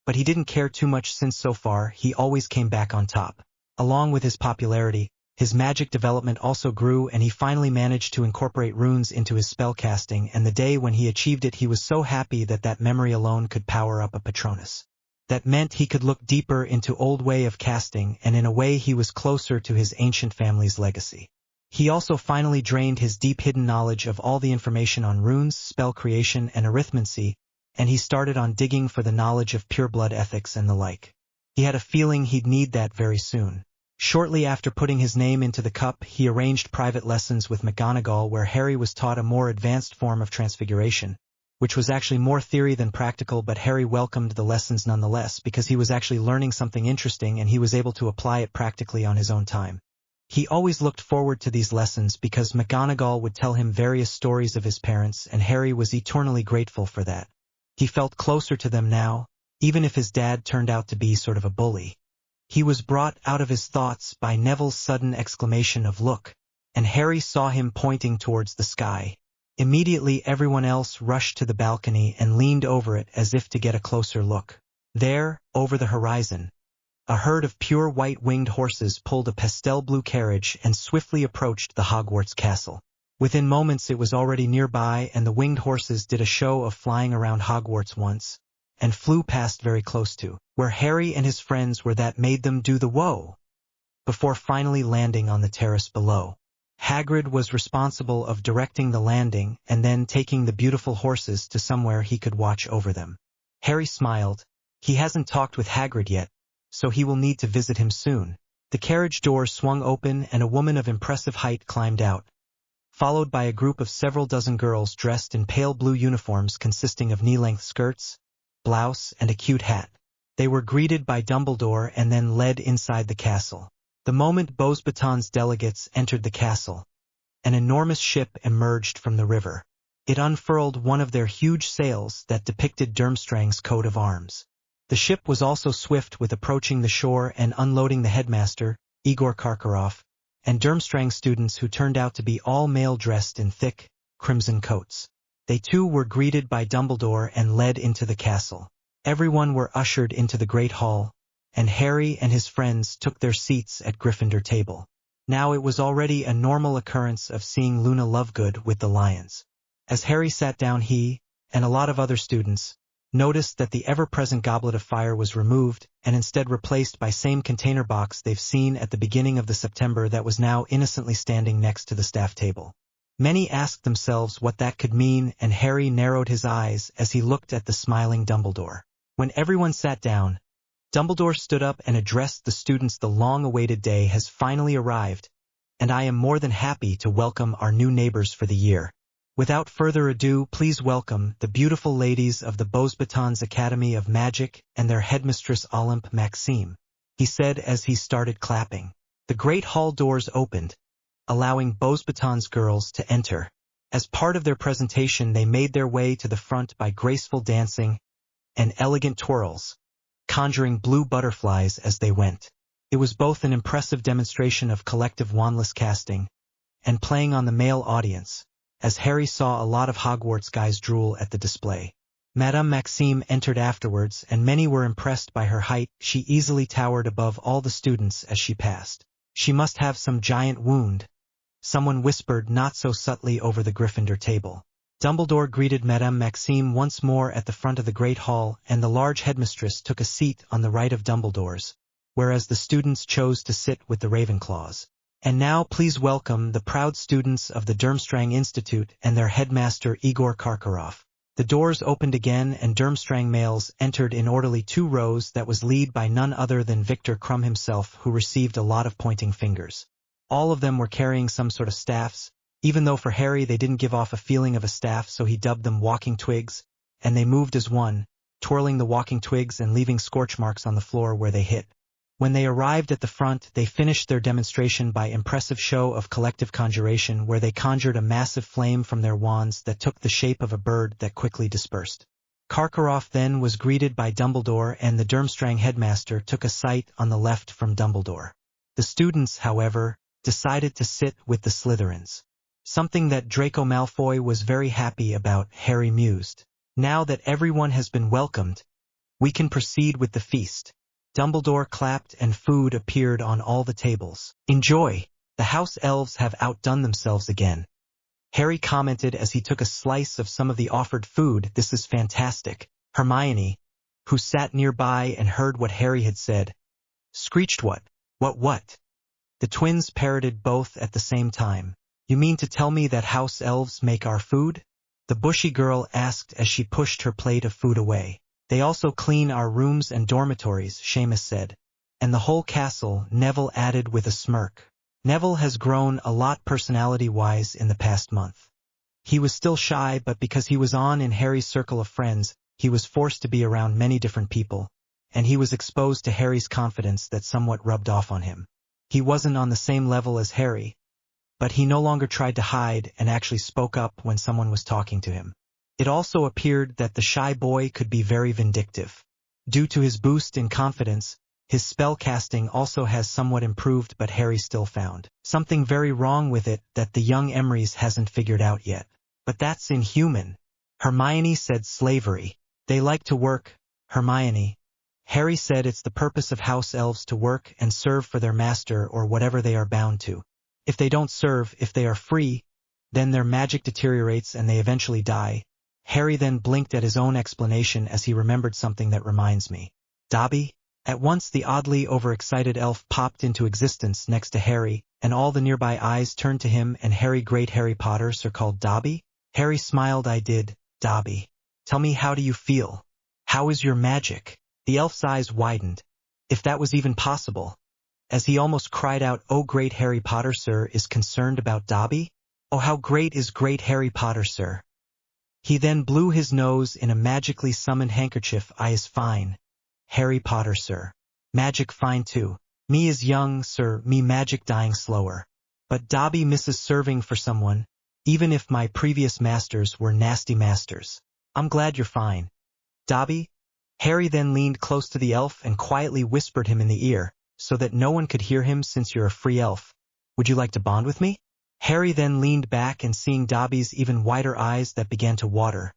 but he didn't care too much since so far he always came back on top. Along with his popularity, his magic development also grew, and he finally managed to incorporate runes into his spellcasting, and the day when he achieved it he was so happy that that memory alone could power up a Patronus. That meant he could look deeper into old way of casting, and in a way he was closer to his ancient family's legacy. He also finally drained his deep hidden knowledge of all the information on runes, spell creation, and arithmancy, and he started on digging for the knowledge of pureblood ethics and the like. He had a feeling he'd need that very soon. Shortly after putting his name into the cup, he arranged private lessons with McGonagall where Harry was taught a more advanced form of transfiguration, which was actually more theory than practical, but Harry welcomed the lessons nonetheless because he was actually learning something interesting and he was able to apply it practically on his own time. He always looked forward to these lessons because McGonagall would tell him various stories of his parents, and Harry was eternally grateful for that. He felt closer to them now, even if his dad turned out to be sort of a bully. He was brought out of his thoughts by Neville's sudden exclamation of "Look!" and Harry saw him pointing towards the sky. Immediately everyone else rushed to the balcony and leaned over it as if to get a closer look. There, over the horizon, a herd of pure white winged horses pulled a pastel blue carriage and swiftly approached the Hogwarts castle. Within moments it was already nearby, and the winged horses did a show of flying around Hogwarts once, and flew past very close to where Harry and his friends were. That made them do the whoa, before finally landing on the terrace below. Hagrid was responsible of directing the landing and then taking the beautiful horses to somewhere he could watch over them. Harry smiled. He hasn't talked with Hagrid yet, so he will need to visit him soon. The carriage door swung open and a woman of impressive height climbed out, followed by a group of several dozen girls dressed in pale blue uniforms consisting of knee-length skirts, blouse, and a cute hat. They were greeted by Dumbledore and then led inside the castle. The moment Beauxbatons delegates entered the castle, an enormous ship emerged from the river. It unfurled one of their huge sails that depicted Durmstrang's coat of arms. The ship was also swift with approaching the shore and unloading the headmaster, Igor Karkaroff, and Durmstrang students who turned out to be all male dressed in thick, crimson coats. They too were greeted by Dumbledore and led into the castle. Everyone were ushered into the great hall, and Harry and his friends took their seats at Gryffindor table. Now it was already a normal occurrence of seeing Luna Lovegood with the lions. As Harry sat down, he, and a lot of other students, noticed that the ever-present goblet of fire was removed and instead replaced by same container box they've seen at the beginning of the September that was now innocently standing next to the staff table. Many asked themselves what that could mean, and Harry narrowed his eyes as he looked at the smiling Dumbledore. When everyone sat down, Dumbledore stood up and addressed the students. The long-awaited day has finally arrived, and I am more than happy to welcome our new neighbors for the year. Without further ado, please welcome the beautiful ladies of the Beauxbatons Academy of Magic and their headmistress Olympe Maxime, he said as he started clapping. The great hall doors opened, allowing Beauxbatons girls to enter. As part of their presentation, they made their way to the front by graceful dancing and elegant twirls, conjuring blue butterflies as they went. It was both an impressive demonstration of collective wandless casting and playing on the male audience, as Harry saw a lot of Hogwarts guys drool at the display. Madame Maxime entered afterwards, and many were impressed by her height. She easily towered above all the students as she passed. She must have some giant wound, someone whispered not so subtly over the Gryffindor table. Dumbledore greeted Madame Maxime once more at the front of the Great Hall, and the large headmistress took a seat on the right of Dumbledore's, whereas the students chose to sit with the Ravenclaws. And now please welcome the proud students of the Durmstrang Institute and their headmaster Igor Karkaroff. The doors opened again, and Durmstrang males entered in orderly 2 rows that was led by none other than Victor Krum himself, who received a lot of pointing fingers. All of them were carrying some sort of staffs, even though for Harry they didn't give off a feeling of a staff, so he dubbed them walking twigs, and they moved as one, twirling the walking twigs and leaving scorch marks on the floor where they hit. When they arrived at the front, they finished their demonstration by impressive show of collective conjuration, where they conjured a massive flame from their wands that took the shape of a bird that quickly dispersed. Karkaroff then was greeted by Dumbledore, and the Durmstrang headmaster took a seat on the left from Dumbledore. The students, however, decided to sit with the Slytherins. Something that Draco Malfoy was very happy about, Harry mused. Now that everyone has been welcomed, we can proceed with the feast. Dumbledore clapped and food appeared on all the tables. Enjoy! The house elves have outdone themselves again, Harry commented as he took a slice of some of the offered food. This is fantastic. Hermione, who sat nearby and heard what Harry had said, screeched, What? The twins parroted both at the same time. You mean to tell me that house elves make our food? The bushy girl asked as she pushed her plate of food away. They also clean our rooms and dormitories, Seamus said. And the whole castle, Neville added with a smirk. Neville has grown a lot personality-wise in the past month. He was still shy, but because he was in Harry's circle of friends, he was forced to be around many different people, and he was exposed to Harry's confidence that somewhat rubbed off on him. He wasn't on the same level as Harry, but he no longer tried to hide and actually spoke up when someone was talking to him. It also appeared that the shy boy could be very vindictive. Due to his boost in confidence, his spellcasting also has somewhat improved, but Harry still found something very wrong with it that the young Emrys hasn't figured out yet. But that's inhuman. Hermione said slavery. They like to work, Hermione. Harry said it's the purpose of house elves to work and serve for their master or whatever they are bound to. If they don't serve, if they are free, then their magic deteriorates and they eventually die. Harry then blinked at his own explanation as he remembered something that reminds me. Dobby? At once the oddly overexcited elf popped into existence next to Harry, and all the nearby eyes turned to him. And Harry, great Harry Potter, sir, called Dobby? Harry smiled. I did, Dobby. Tell me, how do you feel? How is your magic? The elf's eyes widened, if that was even possible, as he almost cried out, Oh, great Harry Potter, sir, is concerned about Dobby? Oh, how great is great Harry Potter, sir. He then blew his nose in a magically summoned handkerchief. I is fine. Harry Potter, sir. Magic fine too. Me is young, sir, me magic dying slower. But Dobby misses serving for someone, even if my previous masters were nasty masters. I'm glad you're fine. Dobby? Harry then leaned close to the elf and quietly whispered him in the ear, so that no one could hear him since you're a free elf. Would you like to bond with me? Harry then leaned back and seeing Dobby's even wider eyes that began to water.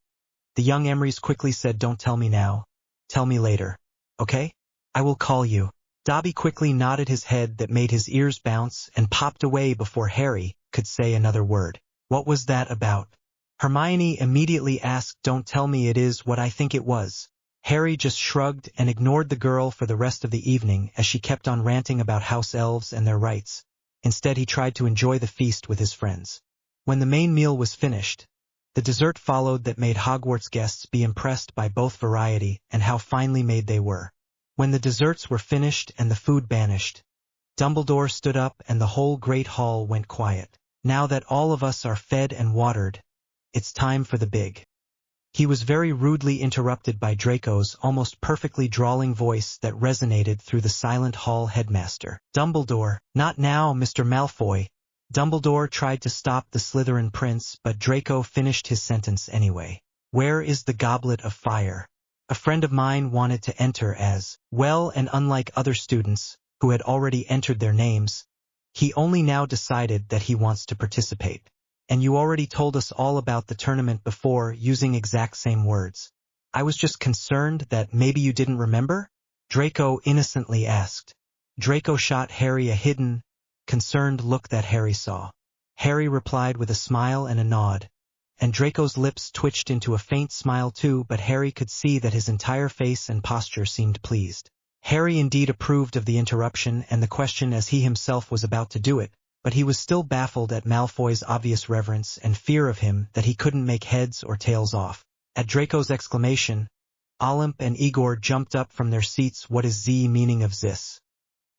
The young Emrys quickly said, don't tell me now. Tell me later. Okay? I will call you. Dobby quickly nodded his head that made his ears bounce and popped away before Harry could say another word. What was that about? Hermione immediately asked, don't tell me it is what I think it was. Harry just shrugged and ignored the girl for the rest of the evening as she kept on ranting about house elves and their rights. Instead, he tried to enjoy the feast with his friends. When the main meal was finished, the dessert followed that made Hogwarts guests be impressed by both variety and how finely made they were. When the desserts were finished and the food banished, Dumbledore stood up and the whole great hall went quiet. Now that all of us are fed and watered, it's time for the big. He was very rudely interrupted by Draco's almost perfectly drawling voice that resonated through the silent hall headmaster. Dumbledore, not now, Mr. Malfoy. Dumbledore tried to stop the Slytherin prince, but Draco finished his sentence anyway. Where is the goblet of fire? A friend of mine wanted to enter as well, and unlike other students, who had already entered their names, he only now decided that he wants to participate. And you already told us all about the tournament before using exact same words. I was just concerned that maybe you didn't remember? Draco innocently asked. Draco shot Harry a hidden, concerned look that Harry saw. Harry replied with a smile and a nod, and Draco's lips twitched into a faint smile too, but Harry could see that his entire face and posture seemed pleased. Harry indeed approved of the interruption and the question as he himself was about to do it, but he was still baffled at Malfoy's obvious reverence and fear of him that he couldn't make heads or tails off. At Draco's exclamation, Olymp and Igor jumped up from their seats. What is the meaning of this?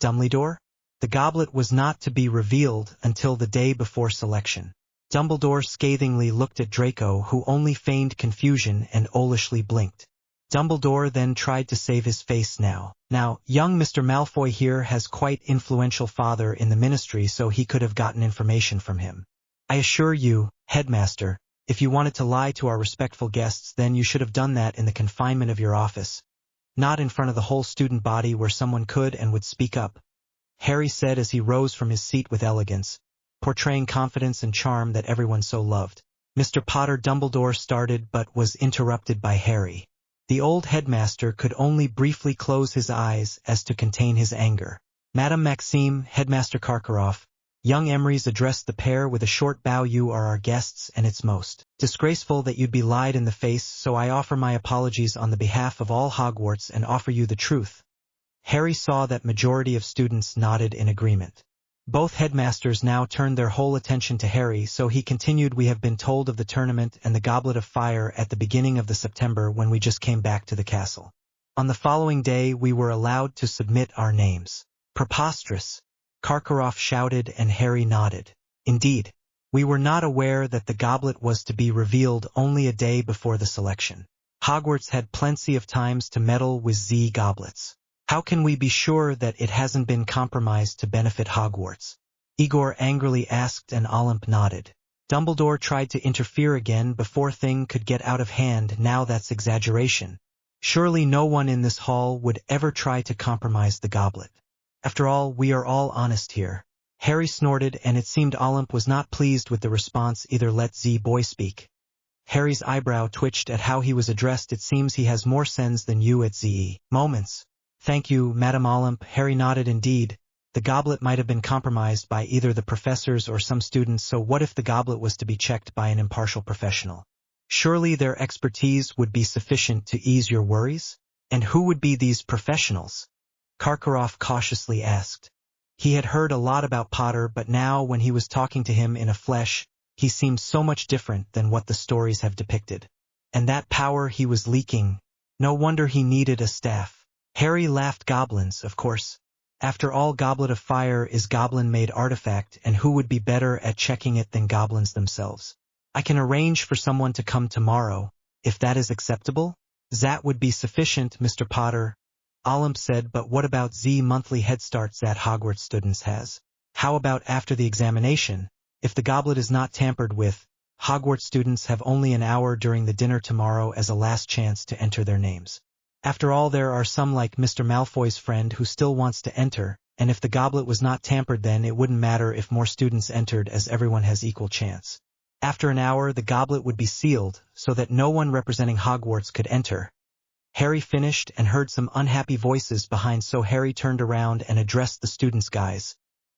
Dumbledore? The goblet was not to be revealed until the day before selection. Dumbledore scathingly looked at Draco, who only feigned confusion and owlishly blinked. Dumbledore then tried to save his face now. Now, young Mr. Malfoy here has quite influential father in the ministry, so he could have gotten information from him. I assure you, headmaster, if you wanted to lie to our respectful guests, then you should have done that in the confinement of your office, not in front of the whole student body where someone could and would speak up, Harry said as he rose from his seat with elegance, portraying confidence and charm that everyone so loved. Mr. Potter, Dumbledore started but was interrupted by Harry. The old headmaster could only briefly close his eyes as to contain his anger. Madame Maxime, Headmaster Karkaroff, young Emrys addressed the pair with a short bow. You are our guests, and it's most disgraceful that you'd be lied in the face, so I offer my apologies on the behalf of all Hogwarts and offer you the truth. Harry saw that majority of students nodded in agreement. Both headmasters now turned their whole attention to Harry, so he continued, we have been told of the tournament and the Goblet of Fire at the beginning of the September when we just came back to the castle. On the following day we were allowed to submit our names. Preposterous! Karkaroff shouted and Harry nodded. Indeed, we were not aware that the goblet was to be revealed only a day before the selection. Hogwarts had plenty of times to meddle with the goblets. How can we be sure that it hasn't been compromised to benefit Hogwarts? Igor angrily asked and Olymp nodded. Dumbledore tried to interfere again before thing could get out of hand. Now that's exaggeration. Surely no one in this hall would ever try to compromise the goblet. After all, we are all honest here. Harry snorted and it seemed Olymp was not pleased with the response either. Let the boy speak. Harry's eyebrow twitched at how he was addressed. It seems he has more sense than you at the moments. Thank you, Madame Olymp. Harry nodded. Indeed, the goblet might have been compromised by either the professors or some students, so what if the goblet was to be checked by an impartial professional? Surely their expertise would be sufficient to ease your worries? And who would be these professionals? Karkaroff cautiously asked. He had heard a lot about Potter, but now when he was talking to him in a flesh, he seemed so much different than what the stories have depicted. And that power he was leaking, no wonder he needed a staff. Harry laughed. Goblins, of course. After all, Goblet of Fire is Goblin-made artifact, and who would be better at checking it than goblins themselves? I can arrange for someone to come tomorrow, if that is acceptable. That would be sufficient, Mr. Potter, Olymp said, but what about the monthly head starts that Hogwarts students has? How about after the examination? If the goblet is not tampered with, Hogwarts students have only an hour during the dinner tomorrow as a last chance to enter their names. After all, there are some like Mr. Malfoy's friend who still wants to enter, and if the goblet was not tampered, then it wouldn't matter if more students entered, as everyone has equal chance. After an hour, the goblet would be sealed, so that no one representing Hogwarts could enter. Harry finished and heard some unhappy voices behind, so Harry turned around and addressed the students. Guys,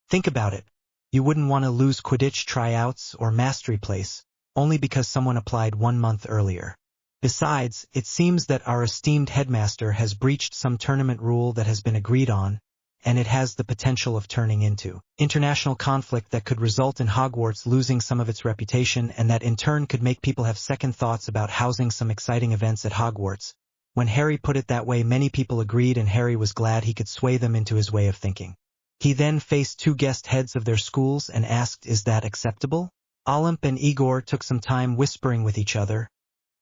think about it. You wouldn't want to lose Quidditch tryouts or Mastery Place, only because someone applied 1 month earlier. Besides, it seems that our esteemed headmaster has breached some tournament rule that has been agreed on, and it has the potential of turning into international conflict that could result in Hogwarts losing some of its reputation, and that in turn could make people have second thoughts about housing some exciting events at Hogwarts. When Harry put it that way, many people agreed, and Harry was glad he could sway them into his way of thinking. He then faced 2 guest heads of their schools and asked, "Is that acceptable?" Olymp and Igor took some time whispering with each other,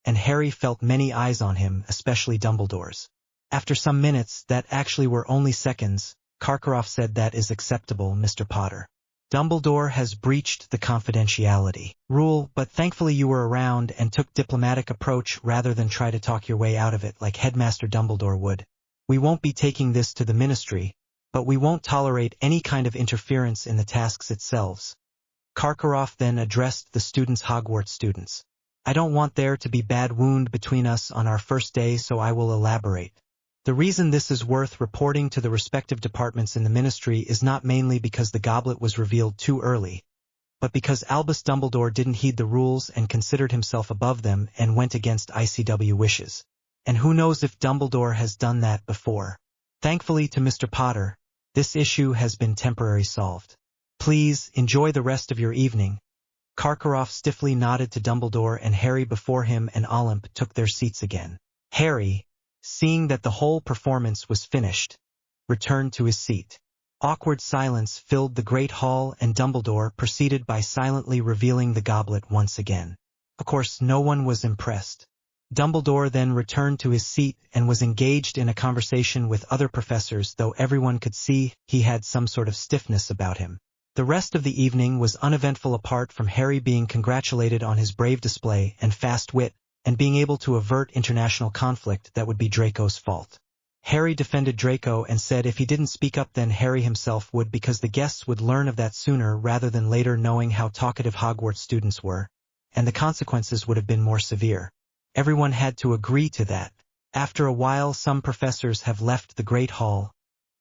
and Harry felt many eyes on him, especially Dumbledore's. After some minutes, that actually were only seconds, Karkaroff said, "That is acceptable, Mr. Potter. Dumbledore has breached the confidentiality rule, but thankfully you were around and took diplomatic approach rather than try to talk your way out of it like Headmaster Dumbledore would. We won't be taking this to the Ministry, but we won't tolerate any kind of interference in the tasks itself." Karkaroff then addressed the students. "Hogwarts students, I don't want there to be bad wound between us on our first day, so I will elaborate. The reason this is worth reporting to the respective departments in the Ministry is not mainly because the goblet was revealed too early, but because Albus Dumbledore didn't heed the rules and considered himself above them and went against ICW wishes. And who knows if Dumbledore has done that before. Thankfully to Mr. Potter, this issue has been temporarily solved. Please enjoy the rest of your evening." Karkaroff stiffly nodded to Dumbledore, and Harry before him and Olymp took their seats again. Harry, seeing that the whole performance was finished, returned to his seat. Awkward silence filled the great hall, and Dumbledore proceeded by silently revealing the goblet once again. Of course, no one was impressed. Dumbledore then returned to his seat and was engaged in a conversation with other professors, though everyone could see he had some sort of stiffness about him. The rest of the evening was uneventful apart from Harry being congratulated on his brave display and fast wit, and being able to avert international conflict that would be Draco's fault. Harry defended Draco and said if he didn't speak up, then Harry himself would, because the guests would learn of that sooner rather than later, knowing how talkative Hogwarts students were, and the consequences would have been more severe. Everyone had to agree to that. After a while, some professors have left the Great Hall,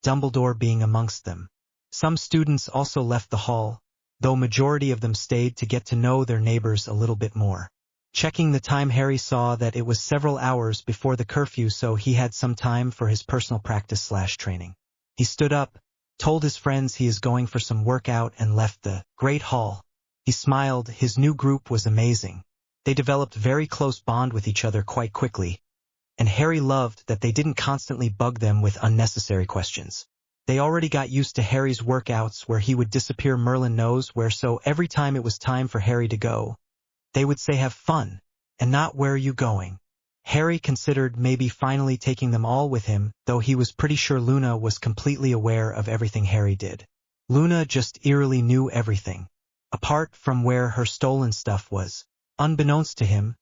Dumbledore being amongst them. Some students also left the hall, though majority of them stayed to get to know their neighbors a little bit more. Checking the time, Harry saw that it was several hours before the curfew, so he had some time for his personal practice/training. He stood up, told his friends he is going for some workout, and left the Great Hall. He smiled. His new group was amazing. They developed very close bond with each other quite quickly, and Harry loved that they didn't constantly bug them with unnecessary questions. They already got used to Harry's workouts where he would disappear Merlin knows where, so every time it was time for Harry to go, they would say have fun, and not where are you going. Harry considered maybe finally taking them all with him, though he was pretty sure Luna was completely aware of everything Harry did. Luna just eerily knew everything, apart from where her stolen stuff was. Unbeknownst to him,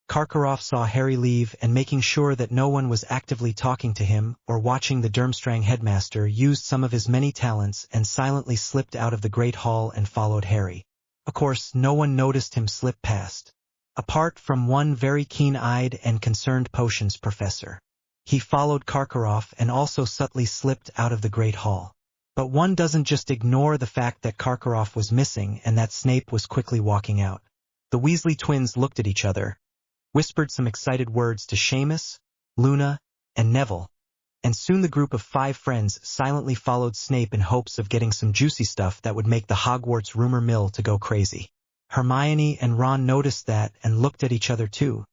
Karkaroff saw Harry leave, and making sure that no one was actively talking to him or watching, the Durmstrang headmaster used some of his many talents and silently slipped out of the Great Hall and followed Harry. Of course, no one noticed him slip past, apart from one very keen-eyed and concerned potions professor. He followed Karkaroff and also subtly slipped out of the Great Hall. But one doesn't just ignore the fact that Karkaroff was missing and that Snape was quickly walking out. The Weasley twins looked at each other, whispered some excited words to Seamus, Luna, and Neville, and soon the group of 5 friends silently followed Snape in hopes of getting some juicy stuff that would make the Hogwarts rumor mill to go crazy. Hermione and Ron noticed that and looked at each other too,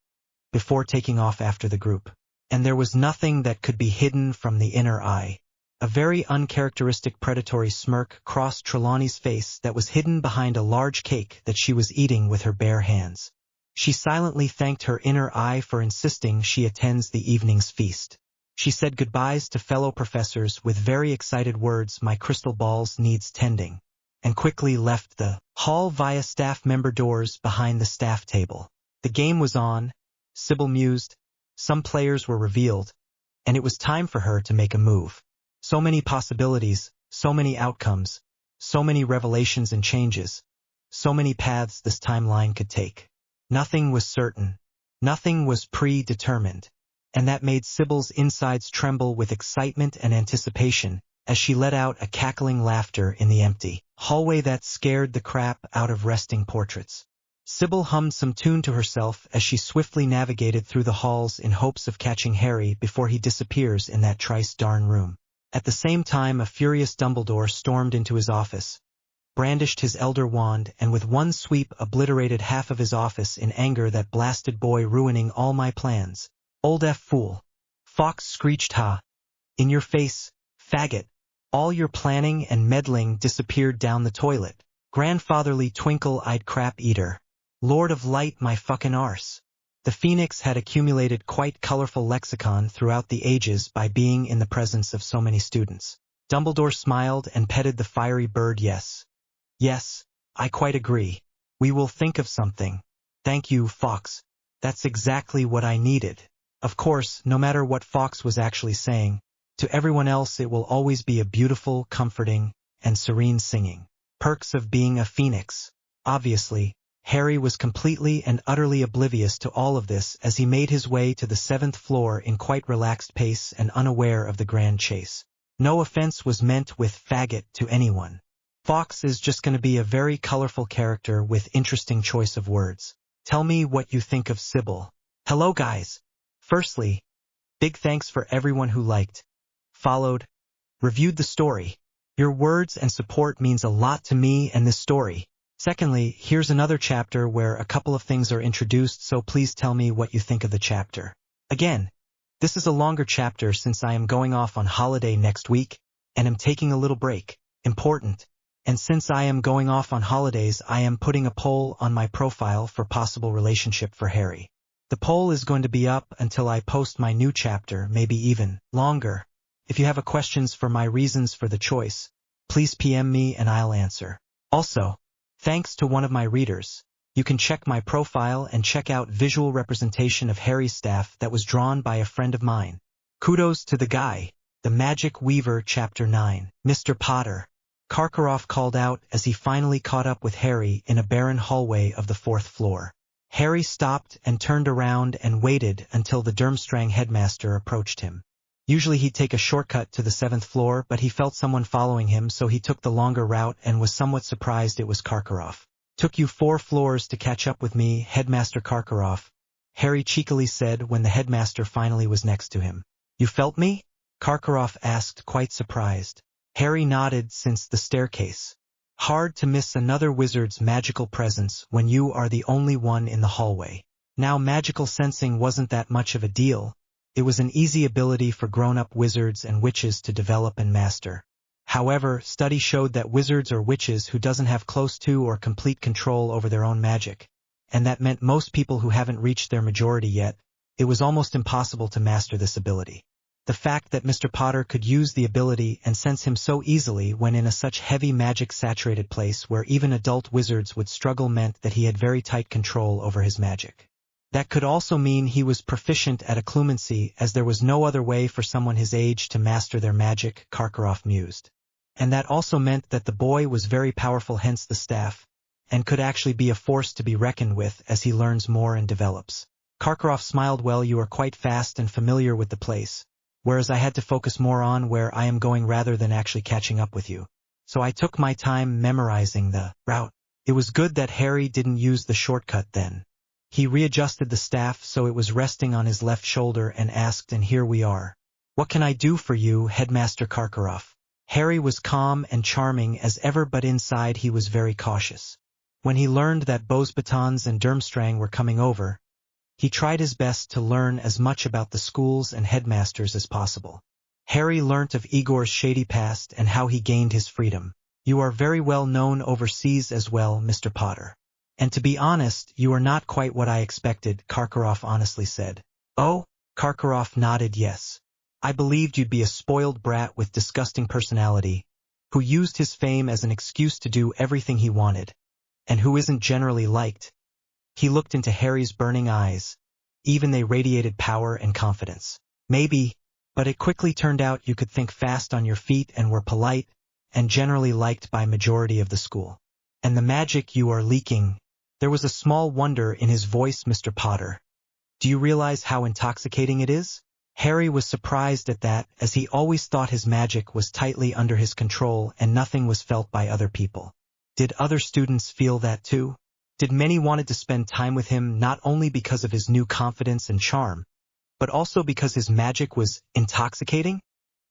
before taking off after the group. And there was nothing that could be hidden from the inner eye. A very uncharacteristic predatory smirk crossed Trelawney's face that was hidden behind a large cake that she was eating with her bare hands. She silently thanked her inner eye for insisting she attends the evening's feast. She said goodbyes to fellow professors with very excited words, "My crystal balls needs tending," and quickly left the hall via staff member doors behind the staff table. The game was on, Sybil mused. Some players were revealed, and it was time for her to make a move. So many possibilities, so many outcomes, so many revelations and changes, so many paths this timeline could take. Nothing was certain. Nothing was predetermined. And that made Sybil's insides tremble with excitement and anticipation as she let out a cackling laughter in the empty hallway that scared the crap out of resting portraits. Sybil hummed some tune to herself as she swiftly navigated through the halls in hopes of catching Harry before he disappears in that trice darn room. At the same time, a furious Dumbledore stormed into his office, brandished his elder wand, and with one sweep obliterated half of his office in anger. "That blasted boy ruining all my plans. Old fool." Fawkes screeched, "Ha! In your face, faggot. All your planning and meddling disappeared down the toilet. Grandfatherly twinkle-eyed crap eater. Lord of Light, my fucking arse." The Phoenix had accumulated quite colorful lexicon throughout the ages by being in the presence of so many students. Dumbledore smiled and petted the fiery bird. "Yes. Yes, I quite agree. We will think of something. Thank you, Fawkes. That's exactly what I needed." Of course, no matter what Fawkes was actually saying, to everyone else it will always be a beautiful, comforting, and serene singing. Perks of being a Phoenix. Obviously, Harry was completely and utterly oblivious to all of this as he made his way to the 7th floor in quite relaxed pace and unaware of the grand chase. No offense was meant with faggot to anyone. Fawkes is just going to be a very colorful character with interesting choice of words. Tell me what you think of Sybil. Hello guys. Firstly, big thanks for everyone who liked, followed, reviewed the story. Your words and support means a lot to me and this story. Secondly, here's another chapter where a couple of things are introduced, so please tell me what you think of the chapter. Again, this is a longer chapter since I am going off on holiday next week, and am taking a little break. Important. And since I am going off on holidays, I am putting a poll on my profile for possible relationship for Harry. The poll is going to be up until I post my new chapter, maybe even longer. If you have questions for my reasons for the choice, please PM me and I'll answer. Also, thanks to one of my readers, you can check my profile and check out visual representation of Harry's staff that was drawn by a friend of mine. Kudos to the guy. The Magic Weaver Chapter 9. Mr. Potter. Karkaroff called out as he finally caught up with Harry in a barren hallway of the 4th floor. Harry stopped and turned around and waited until the Durmstrang headmaster approached him. Usually he'd take a shortcut to the 7th floor, but he felt someone following him, so he took the longer route and was somewhat surprised it was Karkaroff. "Took you 4 floors to catch up with me, Headmaster Karkaroff," Harry cheekily said when the headmaster finally was next to him. "You felt me?" Karkaroff asked, quite surprised. Harry nodded. "Since the staircase. Hard to miss another wizard's magical presence when you are the only one in the hallway." Now, magical sensing wasn't that much of a deal. It was an easy ability for grown-up wizards and witches to develop and master. However, study showed that wizards or witches who doesn't have close to or complete control over their own magic, and that meant most people who haven't reached their majority yet, it was almost impossible to master this ability. The fact that Mr. Potter could use the ability and sense him so easily when in a such heavy magic-saturated place where even adult wizards would struggle meant that he had very tight control over his magic. That could also mean he was proficient at occlumency, as there was no other way for someone his age to master their magic, Karkaroff mused. And that also meant that the boy was very powerful, hence the staff, and could actually be a force to be reckoned with as he learns more and develops. Karkaroff smiled. "Well, you are quite fast and familiar with the place, whereas I had to focus more on where I am going rather than actually catching up with you. So I took my time memorizing the route." It was good that Harry didn't use the shortcut then. He readjusted the staff so it was resting on his left shoulder and asked, "And here we are. What can I do for you, Headmaster Karkaroff?" Harry was calm and charming as ever, but inside he was very cautious. When he learned that Beauxbatons and Durmstrang were coming over, he tried his best to learn as much about the schools and headmasters as possible. Harry learnt of Igor's shady past and how he gained his freedom. You are very well known overseas as well, Mr. Potter. And to be honest, you are not quite what I expected, Karkaroff honestly said. Oh? Karkaroff nodded yes. I believed you'd be a spoiled brat with disgusting personality, who used his fame as an excuse to do everything he wanted, and who isn't generally liked. He looked into Harry's burning eyes. Even they radiated power and confidence. Maybe, but it quickly turned out you could think fast on your feet and were polite, and generally liked by majority of the school. And the magic you are leaking. There was a small wonder in his voice, Mr. Potter. Do you realize how intoxicating it is? Harry was surprised at that, as he always thought his magic was tightly under his control and nothing was felt by other people. Did other students feel that too? Did many wanted to spend time with him not only because of his new confidence and charm, but also because his magic was intoxicating?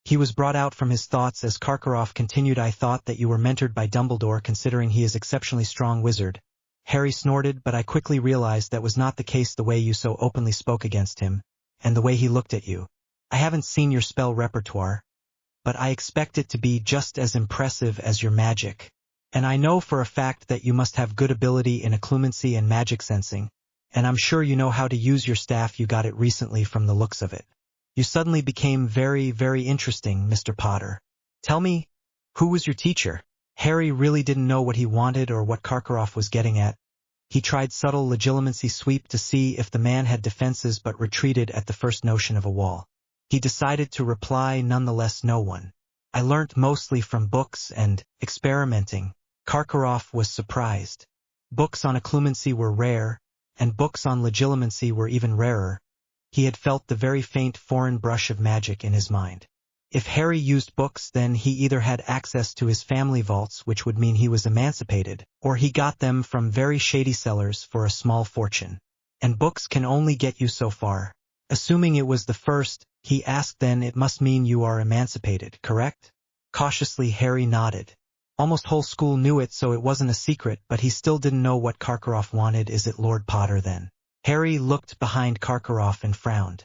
He was brought out from his thoughts as Karkaroff continued. I thought that you were mentored by Dumbledore considering he is exceptionally strong wizard. Harry snorted, but I quickly realized that was not the case the way you so openly spoke against him, and the way he looked at you. I haven't seen your spell repertoire, but I expect it to be just as impressive as your magic. And I know for a fact that you must have good ability in occlumency and magic sensing, and I'm sure you know how to use your staff. You got it recently from the looks of it. You suddenly became very, very interesting, Mr. Potter. Tell me, who was your teacher? Harry really didn't know what he wanted or what Karkaroff was getting at. He tried subtle legitimacy sweep to see if the man had defenses but retreated at the first notion of a wall. He decided to reply nonetheless no one. I learnt mostly from books and experimenting. Karkaroff was surprised. Books on occlumency were rare, and books on legitimacy were even rarer. He had felt the very faint foreign brush of magic in his mind. If Harry used books, then he either had access to his family vaults, which would mean he was emancipated, or he got them from very shady sellers for a small fortune. And books can only get you so far. Assuming it was the first, he asked, then it must mean you are emancipated, correct? Cautiously Harry nodded. Almost whole school knew it, so it wasn't a secret, but he still didn't know what Karkaroff wanted. Is it Lord Potter then? Harry looked behind Karkaroff and frowned.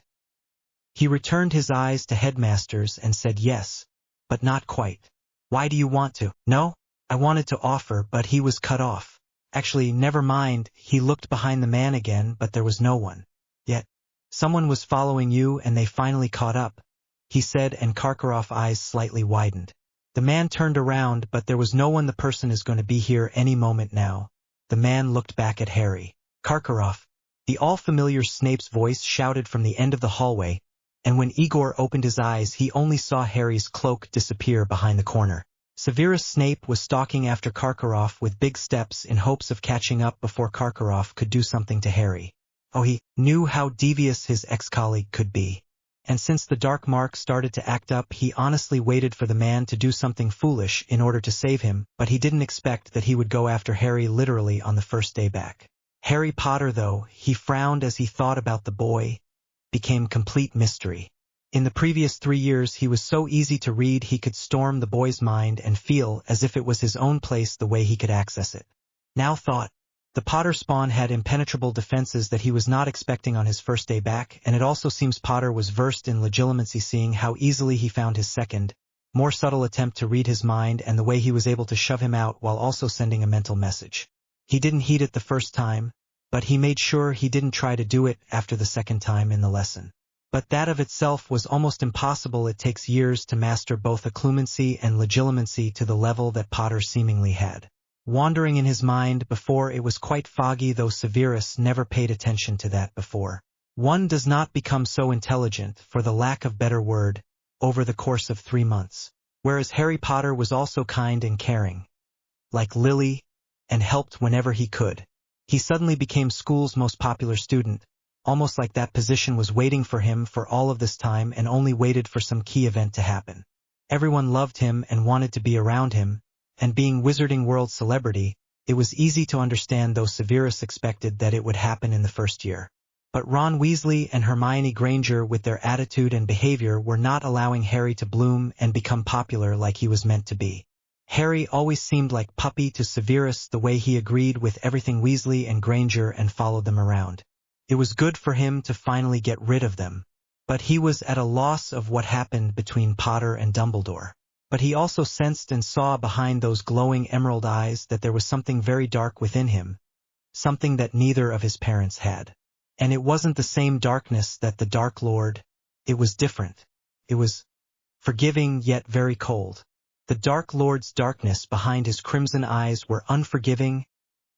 He returned his eyes to Headmaster's and said yes, but not quite. Why do you want to? No? I wanted to offer, but he was cut off. Actually, never mind. He looked behind the man again, but there was no one. Yet, someone was following you and they finally caught up, he said, and Karkaroff's eyes slightly widened. The man turned around, but there was no one. The person is going to be here any moment now. The man looked back at Harry. Karkaroff. The all-familiar Snape's voice shouted from the end of the hallway, and when Igor opened his eyes he only saw Harry's cloak disappear behind the corner. Severus Snape was stalking after Karkaroff with big steps in hopes of catching up before Karkaroff could do something to Harry. Oh, he knew how devious his ex-colleague could be. And since the dark mark started to act up, he honestly waited for the man to do something foolish in order to save him, but he didn't expect that he would go after Harry literally on the first day back. Harry Potter, though, he frowned as he thought about the boy, became complete mystery. In the previous 3 years he was so easy to read he could storm the boy's mind and feel as if it was his own place the way he could access it. Now thought, the Potter spawn had impenetrable defenses that he was not expecting on his first day back, and it also seems Potter was versed in legitimacy, seeing how easily he found his second, more subtle attempt to read his mind and the way he was able to shove him out while also sending a mental message. He didn't heed it the first time, but he made sure he didn't try to do it after the second time in the lesson. But that of itself was almost impossible. It takes years to master both occlumency and legitimacy to the level that Potter seemingly had. Wandering in his mind before, it was quite foggy, though Severus never paid attention to that before. One does not become so intelligent, for the lack of better word, over the course of 3 months. Whereas Harry Potter was also kind and caring, like Lily, and helped whenever he could. He suddenly became school's most popular student, almost like that position was waiting for him for all of this time and only waited for some key event to happen. Everyone loved him and wanted to be around him, and being Wizarding World celebrity, it was easy to understand, though Severus expected that it would happen in the first year. But Ron Weasley and Hermione Granger, with their attitude and behavior, were not allowing Harry to bloom and become popular like he was meant to be. Harry always seemed like puppy to Severus, the way he agreed with everything Weasley and Granger and followed them around. It was good for him to finally get rid of them. But he was at a loss of what happened between Potter and Dumbledore. But he also sensed and saw behind those glowing emerald eyes that there was something very dark within him, something that neither of his parents had. And it wasn't the same darkness that the Dark Lord. It was different. It was forgiving yet very cold. The Dark Lord's darkness behind his crimson eyes were unforgiving,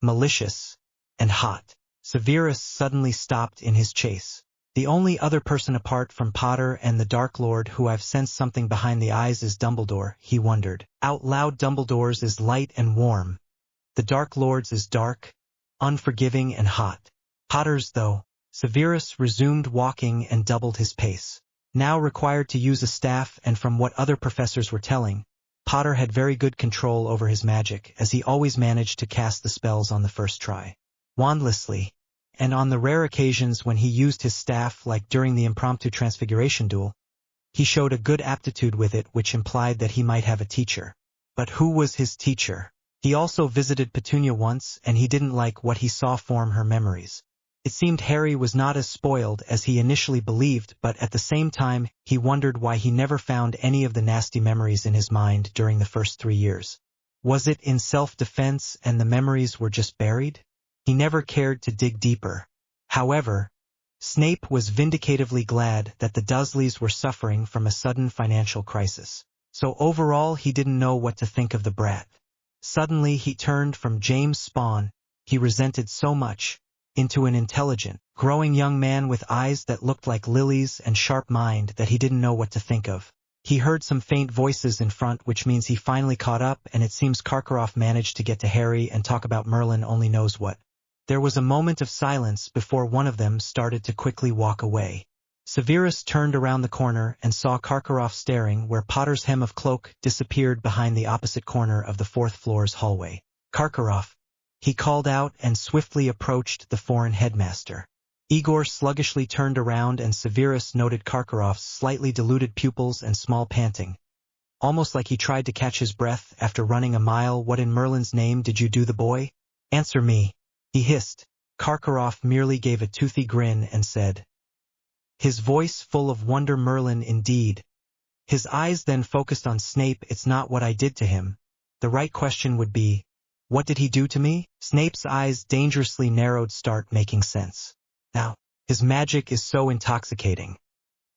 malicious, and hot. Severus suddenly stopped in his chase. The only other person apart from Potter and the Dark Lord who I've sensed something behind the eyes is Dumbledore, he wondered. Out loud, Dumbledore's is light and warm. The Dark Lord's is dark, unforgiving and hot. Potter's though. Severus resumed walking and doubled his pace. Now required to use a staff, and from what other professors were telling, Potter had very good control over his magic, as he always managed to cast the spells on the first try. Wandlessly. And on the rare occasions when he used his staff, like during the impromptu transfiguration duel, he showed a good aptitude with it, which implied that he might have a teacher. But who was his teacher? He also visited Petunia once, and he didn't like what he saw form her memories. It seemed Harry was not as spoiled as he initially believed, but at the same time, he wondered why he never found any of the nasty memories in his mind during the first 3 years. Was it in self-defense and the memories were just buried? He never cared to dig deeper. However, Snape was vindicatively glad that the Dursleys were suffering from a sudden financial crisis. So overall he didn't know what to think of the brat. Suddenly he turned from James Spawn, he resented so much, into an intelligent, growing young man with eyes that looked like lilies and sharp mind that he didn't know what to think of. He heard some faint voices in front, which means he finally caught up, and it seems Karkaroff managed to get to Harry and talk about Merlin only knows what. There was a moment of silence before one of them started to quickly walk away. Severus turned around the corner and saw Karkaroff staring where Potter's hem of cloak disappeared behind the opposite corner of the 4th floor's hallway. Karkaroff, he called out and swiftly approached the foreign headmaster. Igor sluggishly turned around and Severus noted Karkaroff's slightly diluted pupils and small panting. Almost like he tried to catch his breath after running a mile. What in Merlin's name did you do, the boy? Answer me, he hissed. Karkaroff merely gave a toothy grin and said, his voice full of wonder, Merlin indeed. His eyes then focused on Snape. It's not what I did to him. The right question would be, what did he do to me? Snape's eyes dangerously narrowed. Start making sense. Now, his magic is so intoxicating.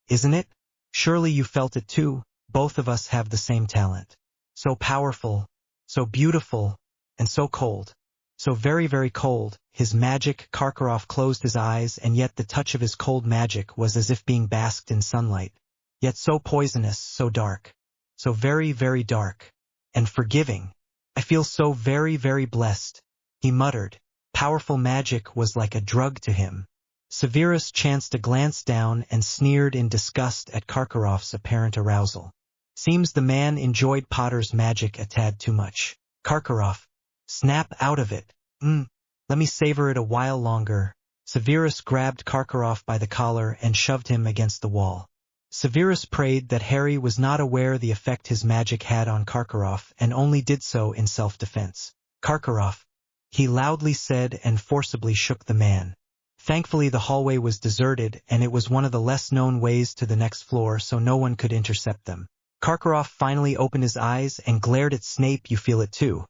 Isn't it? Surely you felt it too. Both of us have the same talent. So powerful, so beautiful, and so cold. So very, very cold. His magic. Karkaroff closed his eyes, and yet the touch of his cold magic was as if being basked in sunlight. Yet so poisonous, so dark. So very, very dark. And forgiving. I feel so very, very blessed, he muttered. Powerful magic was like a drug to him. Severus chanced a glance down and sneered in disgust at Karkaroff's apparent arousal. Seems the man enjoyed Potter's magic a tad too much. Karkaroff, snap out of it. Let me savor it a while longer. Severus grabbed Karkaroff by the collar and shoved him against the wall. Severus prayed that Harry was not aware the effect his magic had on Karkaroff and only did so in self-defense. Karkaroff, he loudly said and forcibly shook the man. Thankfully the hallway was deserted and it was one of the less known ways to the next floor, so no one could intercept them. Karkaroff finally opened his eyes and glared at Snape. You feel it too,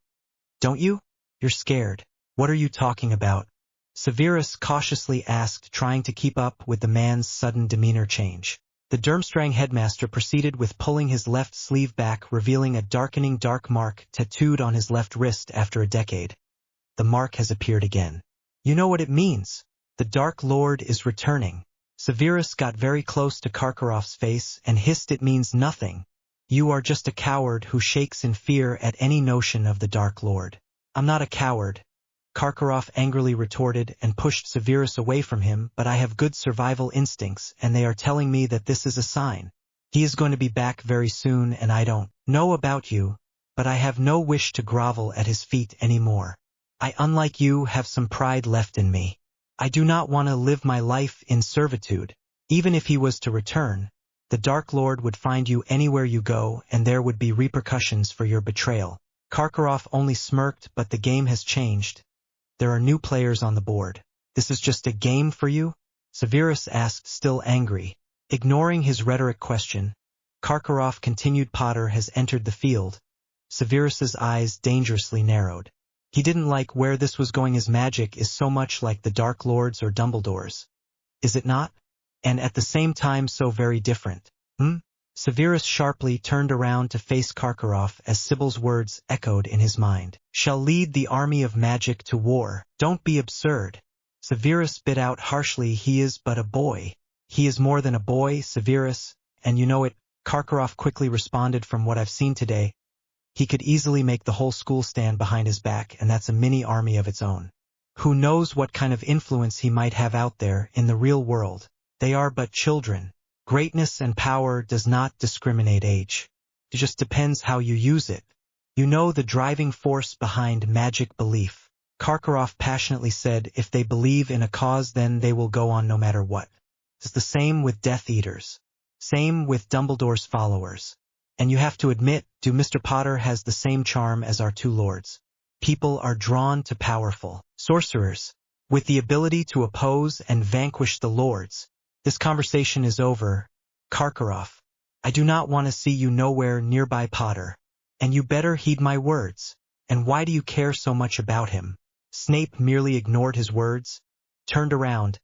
don't you? You're scared. What are you talking about? Severus cautiously asked, trying to keep up with the man's sudden demeanor change. The Durmstrang headmaster proceeded with pulling his left sleeve back, revealing a darkening dark mark tattooed on his left wrist after a decade. The mark has appeared again. You know what it means. The Dark Lord is returning. Severus got very close to Karkaroff's face and hissed, it means nothing. You are just a coward who shakes in fear at any notion of the Dark Lord. I'm not a coward, Karkaroff angrily retorted and pushed Severus away from him, but I have good survival instincts and they are telling me that this is a sign. He is going to be back very soon and I don't know about you, but I have no wish to grovel at his feet anymore. I, unlike you, have some pride left in me. I do not want to live my life in servitude. Even if he was to return, the Dark Lord would find you anywhere you go and there would be repercussions for your betrayal. Karkaroff only smirked, but the game has changed. There are new players on the board. This is just a game for you? Severus asked, still angry. Ignoring his rhetoric question, Karkaroff continued. Potter has entered the field. Severus's eyes dangerously narrowed. He didn't like where this was going. His magic is so much like the Dark Lord's or Dumbledore's. Is it not? And at the same time so very different. Severus sharply turned around to face Karkaroff as Sybil's words echoed in his mind. Shall lead the army of magic to war. Don't be absurd. Severus bit out harshly. He is but a boy. He is more than a boy, Severus, and you know it. Karkaroff quickly responded. From what I've seen today, he could easily make the whole school stand behind his back, and that's a mini army of its own. Who knows what kind of influence he might have out there in the real world. They are but children. Greatness and power does not discriminate age. It just depends how you use it. You know the driving force behind magic belief. Karkaroff passionately said, if they believe in a cause, then they will go on no matter what. It's the same with Death Eaters. Same with Dumbledore's followers. And you have to admit, Mr. Potter has the same charm as our two lords. People are drawn to powerful sorcerers with the ability to oppose and vanquish the lords. This conversation is over. Karkaroff, I do not want to see you nowhere nearby, Potter. And you better heed my words. And why do you care so much about him? Snape merely ignored his words, turned around,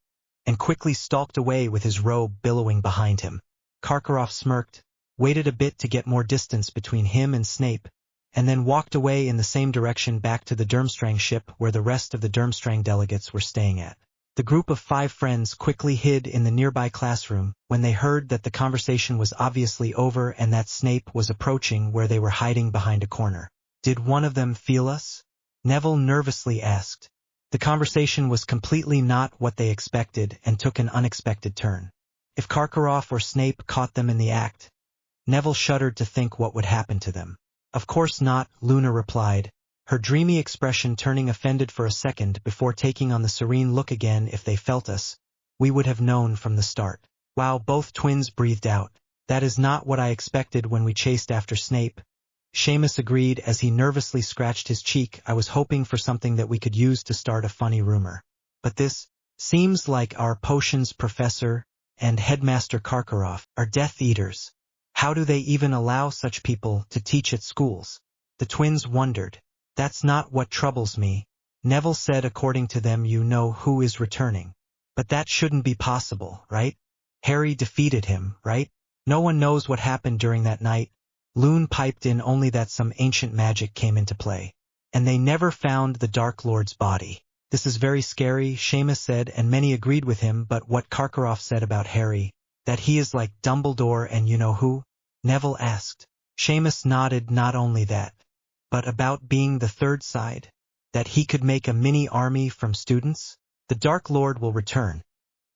and quickly stalked away with his robe billowing behind him. Karkaroff smirked, waited a bit to get more distance between him and Snape, and then walked away in the same direction back to the Durmstrang ship where the rest of the Durmstrang delegates were staying at. The group of 5 friends quickly hid in the nearby classroom when they heard that the conversation was obviously over and that Snape was approaching where they were hiding behind a corner. Did one of them feel us? Neville nervously asked. The conversation was completely not what they expected and took an unexpected turn. If Karkaroff or Snape caught them in the act, Neville shuddered to think what would happen to them. Of course not, Luna replied, her dreamy expression turning offended for a second before taking on the serene look again. If they felt us, we would have known from the start. Wow, both twins breathed out. That is not what I expected when we chased after Snape. Seamus agreed as he nervously scratched his cheek. I was hoping for something that we could use to start a funny rumor. But this seems like our potions professor and Headmaster Karkaroff are Death Eaters. How do they even allow such people to teach at schools? The twins wondered. That's not what troubles me. Neville said according to them you know who is returning. But that shouldn't be possible, right? Harry defeated him, right? No one knows what happened during that night. Lune piped in, only that some ancient magic came into play. And they never found the Dark Lord's body. This is very scary, Seamus said, and many agreed with him. But what Karkaroff said about Harry, that he is like Dumbledore and you know who? Neville asked. Seamus nodded. Not only that, but about being the third side, that he could make a mini army from students? The Dark Lord will return,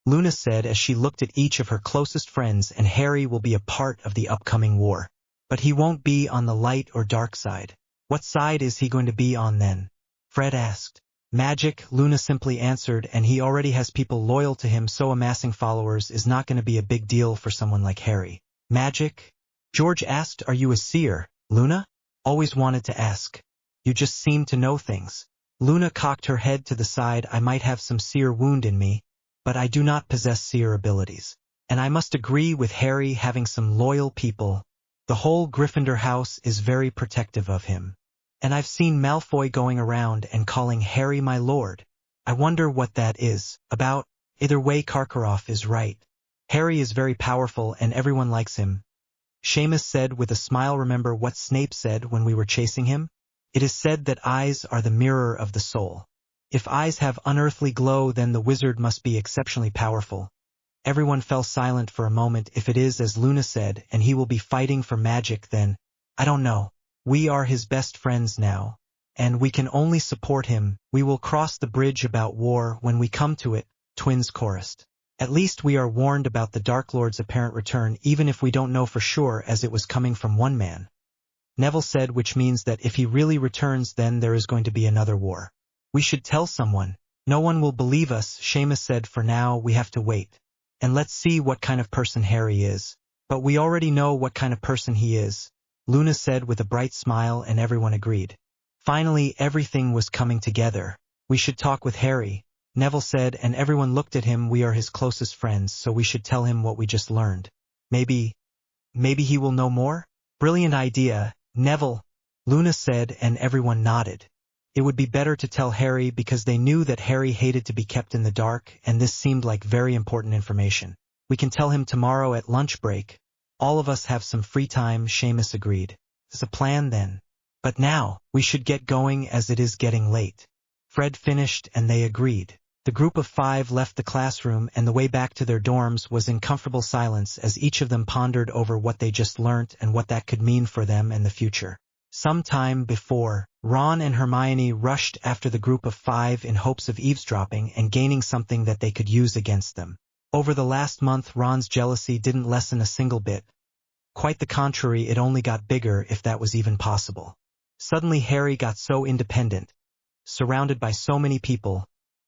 Luna said as she looked at each of her closest friends, and Harry will be a part of the upcoming war. But he won't be on the light or dark side. What side is he going to be on then? Fred asked. Magic, Luna simply answered, and he already has people loyal to him, so amassing followers is not going to be a big deal for someone like Harry. Magic? George asked. Are you a seer, Luna? Always wanted to ask. You just seem to know things. Luna cocked her head to the side. I might have some seer wound in me, but I do not possess seer abilities. And I must agree with Harry, having some loyal people. The whole Gryffindor house is very protective of him. And I've seen Malfoy going around and calling Harry my lord. I wonder what that is about. Either way, Karkaroff is right. Harry is very powerful and everyone likes him. Seamus said with a smile. Remember what Snape said when we were chasing him? It is said that eyes are the mirror of the soul. If eyes have unearthly glow, then the wizard must be exceptionally powerful. Everyone fell silent for a moment. If it is as Luna said, and he will be fighting for magic, then, I don't know. We are his best friends now, and we can only support him. We will cross the bridge about war when we come to it, twins chorused. At least we are warned about the Dark Lord's apparent return, even if we don't know for sure, as it was coming from one man. Neville said, which means that if he really returns, then there is going to be another war. We should tell someone. No one will believe us, Seamus said. For now, we have to wait. And let's see what kind of person Harry is. But we already know what kind of person he is, Luna said with a bright smile, and everyone agreed. Finally, everything was coming together. We should talk with Harry. Neville said, and everyone looked at him. We are his closest friends, so we should tell him what we just learned. Maybe he will know more? Brilliant idea, Neville, Luna said, and everyone nodded. It would be better to tell Harry because they knew that Harry hated to be kept in the dark, and this seemed like very important information. We can tell him tomorrow at lunch break. All of us have some free time, Seamus agreed. It's a plan then. But now, we should get going as it is getting late. Fred finished and they agreed. The group of 5 left the classroom and the way back to their dorms was in comfortable silence as each of them pondered over what they just learnt and what that could mean for them and the future. Some time before, Ron and Hermione rushed after the group of 5 in hopes of eavesdropping and gaining something that they could use against them. Over the last month, Ron's jealousy didn't lessen a single bit. Quite the contrary, it only got bigger, if that was even possible. Suddenly Harry got so independent, surrounded by so many people,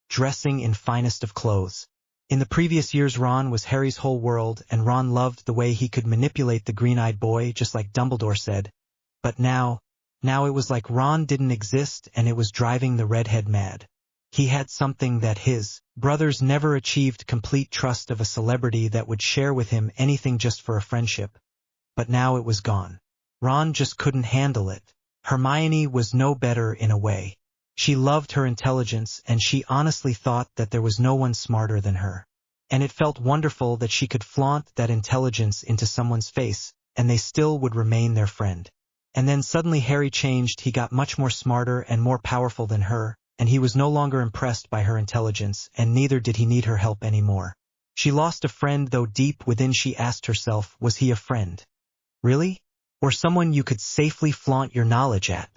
dressing in finest of clothes. In the previous years, Ron was Harry's whole world, and Ron loved the way he could manipulate the green-eyed boy, just like Dumbledore said. But now it was like Ron didn't exist, and it was driving the redhead mad. He had something that his brothers never achieved: complete trust of a celebrity that would share with him anything just for a friendship. But now it was gone. Ron just couldn't handle it. Hermione was no better in a way. She loved her intelligence, and she honestly thought that there was no one smarter than her. And it felt wonderful that she could flaunt that intelligence into someone's face, and they still would remain their friend. And then suddenly Harry changed. He got much more smarter and more powerful than her, and he was no longer impressed by her intelligence, and neither did he need her help anymore. She lost a friend, though deep within she asked herself, was he a friend? Really? Or someone you could safely flaunt your knowledge at?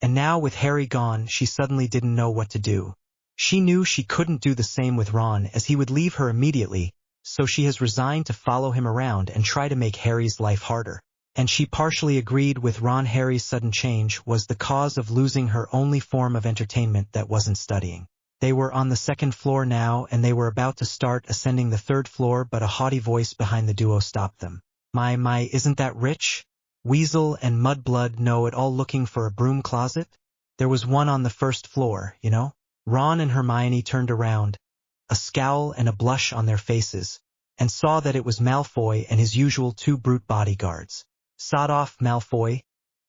And now with Harry gone, she suddenly didn't know what to do. She knew she couldn't do the same with Ron, as he would leave her immediately, so she has resigned to follow him around and try to make Harry's life harder. And she partially agreed with Ron. Harry's sudden change was the cause of losing her only form of entertainment that wasn't studying. They were on the 2nd floor now, and they were about to start ascending the 3rd floor, but a haughty voice behind the duo stopped them. My, isn't that rich? Weasel and Mudblood know it all, looking for a broom closet? There was one on the 1st floor, you know? Ron and Hermione turned around, a scowl and a blush on their faces, and saw that it was Malfoy and his usual 2 brute bodyguards. Sod off, Malfoy.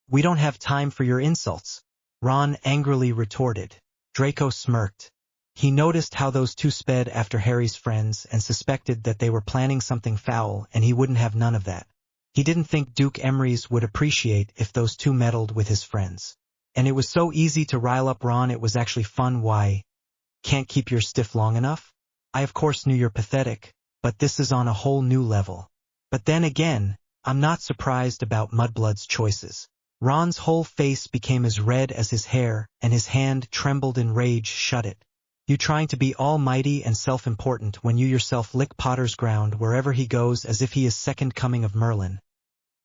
We don't have time for your insults, Ron angrily retorted. Draco smirked. He noticed how those 2 sped after Harry's friends and suspected that they were planning something foul, and he wouldn't have none of that. He didn't think Duke Emery's would appreciate if those 2 meddled with his friends. And it was so easy to rile up Ron, it was actually fun. Why? Can't keep your stiff long enough? I of course knew you're pathetic, but this is on a whole new level. But then again, I'm not surprised about Mudblood's choices. Ron's whole face became as red as his hair, and his hand trembled in rage. Shut it. You trying to be almighty and self-important when you yourself lick Potter's ground wherever he goes as if he is second coming of Merlin.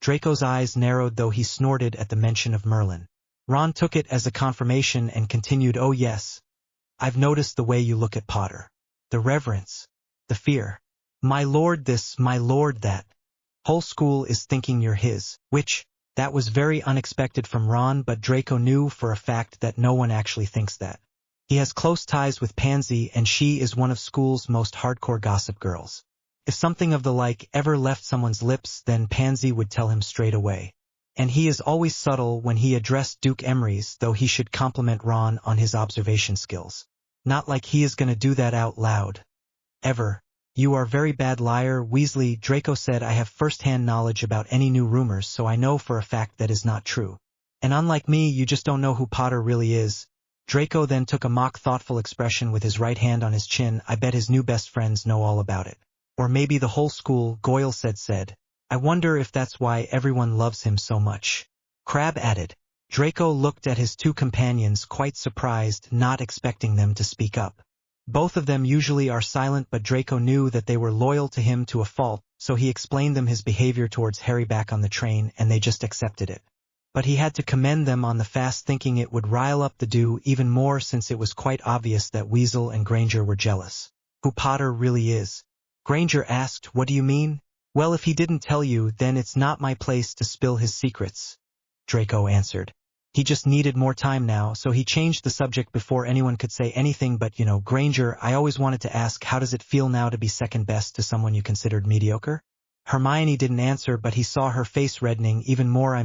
Draco's eyes narrowed, though he snorted at the mention of Merlin. Ron took it as a confirmation and continued, oh yes, I've noticed the way you look at Potter. The reverence. The fear. My lord this, my lord that. Whole school is thinking you're his, that was very unexpected from Ron, but Draco knew for a fact that no one actually thinks that. He has close ties with Pansy, and she is one of school's most hardcore gossip girls. If something of the like ever left someone's lips, then Pansy would tell him straight away. And he is always subtle when he addressed Duke Emery's, though he should compliment Ron on his observation skills. Not like he is going to do that out loud. Ever. You are very bad liar, Weasley, Draco said. I have first-hand knowledge about any new rumors, so I know for a fact that is not true. And unlike me, you just don't know who Potter really is. Draco then took a mock thoughtful expression with his right hand on his chin. I bet his new best friends know all about it. Or maybe the whole school, Goyle said. I wonder if that's why everyone loves him so much. Crabbe added. Draco looked at his 2 companions, quite surprised, not expecting them to speak up. Both of them usually are silent, but Draco knew that they were loyal to him to a fault, so he explained them his behavior towards Harry back on the train, and they just accepted it. But he had to commend them on the fast, thinking it would rile up the do even more, since it was quite obvious that Weasel and Granger were jealous. Who Potter really is? Granger asked. What do you mean? Well, if he didn't tell you, then it's not my place to spill his secrets, Draco answered. He just needed more time now, so he changed the subject before anyone could say anything but, Granger, I always wanted to ask, how does it feel now to be second best to someone you considered mediocre? Hermione didn't answer, but he saw her face reddening even more.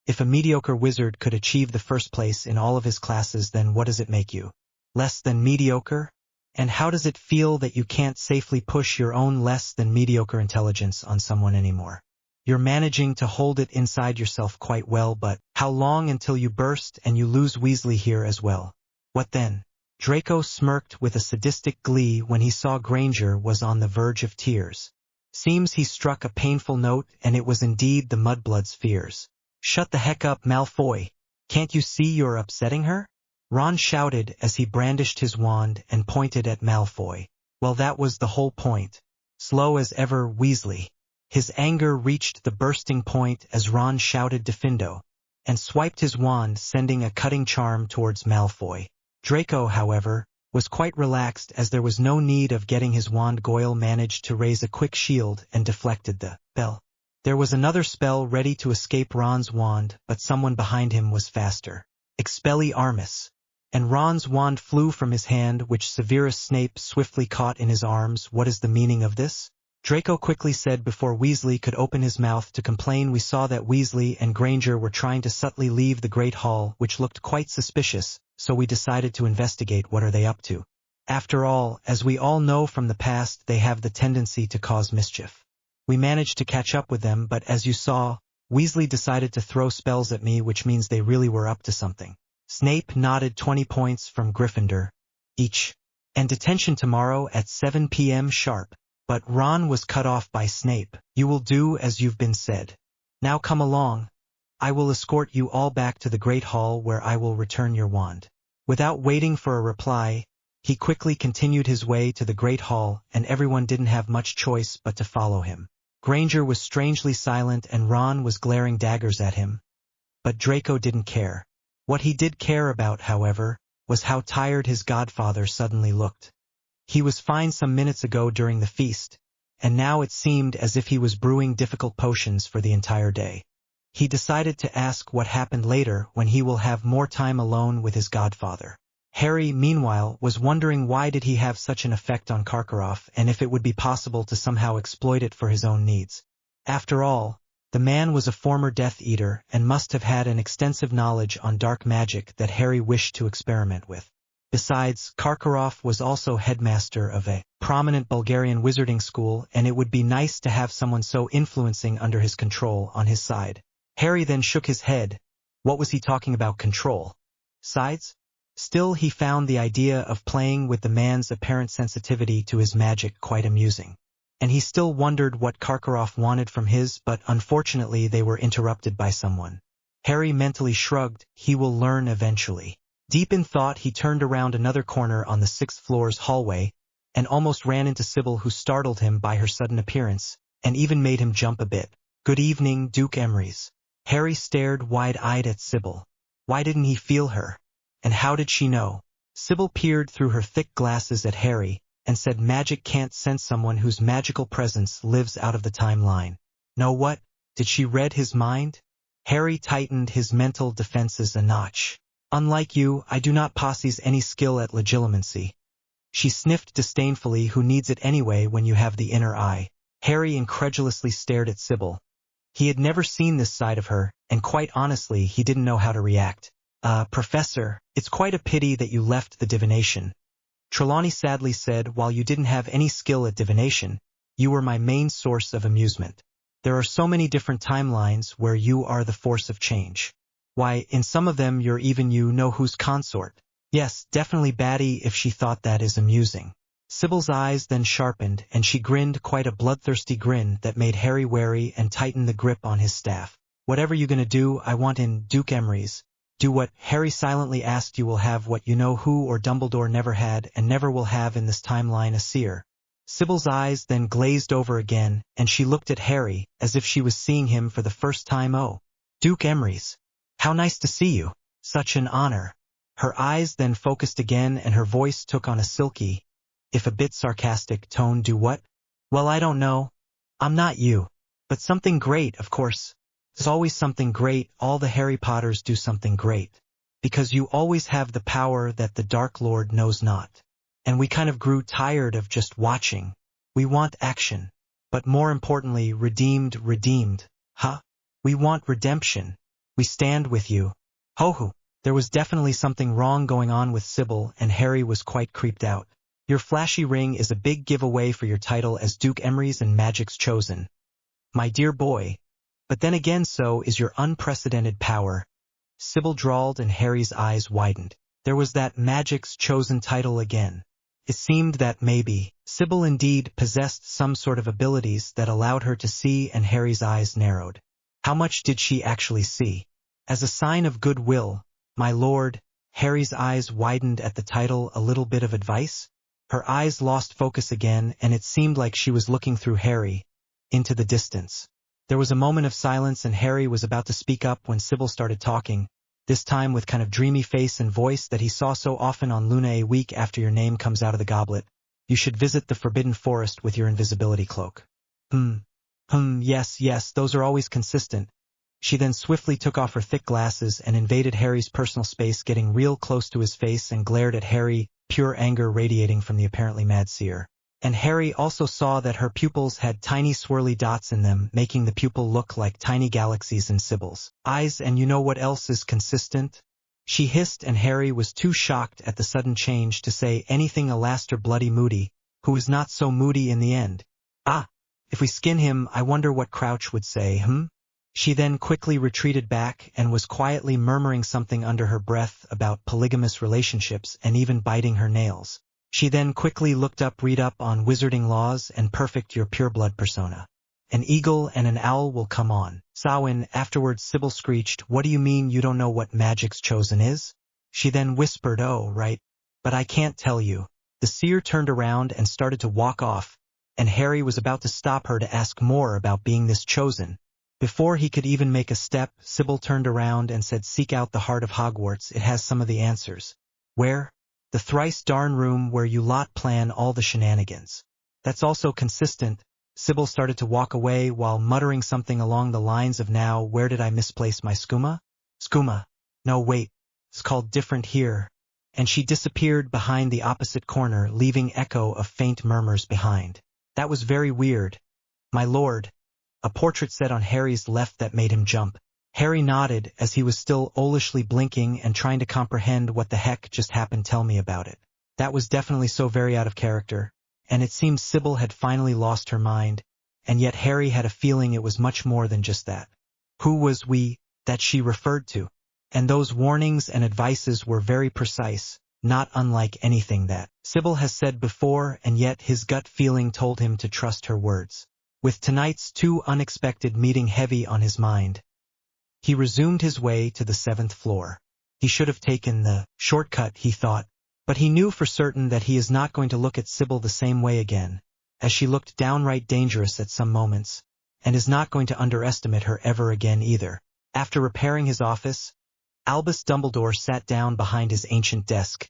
If a mediocre wizard could achieve the first place in all of his classes, then what does it make you? Less than mediocre? And how does it feel that you can't safely push your own less than mediocre intelligence on someone anymore? You're managing to hold it inside yourself quite well, but how long until you burst and you lose Weasley here as well? What then? Draco smirked with a sadistic glee when he saw Granger was on the verge of tears. Seems he struck a painful note, and it was indeed the mudblood's fears. Shut the heck up, Malfoy. Can't you see you're upsetting her? Ron shouted as he brandished his wand and pointed at Malfoy. Well, that was the whole point. Slow as ever, Weasley. His anger reached the bursting point as Ron shouted Diffindo, and swiped his wand, sending a cutting charm towards Malfoy. Draco, however, was quite relaxed as there was no need of getting his wand. Goyle managed to raise a quick shield and deflected the spell. There was another spell ready to escape Ron's wand, but someone behind him was faster. Expelliarmus. And Ron's wand flew from his hand, which Severus Snape swiftly caught in his arms. What is the meaning of this? Draco quickly said before Weasley could open his mouth to complain. We saw that Weasley and Granger were trying to subtly leave the Great Hall, which looked quite suspicious, so we decided to investigate. What are they up to? After all, as we all know from the past, they have the tendency to cause mischief. We managed to catch up with them, but as you saw, Weasley decided to throw spells at me, which means they really were up to something. Snape nodded. 20 points from Gryffindor each. And detention tomorrow at 7 p.m. sharp. But Ron was cut off by Snape. You will do as you've been said. Now come along. I will escort you all back to the Great Hall, where I will return your wand. Without waiting for a reply, he quickly continued his way to the Great Hall, and everyone didn't have much choice but to follow him. Granger was strangely silent and Ron was glaring daggers at him. But Draco didn't care. What he did care about, however, was how tired his godfather suddenly looked. He was fine some minutes ago during the feast, and now it seemed as if he was brewing difficult potions for the entire day. He decided to ask what happened later when he will have more time alone with his godfather. Harry, meanwhile, was wondering why did he have such an effect on Karkaroff and if it would be possible to somehow exploit it for his own needs. After all, the man was a former Death Eater and must have had an extensive knowledge on dark magic that Harry wished to experiment with. Besides, Karkaroff was also headmaster of a prominent Bulgarian wizarding school, and it would be nice to have someone so influencing under his control on his side. Harry then shook his head. What was he talking about? Control? Sides? Still, he found the idea of playing with the man's apparent sensitivity to his magic quite amusing. And he still wondered what Karkaroff wanted from his, but unfortunately they were interrupted by someone. Harry mentally shrugged. He will learn eventually. Deep in thought, he turned around another corner on the 6th floor's hallway and almost ran into Sybil, who startled him by her sudden appearance and even made him jump a bit. Good evening, Duke Emrys. Harry stared wide-eyed at Sybil. Why didn't he feel her? And how did she know? Sybil peered through her thick glasses at Harry and said magic can't sense someone whose magical presence lives out of the timeline. No, what? Did she read his mind? Harry tightened his mental defenses a notch. Unlike you, I do not possess any skill at legilimency. She sniffed disdainfully. Who needs it anyway when you have the inner eye? Harry incredulously stared at Sybil. He had never seen this side of her, and quite honestly, he didn't know how to react. Professor, it's quite a pity that you left the divination. Trelawney sadly said, while you didn't have any skill at divination, you were my main source of amusement. There are so many different timelines where you are the force of change. Why, in some of them you're even you-know-who's consort. Yes, definitely batty if she thought that is amusing. Sybil's eyes then sharpened, and she grinned quite a bloodthirsty grin that made Harry wary and tighten the grip on his staff. Whatever you gonna do, I want in Duke Emrys. Do what? Harry silently asked. You will have what you-know-who or Dumbledore never had and never will have in this timeline, a seer. Sybil's eyes then glazed over again, and she looked at Harry as if she was seeing him for the first time. Oh, Duke Emrys. How nice to see you. Such an honor. Her eyes then focused again and her voice took on a silky, if a bit sarcastic tone. Do what? Well, I don't know. I'm not you. But something great, of course. There's always something great, all the Harry Potters do something great. Because you always have the power that the Dark Lord knows not. And we kind of grew tired of just watching. We want action. But more importantly, redeemed. Huh? We want redemption. We stand with you. Ho-ho. There was definitely something wrong going on with Sybil, and Harry was quite creeped out. Your flashy ring is a big giveaway for your title as Duke Emery's and Magic's chosen. My dear boy. But then again, so is your unprecedented power. Sybil drawled and Harry's eyes widened. There was that Magic's chosen title again. It seemed that maybe Sybil indeed possessed some sort of abilities that allowed her to see, and Harry's eyes narrowed. How much did she actually see? As a sign of goodwill, my lord, Harry's eyes widened at the title. A little bit of advice? Her eyes lost focus again, and it seemed like she was looking through Harry, into the distance. There was a moment of silence, and Harry was about to speak up when Sybil started talking, this time with kind of dreamy face and voice that he saw so often on Luna. A week after your name comes out of the goblet, you should visit the Forbidden Forest with your invisibility cloak. Yes, those are always consistent. She then swiftly took off her thick glasses and invaded Harry's personal space, getting real close to his face and glared at Harry, pure anger radiating from the apparently mad seer. And Harry also saw that her pupils had tiny swirly dots in them, making the pupil look like tiny galaxies in Sybil's eyes. And you know what else is consistent? She hissed, and Harry was too shocked at the sudden change to say anything. Alastair Bloody Moody, who is not so moody in the end. Ah, if we skin him, I wonder what Crouch would say, She then quickly retreated back and was quietly murmuring something under her breath about polygamous relationships and even biting her nails. She then quickly looked up, read up on wizarding laws and perfect your pureblood persona. An eagle and an owl will come on. Samhain. Afterwards Sybil screeched, what do you mean you don't know what Magic's chosen is? She then whispered, oh, right. But I can't tell you. The seer turned around and started to walk off, and Harry was about to stop her to ask more about being this chosen. Before he could even make a step, Sybil turned around and said, seek out the heart of Hogwarts, it has some of the answers. Where? The thrice darn room where you lot plan all the shenanigans. That's also consistent. Sybil started to walk away while muttering something along the lines of, now where did I misplace my skooma? Skooma. No, wait. It's called different here. And she disappeared behind the opposite corner, leaving echo of faint murmurs behind. That was very weird. My lord. A portrait said on Harry's left that made him jump. Harry nodded as he was still owlishly blinking and trying to comprehend what the heck just happened. Tell me about it. That was definitely so very out of character, and it seemed Sybil had finally lost her mind, and yet Harry had a feeling it was much more than just that. Who was we that she referred to? And those warnings and advices were very precise, not unlike anything that Sybil has said before, and yet his gut feeling told him to trust her words. With tonight's too unexpected meeting heavy on his mind, he resumed his way to the 7th floor. He should have taken the shortcut, he thought, but he knew for certain that he is not going to look at Sybil the same way again, as she looked downright dangerous at some moments, and is not going to underestimate her ever again either. After repairing his office, Albus Dumbledore sat down behind his ancient desk,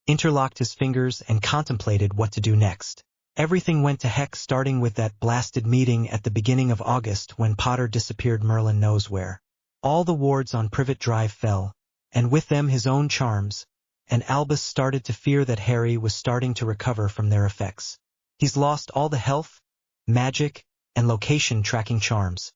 interlocked his fingers, and contemplated what to do next. Everything went to heck, starting with that blasted meeting at the beginning of August when Potter disappeared Merlin knows where. All the wards on Privet Drive fell, and with them his own charms, and Albus started to fear that Harry was starting to recover from their effects. He's lost all the health, magic, and location tracking charms,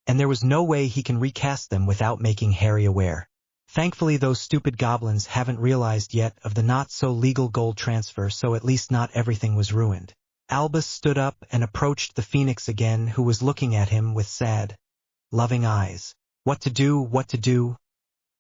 and there was no way he can recast them without making Harry aware. Thankfully those stupid goblins haven't realized yet of the not-so-legal gold transfer, so at least not everything was ruined. Albus stood up and approached the Phoenix again, who was looking at him with sad, loving eyes. What to do?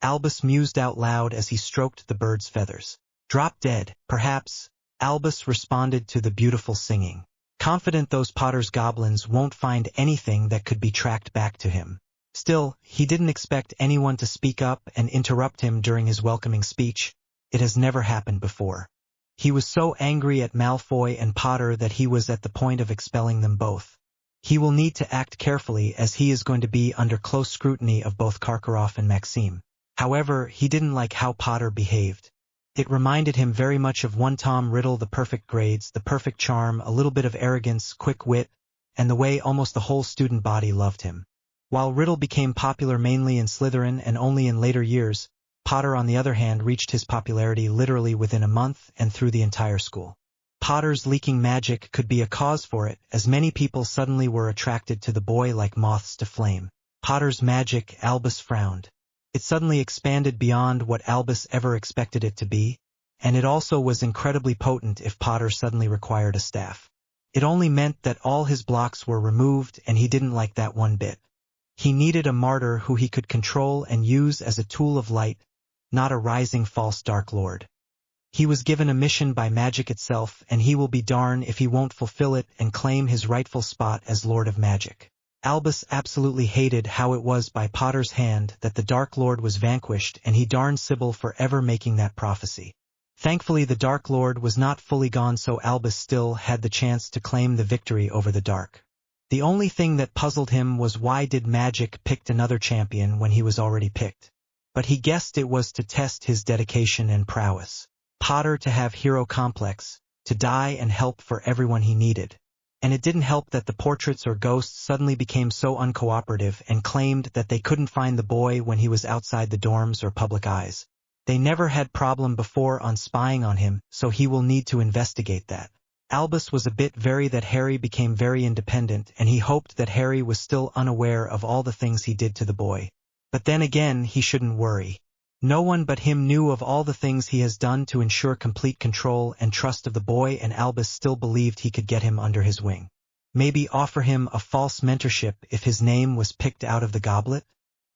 Albus mused out loud as he stroked the bird's feathers. Drop dead, perhaps, Albus responded to the beautiful singing, confident those Potter's goblins won't find anything that could be tracked back to him. Still, he didn't expect anyone to speak up and interrupt him during his welcoming speech. It has never happened before. He was so angry at Malfoy and Potter that he was at the point of expelling them both. He will need to act carefully as he is going to be under close scrutiny of both Karkaroff and Maxime. However, he didn't like how Potter behaved. It reminded him very much of one Tom Riddle, the perfect grades, the perfect charm, a little bit of arrogance, quick wit, and the way almost the whole student body loved him. While Riddle became popular mainly in Slytherin and only in later years, Potter on the other hand reached his popularity literally within a month and through the entire school. Potter's leaking magic could be a cause for it, as many people suddenly were attracted to the boy like moths to flame. Potter's magic, Albus frowned. It suddenly expanded beyond what Albus ever expected it to be, and it also was incredibly potent if Potter suddenly required a staff. It only meant that all his blocks were removed, and he didn't like that one bit. He needed a martyr who he could control and use as a tool of light, not a rising false Dark Lord. He was given a mission by magic itself, and he will be darned if he won't fulfill it and claim his rightful spot as Lord of Magic. Albus absolutely hated how it was by Potter's hand that the Dark Lord was vanquished, and he darned Sybil for ever making that prophecy. Thankfully the Dark Lord was not fully gone, so Albus still had the chance to claim the victory over the Dark. The only thing that puzzled him was why did Magic pick another champion when he was already picked. But he guessed it was to test his dedication and prowess. Potter to have hero complex, to die and help for everyone he needed. And it didn't help that the portraits or ghosts suddenly became so uncooperative and claimed that they couldn't find the boy when he was outside the dorms or public eyes. They never had problem before on spying on him, so he will need to investigate that. Albus was a bit wary that Harry became very independent, and he hoped that Harry was still unaware of all the things he did to the boy. But then again, he shouldn't worry. No one but him knew of all the things he has done to ensure complete control and trust of the boy, and Albus still believed he could get him under his wing. Maybe offer him a false mentorship if his name was picked out of the goblet?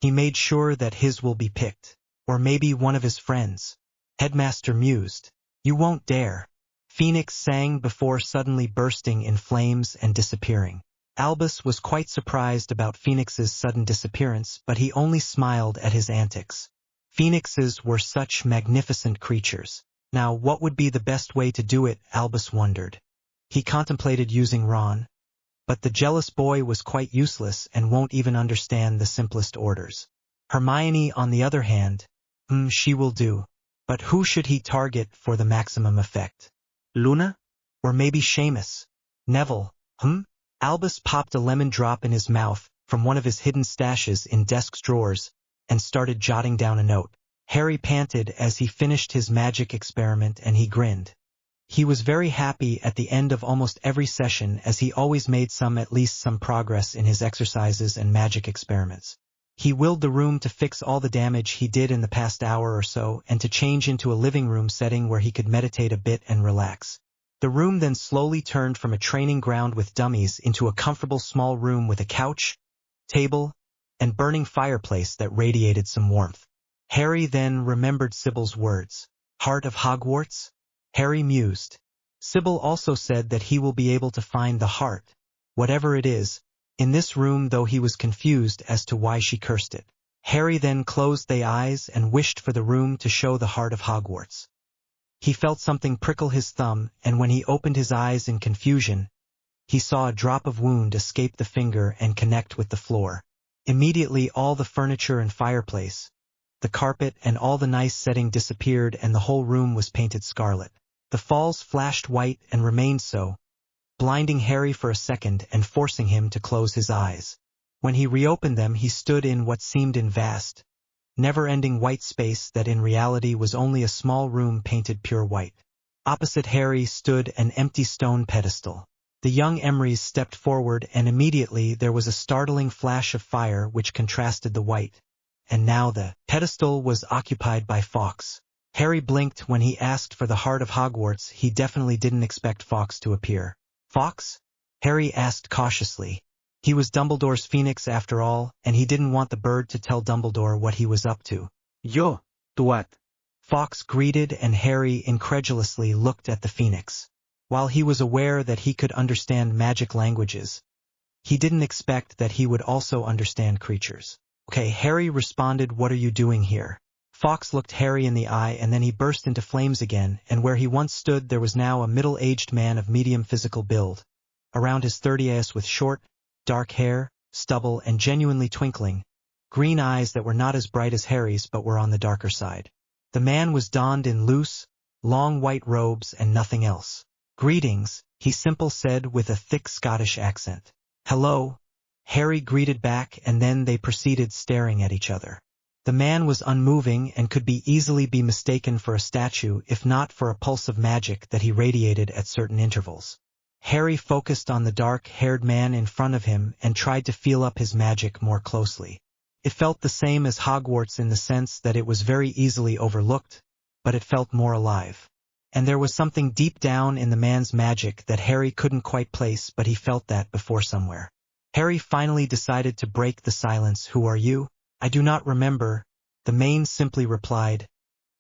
He made sure that his will be picked. Or maybe one of his friends. Headmaster mused. You won't dare. Phoenix sang before suddenly bursting in flames and disappearing. Albus was quite surprised about Phoenix's sudden disappearance, but he only smiled at his antics. Phoenixes were such magnificent creatures. Now what would be the best way to do it, Albus wondered. He contemplated using Ron. But the jealous boy was quite useless and won't even understand the simplest orders. Hermione, on the other hand, she will do. But who should he target for the maximum effect? Luna? Or maybe Seamus? Neville? Albus popped a lemon drop in his mouth from one of his hidden stashes in desk drawers and started jotting down a note. Harry panted as he finished his magic experiment, and he grinned. He was very happy at the end of almost every session, as he always made at least some progress in his exercises and magic experiments. He willed the room to fix all the damage he did in the past hour or so and to change into a living room setting where he could meditate a bit and relax. The room then slowly turned from a training ground with dummies into a comfortable small room with a couch, table, and burning fireplace that radiated some warmth. Harry then remembered Sybil's words. Heart of Hogwarts? Harry mused. Sybil also said that he will be able to find the heart, whatever it is, in this room, though he was confused as to why she cursed it. Harry then closed the eyes and wished for the room to show the heart of Hogwarts. He felt something prickle his thumb, and when he opened his eyes in confusion, he saw a drop of wound escape the finger and connect with the floor. Immediately all the furniture and fireplace, the carpet and all the nice setting disappeared, and the whole room was painted scarlet. The falls flashed white and remained so, blinding Harry for a second and forcing him to close his eyes. When he reopened them, he stood in what seemed in vast, never-ending white space that in reality was only a small room painted pure white. Opposite Harry stood an empty stone pedestal. The young Emrys stepped forward, and immediately there was a startling flash of fire which contrasted the white. And now the pedestal was occupied by Fawkes. Harry blinked when he asked for the heart of Hogwarts. He definitely didn't expect Fawkes to appear. Fawkes? Harry asked cautiously. He was Dumbledore's phoenix after all, and he didn't want the bird to tell Dumbledore what he was up to. Yo, what? Fawkes greeted, and Harry incredulously looked at the phoenix. While he was aware that he could understand magic languages, he didn't expect that he would also understand creatures. Okay, Harry responded, what are you doing here? Fawkes looked Harry in the eye, and then he burst into flames again, and where he once stood there was now a middle-aged man of medium physical build, around his 30s, with short, dark hair, stubble, and genuinely twinkling, green eyes that were not as bright as Harry's but were on the darker side. The man was donned in loose, long white robes and nothing else. Greetings, he simple said with a thick Scottish accent. Hello, Harry greeted back and then they proceeded staring at each other. The man was unmoving and could easily be mistaken for a statue if not for a pulse of magic that he radiated at certain intervals. Harry focused on the dark-haired man in front of him and tried to feel up his magic more closely. It felt the same as Hogwarts in the sense that it was very easily overlooked, but it felt more alive. And there was something deep down in the man's magic that Harry couldn't quite place, but he felt that before somewhere. Harry finally decided to break the silence. "Who are you?" "I do not remember," the man simply replied,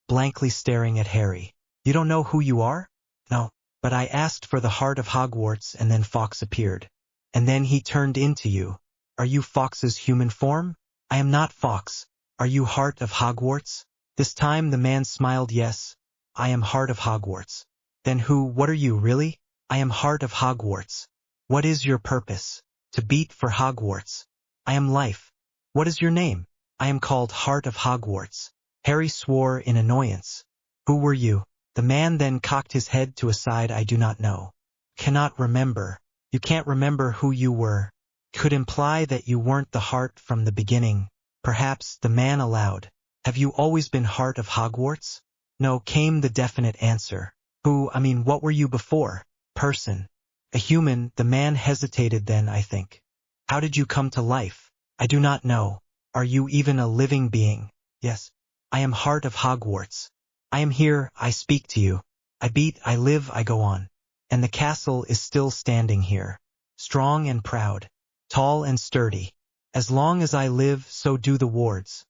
blankly staring at Harry. "You don't know who you are?" "No, but I asked for the heart of Hogwarts and then Fawkes appeared. And then he turned into you. Are you Fawkes's human form?" "I am not Fawkes. Are you heart of Hogwarts?" This time the man smiled. "Yes, I am heart of Hogwarts." "Then what are you really?" "I am heart of Hogwarts." "What is your purpose?" "To beat for Hogwarts." "I am life." "What is your name?" "I am called Heart of Hogwarts." Harry swore in annoyance. "Who were you?" The man then cocked his head to a side. "I do not know." "Cannot remember." "You can't remember who you were. Could imply that you weren't the heart from the beginning." "Perhaps," the man allowed. "Have you always been heart of Hogwarts?" "No," came the definite answer. What were you before?" "Person. A human." The man hesitated. "Then I think." "How did you come to life?" "I do not know." "Are you even a living being?" "Yes. I am heart of Hogwarts. I am here, I speak to you. I beat, I live, I go on. And the castle is still standing here. Strong and proud. Tall and sturdy. As long as I live, so do the wards.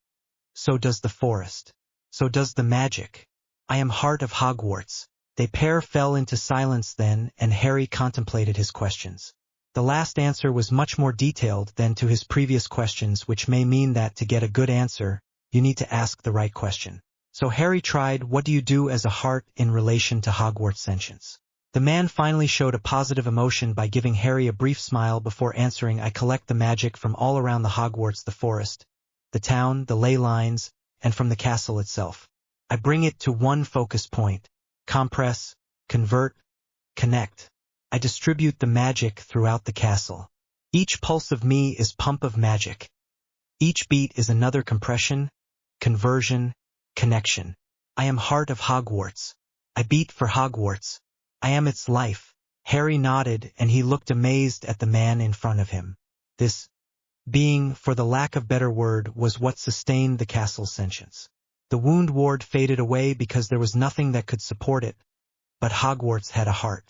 So does the forest. So does the magic. I am heart of Hogwarts." The pair fell into silence then, and Harry contemplated his questions. The last answer was much more detailed than to his previous questions, which may mean that to get a good answer, you need to ask the right question. So Harry tried, "What do you do as a heart in relation to Hogwarts sentience?" The man finally showed a positive emotion by giving Harry a brief smile before answering, "I collect the magic from all around the Hogwarts, the forest, the town, the ley lines, and from the castle itself. I bring it to one focus point. Compress, convert, connect. I distribute the magic throughout the castle. Each pulse of me is pump of magic. Each beat is another compression, conversion, connection. I am heart of Hogwarts. I beat for Hogwarts. I am its life." Harry nodded, and he looked amazed at the man in front of him. This being, for the lack of better word, was what sustained the castle's sentience. The wound ward faded away because there was nothing that could support it, but Hogwarts had a heart.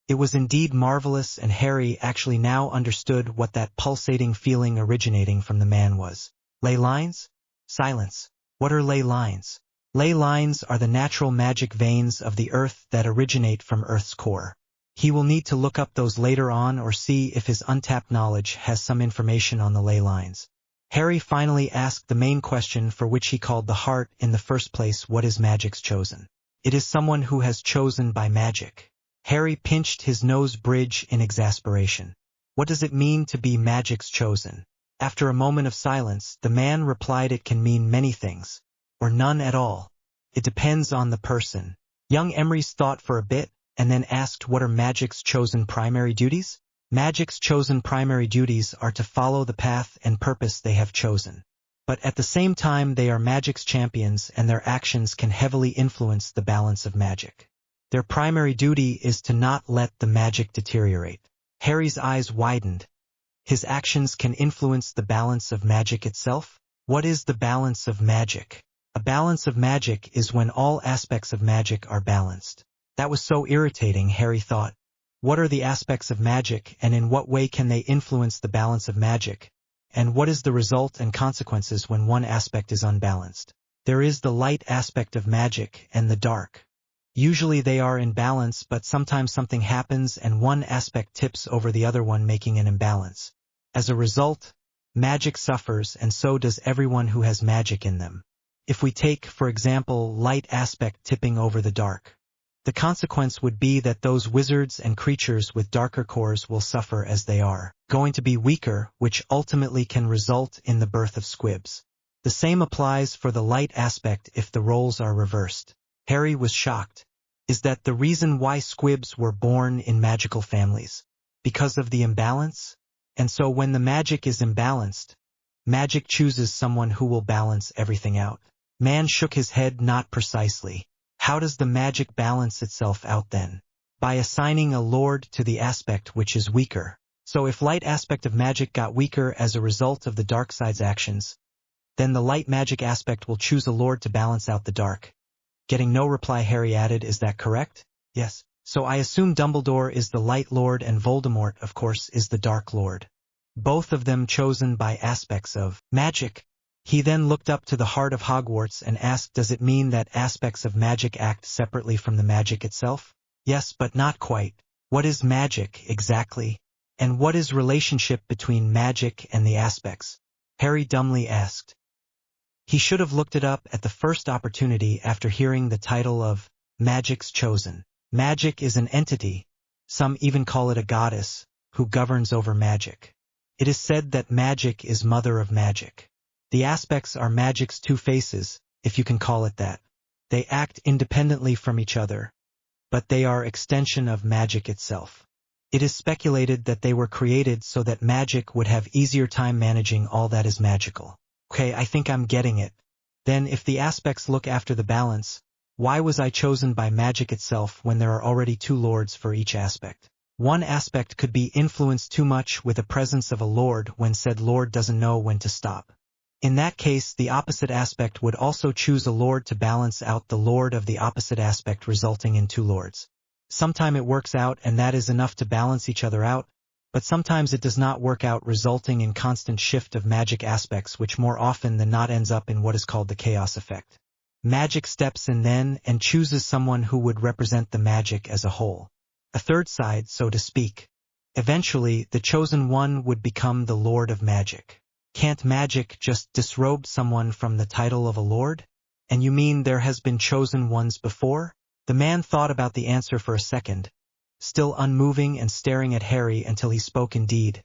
It was indeed marvelous, and Harry actually now understood what that pulsating feeling originating from the man was. Ley lines? Silence. What are ley lines? Ley lines are the natural magic veins of the earth that originate from Earth's core. He will need to look up those later on or see if his untapped knowledge has some information on the ley lines. Harry finally asked the main question for which he called the heart in the first place. What is magic's chosen? It is someone who has chosen by magic. Harry pinched his nose bridge in exasperation. What does it mean to be magic's chosen? After a moment of silence, the man replied, "It can mean many things, or none at all. It depends on the person." Young Emery's thought for a bit, and then asked, "What are magic's chosen primary duties?" Magic's chosen primary duties are to follow the path and purpose they have chosen. But at the same time they are magic's champions, and their actions can heavily influence the balance of magic. Their primary duty is to not let the magic deteriorate. Harry's eyes widened. His actions can influence the balance of magic itself? What is the balance of magic? A balance of magic is when all aspects of magic are balanced. That was so irritating, Harry thought. What are the aspects of magic, and in what way can they influence the balance of magic? And what is the result and consequences when one aspect is unbalanced? There is the light aspect of magic and the dark. Usually they are in balance, but sometimes something happens and one aspect tips over the other one, making an imbalance. As a result, magic suffers, and so does everyone who has magic in them. If we take, for example, light aspect tipping over the dark, the consequence would be that those wizards and creatures with darker cores will suffer, as they are going to be weaker, which ultimately can result in the birth of squibs. The same applies for the light aspect if the roles are reversed. Harry was shocked. Is that the reason why squibs were born in magical families? Because of the imbalance? And so when the magic is imbalanced, magic chooses someone who will balance everything out. Man shook his head. Not precisely. How does the magic balance itself out then? By assigning a lord to the aspect which is weaker. So if light aspect of magic got weaker as a result of the dark side's actions, then the light magic aspect will choose a lord to balance out the dark. Getting no reply, Harry added, is that correct? Yes. So I assume Dumbledore is the light lord and Voldemort, of course, is the dark lord. Both of them chosen by aspects of magic. He then looked up to the heart of Hogwarts and asked, does it mean that aspects of magic act separately from the magic itself? Yes, but not quite. What is magic, exactly? And what is relationship between magic and the aspects? Harry dumbly asked. He should have looked it up at the first opportunity after hearing the title of Magic's Chosen. Magic is an entity, some even call it a goddess, who governs over magic. It is said that magic is mother of magic. The aspects are magic's two faces, if you can call it that. They act independently from each other, but they are extension of magic itself. It is speculated that they were created so that magic would have easier time managing all that is magical. Okay, I think I'm getting it. Then if the aspects look after the balance, why was I chosen by magic itself when there are already two lords for each aspect? One aspect could be influenced too much with the presence of a lord when said lord doesn't know when to stop. In that case, the opposite aspect would also choose a lord to balance out the lord of the opposite aspect, resulting in two lords. Sometime it works out and that is enough to balance each other out, but sometimes it does not work out, resulting in constant shift of magic aspects, which more often than not ends up in what is called the chaos effect. Magic steps in then and chooses someone who would represent the magic as a whole. A third side, so to speak. Eventually, the chosen one would become the Lord of Magic. Can't magic just disrobe someone from the title of a lord? And you mean there has been chosen ones before? The man thought about the answer for a second, still unmoving and staring at Harry until he spoke. Indeed,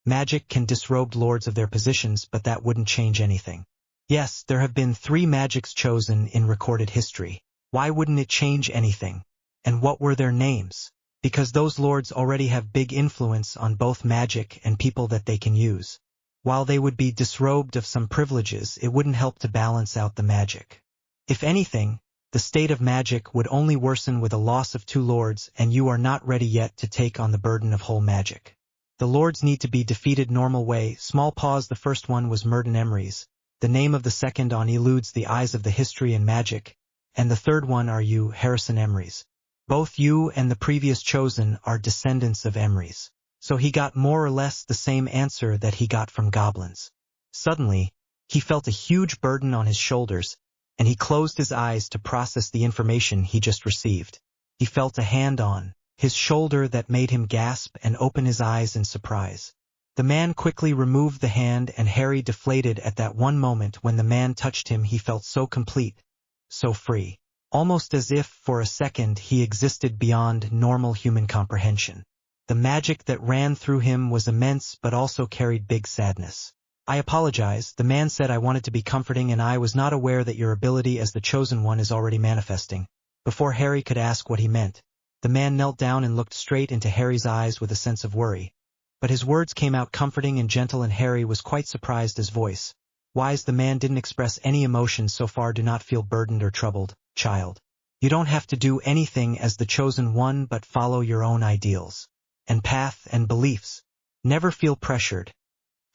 magic can disrobe lords of their positions, but that wouldn't change anything. Yes, there have been 3 magics chosen in recorded history. Why wouldn't it change anything? And what were their names? Because those lords already have big influence on both magic and people that they can use. While they would be disrobed of some privileges, it wouldn't help to balance out the magic. If anything, the state of magic would only worsen with a loss of 2 lords, and you are not ready yet to take on the burden of whole magic. The lords need to be defeated normal way. Small pause. The first one was Merton Emery's. The name of the second on eludes the eyes of the history and magic. And the third one are you, Harrison Emery's. Both you and the previous chosen are descendants of Emery's. So he got more or less the same answer that he got from goblins. Suddenly, he felt a huge burden on his shoulders, and he closed his eyes to process the information he just received. He felt a hand on his shoulder that made him gasp and open his eyes in surprise. The man quickly removed the hand, and Harry deflated at that one moment when the man touched him. He felt so complete, so free, almost as if for a second he existed beyond normal human comprehension. The magic that ran through him was immense but also carried big sadness. I apologize, the man said. I wanted to be comforting, and I was not aware that your ability as the chosen one is already manifesting. Before Harry could ask what he meant, the man knelt down and looked straight into Harry's eyes with a sense of worry. But his words came out comforting and gentle, and Harry was quite surprised. His voice wise. The man didn't express any emotion so far. Do not feel burdened or troubled, child. You don't have to do anything as the chosen one but follow your own ideals and path and beliefs. Never feel pressured,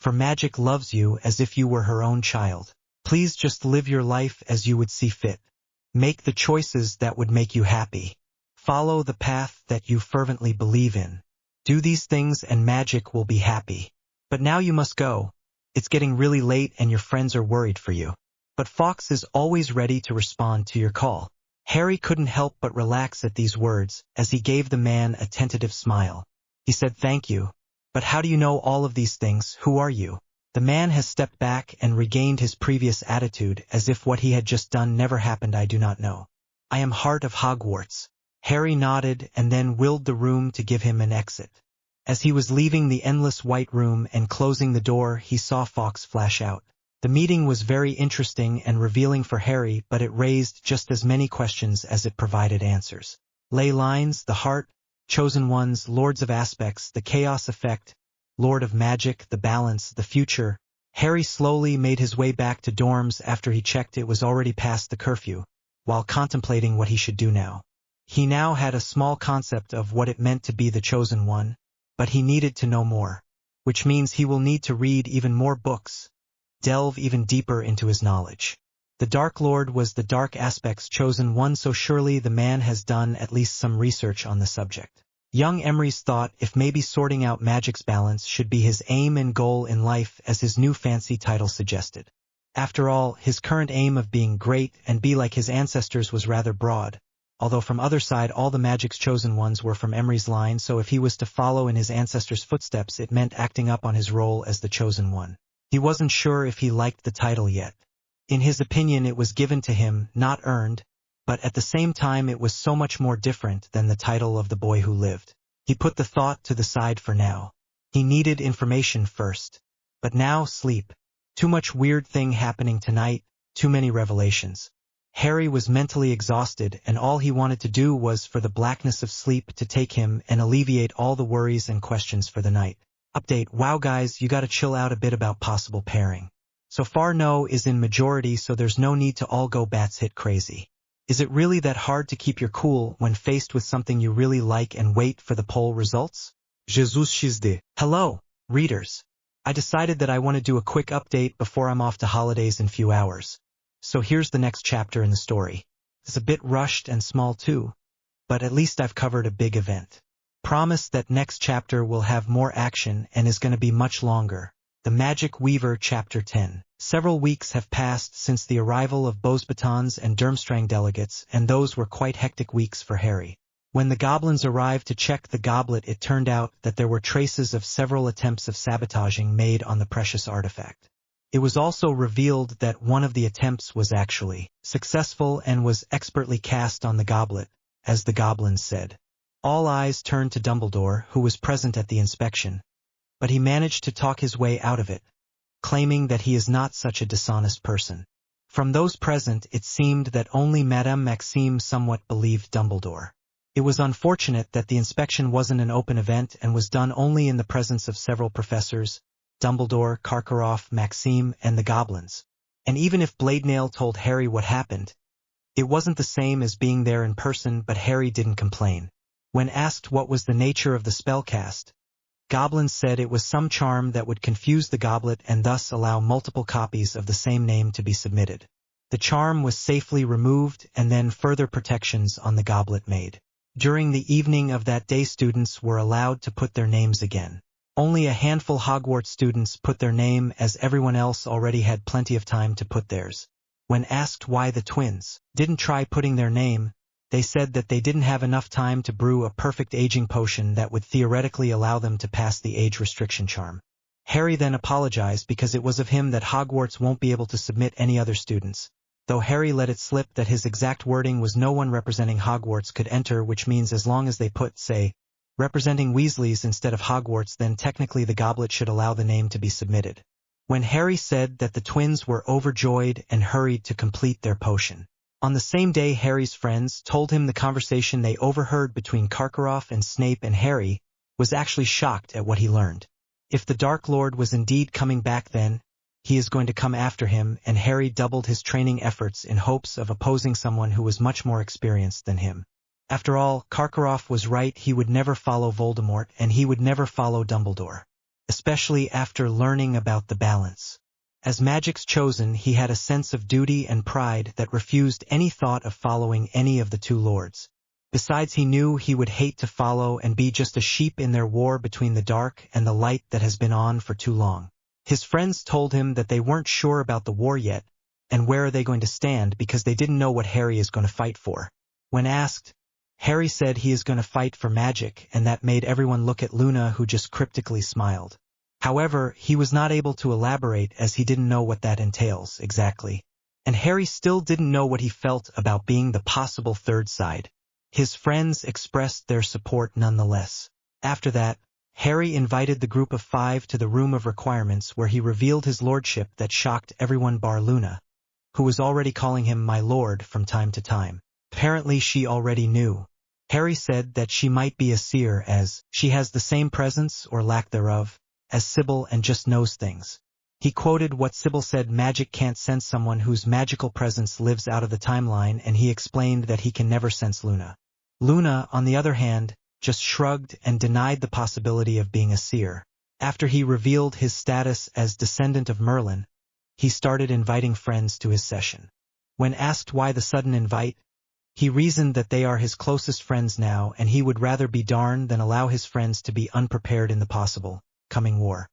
for magic loves you as if you were her own child. Please just live your life as you would see fit. Make the choices that would make you happy. Follow the path that you fervently believe in. Do these things and magic will be happy. But now you must go. It's getting really late and your friends are worried for you. But Fawkes is always ready to respond to your call. Harry couldn't help but relax at these words as he gave the man a tentative smile. He said, "Thank you. But how do you know all of these things? Who are you?" The man has stepped back and regained his previous attitude as if what he had just done never happened. "I do not know. I am Heart of Hogwarts." Harry nodded and then willed the room to give him an exit. As he was leaving the endless white room and closing the door, he saw Fawkes flash out. The meeting was very interesting and revealing for Harry, but it raised just as many questions as it provided answers. Ley lines, the heart, chosen ones, lords of aspects, the chaos effect. Lord of Magic, the Balance, the Future. Harry slowly made his way back to dorms after he checked it was already past the curfew, while contemplating what he should do now. He now had a small concept of what it meant to be the Chosen One, but he needed to know more, which means he will need to read even more books, delve even deeper into his knowledge. The Dark Lord was the Dark Aspect's Chosen One, so surely the man has done at least some research on the subject. Young Emery's thought if maybe sorting out magic's balance should be his aim and goal in life, as his new fancy title suggested. After all, his current aim of being great and be like his ancestors was rather broad, although from other side all the magic's chosen ones were from Emery's line, so if he was to follow in his ancestors' footsteps it meant acting up on his role as the chosen one. He wasn't sure if he liked the title yet. In his opinion it was given to him, not earned, but at the same time it was so much more different than the title of the boy who lived. He put the thought to the side for now. He needed information first. But now sleep. Too much weird thing happening tonight, too many revelations. Harry was mentally exhausted and all he wanted to do was for the blackness of sleep to take him and alleviate all the worries and questions for the night. Update: wow guys, you gotta chill out a bit about possible pairing. So far no is in majority, so there's no need to all go bats hit crazy. Is it really that hard to keep your cool when faced with something you really like and wait for the poll results? Jesus XD. Hello, readers. I decided that I want to do a quick update before I'm off to holidays in few hours. So here's the next chapter in the story. It's a bit rushed and small too, but at least I've covered a big event. Promise that next chapter will have more action and is going to be much longer. The Magic Weaver Chapter 10. Several weeks have passed since the arrival of Beauxbatons and Durmstrang delegates, and those were quite hectic weeks for Harry. When the goblins arrived to check the goblet, it turned out that there were traces of several attempts of sabotaging made on the precious artifact. It was also revealed that one of the attempts was actually successful and was expertly cast on the goblet, as the goblins said. All eyes turned to Dumbledore, who was present at the inspection, but he managed to talk his way out of it, claiming that he is not such a dishonest person. From those present, it seemed that only Madame Maxime somewhat believed Dumbledore. It was unfortunate that the inspection wasn't an open event and was done only in the presence of several professors, Dumbledore, Karkaroff, Maxime, and the goblins. And even if Bladenail told Harry what happened, it wasn't the same as being there in person, but Harry didn't complain. When asked what was the nature of the spell cast, Goblin said it was some charm that would confuse the goblet and thus allow multiple copies of the same name to be submitted. The charm was safely removed and then further protections on the goblet made. During the evening of that day, students were allowed to put their names again. Only a handful Hogwarts students put their name, as everyone else already had plenty of time to put theirs. When asked why the twins didn't try putting their name, they said that they didn't have enough time to brew a perfect aging potion that would theoretically allow them to pass the age restriction charm. Harry then apologized because it was of him that Hogwarts won't be able to submit any other students, though Harry let it slip that his exact wording was no one representing Hogwarts could enter, which means as long as they put, say, representing Weasleys instead of Hogwarts, then technically the goblet should allow the name to be submitted. When Harry said that the twins were overjoyed and hurried to complete their potion. On the same day, Harry's friends told him the conversation they overheard between Karkaroff and Snape, and Harry was actually shocked at what he learned. If the Dark Lord was indeed coming back, then he is going to come after him, and Harry doubled his training efforts in hopes of opposing someone who was much more experienced than him. After all, Karkaroff was right, he would never follow Voldemort and he would never follow Dumbledore, especially after learning about the balance. As Magic's chosen, he had a sense of duty and pride that refused any thought of following any of the two lords. Besides, he knew he would hate to follow and be just a sheep in their war between the dark and the light that has been on for too long. His friends told him that they weren't sure about the war yet, and where are they going to stand, because they didn't know what Harry is going to fight for. When asked, Harry said he is going to fight for magic, and that made everyone look at Luna, who just cryptically smiled. However, he was not able to elaborate as he didn't know what that entails exactly. And Harry still didn't know what he felt about being the possible third side. His friends expressed their support nonetheless. After that, Harry invited the group of 5 to the room of requirements, where he revealed his lordship that shocked everyone bar Luna, who was already calling him my lord from time to time. Apparently she already knew. Harry said that she might be a seer, as she has the same presence or lack thereof as Sybil and just knows things. He quoted what Sybil said: magic can't sense someone whose magical presence lives out of the timeline, and he explained that he can never sense Luna. Luna, on the other hand, just shrugged and denied the possibility of being a seer. After he revealed his status as descendant of Merlin, he started inviting friends to his session. When asked why the sudden invite, he reasoned that they are his closest friends now, and he would rather be darned than allow his friends to be unprepared in the possible coming war.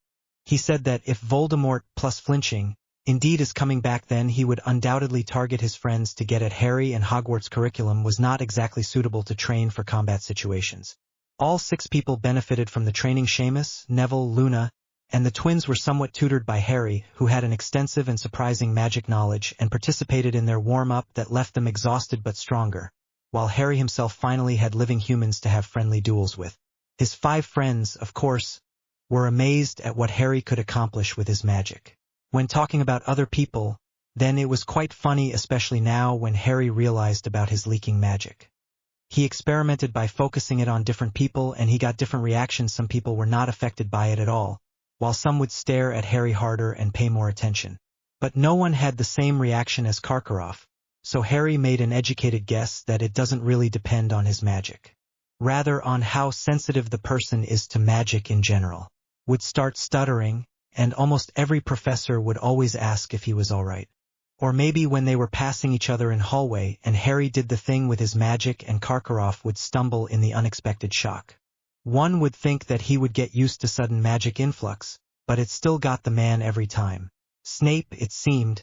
He said that if Voldemort plus flinching indeed is coming back, then he would undoubtedly target his friends to get at Harry, and Hogwarts' curriculum was not exactly suitable to train for combat situations. All 6 people benefited from the training. Seamus, Neville, Luna, and the twins were somewhat tutored by Harry, who had an extensive and surprising magic knowledge and participated in their warm-up that left them exhausted but stronger, while Harry himself finally had living humans to have friendly duels with. His 5 friends, of course, were amazed at what Harry could accomplish with his magic. When talking about other people, then it was quite funny, especially now when Harry realized about his leaking magic. He experimented by focusing it on different people, and he got different reactions. Some people were not affected by it at all, while some would stare at Harry harder and pay more attention. But no one had the same reaction as Karkaroff, so Harry made an educated guess that it doesn't really depend on his magic, rather on how sensitive the person is to magic in general. Would start stuttering, and almost every professor would always ask if he was all right. Or maybe when they were passing each other in hallway and Harry did the thing with his magic and Karkaroff would stumble in the unexpected shock. One would think that he would get used to sudden magic influx, but it still got the man every time. Snape, it seemed,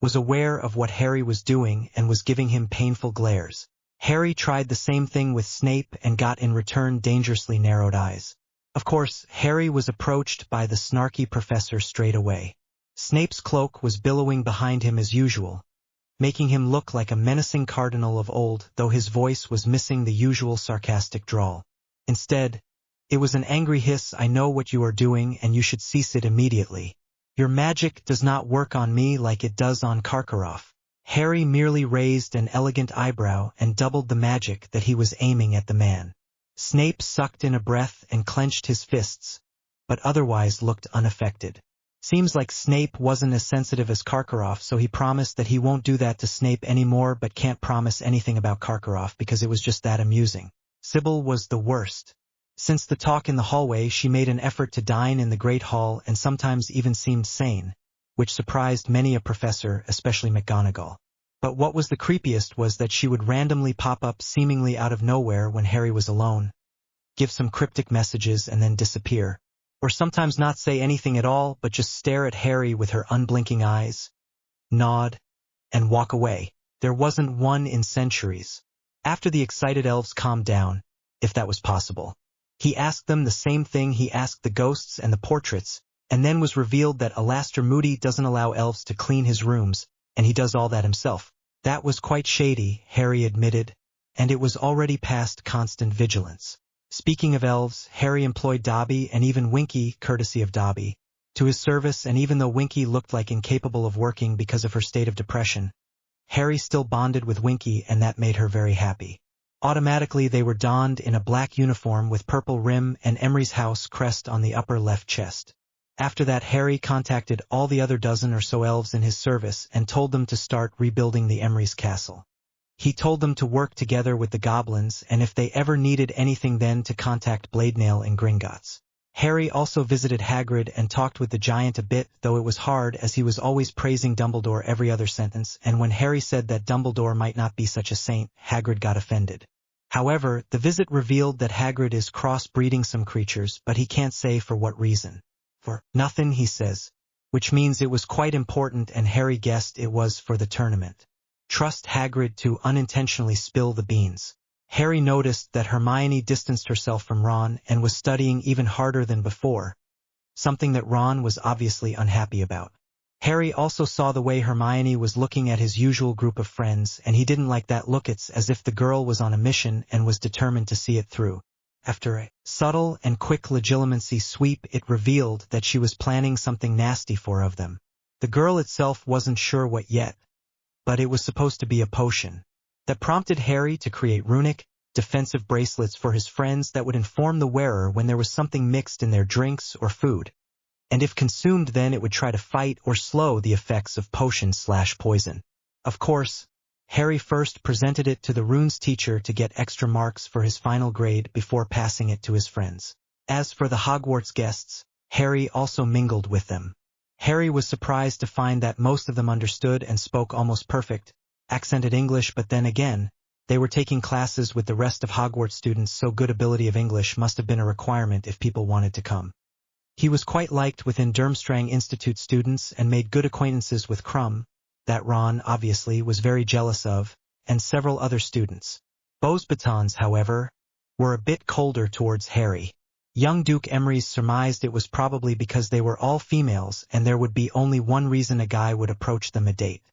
was aware of what Harry was doing and was giving him painful glares. Harry tried the same thing with Snape and got in return dangerously narrowed eyes. Of course, Harry was approached by the snarky professor straight away. Snape's cloak was billowing behind him as usual, making him look like a menacing cardinal of old, though his voice was missing the usual sarcastic drawl. Instead, it was an angry hiss. "I know what you are doing, and you should cease it immediately. Your magic does not work on me like it does on Karkaroff." Harry merely raised an elegant eyebrow and doubled the magic that he was aiming at the man. Snape sucked in a breath and clenched his fists, but otherwise looked unaffected. Seems like Snape wasn't as sensitive as Karkaroff, so he promised that he won't do that to Snape anymore, but can't promise anything about Karkaroff because it was just that amusing. Sybil was the worst. Since the talk in the hallway, she made an effort to dine in the Great Hall and sometimes even seemed sane, which surprised many a professor, especially McGonagall. But what was the creepiest was that she would randomly pop up seemingly out of nowhere when Harry was alone, give some cryptic messages and then disappear, or sometimes not say anything at all but just stare at Harry with her unblinking eyes, nod, and walk away. There wasn't one in centuries. After the excited elves calmed down, if that was possible, he asked them the same thing he asked the ghosts and the portraits, and then was revealed that Alastor Moody doesn't allow elves to clean his rooms, and he does all that himself. That was quite shady, Harry admitted, and it was already past constant vigilance. Speaking of elves, Harry employed Dobby and even Winky, courtesy of Dobby, to his service, and even though Winky looked like incapable of working because of her state of depression, Harry still bonded with Winky, and that made her very happy. Automatically they were donned in a black uniform with purple rim and Emery's House crest on the upper left chest. After that, Harry contacted all the other dozen or so elves in his service and told them to start rebuilding the Emery's castle. He told them to work together with the goblins, and if they ever needed anything then to contact Bladenail and Gringotts. Harry also visited Hagrid and talked with the giant a bit, though it was hard as he was always praising Dumbledore every other sentence, and when Harry said that Dumbledore might not be such a saint, Hagrid got offended. However, the visit revealed that Hagrid is cross-breeding some creatures, but he can't say for what reason. For nothing, he says, which means it was quite important, and Harry guessed it was for the tournament. Trust Hagrid to unintentionally spill the beans. Harry noticed that Hermione distanced herself from Ron and was studying even harder than before, something that Ron was obviously unhappy about. Harry also saw the way Hermione was looking at his usual group of friends, and he didn't like that look. It's as if the girl was on a mission and was determined to see it through. After a subtle and quick legitimacy sweep, it revealed that she was planning something nasty for of them. The girl itself wasn't sure what yet, but it was supposed to be a potion that prompted Harry to create runic, defensive bracelets for his friends that would inform the wearer when there was something mixed in their drinks or food. and if consumed then it would try to fight or slow the effects of potion/poison. Of course, Harry first presented it to the runes teacher to get extra marks for his final grade before passing it to his friends. As for the Hogwarts guests, Harry also mingled with them. Harry was surprised to find that most of them understood and spoke almost perfect, accented English, but then again, they were taking classes with the rest of Hogwarts students, so good ability of English must have been a requirement if people wanted to come. He was quite liked within Durmstrang Institute students and made good acquaintances with Krum, that Ron, obviously, was very jealous of, and several other students. Beauxbatons, however, were a bit colder towards Harry. Young Duke Emery surmised it was probably because they were all females and there would be only one reason a guy would approach them a date.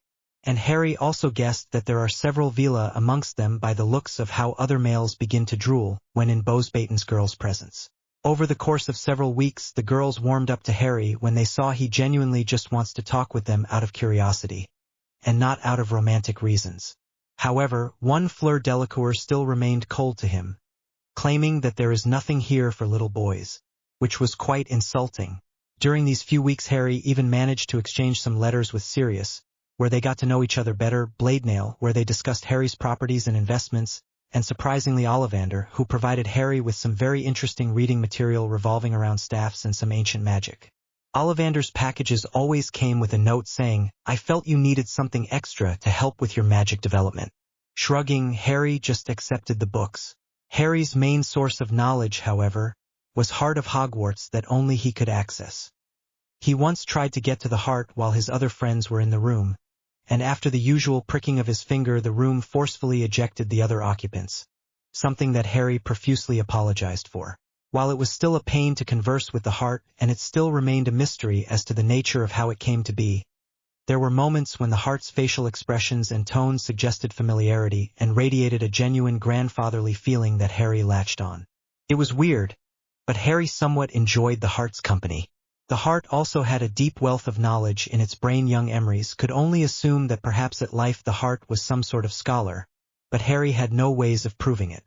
And Harry also guessed that there are several Vila amongst them by the looks of how other males begin to drool when in Beauxbaton's girls' presence. Over the course of several weeks the girls warmed up to Harry when they saw he genuinely just wants to talk with them out of curiosity, and not out of romantic reasons. However, one Fleur Delacour still remained cold to him, claiming that there is nothing here for little boys, which was quite insulting. During these few weeks Harry even managed to exchange some letters with Sirius, where they got to know each other better, Bladenail, where they discussed Harry's properties and investments, and surprisingly Ollivander, who provided Harry with some very interesting reading material revolving around staffs and some ancient magic. Ollivander's packages always came with a note saying, "I felt you needed something extra to help with your magic development." Shrugging, Harry just accepted the books. Harry's main source of knowledge, however, was Heart of Hogwarts that only he could access. He once tried to get to the heart while his other friends were in the room, and after the usual pricking of his finger the room forcefully ejected the other occupants, something that Harry profusely apologized for. While it was still a pain to converse with the heart, and it still remained a mystery as to the nature of how it came to be, there were moments when the heart's facial expressions and tones suggested familiarity and radiated a genuine grandfatherly feeling that Harry latched on. It was weird, but Harry somewhat enjoyed the heart's company. The heart also had a deep wealth of knowledge in its brain. Young Emery's could only assume that perhaps at life the heart was some sort of scholar, but Harry had no ways of proving it.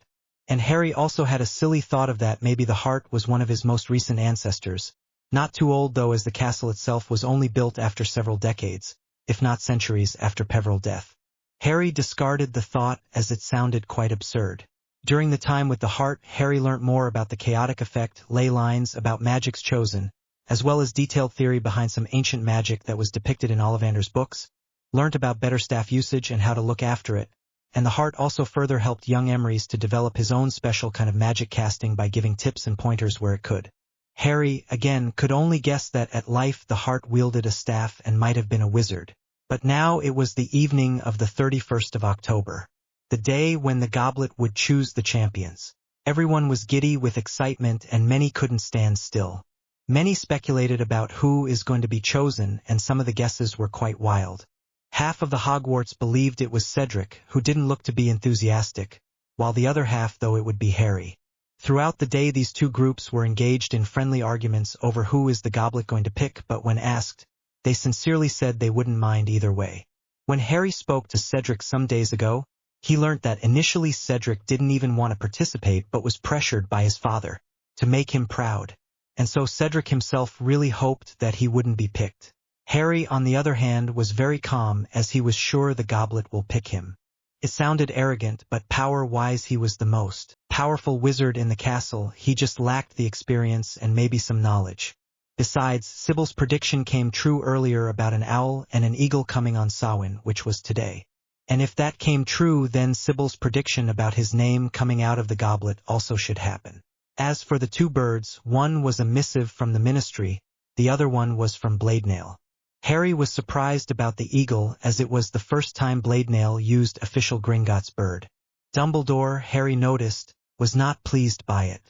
And Harry also had a silly thought of that maybe the heart was one of his most recent ancestors, not too old though, as the castle itself was only built after several decades, if not centuries, after Peveril death. Harry discarded the thought as it sounded quite absurd. During the time with the heart, Harry learnt more about the chaotic effect, ley lines about magic's chosen, as well as detailed theory behind some ancient magic that was depicted in Ollivander's books, learnt about better staff usage and how to look after it, and the heart also further helped young Emery's to develop his own special kind of magic casting by giving tips and pointers where it could. Harry, again, could only guess that at life the heart wielded a staff and might have been a wizard. But now it was the evening of the 31st of October, the day when the goblet would choose the champions. Everyone was giddy with excitement and many couldn't stand still. Many speculated about who is going to be chosen, and some of the guesses were quite wild. Half of the Hogwarts believed it was Cedric, who didn't look to be enthusiastic, while the other half though it would be Harry. Throughout the day these two groups were engaged in friendly arguments over who is the goblet going to pick, but when asked, they sincerely said they wouldn't mind either way. When Harry spoke to Cedric some days ago, he learnt that initially Cedric didn't even want to participate but was pressured by his father to make him proud, and so Cedric himself really hoped that he wouldn't be picked. Harry, on the other hand, was very calm as he was sure the goblet will pick him. It sounded arrogant, but power-wise he was the most powerful wizard in the castle. He just lacked the experience and maybe some knowledge. Besides, Sybil's prediction came true earlier about an owl and an eagle coming on Samhain, which was today. And if that came true, then Sybil's prediction about his name coming out of the goblet also should happen. As for the two birds, one was a missive from the ministry, the other one was from Bladenail. Harry was surprised about the eagle, as it was the first time Bladenail used official Gringotts bird. Dumbledore, Harry noticed, was not pleased by it.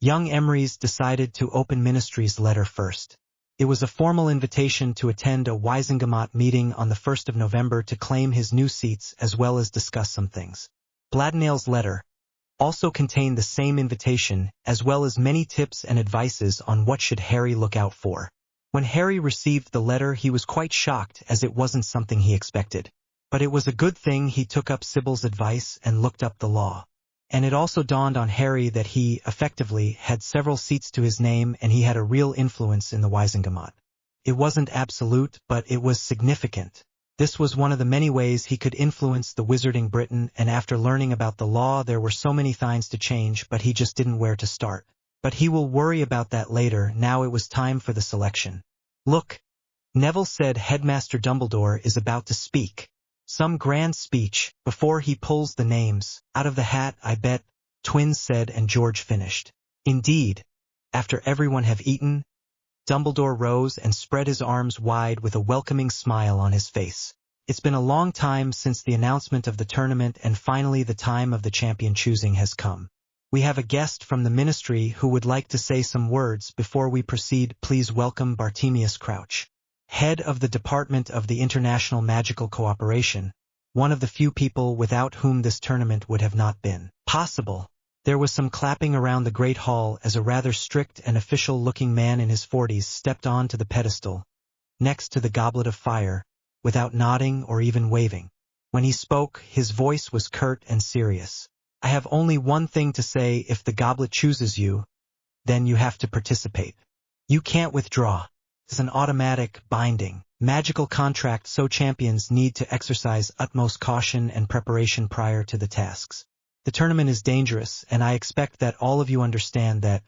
Young Emery's decided to open Ministry's letter first. It was a formal invitation to attend a Wisengamot meeting on the 1st of November to claim his new seats as well as discuss some things. Bladenail's letter also contained the same invitation, as well as many tips and advices on what should Harry look out for. When Harry received the letter he was quite shocked, as it wasn't something he expected. But it was a good thing he took up Sybil's advice and looked up the law. And it also dawned on Harry that he, effectively, had several seats to his name and he had a real influence in the Wisengamot. It wasn't absolute, but it was significant. This was one of the many ways he could influence the Wizarding Britain, and after learning about the law there were so many things to change, but he just didn't where to start. But he will worry about that later. Now it was time for the selection. Look, Neville said, Headmaster Dumbledore is about to speak. Some grand speech, before he pulls the names out of the hat, I bet, twins said, and George finished. Indeed. After everyone have eaten, Dumbledore rose and spread his arms wide with a welcoming smile on his face. It's been a long time since the announcement of the tournament, and finally the time of the champion choosing has come. We have a guest from the Ministry who would like to say some words before we proceed. Please welcome Bartemius Crouch, head of the Department of the International Magical Cooperation, one of the few people without whom this tournament would have not been possible. There was some clapping around the Great Hall as a rather strict and official-looking man in his 40s stepped on to the pedestal, next to the Goblet of Fire, without nodding or even waving. When he spoke, his voice was curt and serious. I have only one thing to say: if the goblet chooses you, then you have to participate. You can't withdraw. It's an automatic, binding, magical contract, so champions need to exercise utmost caution and preparation prior to the tasks. The tournament is dangerous, and I expect that all of you understand that.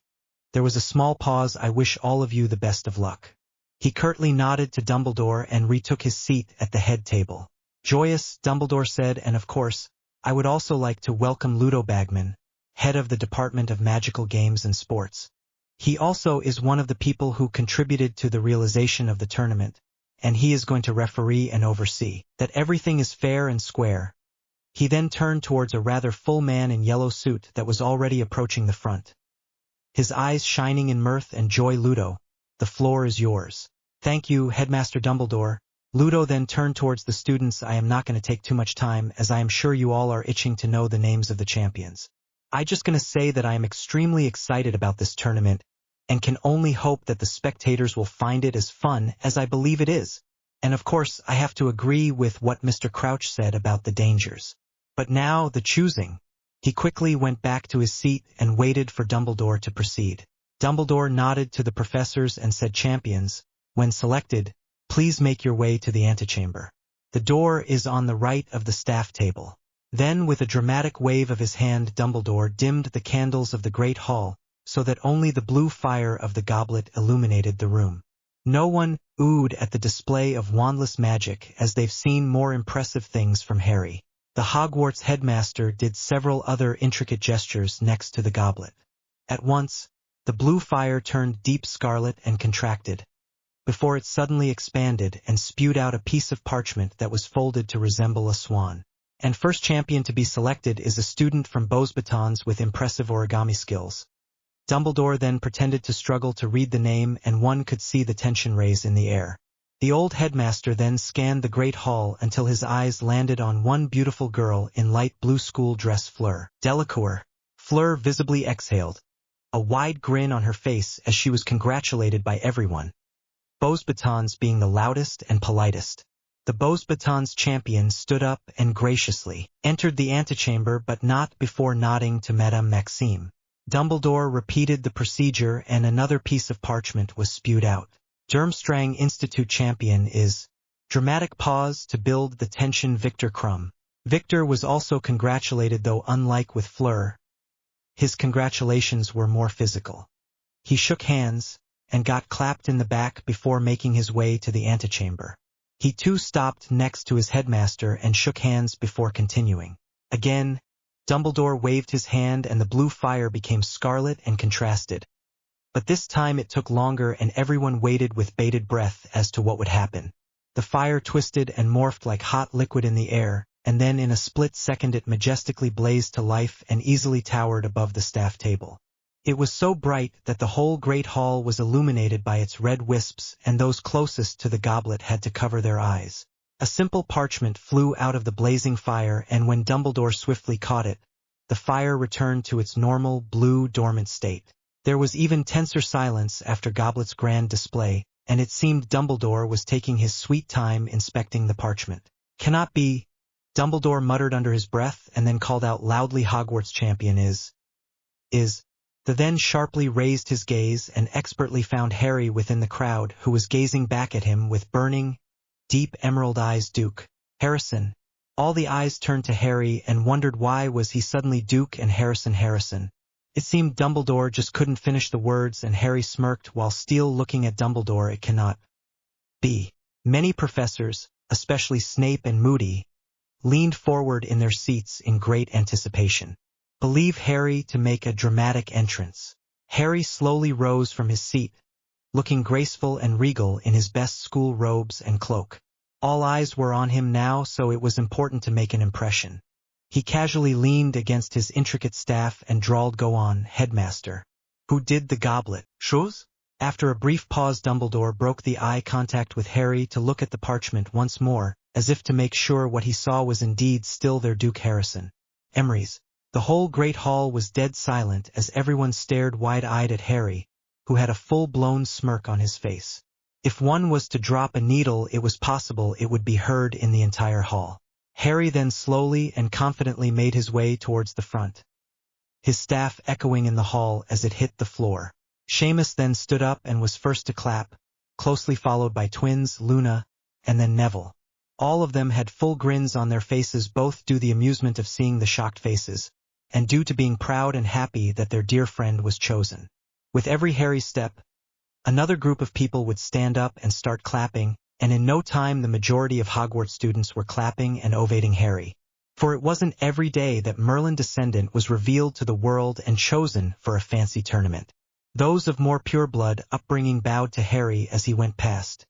There was a small pause. I wish all of you the best of luck. He curtly nodded to Dumbledore and retook his seat at the head table. Joyous, Dumbledore said, and of course, I would also like to welcome Ludo Bagman, head of the Department of Magical Games and Sports. He also is one of the people who contributed to the realization of the tournament, and he is going to referee and oversee that everything is fair and square. He then turned towards a rather full man in yellow suit that was already approaching the front, his eyes shining in mirth and joy. Ludo, the floor is yours. Thank you, Headmaster Dumbledore. Ludo then turned towards the students. I am not going to take too much time, as I am sure you all are itching to know the names of the champions. I'm just going to say that I am extremely excited about this tournament, and can only hope that the spectators will find it as fun as I believe it is. And of course, I have to agree with what Mr. Crouch said about the dangers. But now, the choosing. He quickly went back to his seat and waited for Dumbledore to proceed. Dumbledore nodded to the professors and said, champions, when selected, please make your way to the antechamber. The door is on the right of the staff table. Then, with a dramatic wave of his hand, Dumbledore dimmed the candles of the Great Hall, so that only the blue fire of the goblet illuminated the room. No one oohed at the display of wandless magic, as they've seen more impressive things from Harry. The Hogwarts headmaster did several other intricate gestures next to the goblet. At once, the blue fire turned deep scarlet and contracted, before it suddenly expanded and spewed out a piece of parchment that was folded to resemble a swan. And first champion to be selected is a student from Beauxbatons with impressive origami skills. Dumbledore then pretended to struggle to read the name, and one could see the tension raise in the air. The old headmaster then scanned the Great Hall until his eyes landed on one beautiful girl in light blue school dress. Fleur Delacour. Fleur visibly exhaled, a wide grin on her face as she was congratulated by everyone, Beauxbatons being the loudest and politest. The Beauxbatons champion stood up and graciously entered the antechamber, but not before nodding to Madame Maxime. Dumbledore repeated the procedure and another piece of parchment was spewed out. Durmstrang Institute champion is... Dramatic pause to build the tension. Victor Crumb. Victor was also congratulated, though unlike with Fleur, his congratulations were more physical. He shook hands and got clapped in the back before making his way to the antechamber. He too stopped next to his headmaster and shook hands before continuing. Again, Dumbledore waved his hand and the blue fire became scarlet and contrasted. But this time it took longer and everyone waited with bated breath as to what would happen. The fire twisted and morphed like hot liquid in the air, and then in a split second it majestically blazed to life and easily towered above the staff table. It was so bright that the whole Great Hall was illuminated by its red wisps, and those closest to the goblet had to cover their eyes. A simple parchment flew out of the blazing fire, and when Dumbledore swiftly caught it, the fire returned to its normal blue dormant state. There was even tenser silence after Goblet's grand display, and it seemed Dumbledore was taking his sweet time inspecting the parchment. Cannot be. Dumbledore muttered under his breath and then called out loudly, Hogwarts champion is. The then sharply raised his gaze and expertly found Harry within the crowd, who was gazing back at him with burning, deep emerald eyes. Duke Harrison. All the eyes turned to Harry and wondered why was he suddenly Duke and Harrison. It seemed Dumbledore just couldn't finish the words, and Harry smirked while still looking at Dumbledore. It cannot be. Many professors, especially Snape and Moody, leaned forward in their seats in great anticipation. Believe Harry to make a dramatic entrance. Harry slowly rose from his seat, looking graceful and regal in his best school robes and cloak. All eyes were on him now, so it was important to make an impression. He casually leaned against his intricate staff and drawled, "Go on, headmaster. Who did the goblet shows?" After a brief pause, Dumbledore broke the eye contact with Harry to look at the parchment once more, as if to make sure what he saw was indeed still there. Duke Harrison. Emery's. The whole great hall was dead silent as everyone stared wide-eyed at Harry, who had a full-blown smirk on his face. If one was to drop a needle, it was possible it would be heard in the entire hall. Harry then slowly and confidently made his way towards the front, his staff echoing in the hall as it hit the floor. Seamus then stood up and was first to clap, closely followed by twins, Luna, and then Neville. All of them had full grins on their faces, both due to the amusement of seeing the shocked faces, and due to being proud and happy that their dear friend was chosen. With every Harry step, another group of people would stand up and start clapping, and in no time the majority of Hogwarts students were clapping and ovating Harry. For it wasn't every day that Merlin descendant was revealed to the world and chosen for a fancy tournament. Those of more pure-blood upbringing bowed to Harry as he went past,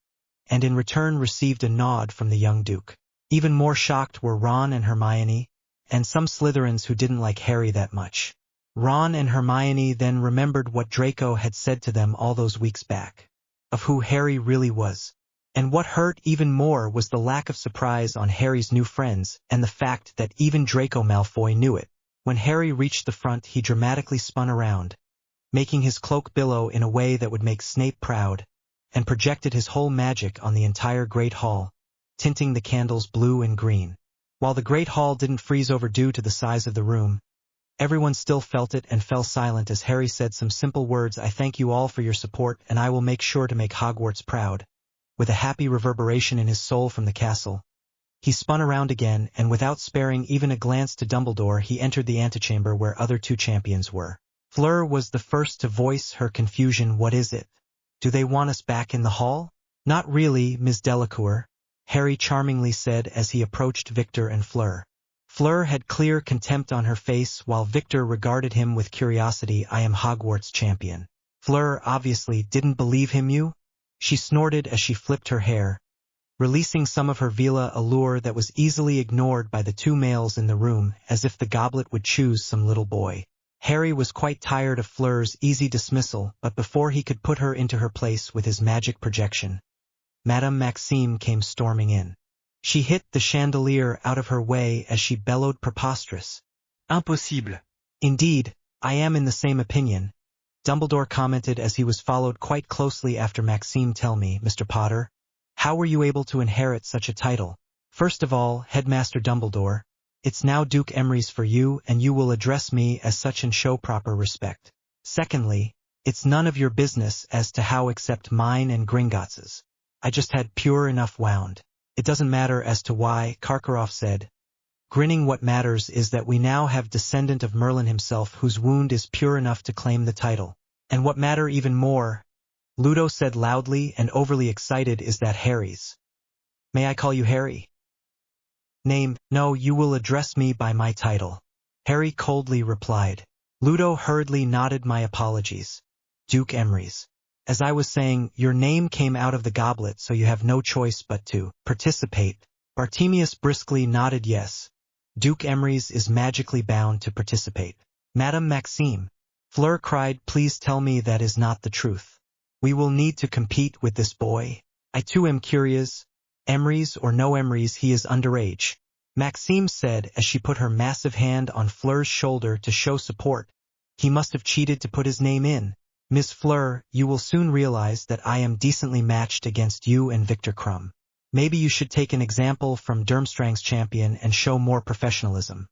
and in return received a nod from the young Duke. Even more shocked were Ron and Hermione, and some Slytherins who didn't like Harry that much. Ron and Hermione then remembered what Draco had said to them all those weeks back, of who Harry really was. And what hurt even more was the lack of surprise on Harry's new friends and the fact that even Draco Malfoy knew it. When Harry reached the front, he dramatically spun around, making his cloak billow in a way that would make Snape proud, and projected his whole magic on the entire Great Hall, tinting the candles blue and green. While the Great Hall didn't freeze over due to the size of the room, everyone still felt it and fell silent as Harry said some simple words: "I thank you all for your support, and I will make sure to make Hogwarts proud." With a happy reverberation in his soul from the castle, he spun around again, and without sparing even a glance to Dumbledore, he entered the antechamber where other two champions were. Fleur was the first to voice her confusion. "What is it? Do they want us back in the hall?" "Not really, Ms. Delacour," Harry charmingly said as he approached Victor and Fleur. Fleur had clear contempt on her face, while Victor regarded him with curiosity. "I am Hogwarts champion." Fleur obviously didn't believe him. "You?" She snorted as she flipped her hair, releasing some of her Vela allure that was easily ignored by the two males in the room, as if the goblet would choose some little boy. Harry was quite tired of Fleur's easy dismissal, but before he could put her into her place with his magic projection, Madame Maxime came storming in. She hit the chandelier out of her way as she bellowed, "Preposterous. Impossible." "Indeed, I am in the same opinion," Dumbledore commented as he was followed quite closely after Maxime. "Tell me, Mr. Potter, how were you able to inherit such a title?" "First of all, Headmaster Dumbledore, it's now Duke Emery's for you, and you will address me as such and show proper respect. Secondly, it's none of your business as to how except mine and Gringotts's. I just had pure enough wound. It doesn't matter as to why," Karkaroff said, grinning. "What matters is that we now have descendant of Merlin himself whose wound is pure enough to claim the title. And what matter even more," Ludo said loudly and overly excited, "is that Harry's." "May I call you Harry?" "Name? No, you will address me by my title," Harry coldly replied. Ludo hurriedly nodded. "My apologies, Duke Emery's. As I was saying, your name came out of the goblet, so you have no choice but to participate." Bartemius briskly nodded. "Yes, Duke Emery's is magically bound to participate." "Madame Maxime," Fleur cried, "please tell me that is not the truth. We will need to compete with this boy. I too am curious. Emery's or no Emery's, he is underage," Maxime said as she put her massive hand on Fleur's shoulder to show support. "He must have cheated to put his name in. Miss Fleur, you will soon realize that I am decently matched against you and Victor Crumb." Maybe you should take an example from Durmstrang's champion and show more professionalism.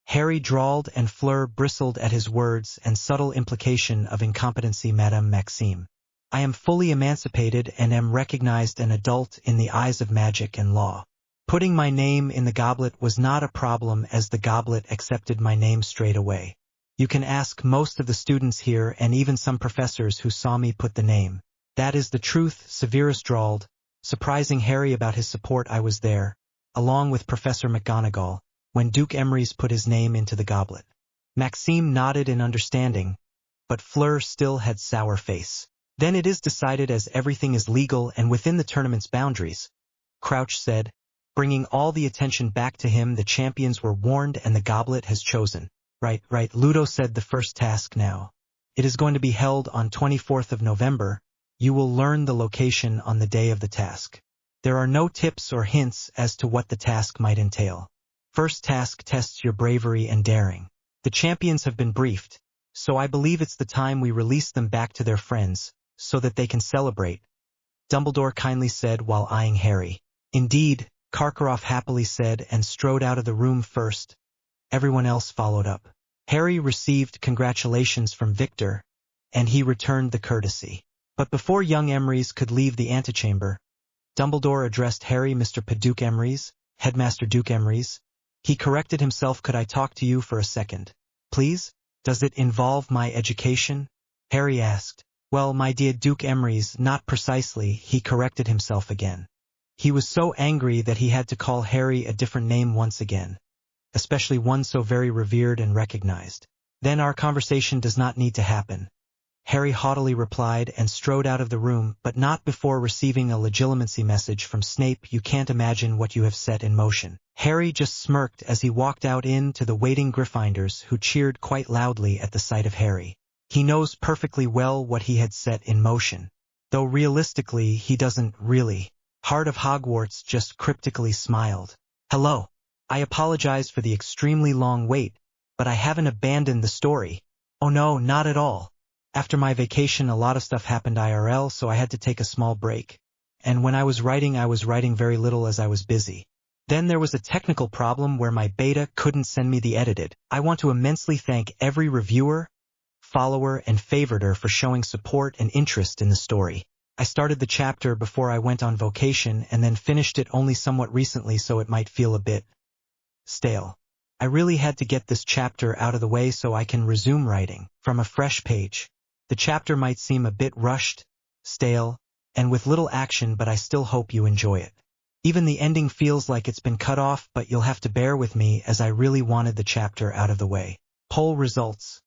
Harry drawled and Fleur bristled at his words and subtle implication of incompetency. Madame Maxime. I am fully emancipated and am recognized an adult in the eyes of magic and law. Putting my name in the goblet was not a problem as the goblet accepted my name straight away. You can ask most of the students here and even some professors who saw me put the name. That is the truth, Severus drawled, surprising Harry about his support. I was there, along with Professor McGonagall, when Duke Emrys put his name into the goblet. Maxime nodded in understanding, but Fleur still had sour face. Then it is decided as everything is legal and within the tournament's boundaries, Crouch said, bringing all the attention back to him. The champions were warned and the goblet has chosen. Right, Ludo said the first task now. It is going to be held on 24th of November. You will learn the location on the day of the task. There are no tips or hints as to what the task might entail. First task tests your bravery and daring. The champions have been briefed, so I believe it's the time we release them back to their friends, so that they can celebrate, Dumbledore kindly said while eyeing Harry. Indeed, Karkaroff happily said and strode out of the room first. Everyone else followed up. Harry received congratulations from Victor, and he returned the courtesy. But before young Emrys could leave the antechamber, Dumbledore addressed Harry. Mr. Duke Emrys, Headmaster Duke Emrys. He corrected himself. Could I talk to you for a second, please? Does it involve my education? Harry asked. Well, my dear Duke Emrys, not precisely. He corrected himself again. He was so angry that he had to call Harry a different name once again, especially one so very revered and recognized. Then our conversation does not need to happen, Harry haughtily replied and strode out of the room, but not before receiving a legitimacy message from Snape. You can't imagine what you have set in motion. Harry just smirked as he walked out into the waiting Gryffindors, who cheered quite loudly at the sight of Harry. He knows perfectly well what he had set in motion, though realistically he doesn't really. Heart of Hogwarts just cryptically smiled. Hello. I apologize for the extremely long wait, but I haven't abandoned the story. Oh no, not at all. After my vacation a lot of stuff happened IRL, so I had to take a small break. And when I was writing very little as I was busy. Then there was a technical problem where my beta couldn't send me the edited. I want to immensely thank every reviewer, follower, and favoriter for showing support and interest in the story. I started the chapter before I went on vacation and then finished it only somewhat recently, so it might feel a bit stale. I really had to get this chapter out of the way so I can resume writing from a fresh page. The chapter might seem a bit rushed, stale, and with little action, but I still hope you enjoy it. Even the ending feels like it's been cut off, but you'll have to bear with me as I really wanted the chapter out of the way. Poll results.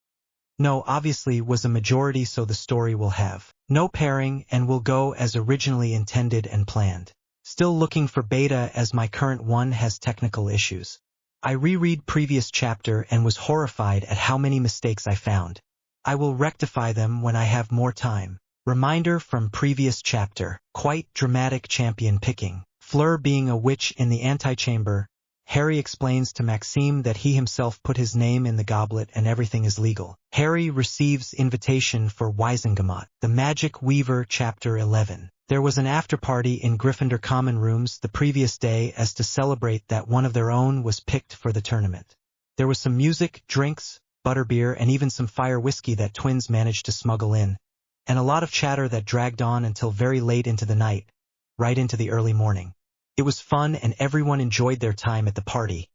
No, obviously was a majority, so the story will have no pairing and will go as originally intended and planned. Still looking for beta as my current one has technical issues. I reread previous chapter and was horrified at how many mistakes I found. I will rectify them when I have more time. Reminder from previous chapter. Quite dramatic champion picking. Fleur being a witch in the antechamber. Harry explains to Maxime that he himself put his name in the goblet and everything is legal. Harry receives invitation for Wizengamot. The Magic Weaver. Chapter 11. There was an after-party in Gryffindor common rooms the previous day as to celebrate that one of their own was picked for the tournament. There was some music, drinks, butterbeer, and even some fire whiskey that twins managed to smuggle in, and a lot of chatter that dragged on until very late into the night, right into the early morning. It was fun and everyone enjoyed their time at the party,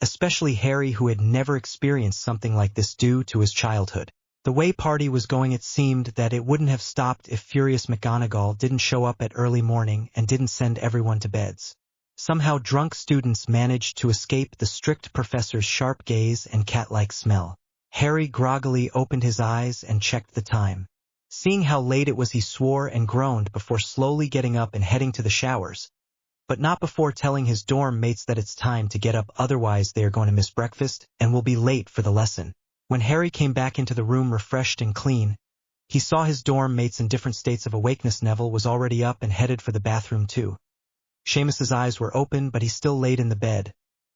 especially Harry, who had never experienced something like this due to his childhood. The way party was going, it seemed that it wouldn't have stopped if Furious McGonagall didn't show up at early morning and didn't send everyone to beds. Somehow drunk students managed to escape the strict professor's sharp gaze and cat-like smell. Harry groggily opened his eyes and checked the time. Seeing how late it was, he swore and groaned before slowly getting up and heading to the showers, but not before telling his dorm mates that it's time to get up, otherwise they are going to miss breakfast and will be late for the lesson. When Harry came back into the room refreshed and clean, he saw his dorm mates in different states of awakeness. Neville was already up and headed for the bathroom too. Seamus's eyes were open, but he still laid in the bed.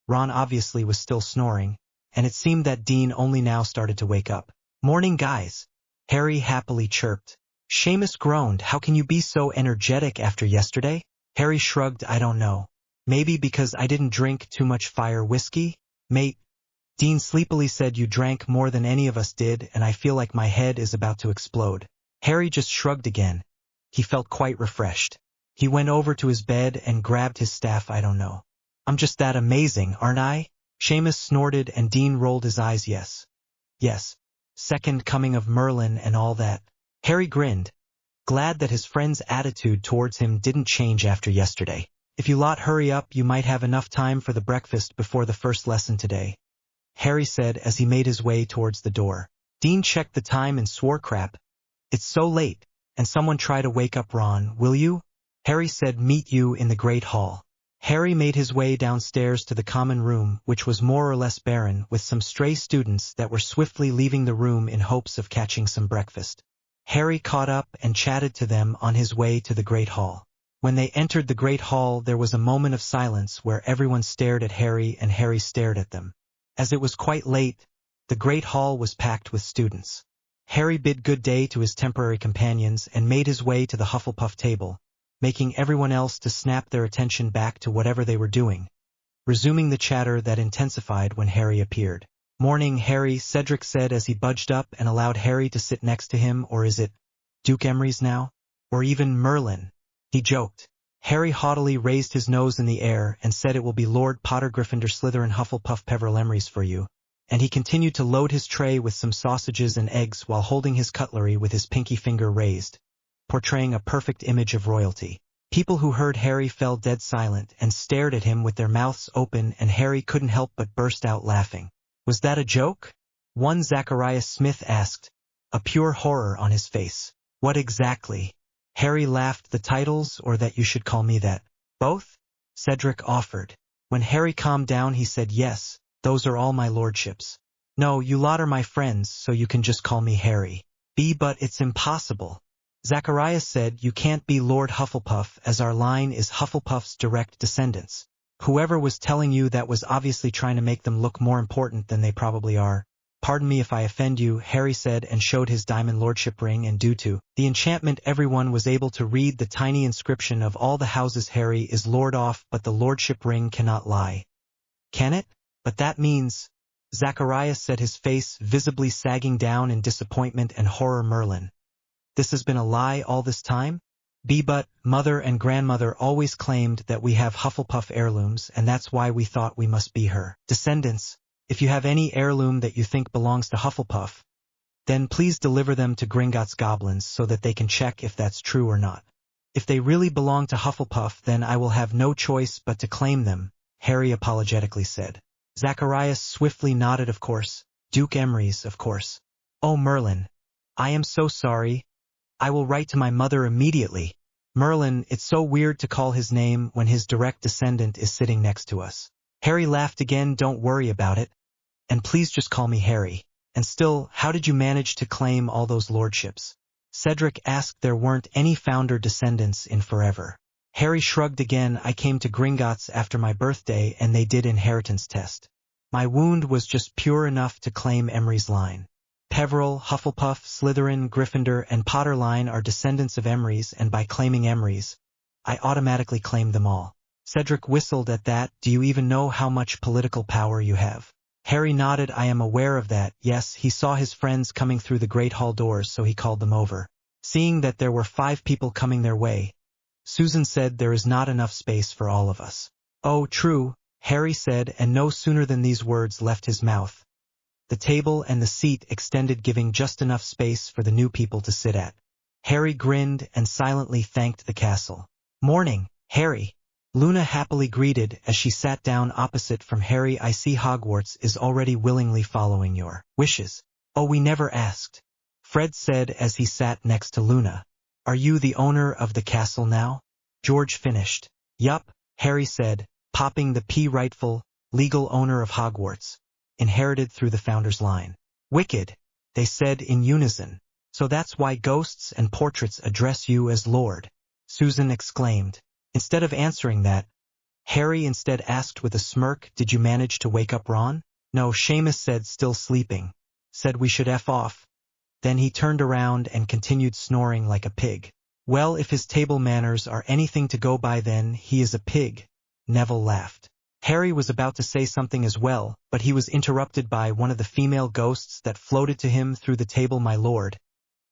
Ron obviously was still snoring, and it seemed that Dean only now started to wake up. Morning, guys, Harry happily chirped. Seamus groaned. How can you be so energetic after yesterday? Harry shrugged. I don't know. Maybe because I didn't drink too much fire whiskey? Mate, Dean sleepily said you drank more than any of us did, and I feel like my head is about to explode. Harry just shrugged again. He felt quite refreshed. He went over to his bed and grabbed his staff. I don't know. I'm just that amazing, aren't I? Seamus snorted and Dean rolled his eyes. Yes. Yes. Second coming of Merlin and all that. Harry grinned, glad that his friend's attitude towards him didn't change after yesterday. If you lot hurry up, you might have enough time for the breakfast before the first lesson today, Harry said as he made his way towards the door. Dean checked the time and swore, crap. It's so late. And someone try to wake up Ron, will you? Harry said, meet you in the Great Hall. Harry made his way downstairs to the common room, which was more or less barren, with some stray students that were swiftly leaving the room in hopes of catching some breakfast. Harry caught up and chatted to them on his way to the Great Hall. When they entered the Great Hall, there was a moment of silence where everyone stared at Harry and Harry stared at them. As it was quite late, the Great Hall was packed with students. Harry bid good day to his temporary companions and made his way to the Hufflepuff table, making everyone else to snap their attention back to whatever they were doing, resuming the chatter that intensified when Harry appeared. Morning, Harry, Cedric said as he budged up and allowed Harry to sit next to him. Or is it Duke Emery's now? Or even Merlin? He joked. Harry haughtily raised his nose in the air and said, it will be Lord Potter, Gryffindor, Slytherin, Hufflepuff, Peverell, Emery's for you. And he continued to load his tray with some sausages and eggs while holding his cutlery with his pinky finger raised, portraying a perfect image of royalty. People who heard Harry fell dead silent and stared at him with their mouths open, and Harry couldn't help but burst out laughing. Was that a joke? One Zacharias Smith asked, a pure horror on his face. What exactly? Harry laughed. The titles, or that you should call me that? Both? Cedric offered. When Harry calmed down, he said, yes, those are all my lordships. No, you lot are my friends, so you can just call me Harry. But it's impossible. Zacharias said, you can't be Lord Hufflepuff, as our line is Hufflepuff's direct descendants. Whoever was telling you that was obviously trying to make them look more important than they probably are. Pardon me if I offend you, Harry said and showed his diamond lordship ring, and due to the enchantment everyone was able to read the tiny inscription of all the houses. Harry is lord off, but the lordship ring cannot lie. Can it? But that means, Zacharias said, his face visibly sagging down in disappointment and horror. Merlin, this has been a lie all this time? But mother and grandmother always claimed that we have Hufflepuff heirlooms, and that's why we thought we must be her descendants. If you have any heirloom that you think belongs to Hufflepuff, then please deliver them to Gringotts goblins so that they can check if that's true or not. If they really belong to Hufflepuff, then I will have no choice but to claim them, Harry apologetically said. Zacharias swiftly nodded. Of course, Duke Emery's, of course. Oh, Merlin, I am so sorry. I will write to my mother immediately. Merlin, it's so weird to call his name when his direct descendant is sitting next to us. Harry laughed again. Don't worry about it. And please just call me Harry. And still, how did you manage to claim all those lordships? Cedric asked. There weren't any founder descendants in forever. Harry shrugged again. I came to Gringotts after my birthday and they did inheritance test. My wound was just pure enough to claim Emery's line. Peverell, Hufflepuff, Slytherin, Gryffindor, and Potter line are descendants of Emery's, and by claiming Emery's, I automatically claimed them all. Cedric whistled at that. Do you even know how much political power you have? Harry nodded. I am aware of that. Yes, he saw his friends coming through the Great Hall doors, so he called them over. Seeing that there were 5 people coming their way, Susan said, there is not enough space for all of us. Oh, true, Harry said, and no sooner than these words left his mouth, the table and the seat extended, giving just enough space for the new people to sit at. Harry grinned and silently thanked the castle. Morning, Harry. Luna happily greeted as she sat down opposite from Harry. I see Hogwarts is already willingly following your wishes. Oh, we never asked, Fred said as he sat next to Luna. Are you the owner of the castle now? George finished. Yup, Harry said, popping the P. Rightful, legal owner of Hogwarts, inherited through the founder's line. Wicked, they said in unison. So that's why ghosts and portraits address you as Lord, Susan exclaimed. Instead of answering that, Harry instead asked with a smirk, did you manage to wake up Ron? No, Seamus said, still sleeping. Said we should F off. Then he turned around and continued snoring like a pig. Well, if his table manners are anything to go by, then he is a pig. Neville laughed. Harry was about to say something as well, but he was interrupted by one of the female ghosts that floated to him through the table. My lord,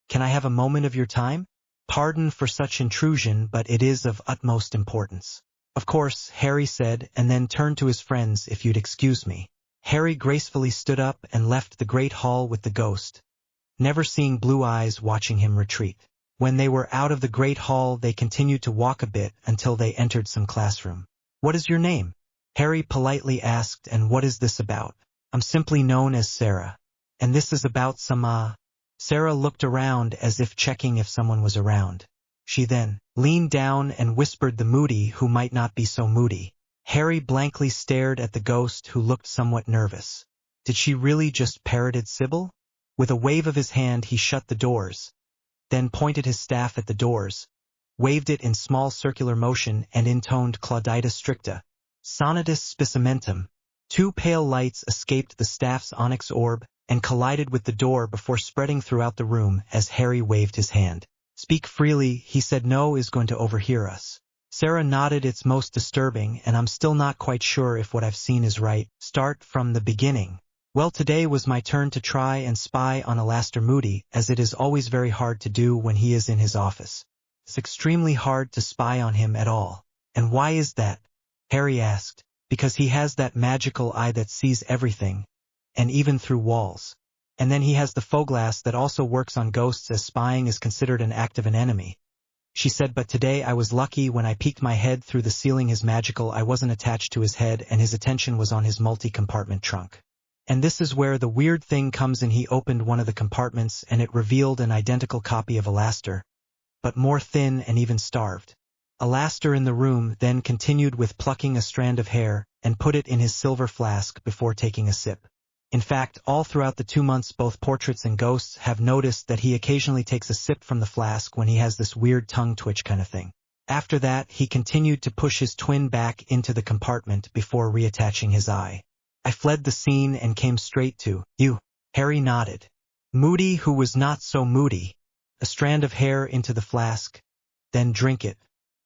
can I have a moment of your time? Pardon for such intrusion, but it is of utmost importance. Of course, Harry said, and then turned to his friends. If you'd excuse me. Harry gracefully stood up and left the great hall with the ghost, never seeing Blue Eyes watching him retreat. When they were out of the great hall, they continued to walk a bit until they entered some classroom. What is your name? Harry politely asked, and what is this about? I'm simply known as Sarah. And this is about some Sarah looked around as if checking if someone was around. She then leaned down and whispered the moody who might not be so moody. Harry blankly stared at the ghost, who looked somewhat nervous. Did she really just parroted Sybil? With a wave of his hand he shut the doors, then pointed his staff at the doors, waved it in small circular motion, and intoned Claudita stricta, sonatus specimentum. Two pale lights escaped the staff's onyx orb and collided with the door before spreading throughout the room as Harry waved his hand. Speak freely, he said. No is going to overhear us. Sarah nodded. It's most disturbing, and I'm still not quite sure if what I've seen is right. Start from the beginning. Well, today was my turn to try and spy on Alastor Moody, as it is always very hard to do when he is in his office. It's extremely hard to spy on him at all. And why is that? Harry asked. Because he has that magical eye that sees everything, and even through walls. And then he has the foglass that also works on ghosts, as spying is considered an act of an enemy. She said, but today I was lucky. When I peeked my head through the ceiling, his magical eye wasn't attached to his head, and his attention was on his multi-compartment trunk. And this is where the weird thing comes in. He opened one of the compartments, and it revealed an identical copy of Alastor, but more thin and even starved. Alastor in the room then continued with plucking a strand of hair and put it in his silver flask before taking a sip. In fact, all throughout the 2 months, both portraits and ghosts have noticed that he occasionally takes a sip from the flask when he has this weird tongue twitch kind of thing. After that, he continued to push his twin back into the compartment before reattaching his eye. I fled the scene and came straight to you. Harry nodded. Moody, who was not so moody. A strand of hair into the flask, then drink it.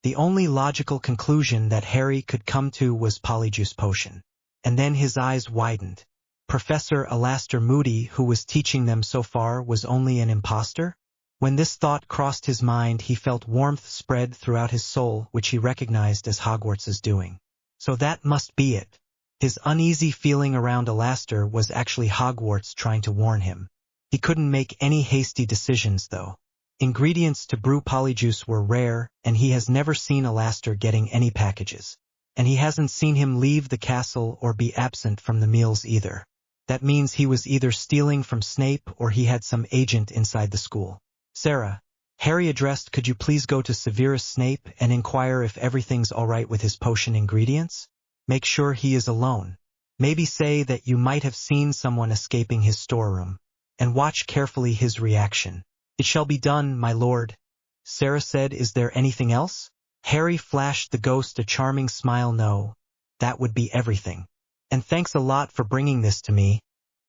The only logical conclusion that Harry could come to was polyjuice potion. And then his eyes widened. Professor Alastor Moody, who was teaching them so far, was only an imposter? When this thought crossed his mind, he felt warmth spread throughout his soul, which he recognized as Hogwarts' doing. So that must be it. His uneasy feeling around Alastor was actually Hogwarts trying to warn him. He couldn't make any hasty decisions, though. Ingredients to brew polyjuice were rare, and he has never seen Alastor getting any packages. And he hasn't seen him leave the castle or be absent from the meals either. That means he was either stealing from Snape or he had some agent inside the school. Sarah, Harry addressed, could you please go to Severus Snape and inquire if everything's all right with his potion ingredients? Make sure he is alone. Maybe say that you might have seen someone escaping his storeroom. And watch carefully his reaction. It shall be done, my lord. Sarah said, is there anything else? Harry flashed the ghost a charming smile. No, that would be everything. And thanks a lot for bringing this to me.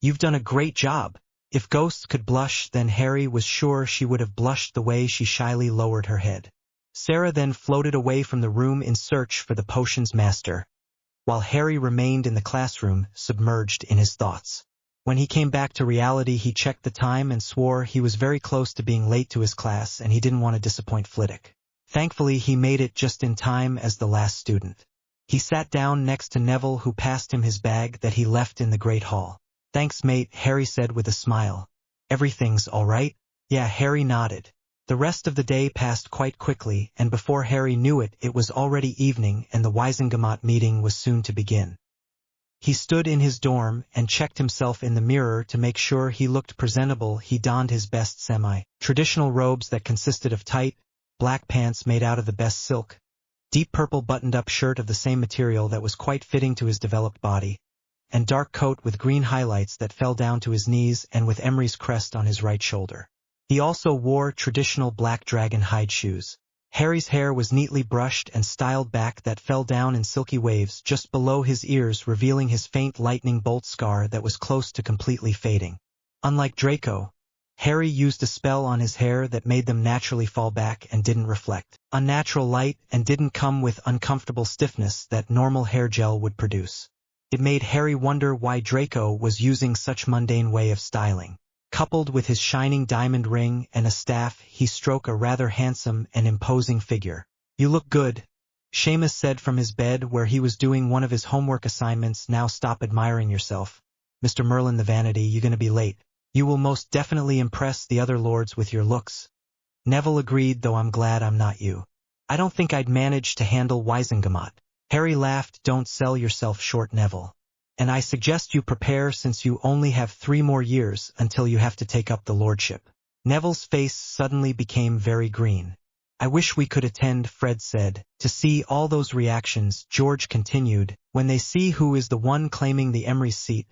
You've done a great job. If ghosts could blush, then Harry was sure she would have blushed the way she shyly lowered her head. Sarah then floated away from the room in search for the potion's master, while Harry remained in the classroom, submerged in his thoughts. When he came back to reality, he checked the time and swore he was very close to being late to his class, and he didn't want to disappoint Flitwick. Thankfully, he made it just in time as the last student. He sat down next to Neville, who passed him his bag that he left in the Great Hall. Thanks, mate, Harry said with a smile. Everything's all right? Yeah, Harry nodded. The rest of the day passed quite quickly, and before Harry knew it, it was already evening and the Wisengamot meeting was soon to begin. He stood in his dorm and checked himself in the mirror to make sure he looked presentable. He donned his best semi-traditional robes that consisted of tight, black pants made out of the best silk, deep purple buttoned-up shirt of the same material that was quite fitting to his developed body, and dark coat with green highlights that fell down to his knees and with Emery's crest on his right shoulder. He also wore traditional black dragon hide shoes. Harry's hair was neatly brushed and styled back that fell down in silky waves just below his ears, revealing his faint lightning bolt scar that was close to completely fading. Unlike Draco, Harry used a spell on his hair that made them naturally fall back and didn't reflect unnatural light and didn't come with uncomfortable stiffness that normal hair gel would produce. It made Harry wonder why Draco was using such mundane way of styling. Coupled with his shining diamond ring and a staff, he struck a rather handsome and imposing figure. "You look good," Seamus said from his bed where he was doing one of his homework assignments. "Now stop admiring yourself. Mr. Merlin the Vanity, you're gonna be late. You will most definitely impress the other lords with your looks." Neville agreed, though I'm glad I'm not you. "I don't think I'd manage to handle Wizengamot." Harry laughed. "Don't sell yourself short, Neville. And I suggest you prepare since you only have 3 more years until you have to take up the lordship." Neville's face suddenly became very green. "I wish we could attend," Fred said. "To see all those reactions," George continued, "when they see who is the one claiming the Emery's seat."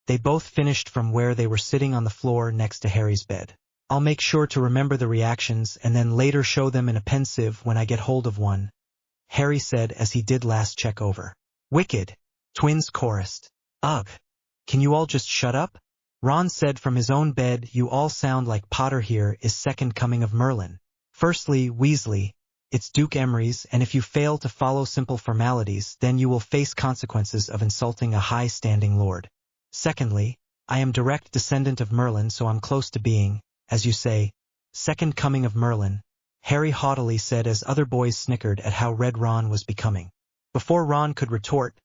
They both finished from where they were sitting on the floor next to Harry's bed. "I'll make sure to remember the reactions and then later show them in a pensieve when I get hold of one," Harry said as he did last check over. "Wicked," twins chorused. "Ugh. Can you all just shut up?" Ron said from his own bed. "You all sound like Potter here is second coming of Merlin. Firstly, Weasley, it's Duke Emery's, and if you fail to follow simple formalities, then you will face consequences of insulting a high-standing lord. Secondly, I am direct descendant of Merlin, so I'm close to being, as you say, second coming of Merlin," Harry haughtily said as other boys snickered at how red Ron was becoming. Before Ron could retort,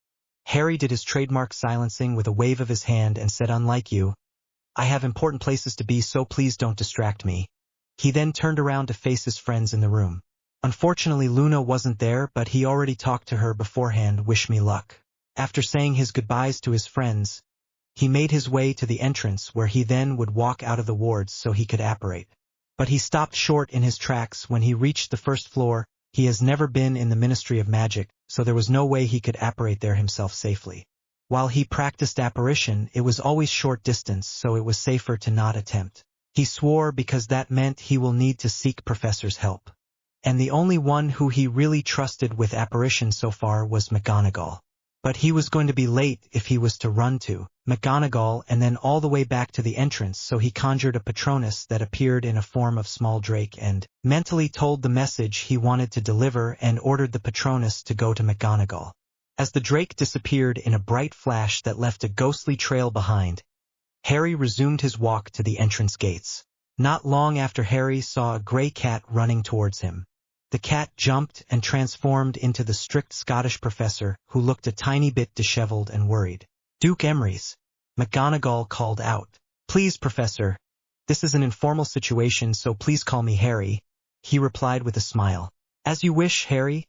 Harry did his trademark silencing with a wave of his hand and said, "Unlike you, I have important places to be, so please don't distract me." He then turned around to face his friends in the room. Unfortunately, Luna wasn't there, but he already talked to her beforehand. "Wish me luck." After saying his goodbyes to his friends, he made his way to the entrance where he then would walk out of the wards so he could apparate. But he stopped short in his tracks when he reached the first floor. He has never been in the Ministry of Magic, so there was no way he could apparate there himself safely. While he practiced apparition, it was always short distance, so it was safer to not attempt. He swore because that meant he will need to seek Professor's help. And the only one who he really trusted with apparition so far was McGonagall. But he was going to be late if he was to run to McGonagall and then all the way back to the entrance, so he conjured a Patronus that appeared in a form of small drake and mentally told the message he wanted to deliver and ordered the Patronus to go to McGonagall. As the drake disappeared in a bright flash that left a ghostly trail behind, Harry resumed his walk to the entrance gates. Not long after, Harry saw a gray cat running towards him. The cat jumped and transformed into the strict Scottish professor, who looked a tiny bit disheveled and worried. "Duke Emery's," McGonagall called out. "Please, Professor. This is an informal situation, so please call me Harry," he replied with a smile. "As you wish, Harry,"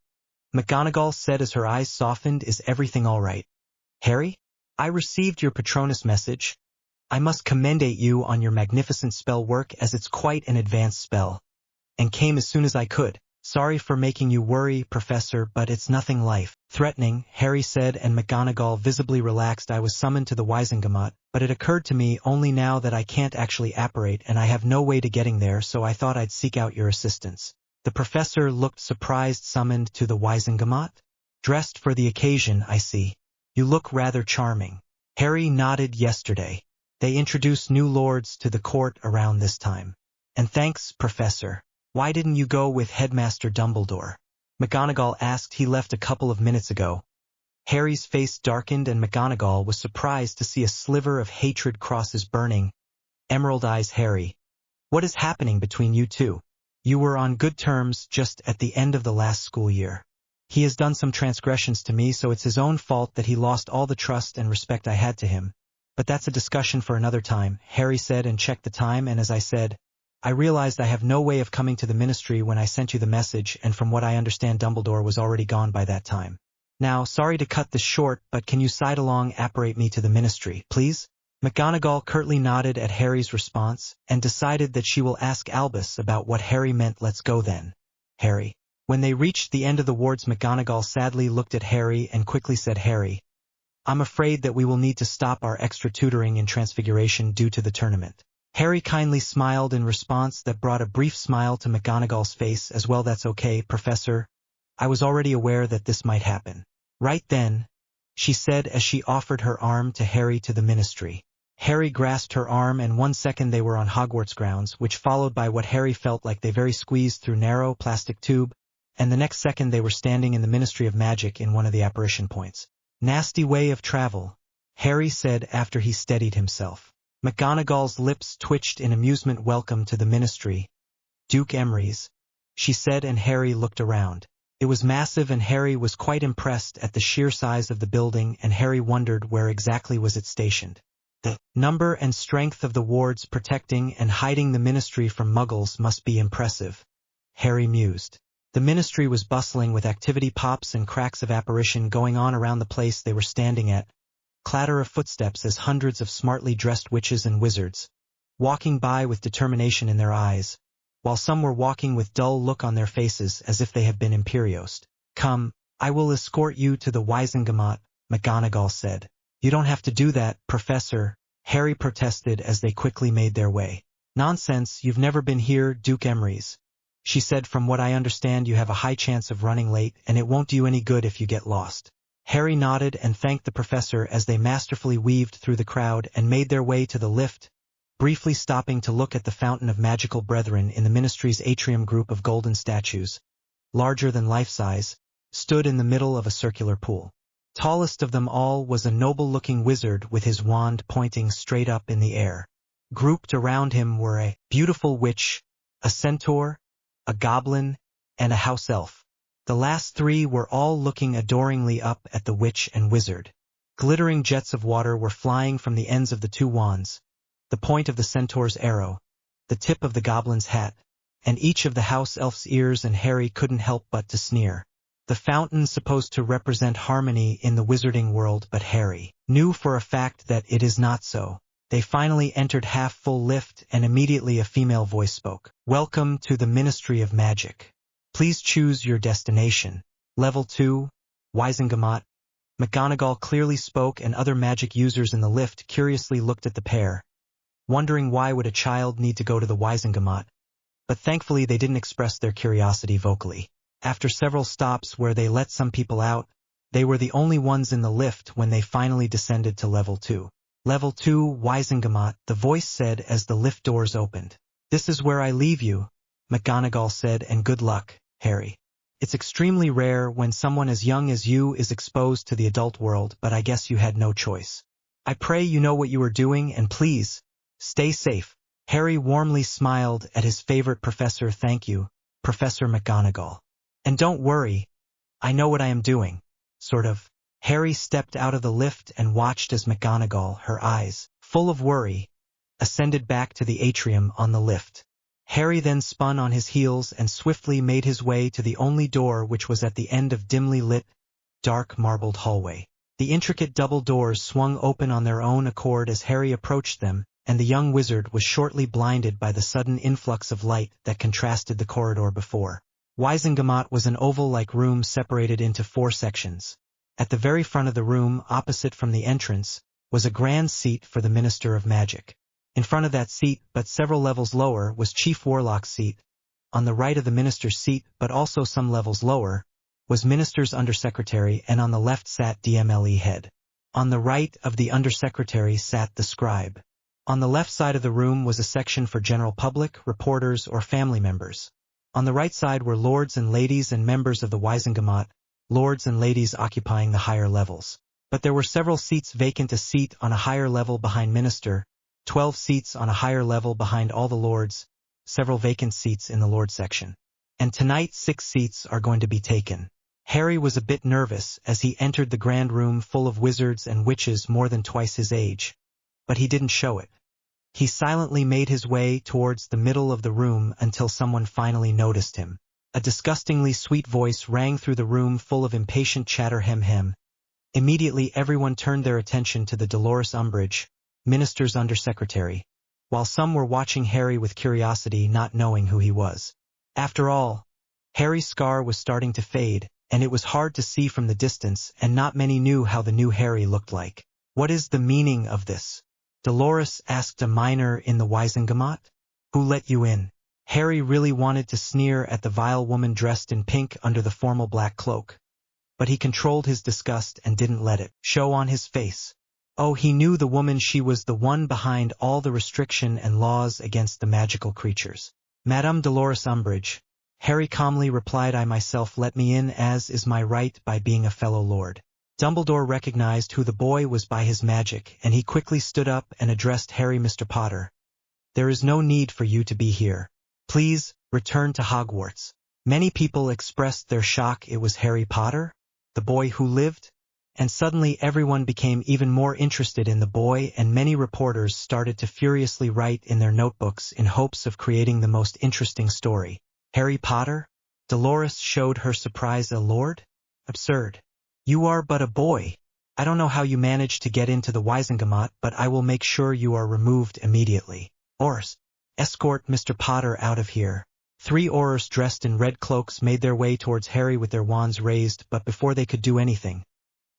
McGonagall said as her eyes softened. "Is everything all right, Harry? I received your Patronus message. I must commendate you on your magnificent spell work, as it's quite an advanced spell, and came as soon as I could. Sorry for making you worry, Professor, but it's nothing life-threatening," Harry said, and McGonagall visibly relaxed. "I was summoned to the Wizengamot, but it occurred to me only now that I can't actually apparate and I have no way to getting there, so I thought I'd seek out your assistance." The professor looked surprised. "Summoned to the Wizengamot? Dressed for the occasion, I see. You look rather charming." Harry nodded. "Yesterday. They introduced new lords to the court around this time. And thanks, Professor. Why didn't you go with Headmaster Dumbledore?" McGonagall asked. "He left a couple of minutes ago." Harry's face darkened, and McGonagall was surprised to see a sliver of hatred cross his burning, emerald eyes. "Harry, what is happening between you two? You were on good terms just at the end of the last school year. He has done some transgressions to me, so it's his own fault that he lost all the trust and respect I had to him. But that's a discussion for another time," Harry said and checked the time, "and as I said, I realized I have no way of coming to the ministry when I sent you the message, and from what I understand Dumbledore was already gone by that time. Now, sorry to cut this short, but can you side along apparate me to the ministry, please?" McGonagall curtly nodded at Harry's response, and decided that she will ask Albus about what Harry meant. "Let's go then, Harry." When they reached the end of the wards, McGonagall sadly looked at Harry and quickly said, "Harry, I'm afraid that we will need to stop our extra tutoring in Transfiguration due to the tournament." Harry kindly smiled in response that brought a brief smile to McGonagall's face as well. "That's okay, Professor. I was already aware that this might happen." "Right then," she said as she offered her arm to Harry to the ministry. Harry grasped her arm, and 1 second they were on Hogwarts grounds, which followed by what Harry felt like they very squeezed through narrow plastic tube, and the next second they were standing in the Ministry of Magic in one of the apparition points. Nasty way of travel, Harry said after he steadied himself. McGonagall's lips twitched in amusement. Welcome to the Ministry, Duke Emery's, she said, and Harry looked around. It was massive, and Harry was quite impressed at the sheer size of the building, and Harry wondered where exactly was it stationed. The number and strength of the wards protecting and hiding the Ministry from Muggles must be impressive, Harry mused. The Ministry was bustling with activity, pops and cracks of apparition going on around the place they were standing at, clatter of footsteps as hundreds of smartly dressed witches and wizards, walking by with determination in their eyes, while some were walking with dull look on their faces as if they had been imperioused. Come, I will escort you to the Wizengamot, McGonagall said. You don't have to do that, Professor, Harry protested as they quickly made their way. Nonsense, you've never been here, Duke Emery's, she said. From what I understand, you have a high chance of running late, and it won't do you any good if you get lost. Harry nodded and thanked the professor as they masterfully weaved through the crowd and made their way to the lift, briefly stopping to look at the fountain of magical brethren in the Ministry's atrium. Group of golden statues, larger than life-size, stood in the middle of a circular pool. Tallest of them all was a noble-looking wizard with his wand pointing straight up in the air. Grouped around him were a beautiful witch, a centaur, a goblin, and a house elf. The last three were all looking adoringly up at the witch and wizard. Glittering jets of water were flying from the ends of the two wands, the point of the centaur's arrow, the tip of the goblin's hat, and each of the house elf's ears, and Harry couldn't help but to sneer. The fountain supposed to represent harmony in the wizarding world, but Harry knew for a fact that it is not so. They finally entered half-full lift, and immediately a female voice spoke. Welcome to the Ministry of Magic. Please choose your destination. Level 2, Wizengamot. McGonagall clearly spoke, and other magic users in the lift curiously looked at the pair, wondering why would a child need to go to the Wizengamot, but thankfully they didn't express their curiosity vocally. After several stops where they let some people out, they were the only ones in the lift when they finally descended to Level 2. Level 2, Wizengamot, the voice said as the lift doors opened. This is where I leave you, McGonagall said, and good luck, Harry. It's extremely rare when someone as young as you is exposed to the adult world, but I guess you had no choice. I pray you know what you are doing, and please, stay safe. Harry warmly smiled at his favorite professor. Thank you, Professor McGonagall. And don't worry, I know what I am doing, sort of. Harry stepped out of the lift and watched as McGonagall, her eyes full of worry, ascended back to the atrium on the lift. Harry then spun on his heels and swiftly made his way to the only door, which was at the end of dimly lit, dark marbled hallway. The intricate double doors swung open on their own accord as Harry approached them, and the young wizard was shortly blinded by the sudden influx of light that contrasted the corridor before. Wizengamot was an oval-like room separated into 4 sections. At the very front of the room, opposite from the entrance, was a grand seat for the Minister of Magic. In front of that seat, but several levels lower, was Chief Warlock's seat. On the right of the Minister's seat, but also some levels lower, was Minister's Undersecretary, and on the left sat DMLE Head. On the right of the Undersecretary sat the Scribe. On the left side of the room was a section for general public, reporters, or family members. On the right side were lords and ladies and members of the Wizengamot, lords and ladies occupying the higher levels. But there were several seats vacant, a seat on a higher level behind Minister, 12 seats on a higher level behind all the lords, several vacant seats in the lord section. And tonight 6 seats are going to be taken. Harry was a bit nervous as he entered the grand room full of wizards and witches more than twice his age, but he didn't show it. He silently made his way towards the middle of the room until someone finally noticed him. A disgustingly sweet voice rang through the room full of impatient chatter. Hem hem. Immediately everyone turned their attention to the Dolores Umbridge, Minister's Undersecretary, while some were watching Harry with curiosity, not knowing who he was. After all, Harry's scar was starting to fade, and it was hard to see from the distance, and not many knew how the new Harry looked like. What is the meaning of this? Dolores asked a minor in the Wizengamot. Who let you in? Harry really wanted to sneer at the vile woman dressed in pink under the formal black cloak, but he controlled his disgust and didn't let it show on his face. Oh, he knew the woman. She was the one behind all the restriction and laws against the magical creatures. Madame Dolores Umbridge. Harry calmly replied, I myself let me in as is my right by being a fellow lord. Dumbledore recognized who the boy was by his magic, and he quickly stood up and addressed Harry. Mr. Potter, there is no need for you to be here. Please, return to Hogwarts. Many people expressed their shock. It was Harry Potter, the boy who lived? And suddenly everyone became even more interested in the boy, and many reporters started to furiously write in their notebooks in hopes of creating the most interesting story. Harry Potter? Dolores showed her surprise. A lord? Absurd. You are but a boy. I don't know how you managed to get into the Wizengamot, but I will make sure you are removed immediately. Aurors, escort Mr. Potter out of here. 3 Aurors dressed in red cloaks made their way towards Harry with their wands raised, but before they could do anything,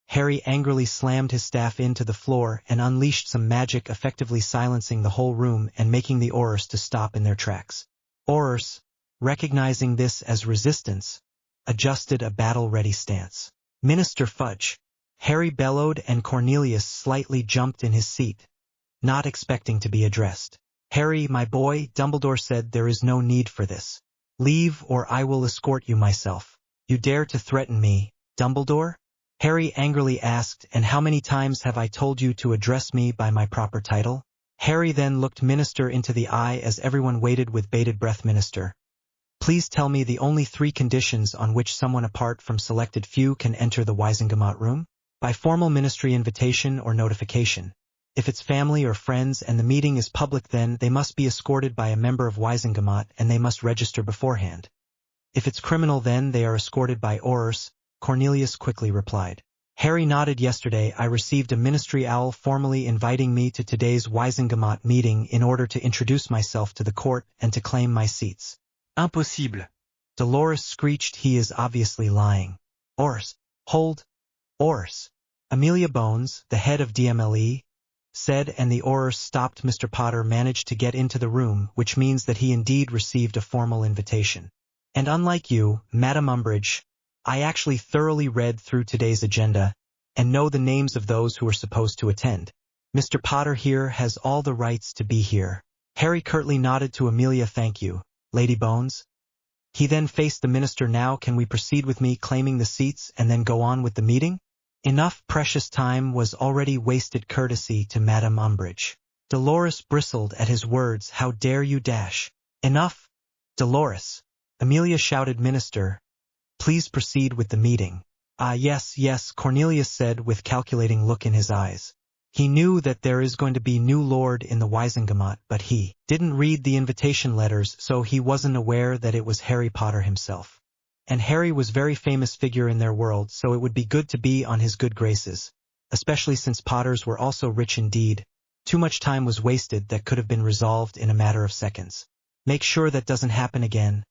Harry angrily slammed his staff into the floor and unleashed some magic, effectively silencing the whole room and making the Aurors to stop in their tracks. Aurors, recognizing this as resistance, adjusted a battle-ready stance. Minister Fudge! Harry bellowed, and Cornelius slightly jumped in his seat, not expecting to be addressed. Harry, my boy, Dumbledore said, there is no need for this. Leave or I will escort you myself. You dare to threaten me, Dumbledore? Harry angrily asked, and how many times have I told you to address me by my proper title? Harry then looked Minister into the eye as everyone waited with bated breath. Minister, please tell me the only 3 conditions on which someone apart from selected few can enter the Wizengamot room? By formal ministry invitation or notification. If it's family or friends and the meeting is public, then they must be escorted by a member of Wizengamot and they must register beforehand. If it's criminal, then they are escorted by Aurors, Cornelius quickly replied. Harry nodded. Yesterday I received a ministry owl formally inviting me to today's Wizengamot meeting in order to introduce myself to the court and to claim my seats. Impossible. Dolores screeched. He is obviously lying. Aurors, hold. Aurors. Amelia Bones, the head of DMLE, said, and the Aurors stopped. Mr. Potter managed to get into the room, which means that he indeed received a formal invitation. And unlike you, Madame Umbridge, I actually thoroughly read through today's agenda and know the names of those who are supposed to attend. Mr. Potter here has all the rights to be here. Harry curtly nodded to Amelia. Thank you, Lady Bones. He then faced the minister. Now can we proceed with me claiming the seats and then go on with the meeting? Enough precious time was already wasted. Courtesy to Madame Umbridge. Dolores bristled at his words. How dare you dash? Enough, Dolores. Amelia shouted. Minister, please proceed with the meeting. Yes, yes, Cornelius said with calculating look in his eyes. He knew that there is going to be new lord in the Wizengamot, but he didn't read the invitation letters, so he wasn't aware that it was Harry Potter himself. And Harry was a very famous figure in their world, so it would be good to be on his good graces, especially since Potters were also rich indeed. Too much time was wasted that could have been resolved in a matter of seconds. Make sure that doesn't happen again.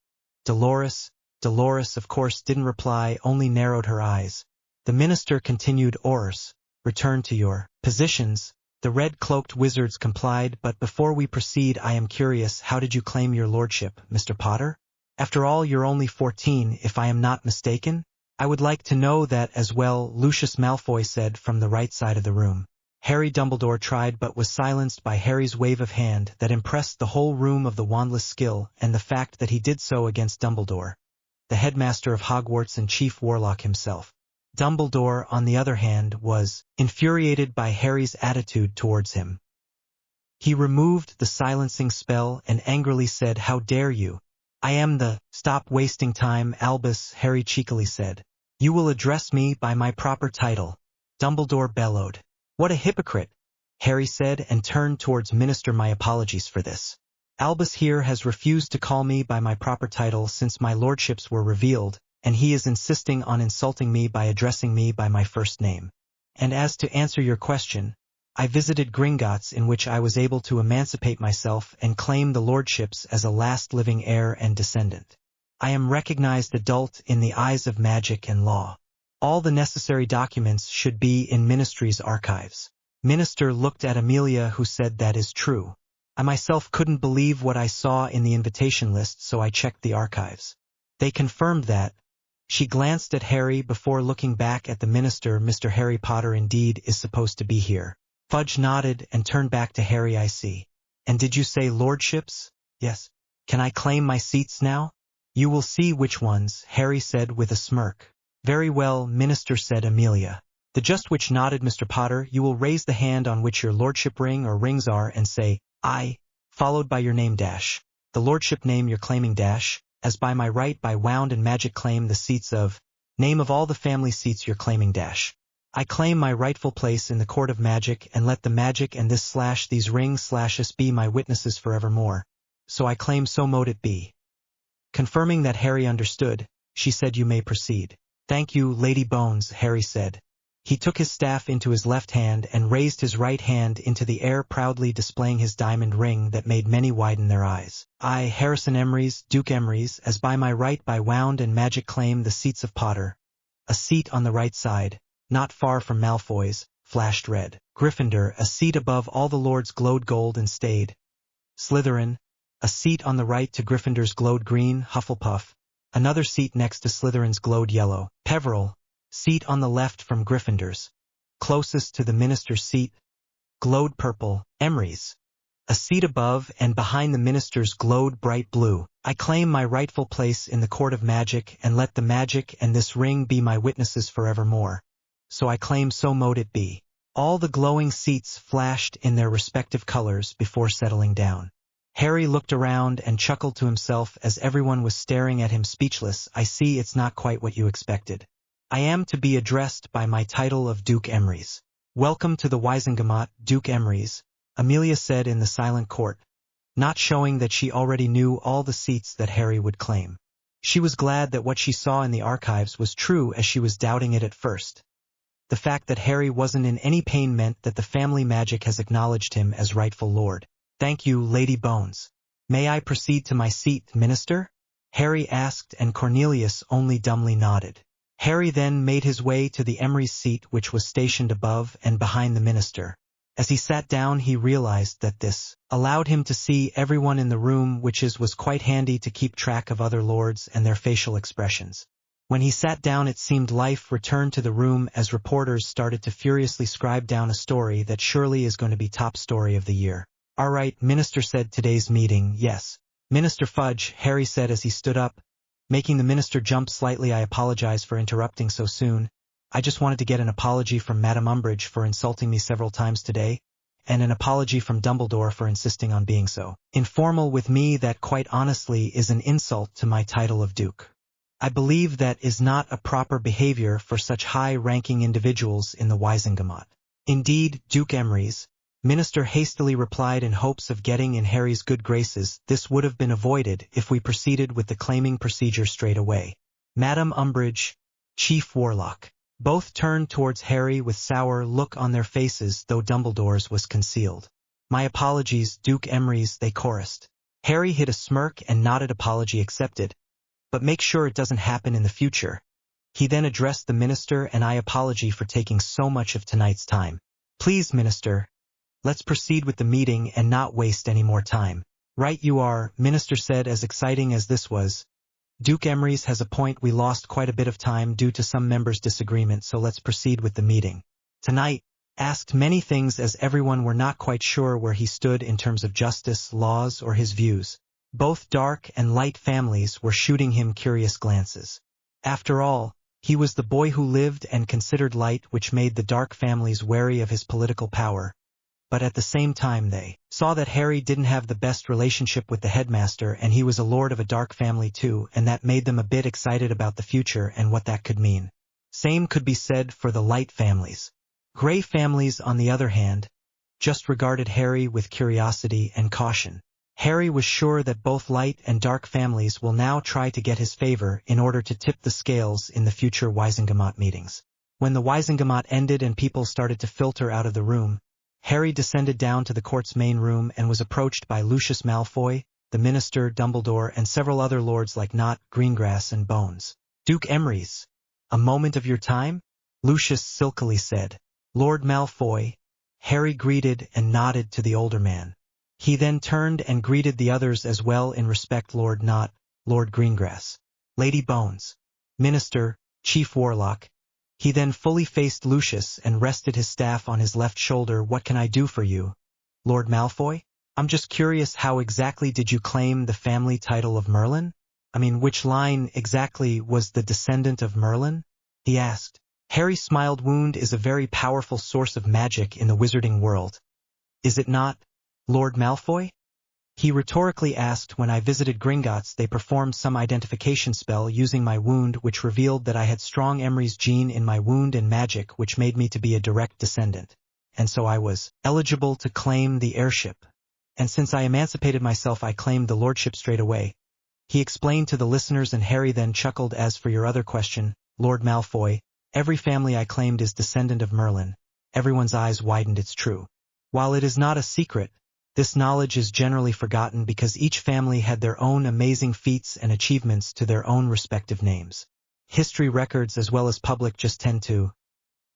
Dolores, of course, didn't reply, only narrowed her eyes. The minister continued. Aurors, return to your positions. The red-cloaked wizards complied, but before we proceed, I am curious, how did you claim your lordship, Mr. Potter? After all, you're only 14, if I am not mistaken. I would like to know that as well, Lucius Malfoy said from the right side of the room. Harry Dumbledore tried but was silenced by Harry's wave of hand that impressed the whole room of the wandless skill and the fact that he did so against Dumbledore, the headmaster of Hogwarts and chief warlock himself. Dumbledore, on the other hand, was infuriated by Harry's attitude towards him. He removed the silencing spell and angrily said, how dare you? I am the— Stop wasting time, Albus, Harry cheekily said. You will address me by my proper title. Dumbledore bellowed. What a hypocrite, Harry said and turned towards Minister. My apologies for this. Albus here has refused to call me by my proper title since my lordships were revealed, and he is insisting on insulting me by addressing me by my first name. And as to answer your question, I visited Gringotts, in which I was able to emancipate myself and claim the lordships as a last living heir and descendant. I am recognized adult in the eyes of magic and law. All the necessary documents should be in Ministry's archives. Minister looked at Amelia, who said, that is true. I myself couldn't believe what I saw in the invitation list, so I checked the archives. They confirmed that. She glanced at Harry before looking back at the minister. Mr. Harry Potter indeed is supposed to be here. Fudge nodded and turned back to Harry. I see. And did you say lordships? Yes. Can I claim my seats now? You will see which ones, Harry said with a smirk. Very well, Minister, said Amelia. The just which nodded. Mr. Potter, you will raise the hand on which your lordship ring or rings are and say, I, followed by your name dash. The lordship name you're claiming dash, as by my right by wound and magic claim the seats of, name of all the family seats you're claiming dash. I claim my rightful place in the court of magic and let the magic and this slash these rings slash us be my witnesses forevermore. So I claim so mote it be. Confirming that Harry understood, she said, you may proceed. Thank you, Lady Bones, Harry said. He took his staff into his left hand and raised his right hand into the air, proudly displaying his diamond ring that made many widen their eyes. I, Harrison Emrys, Duke Emrys, as by my right by wound and magic claim the seats of Potter. A seat on the right side, not far from Malfoy's, flashed red. Gryffindor, a seat above all the lords glowed gold and stayed. Slytherin, a seat on the right to Gryffindor's glowed green. Hufflepuff, another seat next to Slytherin's glowed yellow. Peveril, seat on the left from Gryffindor's, closest to the minister's seat, glowed purple. Emrys, a seat above and behind the minister's glowed bright blue. I claim my rightful place in the court of magic and let the magic and this ring be my witnesses forevermore. So I claim so mote it be. All the glowing seats flashed in their respective colors before settling down. Harry looked around and chuckled to himself as everyone was staring at him speechless. I see it's not quite what you expected. I am to be addressed by my title of Duke Emrys. Welcome to the Wizengamot, Duke Emrys, Amelia said in the silent court, not showing that she already knew all the seats that Harry would claim. She was glad that what she saw in the archives was true, as she was doubting it at first. The fact that Harry wasn't in any pain meant that the family magic has acknowledged him as rightful lord. Thank you, Lady Bones. May I proceed to my seat, Minister? Harry asked, and Cornelius only dumbly nodded. Harry then made his way to the Emrys seat, which was stationed above and behind the minister. As he sat down, he realized that this allowed him to see everyone in the room, which was quite handy to keep track of other lords and their facial expressions. When he sat down, it seemed life returned to the room as reporters started to furiously scribe down a story that surely is going to be top story of the year. All right, Minister said, today's meeting, yes. Minister Fudge, Harry said as he stood up, making the minister jump slightly. I apologize for interrupting so soon. I just wanted to get an apology from Madame Umbridge for insulting me several times today, and an apology from Dumbledore for insisting on being so informal with me. That quite honestly is an insult to my title of Duke. I believe that is not a proper behavior for such high-ranking individuals in the Wizengamot. Indeed, Duke Emrys, Minister hastily replied in hopes of getting in Harry's good graces. This would have been avoided if we proceeded with the claiming procedure straight away. Madame Umbridge, Chief Warlock. Both turned towards Harry with sour look on their faces, though Dumbledore's was concealed. My apologies, Duke Emrys, they chorused. Harry hid a smirk and nodded. Apology accepted. But make sure it doesn't happen in the future. He then addressed the minister, and I apology for taking so much of tonight's time. Please, Minister, let's proceed with the meeting and not waste any more time. Right you are, Minister said. As exciting as this was, Duke Emrys has a point. We lost quite a bit of time due to some members' disagreement, so let's proceed with the meeting. Tonight, asked many things as everyone were not quite sure where he stood in terms of justice, laws, or his views. Both dark and light families were shooting him curious glances. After all, he was the boy who lived and considered light, which made the dark families wary of his political power. But at the same time they saw that Harry didn't have the best relationship with the headmaster, and he was a lord of a dark family too, and that made them a bit excited about the future and what that could mean. Same could be said for the light families. Gray families, on the other hand, just regarded Harry with curiosity and caution. Harry was sure that both light and dark families will now try to get his favor in order to tip the scales in the future Wizengamot meetings. When the Wizengamot ended and people started to filter out of the room, Harry descended down to the court's main room and was approached by Lucius Malfoy, the minister, Dumbledore, and several other lords like Nott, Greengrass, and Bones. Duke Emrys, a moment of your time? Lucius silkily said. Lord Malfoy. Harry greeted and nodded to the older man. He then turned and greeted the others as well in respect. Lord Nott, Lord Greengrass, Lady Bones, Minister, Chief Warlock, He then fully faced Lucius and rested his staff on his left shoulder. "What can I do for you, Lord Malfoy? I'm just curious, how exactly did you claim the family title of Merlin? I mean, which line exactly was the descendant of Merlin?" he asked. Harry smiled. "Wound is a very powerful source of magic in the wizarding world. Is it not, Lord Malfoy?" he rhetorically asked. "When I visited Gringotts, they performed some identification spell using my wound, which revealed that I had strong Emery's gene in my wound and magic, which made me to be a direct descendant. And so I was eligible to claim the heirship. And since I emancipated myself, I claimed the lordship straight away," he explained to the listeners, and Harry then chuckled. "As for your other question, Lord Malfoy, every family I claimed is descendant of Merlin." Everyone's eyes widened. "It's true. While it is not a secret, this knowledge is generally forgotten because each family had their own amazing feats and achievements to their own respective names. History records as well as public just tend to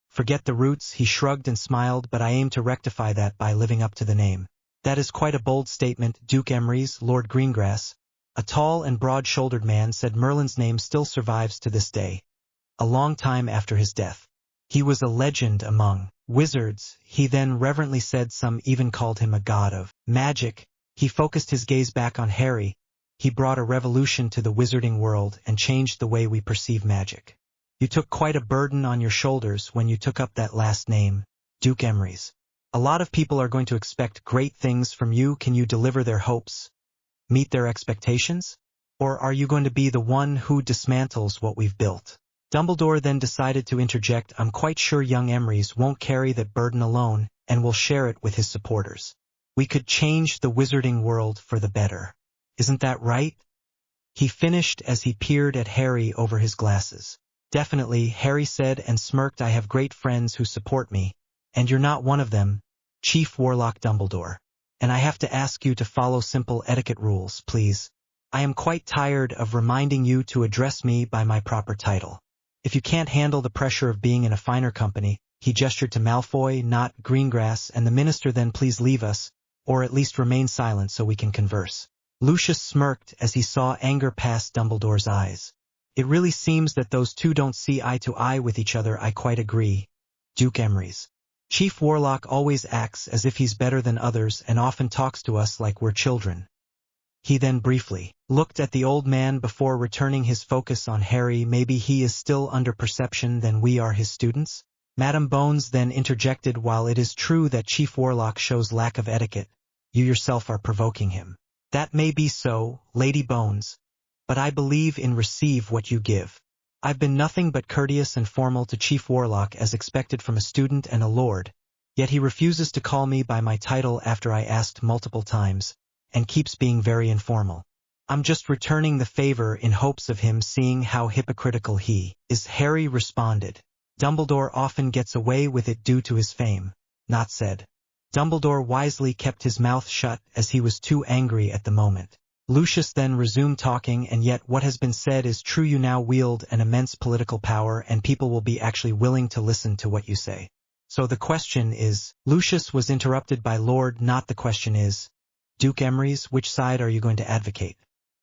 forget the roots." He shrugged and smiled. "But I aim to rectify that by living up to the name." "That is quite a bold statement, Duke Emery's." Lord Greengrass, a tall and broad-shouldered man, said, "Merlin's name still survives to this day, a long time after his death. He was a legend among wizards." He then reverently said some even called him a god of magic. He focused his gaze back on Harry. "He brought a revolution to the wizarding world and changed the way we perceive magic. You took quite a burden on your shoulders when you took up that last name, Duke Emery's. A lot of people are going to expect great things from you. Can you deliver their hopes, meet their expectations? Or are you going to be the one who dismantles what we've built?" Dumbledore then decided to interject. "I'm quite sure young Emery's won't carry that burden alone and will share it with his supporters. We could change the wizarding world for the better. Isn't that right?" he finished as he peered at Harry over his glasses. "Definitely," Harry said and smirked. "I have great friends who support me, and you're not one of them, Chief Warlock Dumbledore. And I have to ask you to follow simple etiquette rules, please. I am quite tired of reminding you to address me by my proper title. If you can't handle the pressure of being in a finer company," he gestured to Malfoy, not Greengrass, "and the minister, then please leave us, or at least remain silent so we can converse." Lucius smirked as he saw anger pass Dumbledore's eyes. "It really seems that those two don't see eye to eye with each other." "I quite agree, Duke Emery's Chief Warlock always acts as if he's better than others and often talks to us like we're children." He then briefly looked at the old man before returning his focus on Harry. "Maybe he is still under perception than we are his students?" Madam Bones then interjected. "While it is true that Chief Warlock shows lack of etiquette, you yourself are provoking him." "That may be so, Lady Bones, but I believe in receive what you give. I've been nothing but courteous and formal to Chief Warlock as expected from a student and a lord, yet he refuses to call me by my title after I asked multiple times, and keeps being very informal. I'm just returning the favor in hopes of him seeing how hypocritical he is," Harry responded. "Dumbledore often gets away with it due to his fame, not said." Dumbledore wisely kept his mouth shut as he was too angry at the moment. Lucius then resumed talking. "And yet what has been said is true. You now wield an immense political power and people will be actually willing to listen to what you say. So the question is—" Lucius was interrupted by Lord, "Not the question is, Duke Emery's, which side are you going to advocate?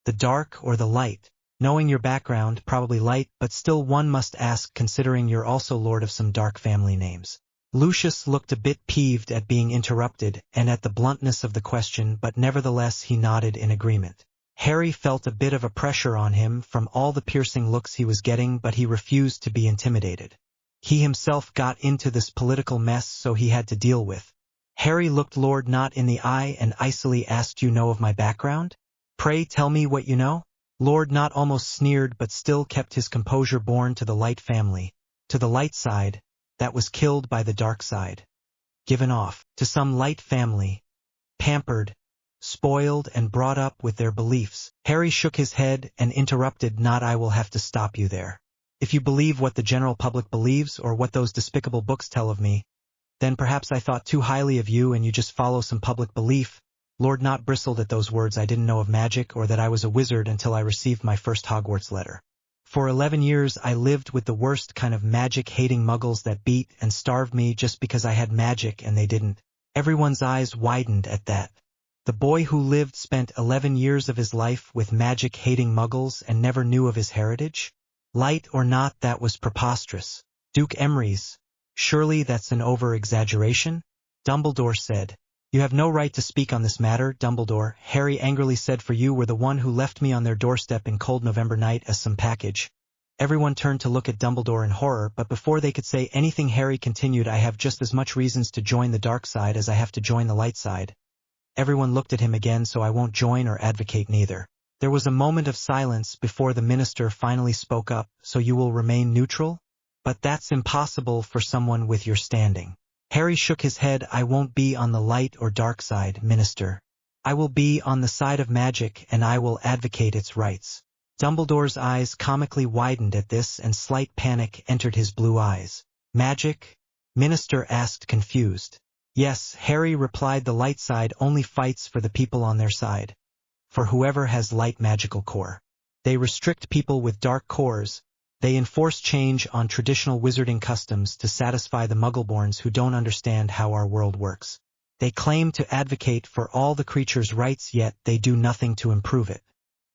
The dark or the light? Knowing your background, probably light, but still one must ask considering you're also lord of some dark family names." Lucius looked a bit peeved at being interrupted and at the bluntness of the question, but nevertheless he nodded in agreement. Harry felt a bit of a pressure on him from all the piercing looks he was getting, but he refused to be intimidated. He himself got into this political mess, so he had to deal with. Harry looked Lord Not in the eye and icily asked, "You know of my background? Pray tell me what you know?" Lord Not almost sneered but still kept his composure. "Born to the light family, to the light side, that was killed by the dark side. Given off to some light family, pampered, spoiled and brought up with their beliefs." Harry shook his head and interrupted, "Not, I will have to stop you there. If you believe what the general public believes or what those despicable books tell of me, then perhaps I thought too highly of you and you just follow some public belief." Lord Not bristled at those words. "I didn't know of magic or that I was a wizard until I received my first Hogwarts letter. For 11 years I lived with the worst kind of magic-hating muggles that beat and starved me just because I had magic and they didn't." Everyone's eyes widened at that. The boy who lived spent 11 years of his life with magic-hating muggles and never knew of his heritage? Light or not, that was preposterous. Duke Emrys, surely that's an over-exaggeration? Dumbledore said. You have no right to speak on this matter, Dumbledore, Harry angrily said, for you were the one who left me on their doorstep in cold November night as some package. Everyone turned to look at Dumbledore in horror, but before they could say anything Harry continued, I have just as much reasons to join the dark side as I have to join the light side. Everyone looked at him again, so I won't join or advocate neither. There was a moment of silence before the minister finally spoke up. So you will remain neutral? But that's impossible for someone with your standing. Harry shook his head. I won't be on the light or dark side, minister. I will be on the side of magic, and I will advocate its rights. Dumbledore's eyes comically widened at this, and slight panic entered his blue eyes. Magic? Minister asked, confused. Yes, Harry replied, the light side only fights for the people on their side. For whoever has light magical core. They restrict people with dark cores. They enforce change on traditional wizarding customs to satisfy the Muggleborns who don't understand how our world works. They claim to advocate for all the creatures' rights, yet they do nothing to improve it.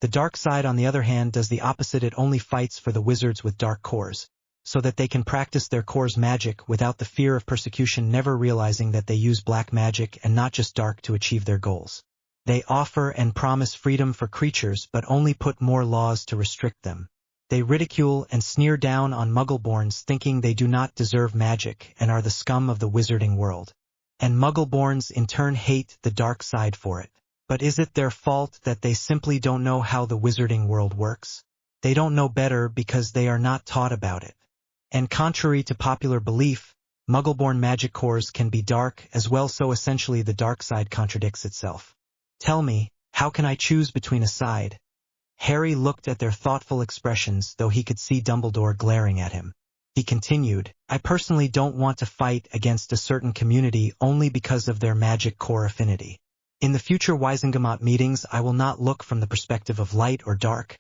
The dark side, on the other hand, does the opposite. It only fights for the wizards with dark cores, so that they can practice their core's magic without the fear of persecution, never realizing that they use black magic and not just dark to achieve their goals. They offer and promise freedom for creatures, but only put more laws to restrict them. They ridicule and sneer down on Muggleborns, thinking they do not deserve magic and are the scum of the wizarding world. And Muggleborns in turn hate the dark side for it. But is it their fault that they simply don't know how the wizarding world works? They don't know better because they are not taught about it. And contrary to popular belief, Muggleborn magic cores can be dark as well, so essentially the dark side contradicts itself. Tell me, how can I choose between a side? Harry looked at their thoughtful expressions, though he could see Dumbledore glaring at him. He continued, I personally don't want to fight against a certain community only because of their magic core affinity. In the future Wizengamot meetings, I will not look from the perspective of light or dark,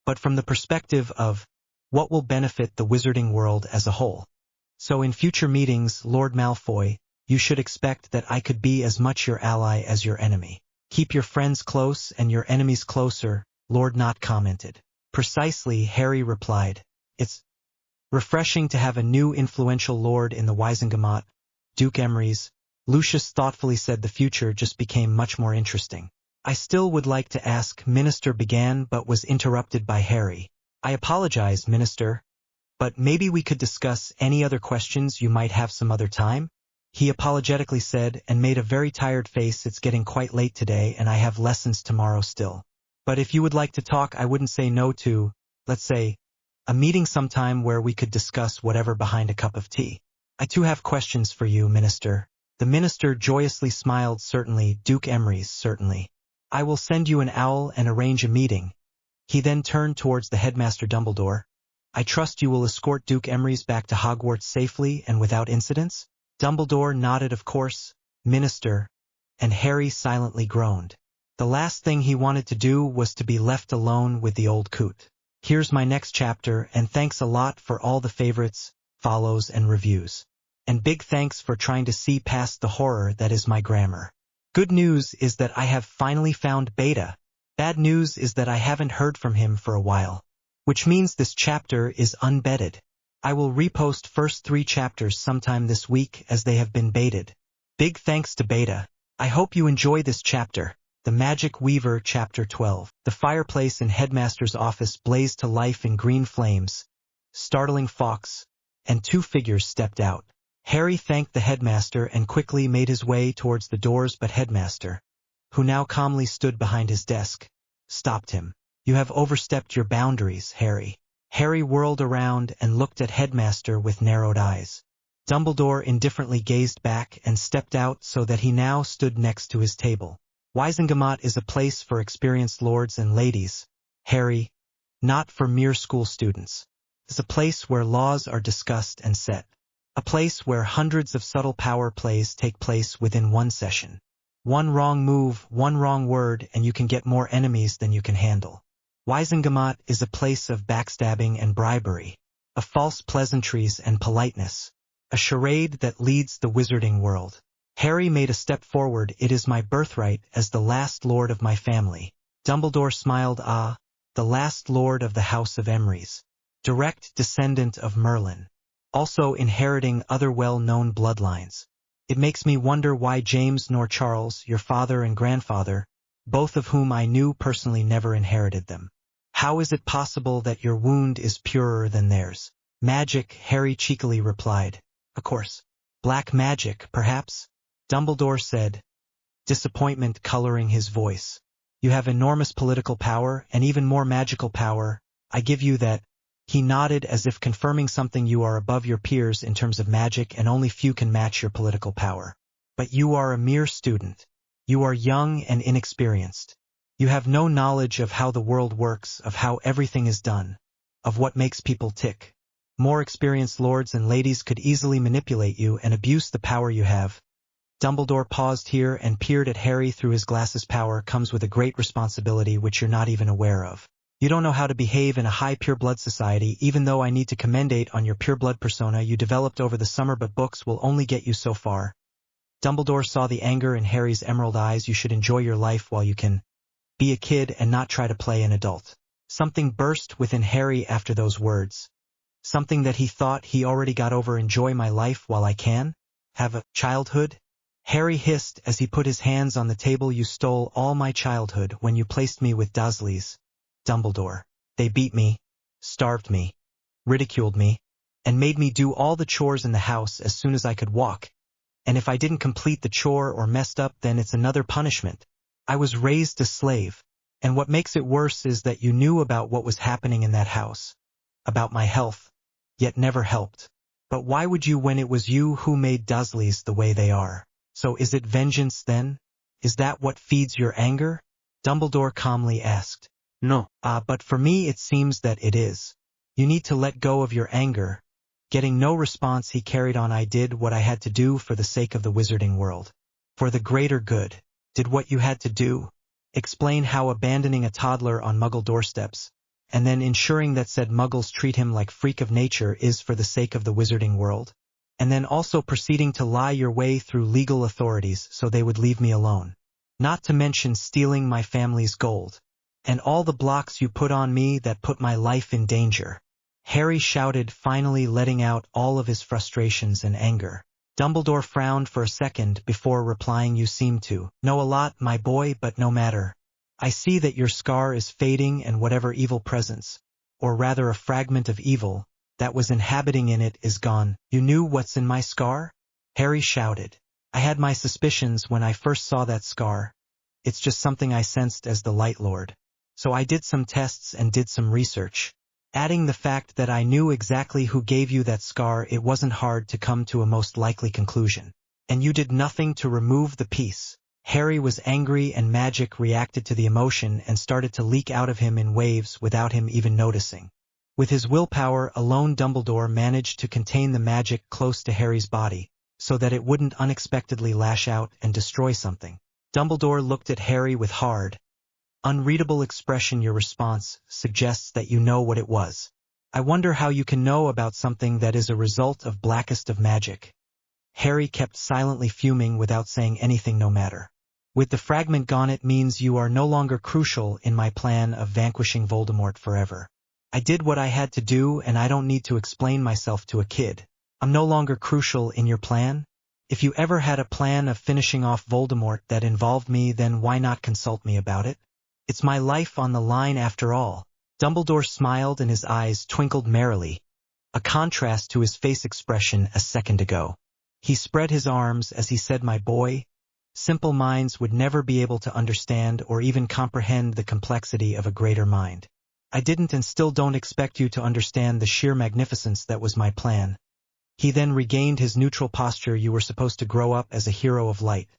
but from the perspective of what will benefit the wizarding world as a whole. So in future meetings, Lord Malfoy, you should expect that I could be as much your ally as your enemy. Keep your friends close and your enemies closer, Lord Nott commented. Precisely, Harry replied. It's refreshing to have a new influential lord in the Wizengamot, Duke Emrys. Lucius thoughtfully said. The future just became much more interesting. I still would like to ask, Minister began, but was interrupted by Harry. I apologize, Minister, but maybe we could discuss any other questions you might have some other time? He apologetically said, and made a very tired face. It's getting quite late today, and I have lessons tomorrow still. But if you would like to talk, I wouldn't say no to, let's say, a meeting sometime where we could discuss whatever behind a cup of tea. I too have questions for you, Minister. The minister joyously smiled. Certainly, Duke Emrys, certainly. I will send you an owl and arrange a meeting. He then turned towards the headmaster Dumbledore. I trust you will escort Duke Emrys back to Hogwarts safely and without incidents? Dumbledore nodded. Of course, Minister, and Harry silently groaned. The last thing he wanted to do was to be left alone with the old coot. Here's my next chapter, and thanks a lot for all the favorites, follows, and reviews. And big thanks for trying to see past the horror that is my grammar. Good news is that I have finally found Beta. Bad news is that I haven't heard from him for a while. Which means this chapter is unbedded. I will repost first 3 chapters sometime this week as they have been baited. Big thanks to Beta. I hope you enjoy this chapter. The Magic Weaver, Chapter 12. The fireplace in Headmaster's office blazed to life in green flames. Startling Fawkes and 2 figures stepped out. Harry thanked the headmaster and quickly made his way towards the doors, but Headmaster, who now calmly stood behind his desk, stopped him. You have overstepped your boundaries, Harry. Harry whirled around and looked at Headmaster with narrowed eyes. Dumbledore indifferently gazed back and stepped out so that he now stood next to his table. Wizengamot is a place for experienced lords and ladies, Harry, not for mere school students. It's a place where laws are discussed and set. A place where hundreds of subtle power plays take place within one session. One wrong move, one wrong word, and you can get more enemies than you can handle. Wizengamot is a place of backstabbing and bribery, of false pleasantries and politeness, a charade that leads the wizarding world. Harry made a step forward. It is my birthright as the last lord of my family. Dumbledore smiled. Ah, the last lord of the House of Emrys, direct descendant of Merlin. also inheriting other well-known bloodlines. It makes me wonder why James nor Charles, your father and grandfather, both of whom I knew personally, never inherited them. How is it possible that your wound is purer than theirs? Magic, Harry cheekily replied. Of course. Black magic, perhaps? Dumbledore said, disappointment coloring his voice. You have enormous political power and even more magical power. I give you that. He nodded as if confirming something. You are above your peers in terms of magic, and only few can match your political power. But you are a mere student. You are young and inexperienced. You have no knowledge of how the world works, of how everything is done, of what makes people tick. More experienced lords and ladies could easily manipulate you and abuse the power you have. Dumbledore paused here and peered at Harry through his glasses. Power comes with a great responsibility which you're not even aware of. You don't know how to behave in a high pure-blood society, even though I need to commendate on your pure-blood persona you developed over the summer, but books will only get you so far. Dumbledore saw the anger in Harry's emerald eyes. You should enjoy your life while you can. Be a kid and not try to play an adult. Something burst within Harry after those words. Something that he thought he already got over. Enjoy my life while I can? Have a childhood? Harry hissed as he put his hands on the table. You stole all my childhood when you placed me with Dursleys. Dumbledore. They beat me, starved me, ridiculed me, and made me do all the chores in the house as soon as I could walk. And if I didn't complete the chore or messed up, then it's another punishment. I was raised a slave. And what makes it worse is that you knew about what was happening in that house, about my health, yet never helped. But why would you when it was you who made Dursleys the way they are? So is it vengeance then? Is that what feeds your anger? Dumbledore calmly asked. No. But for me it seems that it is. You need to let go of your anger. Getting no response, he carried on. I did what I had to do for the sake of the wizarding world. For the greater good. Did what you had to do. Explain how abandoning a toddler on Muggle doorsteps, and then ensuring that said Muggles treat him like freak of nature is for the sake of the wizarding world. And then also proceeding to lie your way through legal authorities so they would leave me alone. Not to mention stealing my family's gold. And all the blocks you put on me that put my life in danger. Harry shouted, finally letting out all of his frustrations and anger. Dumbledore frowned for a second before replying. You seem to know a lot, my boy, but no matter. I see that your scar is fading and whatever evil presence, or rather a fragment of evil, that was inhabiting in it is gone. You knew what's in my scar? Harry shouted. I had my suspicions when I first saw that scar. It's just something I sensed as the Light Lord. So I did some tests and did some research. Adding the fact that I knew exactly who gave you that scar, it wasn't hard to come to a most likely conclusion. And you did nothing to remove the piece. Harry was angry and magic reacted to the emotion and started to leak out of him in waves without him even noticing. With his willpower alone, Dumbledore managed to contain the magic close to Harry's body, so that it wouldn't unexpectedly lash out and destroy something. Dumbledore looked at Harry with hard, unreadable expression. Your response suggests that you know what it was. I wonder how you can know about something that is a result of blackest of magic. Harry kept silently fuming without saying anything. No matter. With the fragment gone, it means you are no longer crucial in my plan of vanquishing Voldemort forever. I did what I had to do and I don't need to explain myself to a kid. I'm no longer crucial in your plan? If you ever had a plan of finishing off Voldemort that involved me, then why not consult me about it? It's my life on the line after all. Dumbledore smiled and his eyes twinkled merrily, a contrast to his face expression a second ago. He spread his arms as he said, my boy, simple minds would never be able to understand or even comprehend the complexity of a greater mind. I didn't and still don't expect you to understand the sheer magnificence that was my plan. He then regained his neutral posture. You were supposed to grow up as a hero of light.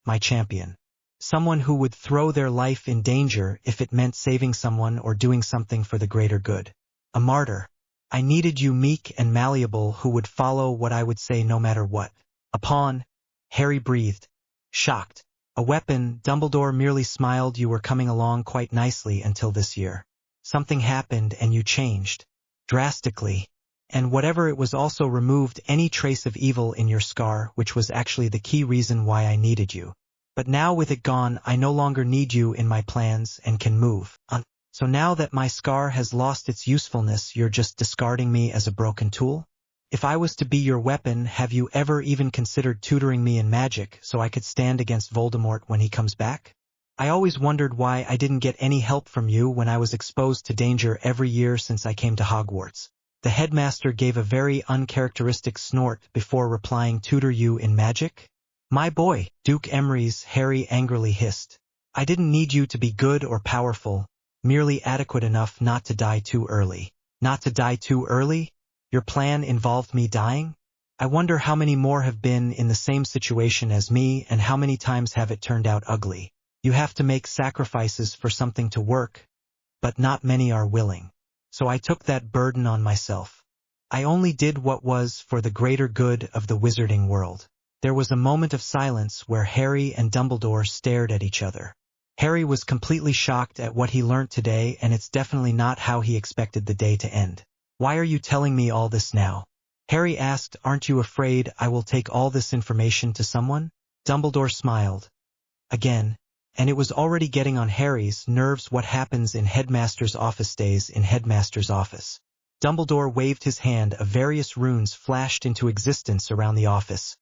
My champion. Someone who would throw their life in danger if it meant saving someone or doing something for the greater good. A martyr. I needed you meek and malleable who would follow what I would say no matter what. A pawn. Harry breathed, shocked. A weapon. Dumbledore merely smiled. You were coming along quite nicely until this year. Something happened and you changed. Drastically. And whatever it was also removed any trace of evil in your scar, which was actually the key reason why I needed you. But now with it gone, I no longer need you in my plans and can move on. So now that my scar has lost its usefulness, you're just discarding me as a broken tool? If I was to be your weapon, have you ever even considered tutoring me in magic so I could stand against Voldemort when he comes back? I always wondered why I didn't get any help from you when I was exposed to danger every year since I came to Hogwarts. The headmaster gave a very uncharacteristic snort before replying, tutor you in magic? My boy, Duke Emery's Harry angrily hissed. I didn't need you to be good or powerful, merely adequate enough not to die too early. Not to die too early? Your plan involved me dying? I wonder how many more have been in the same situation as me and how many times have it turned out ugly. You have to make sacrifices for something to work, but not many are willing. So I took that burden on myself. I only did what was for the greater good of the wizarding world. There was a moment of silence where Harry and Dumbledore stared at each other. Harry was completely shocked at what he learnt today, and it's definitely not how he expected the day to end. Why are you telling me all this now? Harry asked, aren't you afraid I will take all this information to someone? Dumbledore smiled. Again. And it was already getting on Harry's nerves what happens in Headmaster's office stays in Headmaster's office. Dumbledore waved his hand. Various runes flashed into existence around the office,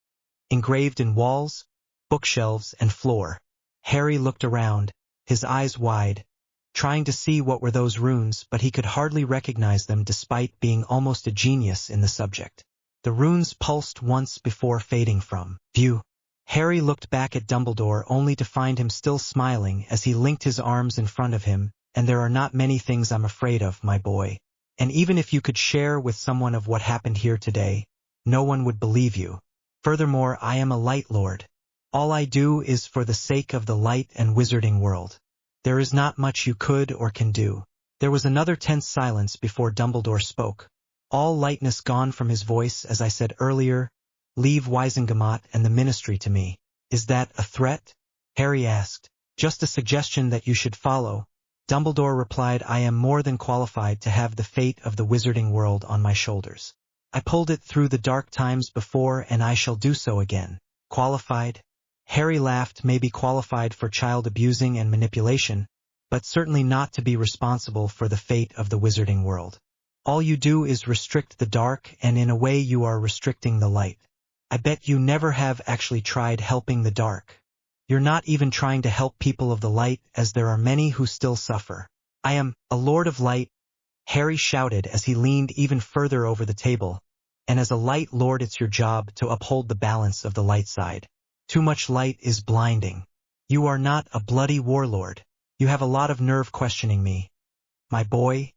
engraved in walls, bookshelves, and floor. Harry looked around, his eyes wide, trying to see what were those runes, but he could hardly recognize them despite being almost a genius in the subject. The runes pulsed once before fading from view. Harry looked back at Dumbledore only to find him still smiling as he linked his arms in front of him. And there are not many things I'm afraid of, my boy. And even if you could share with someone of what happened here today, no one would believe you. Furthermore, I am a Light Lord. All I do is for the sake of the light and wizarding world. There is not much you could or can do. There was another tense silence before Dumbledore spoke. All lightness gone from his voice. As I said earlier, leave Wizengamot and the ministry to me. Is that a threat? Harry asked. Just a suggestion that you should follow. Dumbledore replied, I am more than qualified to have the fate of the wizarding world on my shoulders. I pulled it through the dark times before and I shall do so again. Qualified? Harry laughed. Maybe qualified for child abusing and manipulation, but certainly not to be responsible for the fate of the wizarding world. All you do is restrict the dark, and in a way you are restricting the light. I bet you never have actually tried helping the dark. You're not even trying to help people of the light, as there are many who still suffer. I am a Lord of Light, Harry shouted as he leaned even further over the table. And as a Light Lord, it's your job to uphold the balance of the light side. Too much light is blinding. You are not a bloody warlord. You have a lot of nerve questioning me. My boy,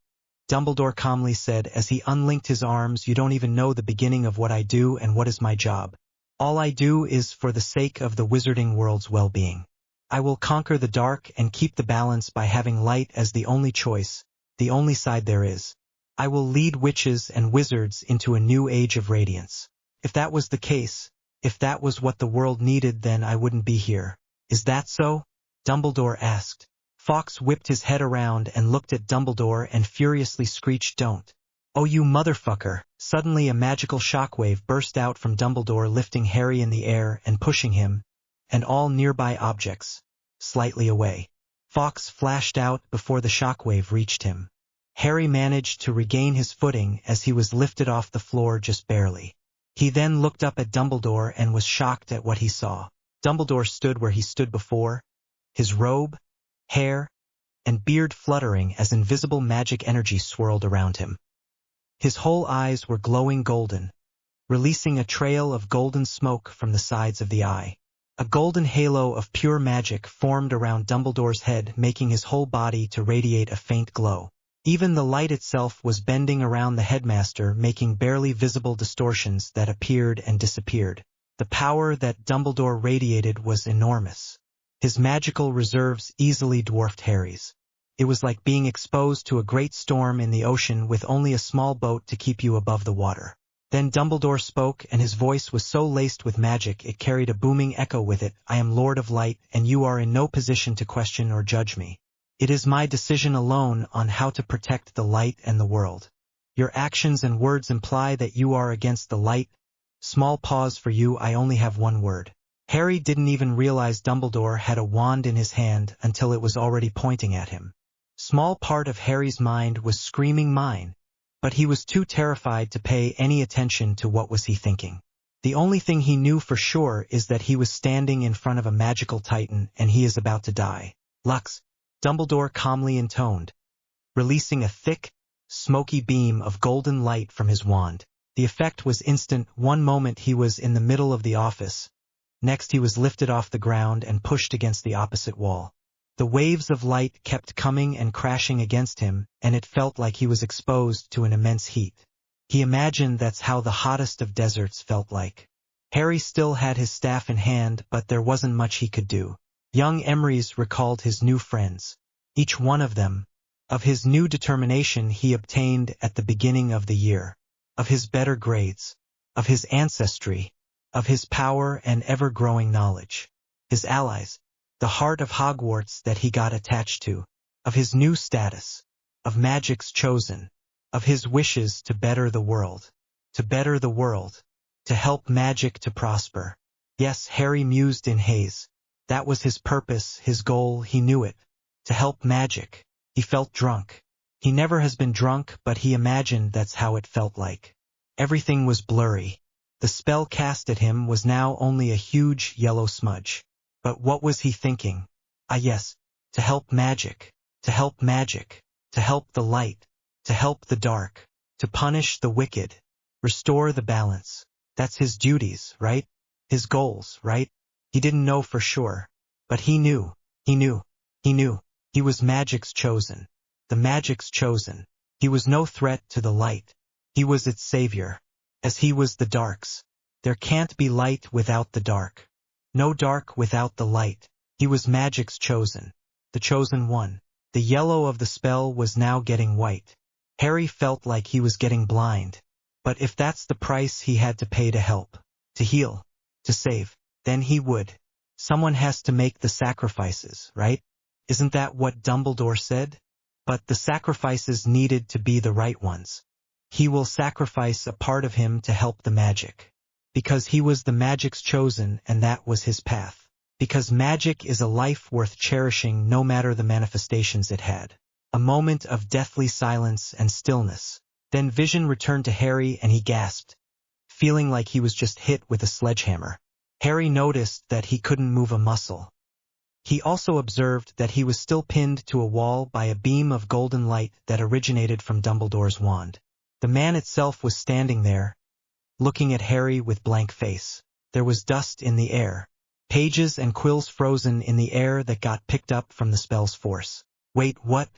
Dumbledore calmly said as he unlinked his arms, you don't even know the beginning of what I do and what is my job. All I do is for the sake of the wizarding world's well-being. I will conquer the dark and keep the balance by having light as the only choice, the only side there is. I will lead witches and wizards into a new age of radiance. If that was the case, if that was what the world needed, then I wouldn't be here. Is that so? Dumbledore asked. Fawkes whipped his head around and looked at Dumbledore and furiously screeched, don't. Oh, you motherfucker. Suddenly a magical shockwave burst out from Dumbledore, lifting Harry in the air and pushing him, and all nearby objects, slightly away. Fawkes flashed out before the shockwave reached him. Harry managed to regain his footing as he was lifted off the floor just barely. He then looked up at Dumbledore and was shocked at what he saw. Dumbledore stood where he stood before, his robe, hair, and beard fluttering as invisible magic energy swirled around him. His whole eyes were glowing golden, releasing a trail of golden smoke from the sides of the eye. A golden halo of pure magic formed around Dumbledore's head, making his whole body to radiate a faint glow. Even the light itself was bending around the headmaster, making barely visible distortions that appeared and disappeared. The power that Dumbledore radiated was enormous. His magical reserves easily dwarfed Harry's. It was like being exposed to a great storm in the ocean with only a small boat to keep you above the water. Then Dumbledore spoke, and his voice was so laced with magic it carried a booming echo with it. I am Lord of Light, and you are in no position to question or judge me. It is my decision alone on how to protect the light and the world. Your actions and words imply that you are against the light. Small pause for you, I only have one word. Harry didn't even realize Dumbledore had a wand in his hand until it was already pointing at him. Small part of Harry's mind was screaming mine, but he was too terrified to pay any attention to what was he thinking. The only thing he knew for sure is that he was standing in front of a magical titan and he is about to die. Lux, Dumbledore calmly intoned, releasing a thick, smoky beam of golden light from his wand. The effect was instant. One moment he was in the middle of the office. Next he was lifted off the ground and pushed against the opposite wall. The waves of light kept coming and crashing against him, and it felt like he was exposed to an immense heat. He imagined that's how the hottest of deserts felt like. Harry still had his staff in hand, but there wasn't much he could do. Young Emery's recalled his new friends. Each one of them, of his new determination he obtained at the beginning of the year, of his better grades, of his ancestry, of his power and ever-growing knowledge. His allies, the heart of Hogwarts that he got attached to, of his new status, of magic's chosen, of his wishes to better the world, to help magic to prosper. Yes, Harry mused in haze. That was his purpose, his goal, he knew it. To help magic. He felt drunk. He never has been drunk, but he imagined that's how it felt like. Everything was blurry. The spell cast at him was now only a huge yellow smudge. But what was he thinking? Ah yes, to help magic, to help magic, to help the light, to help the dark, to punish the wicked, restore the balance. That's his duties, right? His goals, right? He didn't know for sure, but he knew. He was magic's chosen. The magic's chosen. He was no threat to the light. He was its savior. As he was the dark's. There can't be light without the dark. No dark without the light. He was magic's chosen. The chosen one. The yellow of the spell was now getting white. Harry felt like he was getting blind. But if that's the price he had to pay to help, to heal, to save, then he would. Someone has to make the sacrifices, right? Isn't that what Dumbledore said? But the sacrifices needed to be the right ones. He will sacrifice a part of him to help the magic. Because he was the magic's chosen and that was his path. Because magic is a life worth cherishing no matter the manifestations it had. A moment of deathly silence and stillness. Then vision returned to Harry and he gasped, feeling like he was just hit with a sledgehammer. Harry noticed that he couldn't move a muscle. He also observed that he was still pinned to a wall by a beam of golden light that originated from Dumbledore's wand. The man itself was standing there, looking at Harry with blank face. There was dust in the air, pages and quills frozen in the air that got picked up from the spell's force. Wait, what?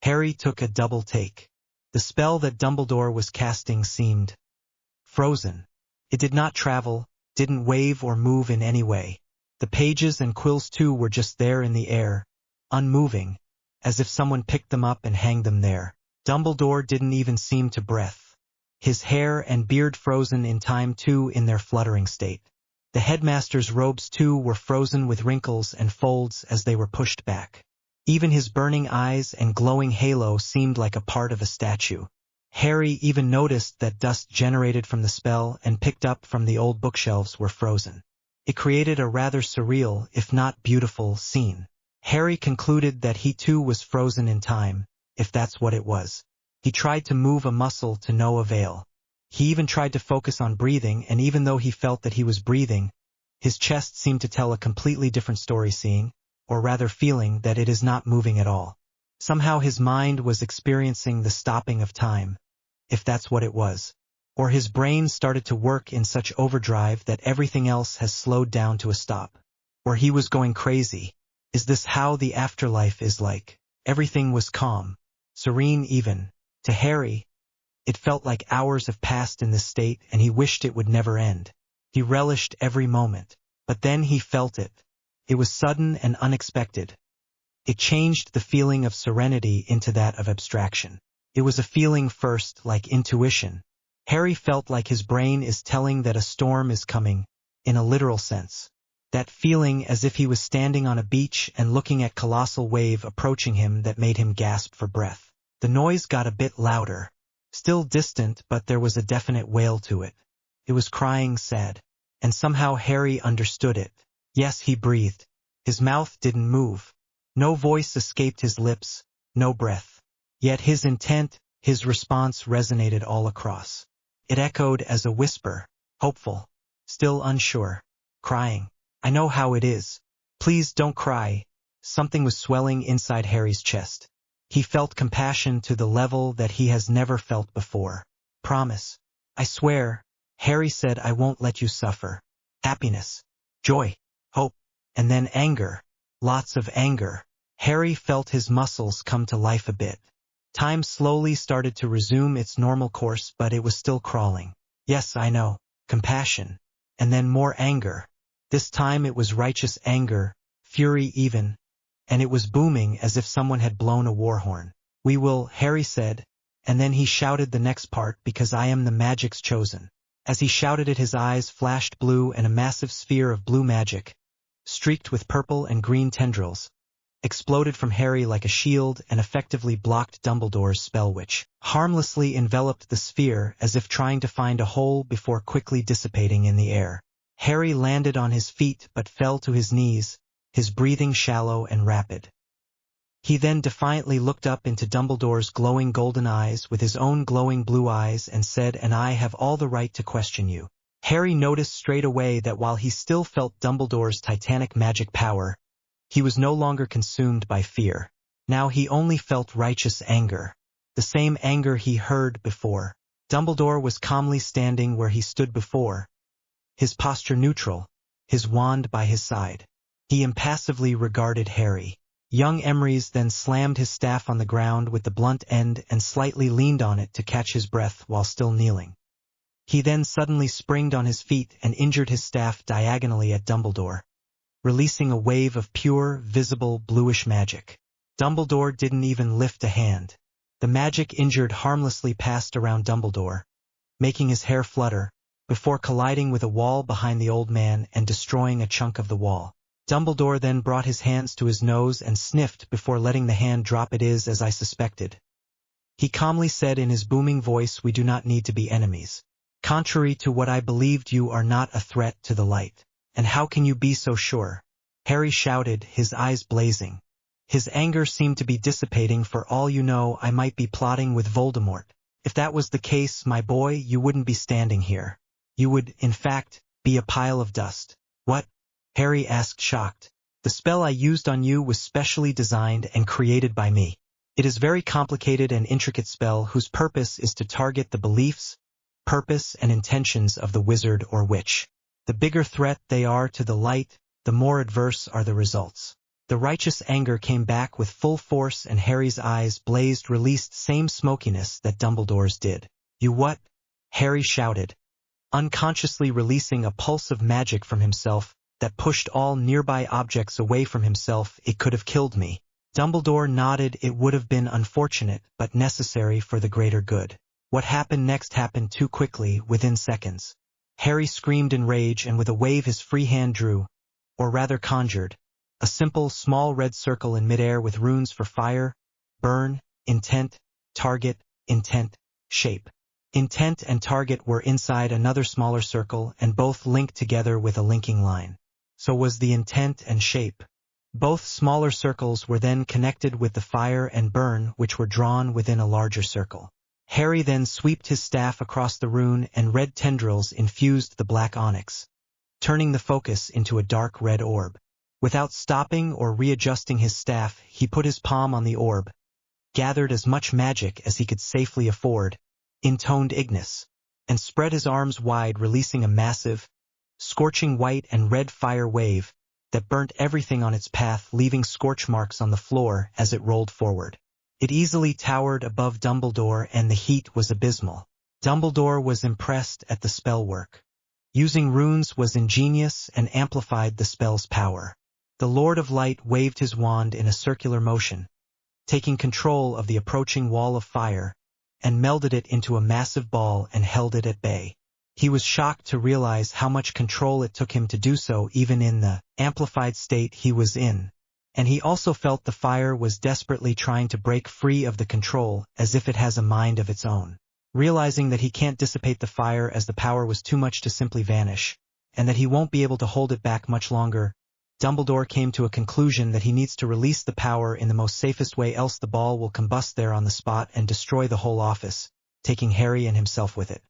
Harry took a double take. The spell that Dumbledore was casting seemed frozen. It did not travel, didn't wave or move in any way. The pages and quills too were just there in the air, unmoving, as if someone picked them up and hanged them there. Dumbledore didn't even seem to breathe. His hair and beard frozen in time too in their fluttering state. The headmaster's robes too were frozen with wrinkles and folds as they were pushed back. Even his burning eyes and glowing halo seemed like a part of a statue. Harry even noticed that dust generated from the spell and picked up from the old bookshelves were frozen. It created a rather surreal, if not beautiful, scene. Harry concluded that he too was frozen in time, if that's what it was. He tried to move a muscle to no avail. He even tried to focus on breathing, and even though he felt that he was breathing, his chest seemed to tell a completely different story, seeing, or rather feeling, that it is not moving at all. Somehow his mind was experiencing the stopping of time, if that's what it was. Or his brain started to work in such overdrive that everything else has slowed down to a stop. Or he was going crazy. Is this how the afterlife is like? Everything was calm, serene even. To Harry, it felt like hours have passed in this state and he wished it would never end. He relished every moment. But then he felt it. It was sudden and unexpected. It changed the feeling of serenity into that of abstraction. It was a feeling first like intuition. Harry felt like his brain is telling that a storm is coming, in a literal sense. That feeling as if he was standing on a beach and looking at colossal wave approaching him that made him gasp for breath. The noise got a bit louder. Still distant, but there was a definite wail to it. It was crying sad. And somehow Harry understood it. Yes, he breathed. His mouth didn't move. No voice escaped his lips, no breath. Yet his intent, His response resonated all across. It echoed as a whisper, hopeful, still unsure, crying, "I know how it is. Please don't cry." Something was swelling inside Harry's chest. He felt compassion to the level that he has never felt before. "Promise. I swear," Harry said, "I won't let you suffer." Happiness, joy, hope, and then anger. Lots of anger. Harry felt his muscles come to life a bit. Time slowly started to resume its normal course, but it was still crawling. "Yes, I know. Compassion. And then more anger. This time it was righteous anger, fury even, and it was booming as if someone had blown a war horn. "We will," Harry said, and then he shouted the next part, "because I am the magic's chosen." As he shouted it, his eyes flashed blue, and a massive sphere of blue magic, streaked with purple and green tendrils, exploded from Harry like a shield and effectively blocked Dumbledore's spell, which harmlessly enveloped the sphere as if trying to find a hole before quickly dissipating in the air. Harry landed on his feet but fell to his knees, his breathing shallow and rapid. He then defiantly looked up into Dumbledore's glowing golden eyes with his own glowing blue eyes and said, "And I have all the right to question you." Harry noticed straight away that while he still felt Dumbledore's titanic magic power, he was no longer consumed by fear. Now he only felt righteous anger, the same anger he heard before. Dumbledore was calmly standing where he stood before, his posture neutral, his wand by his side. He impassively regarded Harry. Young Emrys then slammed his staff on the ground with the blunt end and slightly leaned on it to catch his breath while still kneeling. He then suddenly springed on his feet and injured his staff diagonally at Dumbledore, releasing a wave of pure, visible, bluish magic. Dumbledore didn't even lift a hand. The magic injured harmlessly passed around Dumbledore, making his hair flutter, before colliding with a wall behind the old man and destroying a chunk of the wall. Dumbledore then brought his hands to his nose and sniffed before letting the hand drop. "It is as I suspected," he calmly said in his booming voice. "We do not need to be enemies. Contrary to what I believed, you are not a threat to the light." "And how can you be so sure?" Harry shouted, his eyes blazing. His anger seemed to be dissipating. "For all you know, I might be plotting with Voldemort. If that was the case, my boy, you wouldn't be standing here. You would, in fact, be a pile of dust." "What?" Harry asked, shocked. "The spell I used on you was specially designed and created by me. It is a very complicated and intricate spell whose purpose is to target the beliefs, purpose, and intentions of the wizard or witch. The bigger threat they are to the light, the more adverse are the results." The righteous anger came back with full force, and Harry's eyes blazed, released same smokiness that Dumbledore's did. "You what?" Harry shouted, unconsciously releasing a pulse of magic from himself that pushed all nearby objects away from himself. "It could have killed me." Dumbledore nodded. "It would have been unfortunate, but necessary for the greater good." What happened next happened too quickly, within seconds. Harry screamed in rage, and with a wave his free hand drew, or rather conjured, a simple, small red circle in midair with runes for fire, burn, intent, target, intent, shape. Intent and target were inside another smaller circle, and both linked together with a linking line. So was the intent and shape. Both smaller circles were then connected with the fire and burn, which were drawn within a larger circle. Harry then swept his staff across the rune, and red tendrils infused the black onyx, turning the focus into a dark red orb. Without stopping or readjusting his staff, he put his palm on the orb, gathered as much magic as he could safely afford, intoned Ignis, and spread his arms wide, releasing a massive, scorching white and red fire wave that burnt everything on its path, leaving scorch marks on the floor as it rolled forward. It easily towered above Dumbledore, and the heat was abysmal. Dumbledore was impressed at the spell work. Using runes was ingenious and amplified the spell's power. The Lord of Light waved his wand in a circular motion, taking control of the approaching wall of fire, and melded it into a massive ball and held it at bay. He was shocked to realize how much control it took him to do so, even in the amplified state he was in. And he also felt the fire was desperately trying to break free of the control, as if it has a mind of its own. Realizing that he can't dissipate the fire as the power was too much to simply vanish, and that he won't be able to hold it back much longer, Dumbledore came to a conclusion that he needs to release the power in the most safest way, else the ball will combust there on the spot and destroy the whole office, taking Harry and himself with it.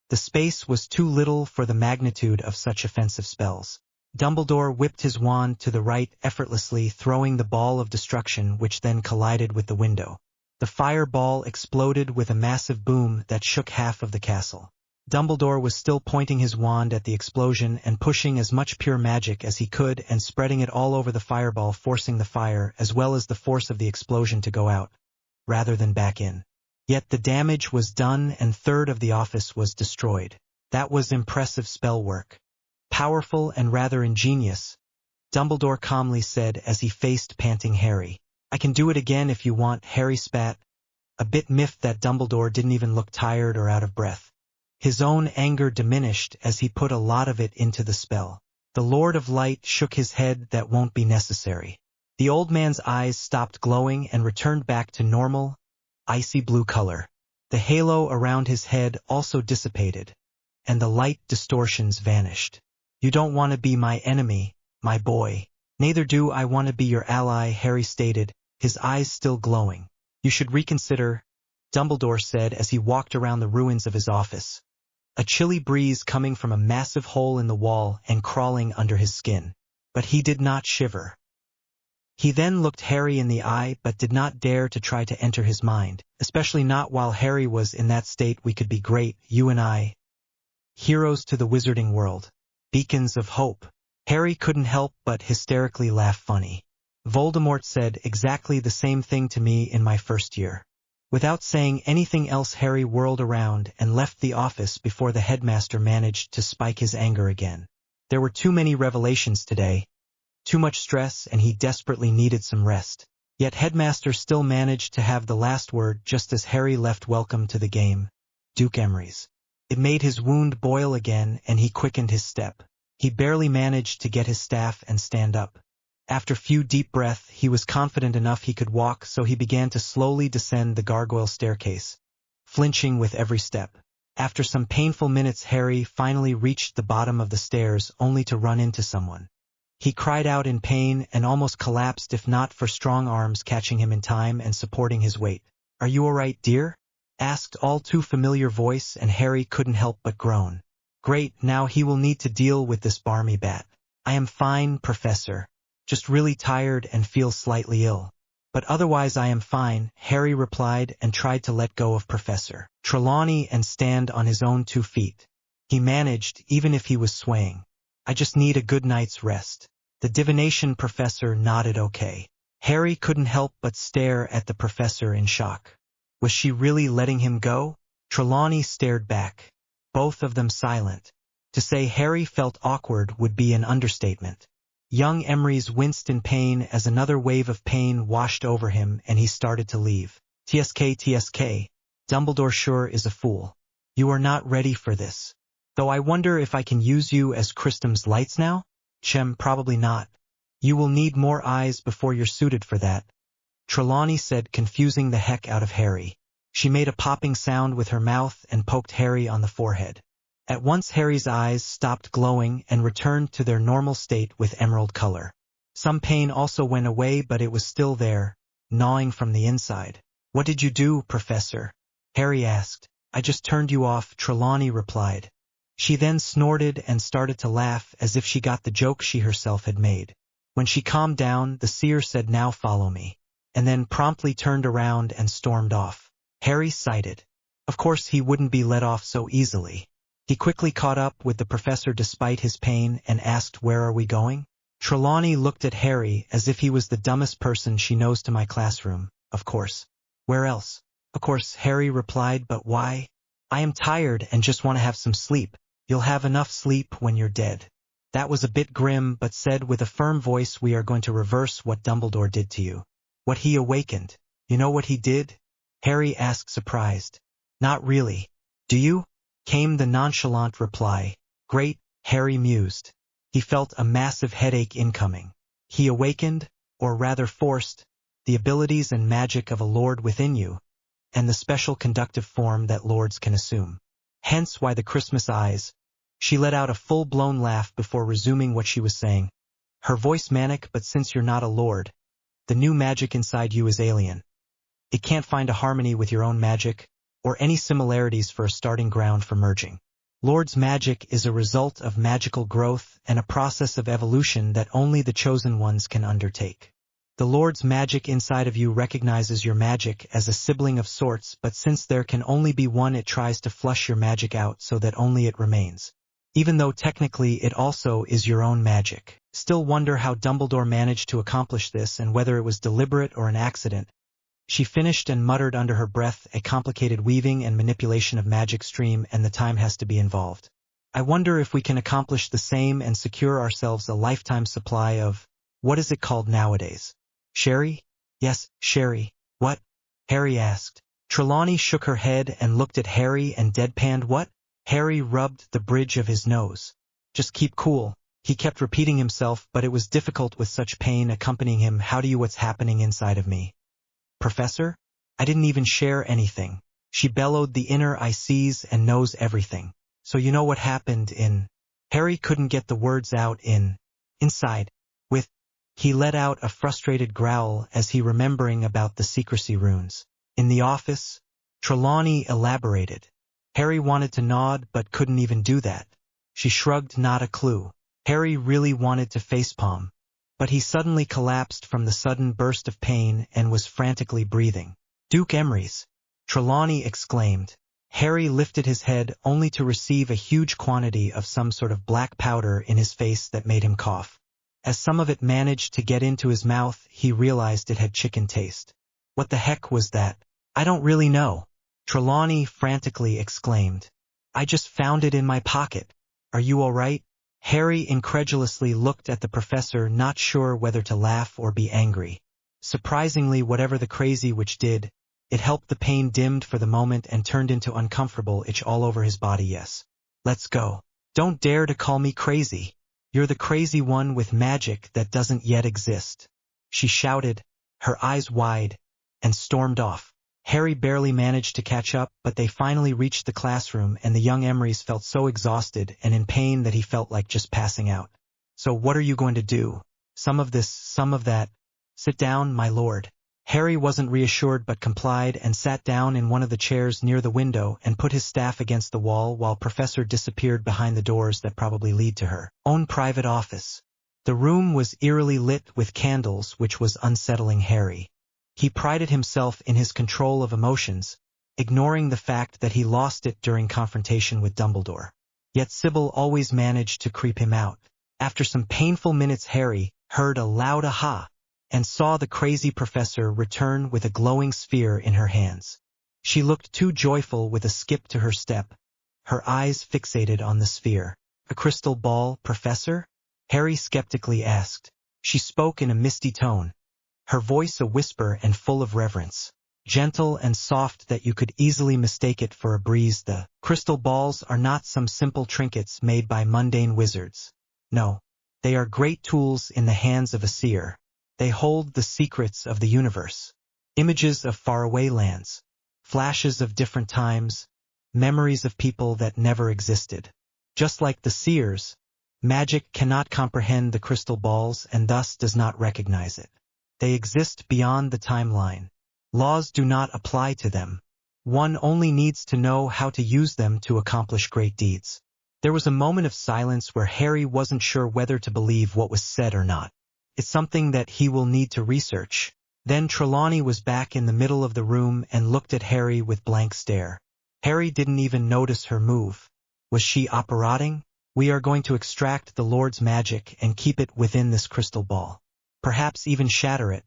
The space was too little for the magnitude of such offensive spells. Dumbledore whipped his wand to the right effortlessly, throwing the ball of destruction, which then collided with the window. The fireball exploded with a massive boom that shook half of the castle. Dumbledore was still pointing his wand at the explosion and pushing as much pure magic as he could and spreading it all over the fireball, forcing the fire as well as the force of the explosion to go out, rather than back in. Yet the damage was done and a third of the office was destroyed. That was impressive spell work. Powerful and rather ingenious, Dumbledore calmly said as he faced panting Harry. I can do it again if you want, Harry spat, a bit miffed that Dumbledore didn't even look tired or out of breath. His own anger diminished as he put a lot of it into the spell. The Lord of Light shook his head. That won't be necessary. The old man's eyes stopped glowing and returned back to normal, icy blue color. The halo around his head also dissipated, and the light distortions vanished. You don't want to be my enemy, my boy. Neither do I want to be your ally, Harry stated, his eyes still glowing. You should reconsider, Dumbledore said as he walked around the ruins of his office. A chilly breeze coming from a massive hole in the wall and crawling under his skin. But he did not shiver. He then looked Harry in the eye but did not dare to try to enter his mind, especially not while Harry was in that state. We could be great, you and I. Heroes to the wizarding world. Beacons of hope. Harry couldn't help but hysterically laugh. Funny. Voldemort said exactly the same thing to me in my first year. Without saying anything else, Harry whirled around and left the office before the headmaster managed to spike his anger again. There were too many revelations today, too much stress, and he desperately needed some rest. Yet headmaster still managed to have the last word just as Harry left. Welcome to the game, Duke Emery's. It made his wound boil again and he quickened his step. He barely managed to get his staff and stand up. After few deep breaths, he was confident enough he could walk, so he began to slowly descend the gargoyle staircase, flinching with every step. After some painful minutes, Harry finally reached the bottom of the stairs, only to run into someone. He cried out in pain and almost collapsed if not for strong arms catching him in time and supporting his weight. Are you all right, dear? Asked all too familiar voice, and Harry couldn't help but groan. Great, now he will need to deal with this barmy bat. I am fine, Professor. Just really tired and feel slightly ill. But otherwise I am fine, Harry replied and tried to let go of Professor Trelawney and stand on his own 2 feet. He managed, even if he was swaying. I just need a good night's rest. The divination professor nodded okay. Harry couldn't help but stare at the professor in shock. Was she really letting him go? Trelawney stared back, both of them silent. To say Harry felt awkward would be an understatement. Young Emery's winced in pain as another wave of pain washed over him and he started to leave. TSK, Dumbledore sure is a fool. You are not ready for this. Though I wonder if I can use you as Christum's lights now? Probably not. You will need more eyes before you're suited for that, Trelawney said, confusing the heck out of Harry. She made a popping sound with her mouth and poked Harry on the forehead. At once Harry's eyes stopped glowing and returned to their normal state with emerald color. Some pain also went away, but it was still there, gnawing from the inside. What did you do, Professor? Harry asked. I just turned you off, Trelawney replied. She then snorted and started to laugh as if she got the joke she herself had made. When she calmed down, the seer said, now follow me, and then promptly turned around and stormed off. Harry sighed. Of course he wouldn't be let off so easily. He quickly caught up with the professor despite his pain and asked, where are we going? Trelawney looked at Harry as if he was the dumbest person she knows. To my classroom, of course. Where else? Of course, Harry replied, but why? I am tired and just want to have some sleep. You'll have enough sleep when you're dead. That was a bit grim, but said with a firm voice, we are going to reverse what Dumbledore did to you. What he awakened. You know what he did? Harry asked, surprised. Not really. Do you? Came the nonchalant reply. Great, Harry mused. He felt a massive headache incoming. He awakened, or rather forced, the abilities and magic of a lord within you, and the special conductive form that lords can assume. Hence why the Christmas eyes. She let out a full-blown laugh before resuming what she was saying. her voice manic. But since you're not a lord, the new magic inside you is alien. It can't find a harmony with your own magic, or any similarities for a starting ground for merging. Lord's magic is a result of magical growth and a process of evolution that only the chosen ones can undertake. The Lord's magic inside of you recognizes your magic as a sibling of sorts, but since there can only be one, it tries to flush your magic out so that only it remains. Even though technically it also is your own magic. Still wonder how Dumbledore managed to accomplish this and whether it was deliberate or an accident. She finished and muttered under her breath, a complicated weaving and manipulation of magic stream, and the time has to be involved. I wonder if we can accomplish the same and secure ourselves a lifetime supply of, what is it called nowadays? Sherry? Yes, sherry. What? Harry asked. Trelawney shook her head and looked at Harry and deadpanned. What? Harry rubbed the bridge of his nose. Just keep cool. He kept repeating himself, but it was difficult with such pain accompanying him. How do you what's happening inside of me? Professor? I didn't even share anything. She bellowed, the inner eye sees and knows everything. So you know what happened in... Harry couldn't get the words out inside. He let out a frustrated growl as he remembering about the secrecy runes. In the office, Trelawney elaborated. Harry wanted to nod but couldn't even do that. She shrugged, not a clue. Harry really wanted to facepalm, but he suddenly collapsed from the sudden burst of pain and was frantically breathing. Duke Emery's! Trelawney exclaimed. Harry lifted his head only to receive a huge quantity of some sort of black powder in his face that made him cough. As some of it managed to get into his mouth, he realized it had chicken taste. What the heck was that? I don't really know. Trelawney frantically exclaimed. I just found it in my pocket. Are you all right? Harry incredulously looked at the professor, not sure whether to laugh or be angry. Surprisingly, whatever the crazy witch did, it helped. The pain dimmed for the moment and turned into uncomfortable itch all over his body. Yes. Let's go. Don't dare to call me crazy. You're the crazy one with magic that doesn't yet exist. She shouted, her eyes wide, and stormed off. Harry barely managed to catch up, but they finally reached the classroom and the young Emerys felt so exhausted and in pain that he felt like just passing out. So what are you going to do? Some of this, some of that. Sit down, my lord. Harry wasn't reassured but complied and sat down in one of the chairs near the window and put his staff against the wall while Professor disappeared behind the doors that probably lead to her own private office. The room was eerily lit with candles, which was unsettling Harry. He prided himself in his control of emotions, ignoring the fact that he lost it during confrontation with Dumbledore. Yet Sybil always managed to creep him out. After some painful minutes, Harry heard a loud aha and saw the crazy professor return with a glowing sphere in her hands. She looked too joyful with a skip to her step, her eyes fixated on the sphere. A crystal ball, Professor? Harry skeptically asked. She spoke in a misty tone, her voice a whisper and full of reverence. Gentle and soft that you could easily mistake it for a breeze. The crystal balls are not some simple trinkets made by mundane wizards. No, they are great tools in the hands of a seer. They hold the secrets of the universe, images of faraway lands, flashes of different times, memories of people that never existed. Just like the seers, magic cannot comprehend the crystal balls and thus does not recognize it. They exist beyond the timeline. Laws do not apply to them. One only needs to know how to use them to accomplish great deeds. There was a moment of silence where Harry wasn't sure whether to believe what was said or not. It's something that he will need to research. Then Trelawney was back in the middle of the room and looked at Harry with blank stare. Harry didn't even notice her move. Was she operating? We are going to extract the Lord's magic and keep it within this crystal ball. Perhaps even shatter it,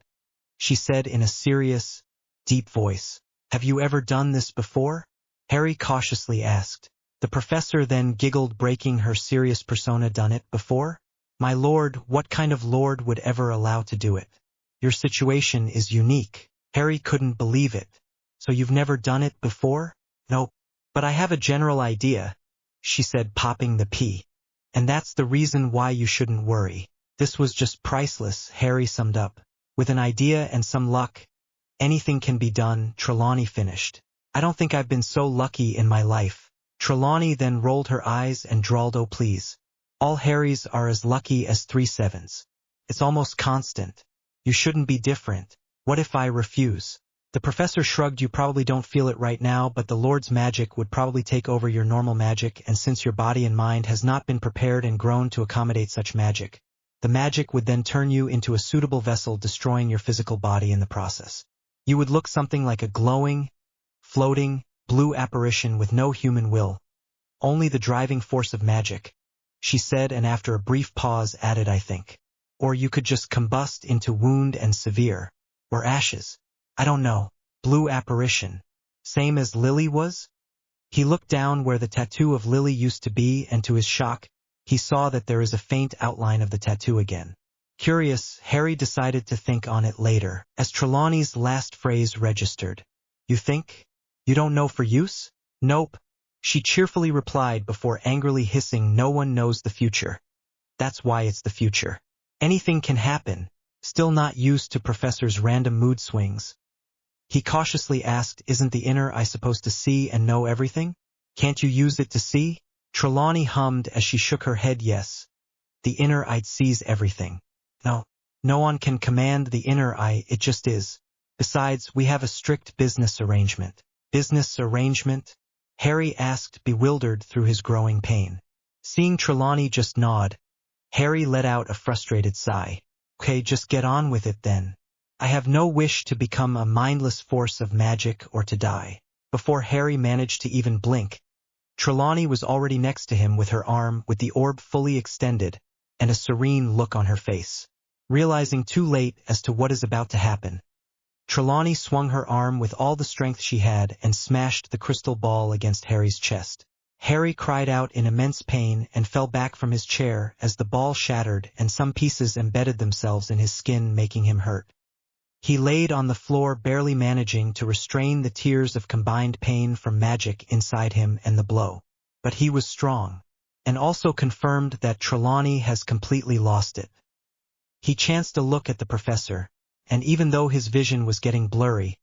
she said in a serious, deep voice. Have you ever done this before? Harry cautiously asked. The professor then giggled, breaking her serious persona. Done it before? My lord, what kind of lord would ever allow to do it? Your situation is unique. Harry couldn't believe it. So you've never done it before? Nope. But I have a general idea, she said, popping the pea. And that's the reason why you shouldn't worry. This was just priceless, Harry summed up. With an idea and some luck, anything can be done, Trelawney finished. I don't think I've been so lucky in my life. Trelawney then rolled her eyes and drawled, oh please. All Harrys are as lucky as 3 sevens. It's almost constant. You shouldn't be different. What if I refuse? The professor shrugged. You probably don't feel it right now, but the Lord's magic would probably take over your normal magic, and since your body and mind has not been prepared and grown to accommodate such magic, the magic would then turn you into a suitable vessel, destroying your physical body in the process. You would look something like a glowing, floating, blue apparition with no human will, only the driving force of magic, she said, and after a brief pause added, I think. Or you could just combust into wound and severe, or ashes. I don't know. Blue apparition. Same as Lily was? He looked down where the tattoo of Lily used to be, and to his shock, he saw that there is a faint outline of the tattoo again. Curious, Harry decided to think on it later, as Trelawney's last phrase registered. You think? You don't know for use? Nope, she cheerfully replied before angrily hissing, no one knows the future. That's why it's the future. Anything can happen. Still not used to Professor's random mood swings, he cautiously asked, isn't the inner eye supposed to see and know everything? Can't you use it to see? Trelawney hummed as she shook her head. Yes. The inner eye sees everything. No. No one can command the inner eye, it just is. Besides, we have a strict business arrangement. Business arrangement? Harry asked, bewildered through his growing pain. Seeing Trelawney just nod, Harry let out a frustrated sigh. Okay, just get on with it then. I have no wish to become a mindless force of magic or to die. Before Harry managed to even blink, Trelawney was already next to him with her arm, with the orb fully extended, and a serene look on her face. Realizing too late as to what is about to happen, Trelawney swung her arm with all the strength she had and smashed the crystal ball against Harry's chest. Harry cried out in immense pain and fell back from his chair as the ball shattered and some pieces embedded themselves in his skin, making him hurt. He laid on the floor, barely managing to restrain the tears of combined pain from magic inside him and the blow. But he was strong, and also confirmed that Trelawney has completely lost it. He chanced a look at the professor, and even though his vision was getting blurry,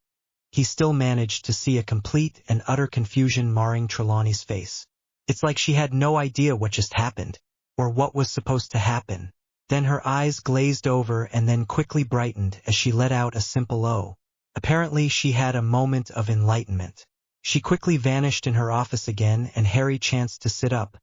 he still managed to see a complete and utter confusion marring Trelawney's face. It's like she had no idea what just happened, or what was supposed to happen. Then her eyes glazed over and then quickly brightened as she let out a simple "oh." Apparently she had a moment of enlightenment. She quickly vanished in her office again, and Harry chanced to sit up,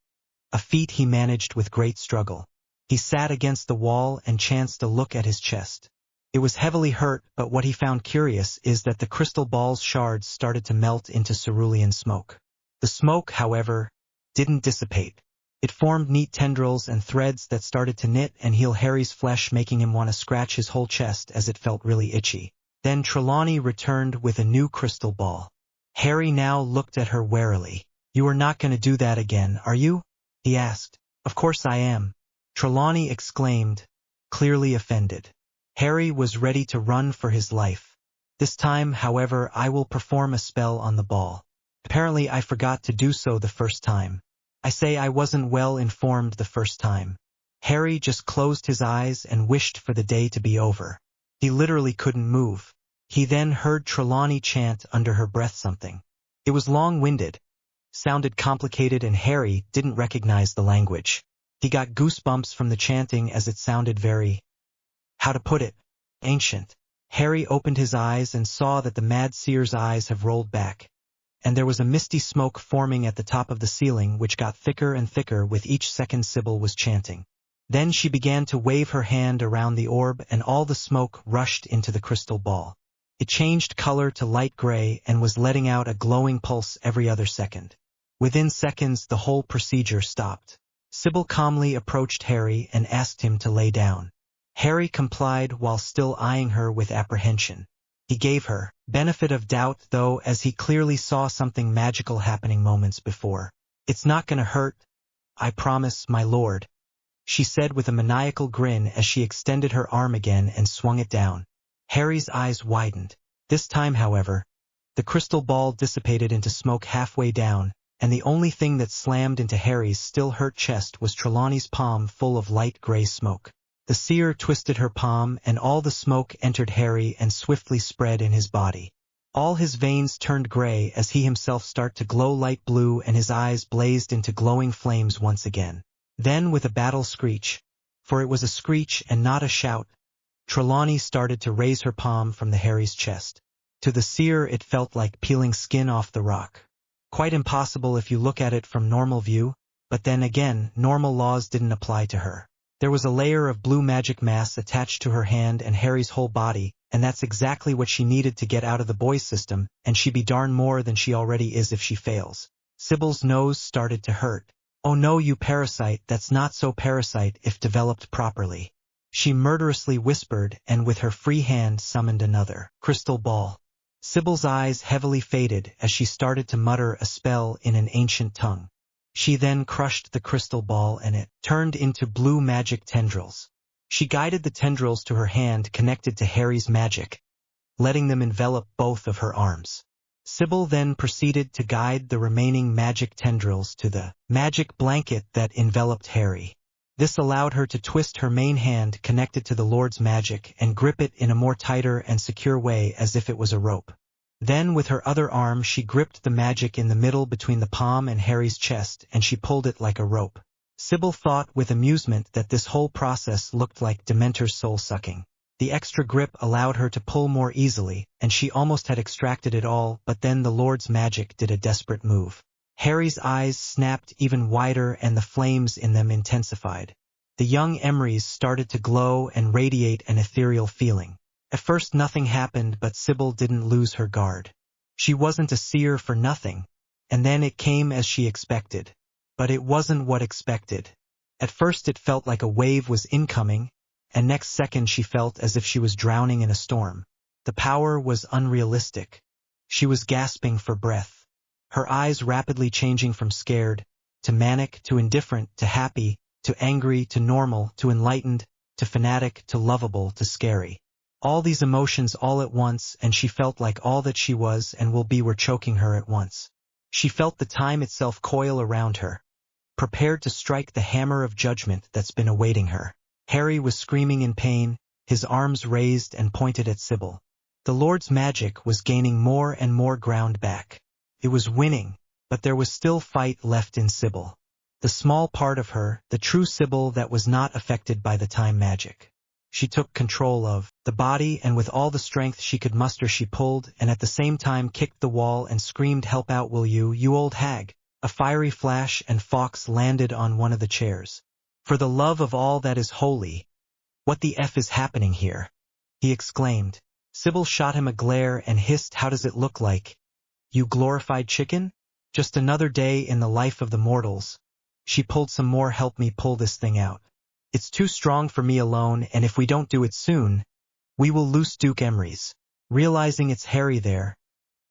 a feat he managed with great struggle. He sat against the wall and chanced to look at his chest. It was heavily hurt, but what he found curious is that the crystal ball's shards started to melt into cerulean smoke. The smoke, however, didn't dissipate. It formed neat tendrils and threads that started to knit and heal Harry's flesh, making him want to scratch his whole chest as it felt really itchy. Then Trelawney returned with a new crystal ball. Harry now looked at her warily. You are not going to do that again, are you? He asked. Of course I am, Trelawney exclaimed, clearly offended. Harry was ready to run for his life. This time, however, I will perform a spell on the ball. Apparently I forgot to do so the first time. I say I wasn't well informed the first time. Harry just closed his eyes and wished for the day to be over. He literally couldn't move. He then heard Trelawney chant under her breath something. It was long-winded, sounded complicated, and Harry didn't recognize the language. He got goosebumps from the chanting as it sounded very, how to put it, ancient. Harry opened his eyes and saw that the Mad Seer's eyes have rolled back, and there was a misty smoke forming at the top of the ceiling which got thicker and thicker with each second Sybil was chanting. Then she began to wave her hand around the orb and all the smoke rushed into the crystal ball. It changed color to light gray and was letting out a glowing pulse every other second. Within seconds the whole procedure stopped. Sybil calmly approached Harry and asked him to lay down. Harry complied while still eyeing her with apprehension. He gave her benefit of doubt, though, as he clearly saw something magical happening moments before. It's not gonna hurt, I promise, my lord, she said with a maniacal grin as she extended her arm again and swung it down. Harry's eyes widened. This time, however, the crystal ball dissipated into smoke halfway down, and the only thing that slammed into Harry's still hurt chest was Trelawney's palm full of light gray smoke. The seer twisted her palm, and all the smoke entered Harry and swiftly spread in his body. All his veins turned gray as he himself started to glow light blue, and his eyes blazed into glowing flames once again. Then, with a battle screech, for it was a screech and not a shout. Trelawney started to raise her palm from the Harry's chest. To the seer it felt like peeling skin off the rock. Quite impossible if you look at it from normal view, but then again, normal laws didn't apply to her. There was a layer of blue magic mass attached to her hand and Harry's whole body, and that's exactly what she needed to get out of the boys' system, and she'd be darn more than she already is if she fails. Sybil's nose started to hurt. Oh no, you parasite, that's not so parasite if developed properly. She murderously whispered and with her free hand summoned another crystal ball. Sybil's eyes heavily faded as she started to mutter a spell in an ancient tongue. She then crushed the crystal ball and it turned into blue magic tendrils. She guided the tendrils to her hand connected to Harry's magic, letting them envelop both of her arms. Sybil then proceeded to guide the remaining magic tendrils to the magic blanket that enveloped Harry. This allowed her to twist her main hand connected to the Lord's magic and grip it in a more tighter and secure way as if it was a rope. Then with her other arm she gripped the magic in the middle between the palm and Harry's chest and she pulled it like a rope. Sybil thought with amusement that this whole process looked like Dementor's soul-sucking. The extra grip allowed her to pull more easily, and she almost had extracted it all, but then the Lord's magic did a desperate move. Harry's eyes snapped even wider and the flames in them intensified. The young emeries started to glow and radiate an ethereal feeling. At first nothing happened, but Sybil didn't lose her guard. She wasn't a seer for nothing, and then it came as she expected. But it wasn't what expected. At first it felt like a wave was incoming, and next second she felt as if she was drowning in a storm. The power was unrealistic. She was gasping for breath. Her eyes rapidly changing from scared, to manic, to indifferent, to happy, to angry, to normal, to enlightened, to fanatic, to lovable, to scary. All these emotions all at once, and she felt like all that she was and will be were choking her at once. She felt the time itself coil around her, prepared to strike the hammer of judgment that's been awaiting her. Harry was screaming in pain, his arms raised and pointed at Sybil. The Lord's magic was gaining more and more ground back. It was winning, but there was still fight left in Sybil. The small part of her, the true Sybil that was not affected by the time magic. She took control of the body and with all the strength she could muster she pulled and at the same time kicked the wall and screamed, "Help out, will you, you old hag!" A fiery flash and Fawkes landed on one of the chairs. "For the love of all that is holy, what the F is happening here?" he exclaimed. Sybil shot him a glare and hissed, "How does it look like, you glorified chicken? Just another day in the life of the mortals." She pulled some more. "Help me pull this thing out. It's too strong for me alone, and if we don't do it soon, we will lose Duke Emery's." Realizing it's Harry there,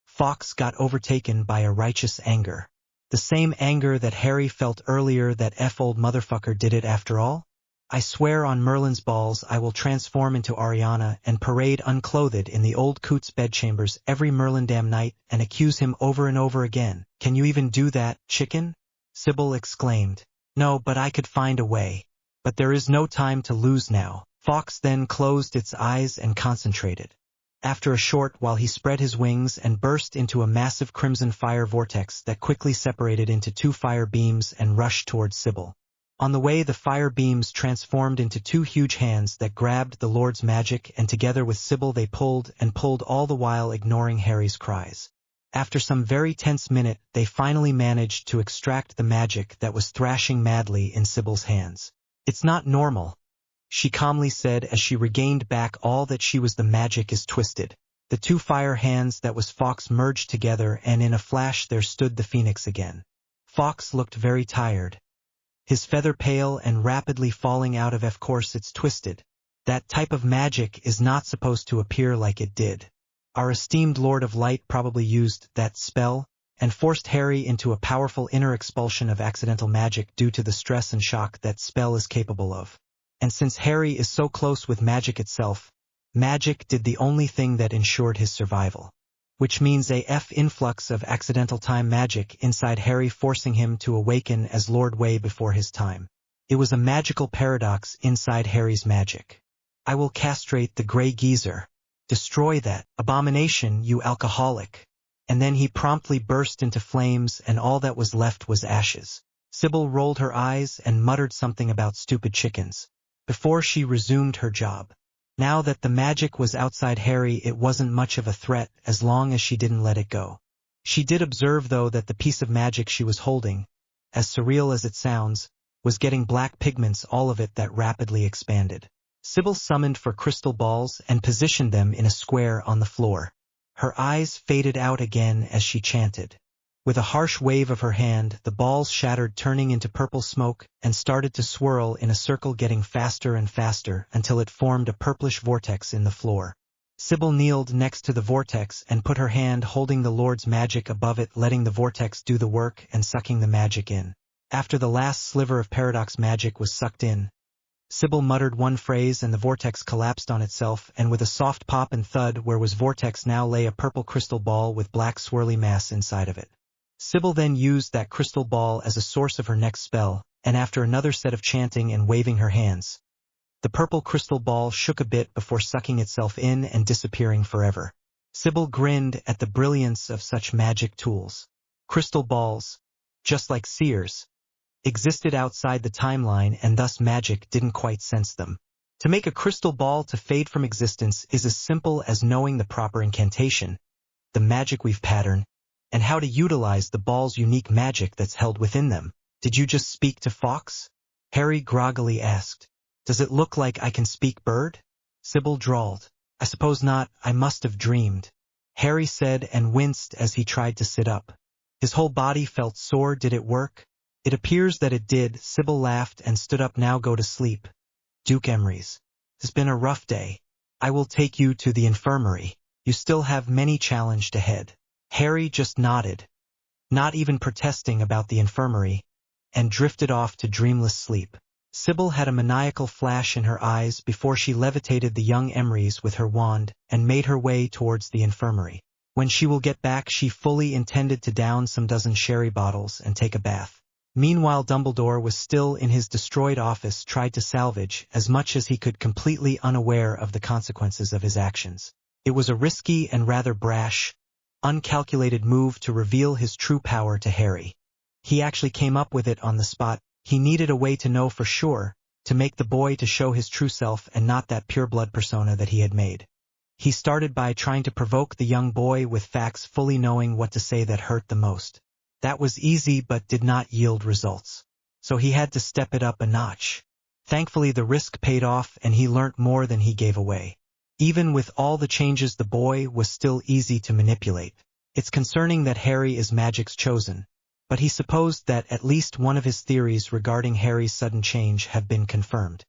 Fawkes got overtaken by a righteous anger. The same anger that Harry felt earlier, that old motherfucker did it after all. "I swear on Merlin's balls I will transform into Ariana and parade unclothed in the old coot's bedchambers every Merlin damn night and accuse him over and over again. Can you even do that, chicken?" Sybil exclaimed. "No, but I could find a way. But there is no time to lose now." Fawkes then closed its eyes and concentrated. After a short while he spread his wings and burst into a massive crimson fire vortex that quickly separated into two fire beams and rushed towards Sybil. On the way the fire beams transformed into two huge hands that grabbed the Lord's magic, and together with Sybil they pulled and pulled, all the while ignoring Harry's cries. After some very tense minute they finally managed to extract the magic that was thrashing madly in Sybil's hands. "It's not normal," she calmly said as she regained back all that she was. "The magic is twisted." The two fire hands that was Fawkes merged together, and in a flash there stood the Phoenix again. Fawkes looked very tired, his feather pale and rapidly falling out of course it's twisted. That type of magic is not supposed to appear like it did. Our esteemed Lord of Light probably used that spell and forced Harry into a powerful inner expulsion of accidental magic due to the stress and shock that spell is capable of. And since Harry is so close with magic itself, magic did the only thing that ensured his survival. Which means a influx of accidental time magic inside Harry, forcing him to awaken as Lord way before his time. It was a magical paradox inside Harry's magic. "I will castrate the Grey Geezer. Destroy that abomination, you alcoholic." And then he promptly burst into flames, and all that was left was ashes. Sybil rolled her eyes and muttered something about stupid chickens. before she resumed her job. Now that the magic was outside Harry, it wasn't much of a threat as long as she didn't let it go. She did observe, though, that the piece of magic she was holding, as surreal as it sounds, was getting black pigments, all of it that rapidly expanded. Sybil summoned for crystal balls and positioned them in a square on the floor. Her eyes faded out again as she chanted. With a harsh wave of her hand, the balls shattered, turning into purple smoke, and started to swirl in a circle, getting faster and faster until it formed a purplish vortex in the floor. Sybil kneeled next to the vortex and put her hand holding the Lord's magic above it, letting the vortex do the work and sucking the magic in. After the last sliver of paradox magic was sucked in, Sybil muttered one phrase and the vortex collapsed on itself, and with a soft pop and thud, where was vortex now lay a purple crystal ball with black swirly mass inside of it. Sybil then used that crystal ball as a source of her next spell, and after another set of chanting and waving her hands, the purple crystal ball shook a bit before sucking itself in and disappearing forever. Sybil grinned at the brilliance of such magic tools. Crystal balls, just like seers, existed outside the timeline, and thus magic didn't quite sense them. To make a crystal ball to fade from existence is as simple as knowing the proper incantation, the magic weave pattern, and how to utilize the ball's unique magic that's held within them. "Did you just speak to Fox?" Harry groggily asked. "Does it look like I can speak bird?" Sybil drawled. "I suppose not, I must have dreamed," Harry said, and winced as he tried to sit up. His whole body felt sore. "Did it work?" "It appears that it did," Sybil laughed and stood up. "Now go to sleep. Duke Emery's. It's been a rough day. I will take you to the infirmary. You still have many challenges ahead." Harry just nodded, not even protesting about the infirmary, and drifted off to dreamless sleep. Sybil had a maniacal flash in her eyes before she levitated the young Emerys with her wand and made her way towards the infirmary. When she will get back, she fully intended to down some dozen sherry bottles and take a bath. Meanwhile, Dumbledore was still in his destroyed office, tried to salvage as much as he could, completely unaware of the consequences of his actions. It was a risky and rather brash, uncalculated move to reveal his true power to Harry. He actually came up with it on the spot. He needed a way to know for sure, to make the boy to show his true self and not that pure-blood persona that he had made. He started by trying to provoke the young boy with facts, fully knowing what to say that hurt the most. That was easy but did not yield results. So he had to step it up a notch. Thankfully, the risk paid off and he learnt more than he gave away. Even with all the changes, the boy was still easy to manipulate. It's concerning that Harry is magic's chosen, but he supposed that at least one of his theories regarding Harry's sudden change have been confirmed.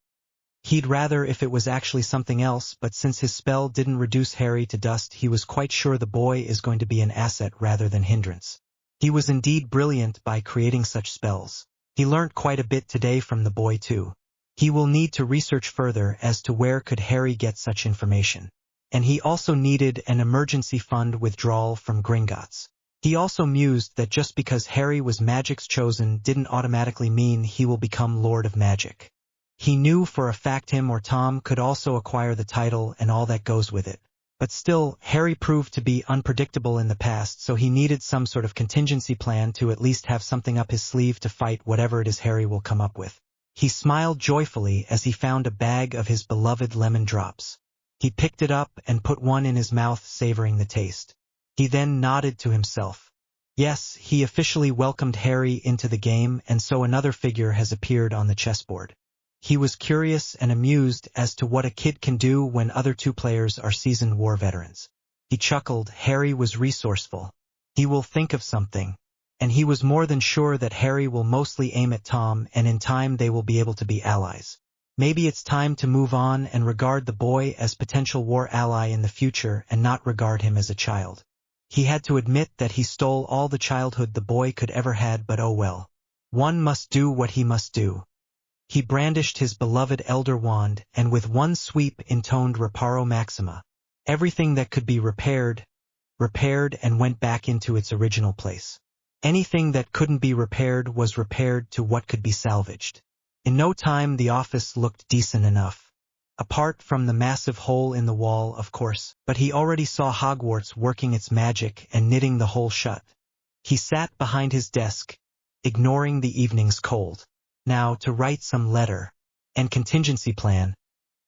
He'd rather if it was actually something else, but since his spell didn't reduce Harry to dust, he was quite sure the boy is going to be an asset rather than hindrance. He was indeed brilliant by creating such spells. He learnt quite a bit today from the boy too. He will need to research further as to where could Harry get such information. And he also needed an emergency fund withdrawal from Gringotts. He also mused that just because Harry was magic's chosen didn't automatically mean he will become Lord of Magic. He knew for a fact him or Tom could also acquire the title and all that goes with it. But still, Harry proved to be unpredictable in the past, so he needed some sort of contingency plan to at least have something up his sleeve to fight whatever it is Harry will come up with. He smiled joyfully as he found a bag of his beloved lemon drops. He picked it up and put one in his mouth, savoring the taste. He then nodded to himself. Yes, he officially welcomed Harry into the game, and so another figure has appeared on the chessboard. He was curious and amused as to what a kid can do when other two players are seasoned war veterans. He chuckled. Harry was resourceful. He will think of something. And he was more than sure that Harry will mostly aim at Tom, and in time they will be able to be allies. Maybe it's time to move on and regard the boy as potential war ally in the future and not regard him as a child. He had to admit that he stole all the childhood the boy could ever had, but oh well. One must do what he must do. He brandished his beloved Elder Wand, and with one sweep intoned Reparo Maxima. Everything that could be repaired and went back into its original place. Anything that couldn't be repaired was repaired to what could be salvaged. In no time the office looked decent enough. Apart from the massive hole in the wall, of course, but he already saw Hogwarts working its magic and knitting the hole shut. He sat behind his desk, ignoring the evening's cold. Now to write some letter. and contingency plan.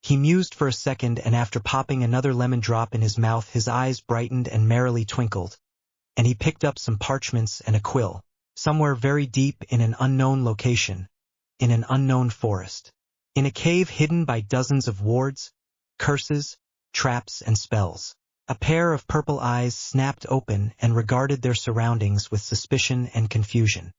He mused for a second, and after popping another lemon drop in his mouth, his eyes brightened and merrily twinkled, and he picked up some parchments and a quill. Somewhere very deep in an unknown location, in an unknown forest, in a cave hidden by dozens of wards, curses, traps, and spells, a pair of purple eyes snapped open and regarded their surroundings with suspicion and confusion.